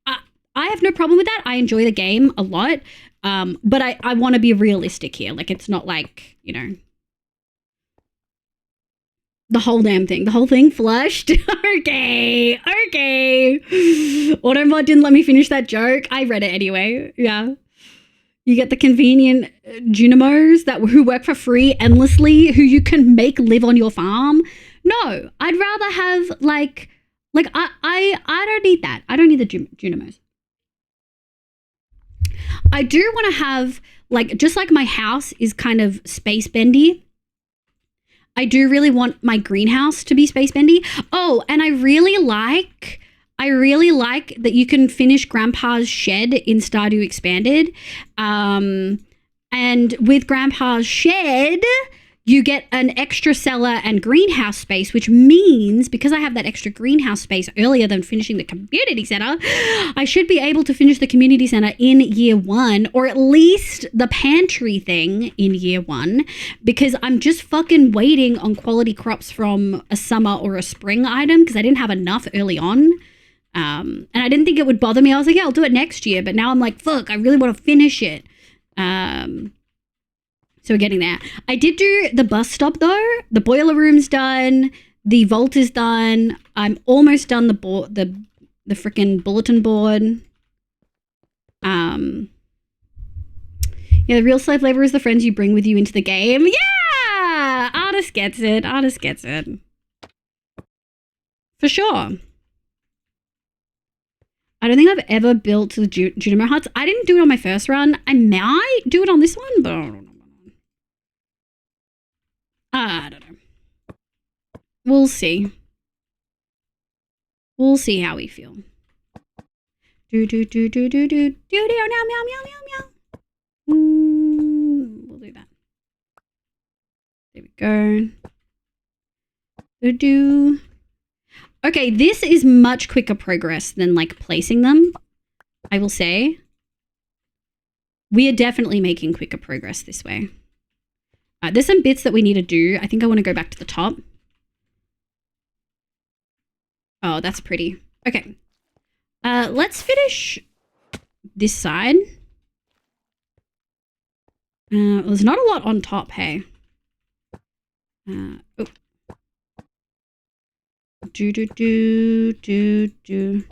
I have no problem with that. I enjoy the game a lot. But I want to be realistic here. Like, it's not like, you know, the whole damn thing. The whole thing flushed. Okay. Automod didn't let me finish that joke. I read it anyway. Yeah. You get the convenient Junimos who work for free endlessly, who you can make live on your farm. No, I'd rather have like I don't need that. I don't need the Junimos. I do want to have, like, just like my house is kind of space bendy, I do really want my greenhouse to be space bendy. Oh, and I really like that you can finish Grandpa's shed in Stardew Expanded. And with Grandpa's shed, you get an extra cellar and greenhouse space, which means because I have that extra greenhouse space earlier than finishing the community center, I should be able to finish the community center in year 1, or at least the pantry thing in year 1, because I'm just fucking waiting on quality crops from a summer or a spring item because I didn't have enough early on. And I didn't think it would bother me. I was like, yeah, I'll do it next year. But now I'm like, fuck, I really want to finish it. So we're getting there. I did do the bus stop though. The boiler room's done. The vault is done. I'm almost done the freaking bulletin board. Yeah, the real slave labor is the friends you bring with you into the game. Yeah! Artist gets it. Artist gets it. For sure. I don't think I've ever built the Junimo huts. I didn't do it on my first run. I might do it on this one, but I don't know. I don't know. We'll see. We'll see how we feel. Do do do do do do do do meow meow meow meow meow. We'll do that. There we go. Do do. Okay, this is much quicker progress than like placing them. I will say. We are definitely making quicker progress this way. There's some bits that we need to do. I think I want to go back to the top. Oh, that's pretty. Okay. Let's finish this side. There's not a lot on top, hey. Oh. Do do do do do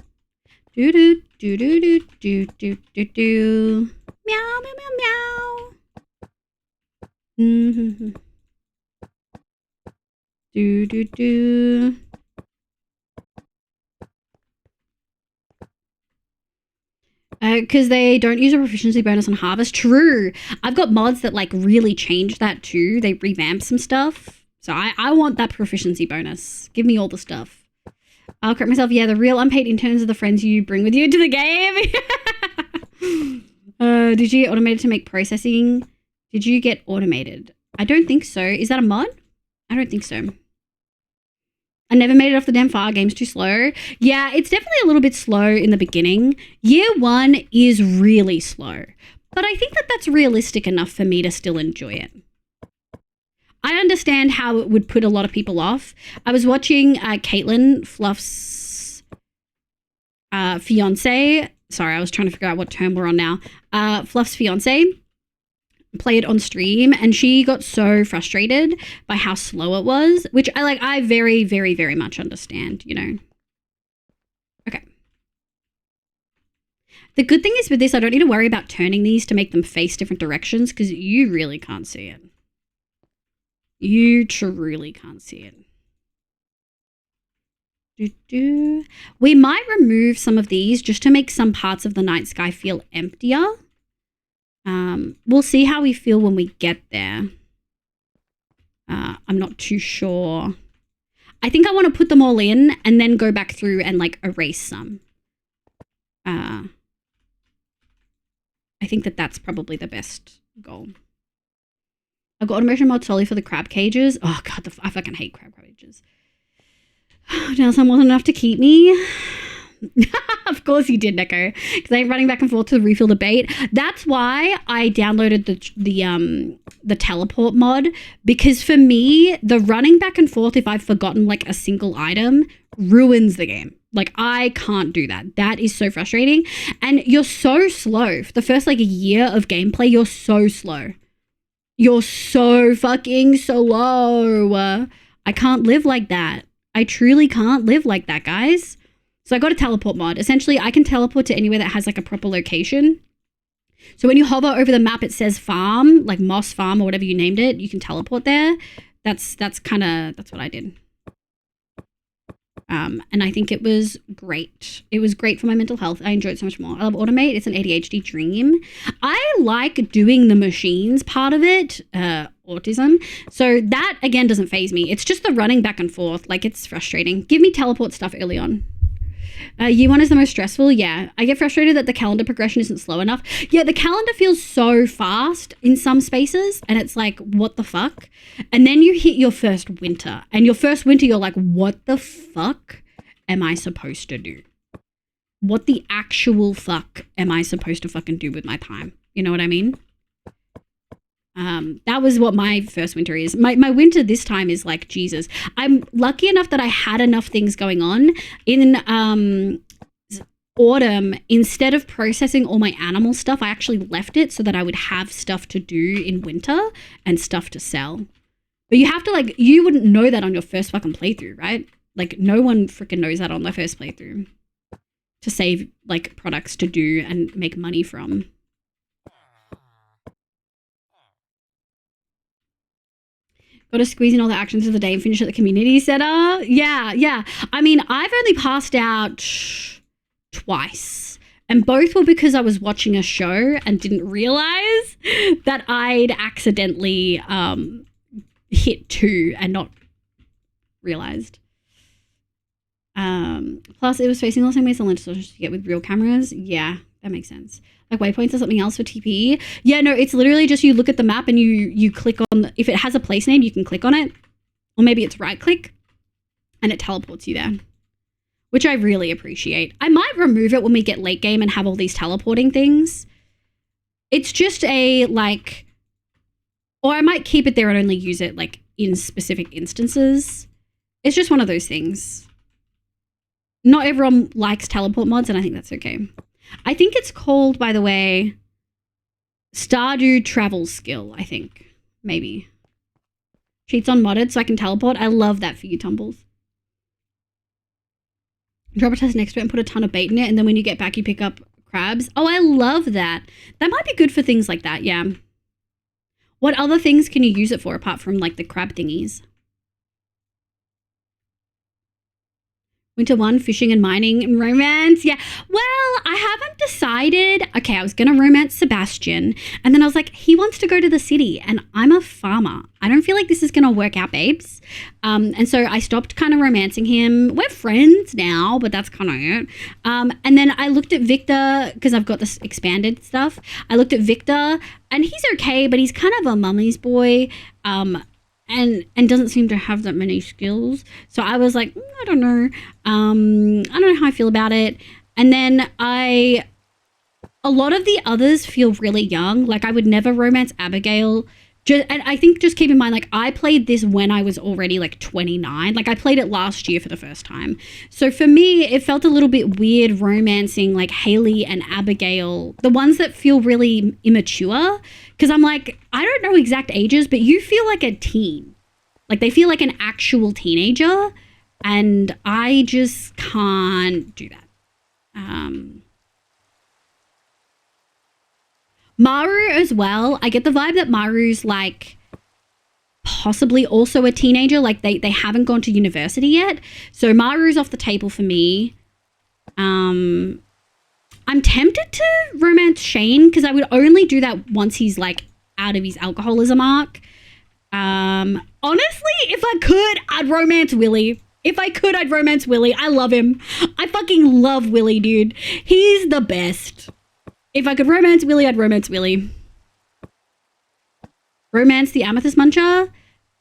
do do do do do do do do. Meow meow meow meow. Mm-hmm. Do do do. Because they don't use a proficiency bonus on harvest. True. I've got mods that like really change that too. They revamp some stuff. So I want that proficiency bonus. Give me all the stuff. I'll correct myself. Yeah, the real unpaid interns are the friends you bring with you into the game. Did you get automated to make processing? Did you get automated? I don't think so. Is that a mod? I don't think so. I never made it off the damn fire. Game's too slow. Yeah, it's definitely a little bit slow in the beginning. Year 1 is really slow. But I think that that's realistic enough for me to still enjoy it. I understand how it would put a lot of people off. I was watching Caitlin, Fluff's fiance. Sorry, I was trying to figure out what term we're on now. Fluff's fiance play it on stream, and she got so frustrated by how slow it was, which I very, very, very much understand, you know. Okay. The good thing is with this, I don't need to worry about turning these to make them face different directions because you really can't see it. You truly can't see it. We might remove some of these just to make some parts of the night sky feel emptier. We'll see how we feel when we get there. I'm not too sure. I think I want to put them all in and then go back through and like erase some. I think that that's probably the best goal. I've got automation mod solely for the crab cages. Oh god, I fucking hate crab cages. Now some wasn't enough to keep me. Of course you did, Neko. Because I'm running back and forth to refill the bait. That's why I downloaded the teleport mod. Because for me, the running back and forth if I've forgotten like a single item ruins the game. Like I can't do that. That is so frustrating. And you're so slow. For the first like a year of gameplay, you're so slow. You're so fucking slow. I can't live like that. I truly can't live like that, guys. So I got a teleport mod. Essentially, I can teleport to anywhere that has like a proper location. So when you hover over the map, it says farm, like Moss Farm or whatever you named it. You can teleport there. That's what I did. And I think it was great. It was great for my mental health. I enjoyed it so much more. I love Automate. It's an ADHD dream. I like doing the machines part of it, autism. So that, again, doesn't faze me. It's just the running back and forth. Like, it's frustrating. Give me teleport stuff early on. Year one is the most stressful. Yeah. I get frustrated that the calendar progression isn't slow enough. Yeah, the calendar feels so fast in some spaces, and it's like, what the fuck? And then you hit your first winter, and your first winter, you're like, what the fuck am I supposed to do? What the actual fuck am I supposed to fucking do with my time? You know what I mean? That was what my first winter is. My winter this time is like, Jesus. I'm lucky enough that I had enough things going on. In autumn, instead of processing all my animal stuff, I actually left it so that I would have stuff to do in winter and stuff to sell. But you have to, like, you wouldn't know that on your first fucking playthrough, right? Like, no one freaking knows that on their first playthrough. To save, like, products to do and make money from. Got to squeeze in all the actions of the day and finish at the community center. Yeah. I mean, I've only passed out twice. And both were because I was watching a show and didn't realize that I'd accidentally hit 2 and not realized. Plus, it was facing the same way as the lens to get with real cameras. Yeah, that makes sense. Like waypoints or something else for TPE. Yeah, no, it's literally just you look at the map and you click on, if it has a place name, you can click on it. Or maybe it's right click and it teleports you there, which I really appreciate. I might remove it when we get late game and have all these teleporting things. It's just a like, or I might keep it there and only use it like in specific instances. It's just one of those things. Not everyone likes teleport mods, and I think that's okay. I think it's called, by the way, Stardew Travel Skill, I think. Maybe. Cheats on modded so I can teleport. I love that for you, Tumbles. Drop a test next to it and put a ton of bait in it, and then when you get back, you pick up crabs. Oh, I love that. That might be good for things like that, yeah. What other things can you use it for apart from, like, the crab thingies? Winter 1, fishing and mining and romance. Yeah. Well, I haven't decided. Okay, I was going to romance Sebastian. And then I was like, he wants to go to the city and I'm a farmer. I don't feel like this is going to work out, babes. And so I stopped kind of romancing him. We're friends now, but that's kind of it. And then I looked at Victor because I've got this expanded stuff. I looked at Victor and he's okay, but he's kind of a mummy's boy. And doesn't seem to have that many skills. So I was like, I don't know. I don't know how I feel about it. And then a lot of the others feel really young. Like I would never romance Abigail. And I think just keep in mind, like I played this when I was already like 29. Like I played it last year for the first time. So for me, it felt a little bit weird romancing like Haley and Abigail, the ones that feel really immature. Because I'm like, I don't know exact ages, but you feel like a teen. Like they feel like an actual teenager. And I just can't do that. Maru as well. I get the vibe that Maru's like possibly also a teenager. Like they haven't gone to university yet. So Maru's off the table for me. I'm tempted to romance Shane because I would only do that once he's like out of his alcoholism arc. Honestly, if I could, I'd romance Willy. If I could, I'd romance Willy. I love him. I fucking love Willy, dude. He's the best. If I could romance Willy, I'd romance Willy. Romance the Amethyst Muncher,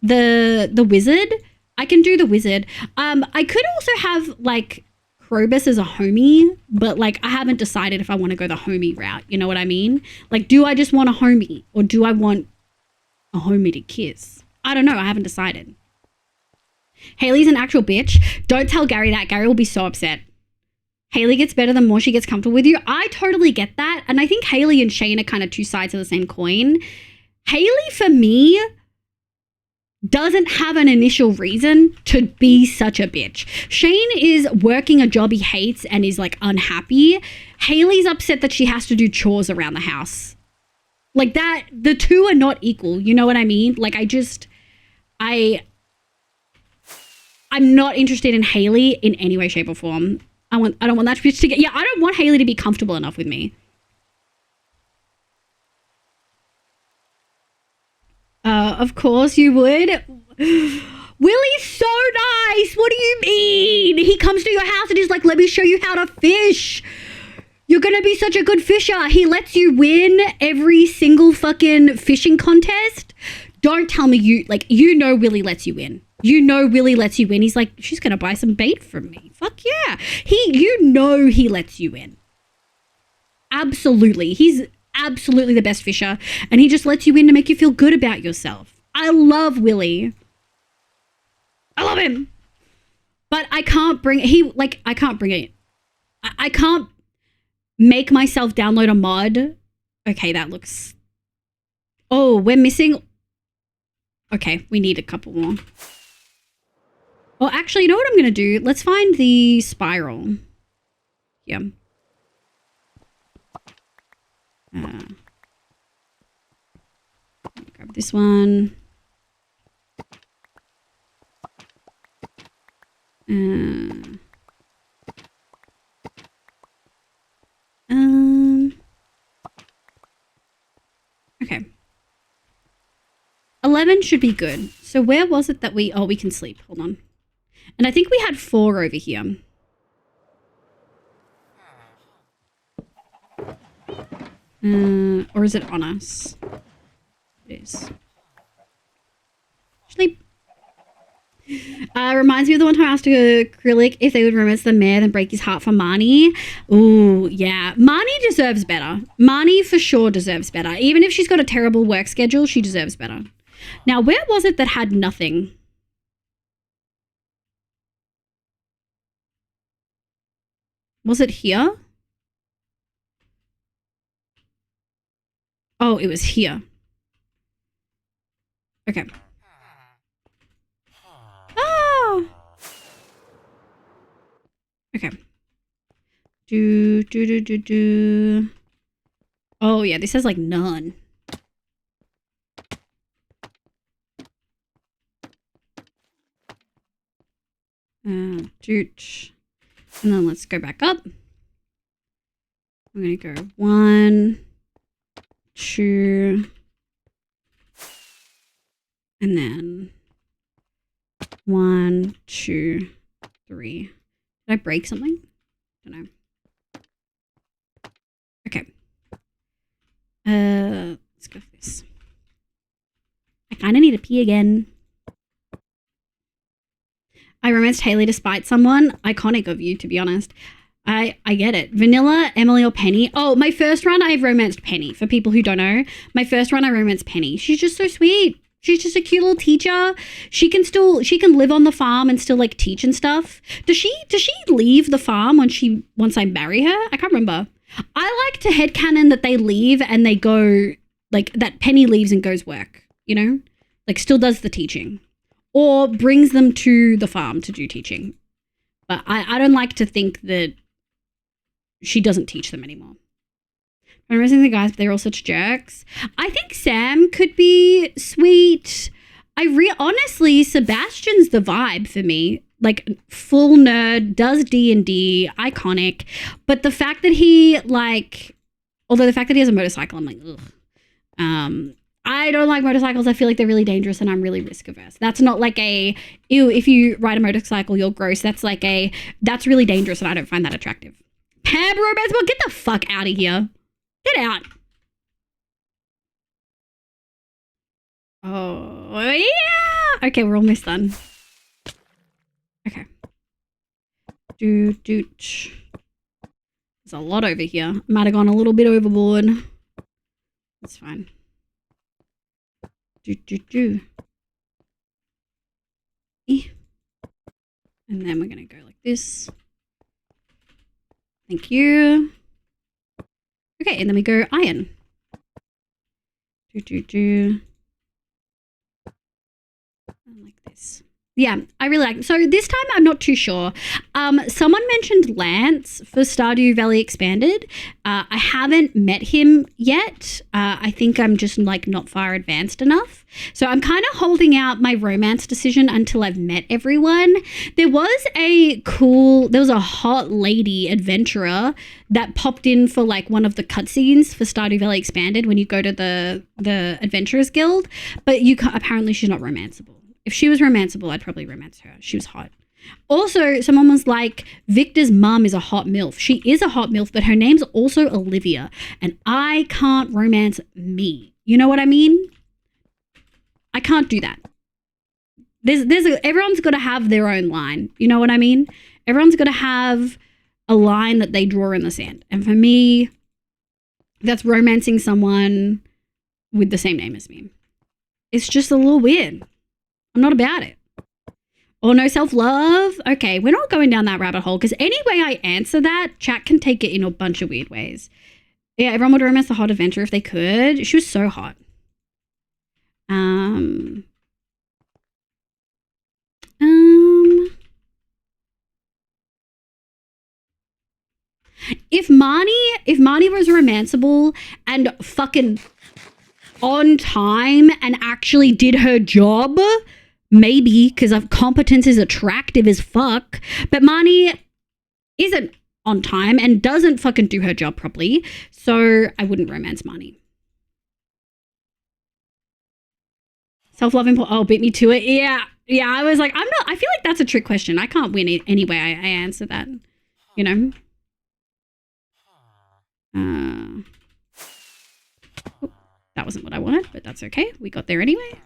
the wizard. I can do the wizard. I could also have like Krobus as a homie, but like I haven't decided if I want to go the homie route. You know what I mean? Like, do I just want a homie or do I want a homie to kiss? I don't know. I haven't decided. Haley's an actual bitch. Don't tell Gary that. Gary will be so upset. Haley gets better the more she gets comfortable with you. I totally get that. And I think Haley and Shane are kind of two sides of the same coin. Haley, for me, doesn't have an initial reason to be such a bitch. Shane is working a job he hates and is like unhappy. Haley's upset that she has to do chores around the house. Like that, the two are not equal. You know what I mean? Like I'm not interested in Haley in any way, shape or form. I don't want that bitch to get, I don't want Haley to be comfortable enough with me. Of course you would. Willie's so nice. What do you mean? He comes to your house and he's like, let me show you how to fish. You're going to be such a good fisher. He lets you win every single fucking fishing contest. Don't tell me Willie lets you win. Willie lets you win. He's like, she's going to buy some bait from me. Fuck yeah. He lets you win. Absolutely. He's absolutely the best fisher. And he just lets you in to make you feel good about yourself. I love Willie. I love him. But I can't bring it. I can't make myself download a mod. Okay, that looks... Oh, we're missing... Okay, we need a couple more. Well, actually, you know what I'm going to do? Let's find the spiral. Yeah. Grab this one. Okay. 11 should be good. So where was it that we can sleep. Hold on. And I think we had 4 over here. Or is it on us? It is. Sleep. Reminds me of the one time I asked Acrylic if they would romance the mayor and break his heart for Marnie. Ooh, yeah. Marnie deserves better. Marnie for sure deserves better. Even if she's got a terrible work schedule, she deserves better. Now, where was it that had nothing? Was it here? Oh, it was here. Okay. Oh! Okay. Oh, yeah, this has like none. And then let's go back up. I'm going to go 1, 2, and then 1, 2, 3. Did I break something? I don't know. Okay. Let's go for this. I kind of need to pee again. I romanced Haley to spite someone. Iconic of you, to be honest. I get it. Vanilla, Emily, or Penny. Oh, my first run, I've romanced Penny. For people who don't know, my first run, I romanced Penny. She's just so sweet. She's just a cute little teacher. She can live on the farm and still like teach and stuff. Does she leave the farm once I marry her? I can't remember. I like to headcanon that they leave and they go, like, that Penny leaves and goes work, you know? Like, still does the teaching. Or brings them to the farm to do teaching. But I don't like to think that she doesn't teach them anymore. I'm raising the guys, but they're all such jerks. I think Sam could be sweet. Honestly, Sebastian's the vibe for me. Like, full nerd, does D&D, iconic. But the fact that he, like... Although the fact that he has a motorcycle, I'm like, ugh. I don't like motorcycles. I feel like they're really dangerous and I'm really risk averse. That's not like a, ew, if you ride a motorcycle, you're gross. That's like that's really dangerous and I don't find that attractive. Pam romance, well, get the fuck out of here. Get out. Oh, yeah. Okay, we're almost done. Okay. There's a lot over here. Might have gone a little bit overboard. That's fine. And then we're going to go like this. Thank you. Okay, and then we go iron. And like this. Yeah, I really like it. So this time I'm not too sure. Someone mentioned Lance for Stardew Valley Expanded. I haven't met him yet. I think I'm just like not far advanced enough. So I'm kind of holding out my romance decision until I've met everyone. There was a hot lady adventurer that popped in for like one of the cutscenes for Stardew Valley Expanded when you go to the Adventurers Guild. But apparently she's not romanceable. If she was romanceable, I'd probably romance her. She was hot. Also, someone was like, Victor's mum is a hot MILF. She is a hot MILF, but her name's also Olivia, and I can't romance me. You know what I mean? I can't do that. Everyone's got to have their own line. You know what I mean? Everyone's got to have a line that they draw in the sand. And for me, that's romancing someone with the same name as me. It's just a little weird. I'm not about it. Or no self-love. Okay, we're not going down that rabbit hole because any way I answer that, chat can take it in a bunch of weird ways. Yeah, everyone would romance the hot adventure if they could. She was so hot. If Marnie was romanceable and fucking on time and actually did her job, maybe, because competence is attractive as fuck, but Marnie isn't on time and doesn't fucking do her job properly, so I wouldn't romance Marnie. Self-love oh, beat me to it. Yeah, I was like, I feel like that's a trick question. I can't win it anyway. I answer that, you know? That wasn't what I wanted, but that's okay. We got there anyway.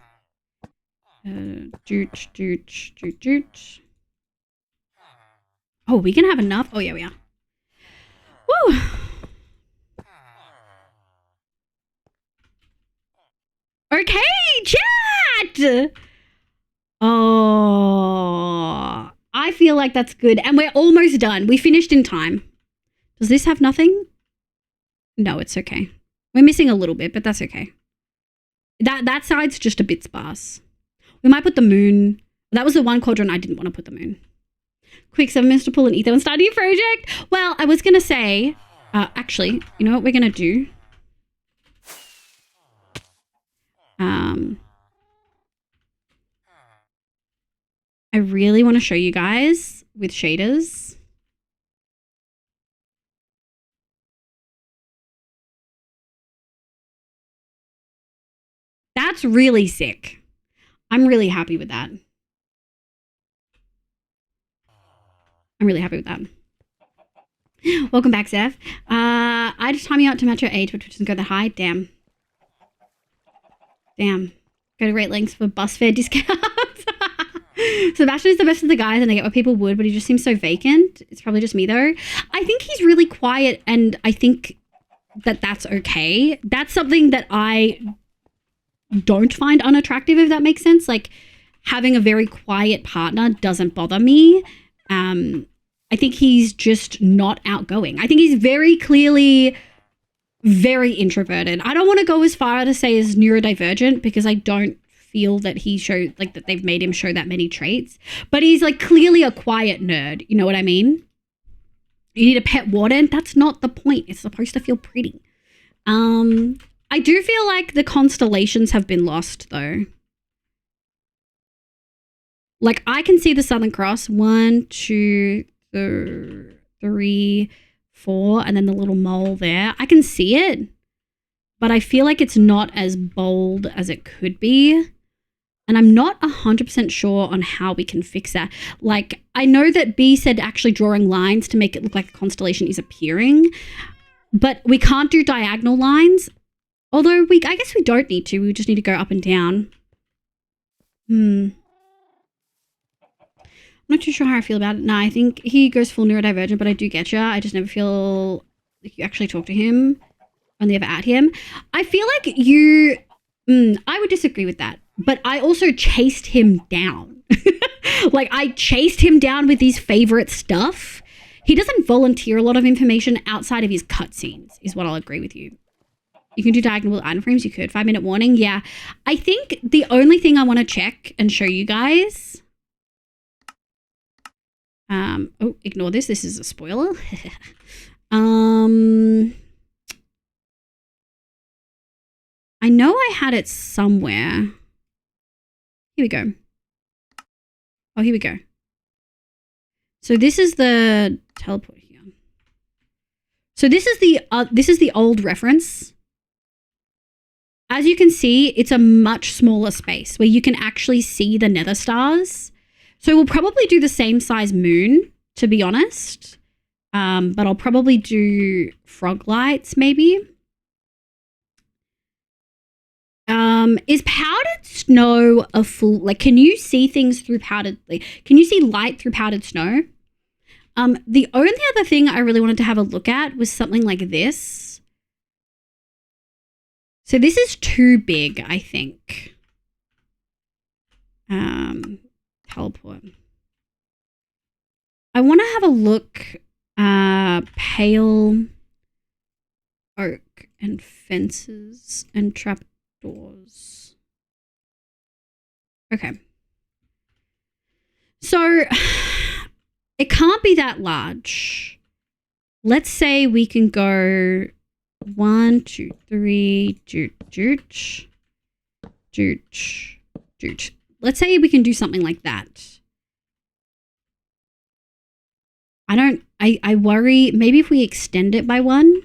Doot. Oh, we can have enough? Oh, yeah, we are. Woo! Okay, chat! Oh, I feel like that's good. And we're almost done. We finished in time. Does this have nothing? No, it's okay. We're missing a little bit, but that's okay. That side's just a bit sparse. We might put the moon. That was the one quadrant I didn't want to put the moon. Quick, 7 minutes to pull an ether and start a new project. Well, I was going to say, actually, you know what we're going to do? I really want to show you guys with shaders. That's really sick. I'm really happy with that. I'm really happy with that. Welcome back, Zeph. I just time you out to match your age, but doesn't go that high. Damn. Go to great lengths for bus fare discounts. Sebastian is the best of the guys, and I get what people would, but he just seems so vacant. It's probably just me, though. I think he's really quiet, and I think that that's okay. That's something that I don't find unattractive, if that makes sense. Like, having a very quiet partner doesn't bother me. I think he's just not outgoing. I think he's very clearly very introverted. I don't want to go as far to say as neurodivergent because I don't feel that he showed, like, that they've made him show that many traits. But he's, like, clearly a quiet nerd. You know what I mean? You need a pet warden? That's not the point. It's supposed to feel pretty. I do feel like the constellations have been lost, though. Like, I can see the Southern Cross. 1, 2, 3, 4, and then the little mole there. I can see it, but I feel like it's not as bold as it could be. And I'm not 100% sure on how we can fix that. Like, I know that B said actually drawing lines to make it look like a constellation is appearing, but we can't do diagonal lines. Although I guess we don't need to. We just need to go up and down. I'm not too sure how I feel about it. No, I think he goes full neurodivergent, but I do get you. I just never feel like you actually talk to him, only ever at him. I feel like you... I would disagree with that. But I also chased him down. Like, I chased him down with his favorite stuff. He doesn't volunteer a lot of information outside of his cutscenes, is what I'll agree with you. You can do diagonal item frames. You could. 5-minute warning. Yeah. I think the only thing I want to check and show you guys... oh, ignore this. This is a spoiler. I know I had it somewhere. Here we go. Oh, here we go. So this is the teleport here. So this is the old reference. as you can see, it's a much smaller space where you can actually see the nether stars. So we'll probably do the same size moon, to be honest. But I'll probably do frog lights maybe. Is powdered snow a full, like, can you see things through powdered, like, can you see light through powdered snow? The only other thing I really wanted to have a look at was something like this. So this is too big, I think. Teleport. I want to have a look. Pale oak and fences and trapdoors. Okay. So it can't be that large. Let's say we can go 1, 2, 3, doot. Let's say we can do something like that. I worry, maybe if we extend it by 1.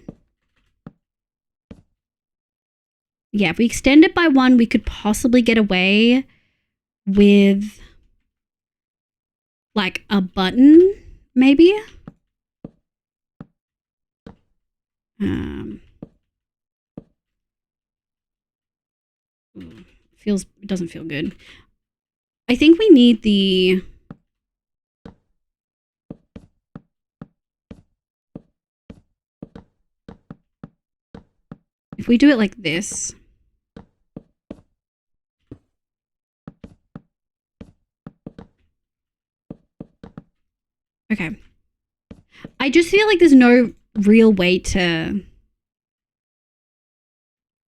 Yeah, if we extend it by 1, we could possibly get away with like a button, maybe. It doesn't feel good. I think we need the if we do it like this. Okay. I just feel like there's no real way to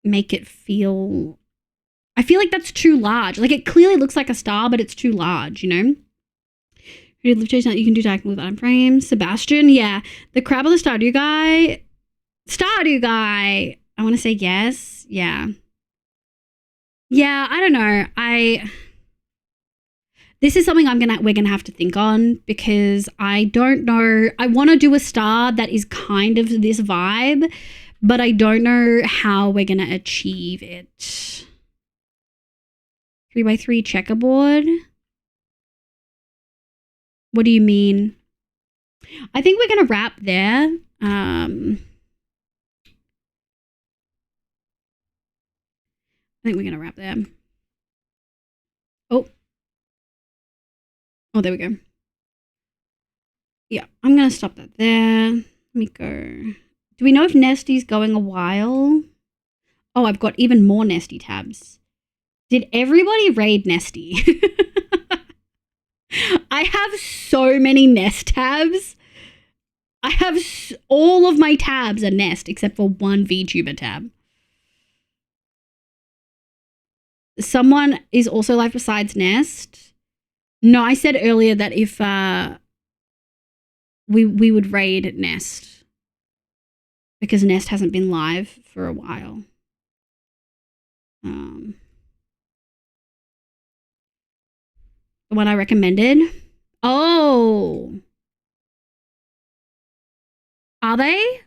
make it feel... I feel like that's too large. Like, it clearly looks like a star, but it's too large, you know? You can do diagonal with frames. Sebastian, yeah. The crab or the Stardew guy. Stardew guy. I want to say yes. Yeah. Yeah, I don't know. This is something we're gonna have to think on, because I don't know. I want to do a star that is kind of this vibe, but I don't know how we're gonna achieve it. 3x3 checkerboard. What do you mean? I think we're gonna wrap there. I think we're gonna wrap there. Oh, there we go. Yeah, I'm gonna stop that there. Let me go. Do we know if Nesty's going a while? Oh, I've got even more Nesty tabs. Did everybody raid Nesty? I have so many Nest tabs. I have all of my tabs are Nest except for one VTuber tab. Someone is also live besides Nest. No, I said earlier that if we would raid Nest, because Nest hasn't been live for a while. The one I recommended. Oh, are they?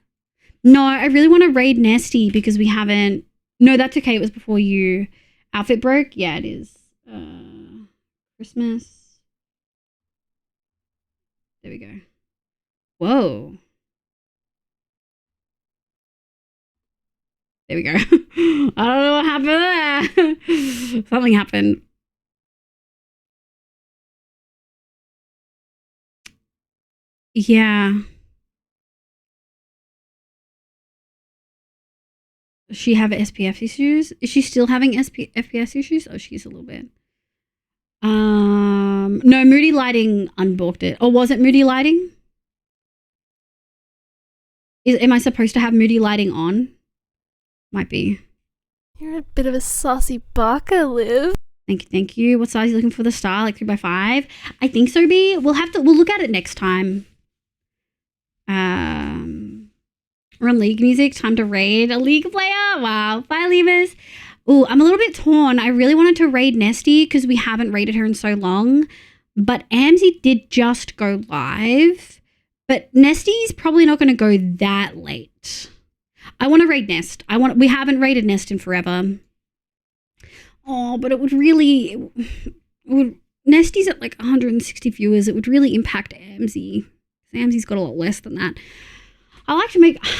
No, I really want to raid Nesty because we haven't. No, that's okay. It was before you. Outfit broke. Yeah, it is. Christmas. There we go. Whoa. There we go. I don't know what happened there. Something happened. Yeah. Does she have SPF issues? Is she still having FPS issues? Oh, she's a little bit. No, Moody Lighting unborked it. Or was it Moody Lighting? Am I supposed to have Moody Lighting on? Might be. You're a bit of a saucy baka, Liv. Thank you. What size are you looking for the star? Like 3x5? I think so, B. We'll look at it next time. We're on League music. Time to raid a League player. Wow. Bye, Levers. Ooh, I'm a little bit torn. I really wanted to raid Nesty because we haven't raided her in so long. But Amzy did just go live. But Nesty's probably not going to go that late. I want to raid Nest. We haven't raided Nest in forever. Oh, but it would really, Nesty's at like 160 viewers. It would really impact Amzy. Amzy's got a lot less than that. I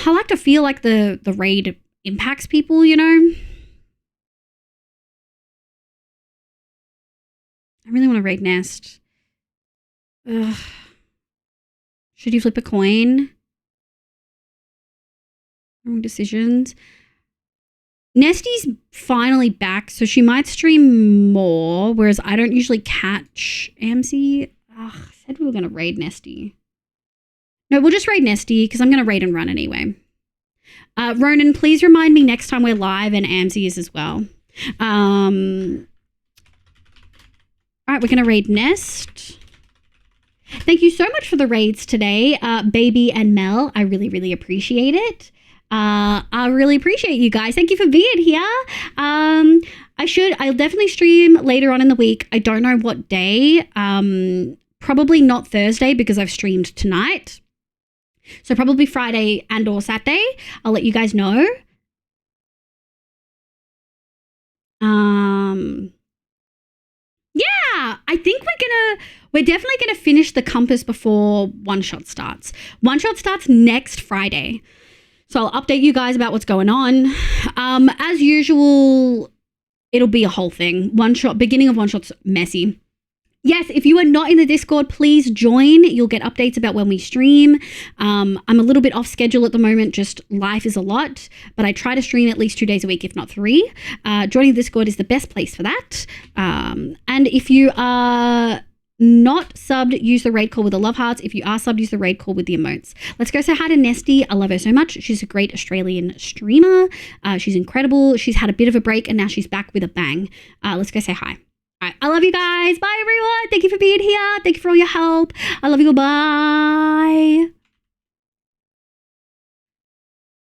like to feel like the raid impacts people, you know? I really want to raid Nest. Ugh. Should you flip a coin? Wrong decisions. Nesty's finally back, so she might stream more, whereas I don't usually catch Amzy. Ugh, I said we were going to raid Nesty. No, we'll just raid Nesty because I'm going to raid and run anyway. Ronan, please remind me next time we're live, and Amzy is as well. All right, we're going to raid Nest. Thank you so much for the raids today, Baby and Mel. I really, really appreciate it. I really appreciate you guys. Thank you for being here. I'll definitely stream later on in the week. I don't know what day. Probably not Thursday because I've streamed tonight. So probably Friday and or Saturday. I'll let you guys know. Yeah, I think we're definitely gonna finish the compass before One Shot starts. One Shot starts next Friday. So I'll update you guys about what's going on. As usual, it'll be a whole thing. Beginning of One Shot's messy. Yes, if you are not in the Discord, please join. You'll get updates about when we stream. I'm a little bit off schedule at the moment, just life is a lot, but I try to stream at least 2 days a week, if not 3. Joining the Discord is the best place for that. And if you are not subbed, use the raid call with the love hearts. If you are subbed, use the raid call with the emotes. Let's go say hi to Nesty. I love her so much. She's a great Australian streamer. She's incredible. She's had a bit of a break and now she's back with a bang. Let's go say hi. All right, I love you guys. Bye, everyone. Thank you for being here. Thank you for all your help. I love you. Bye.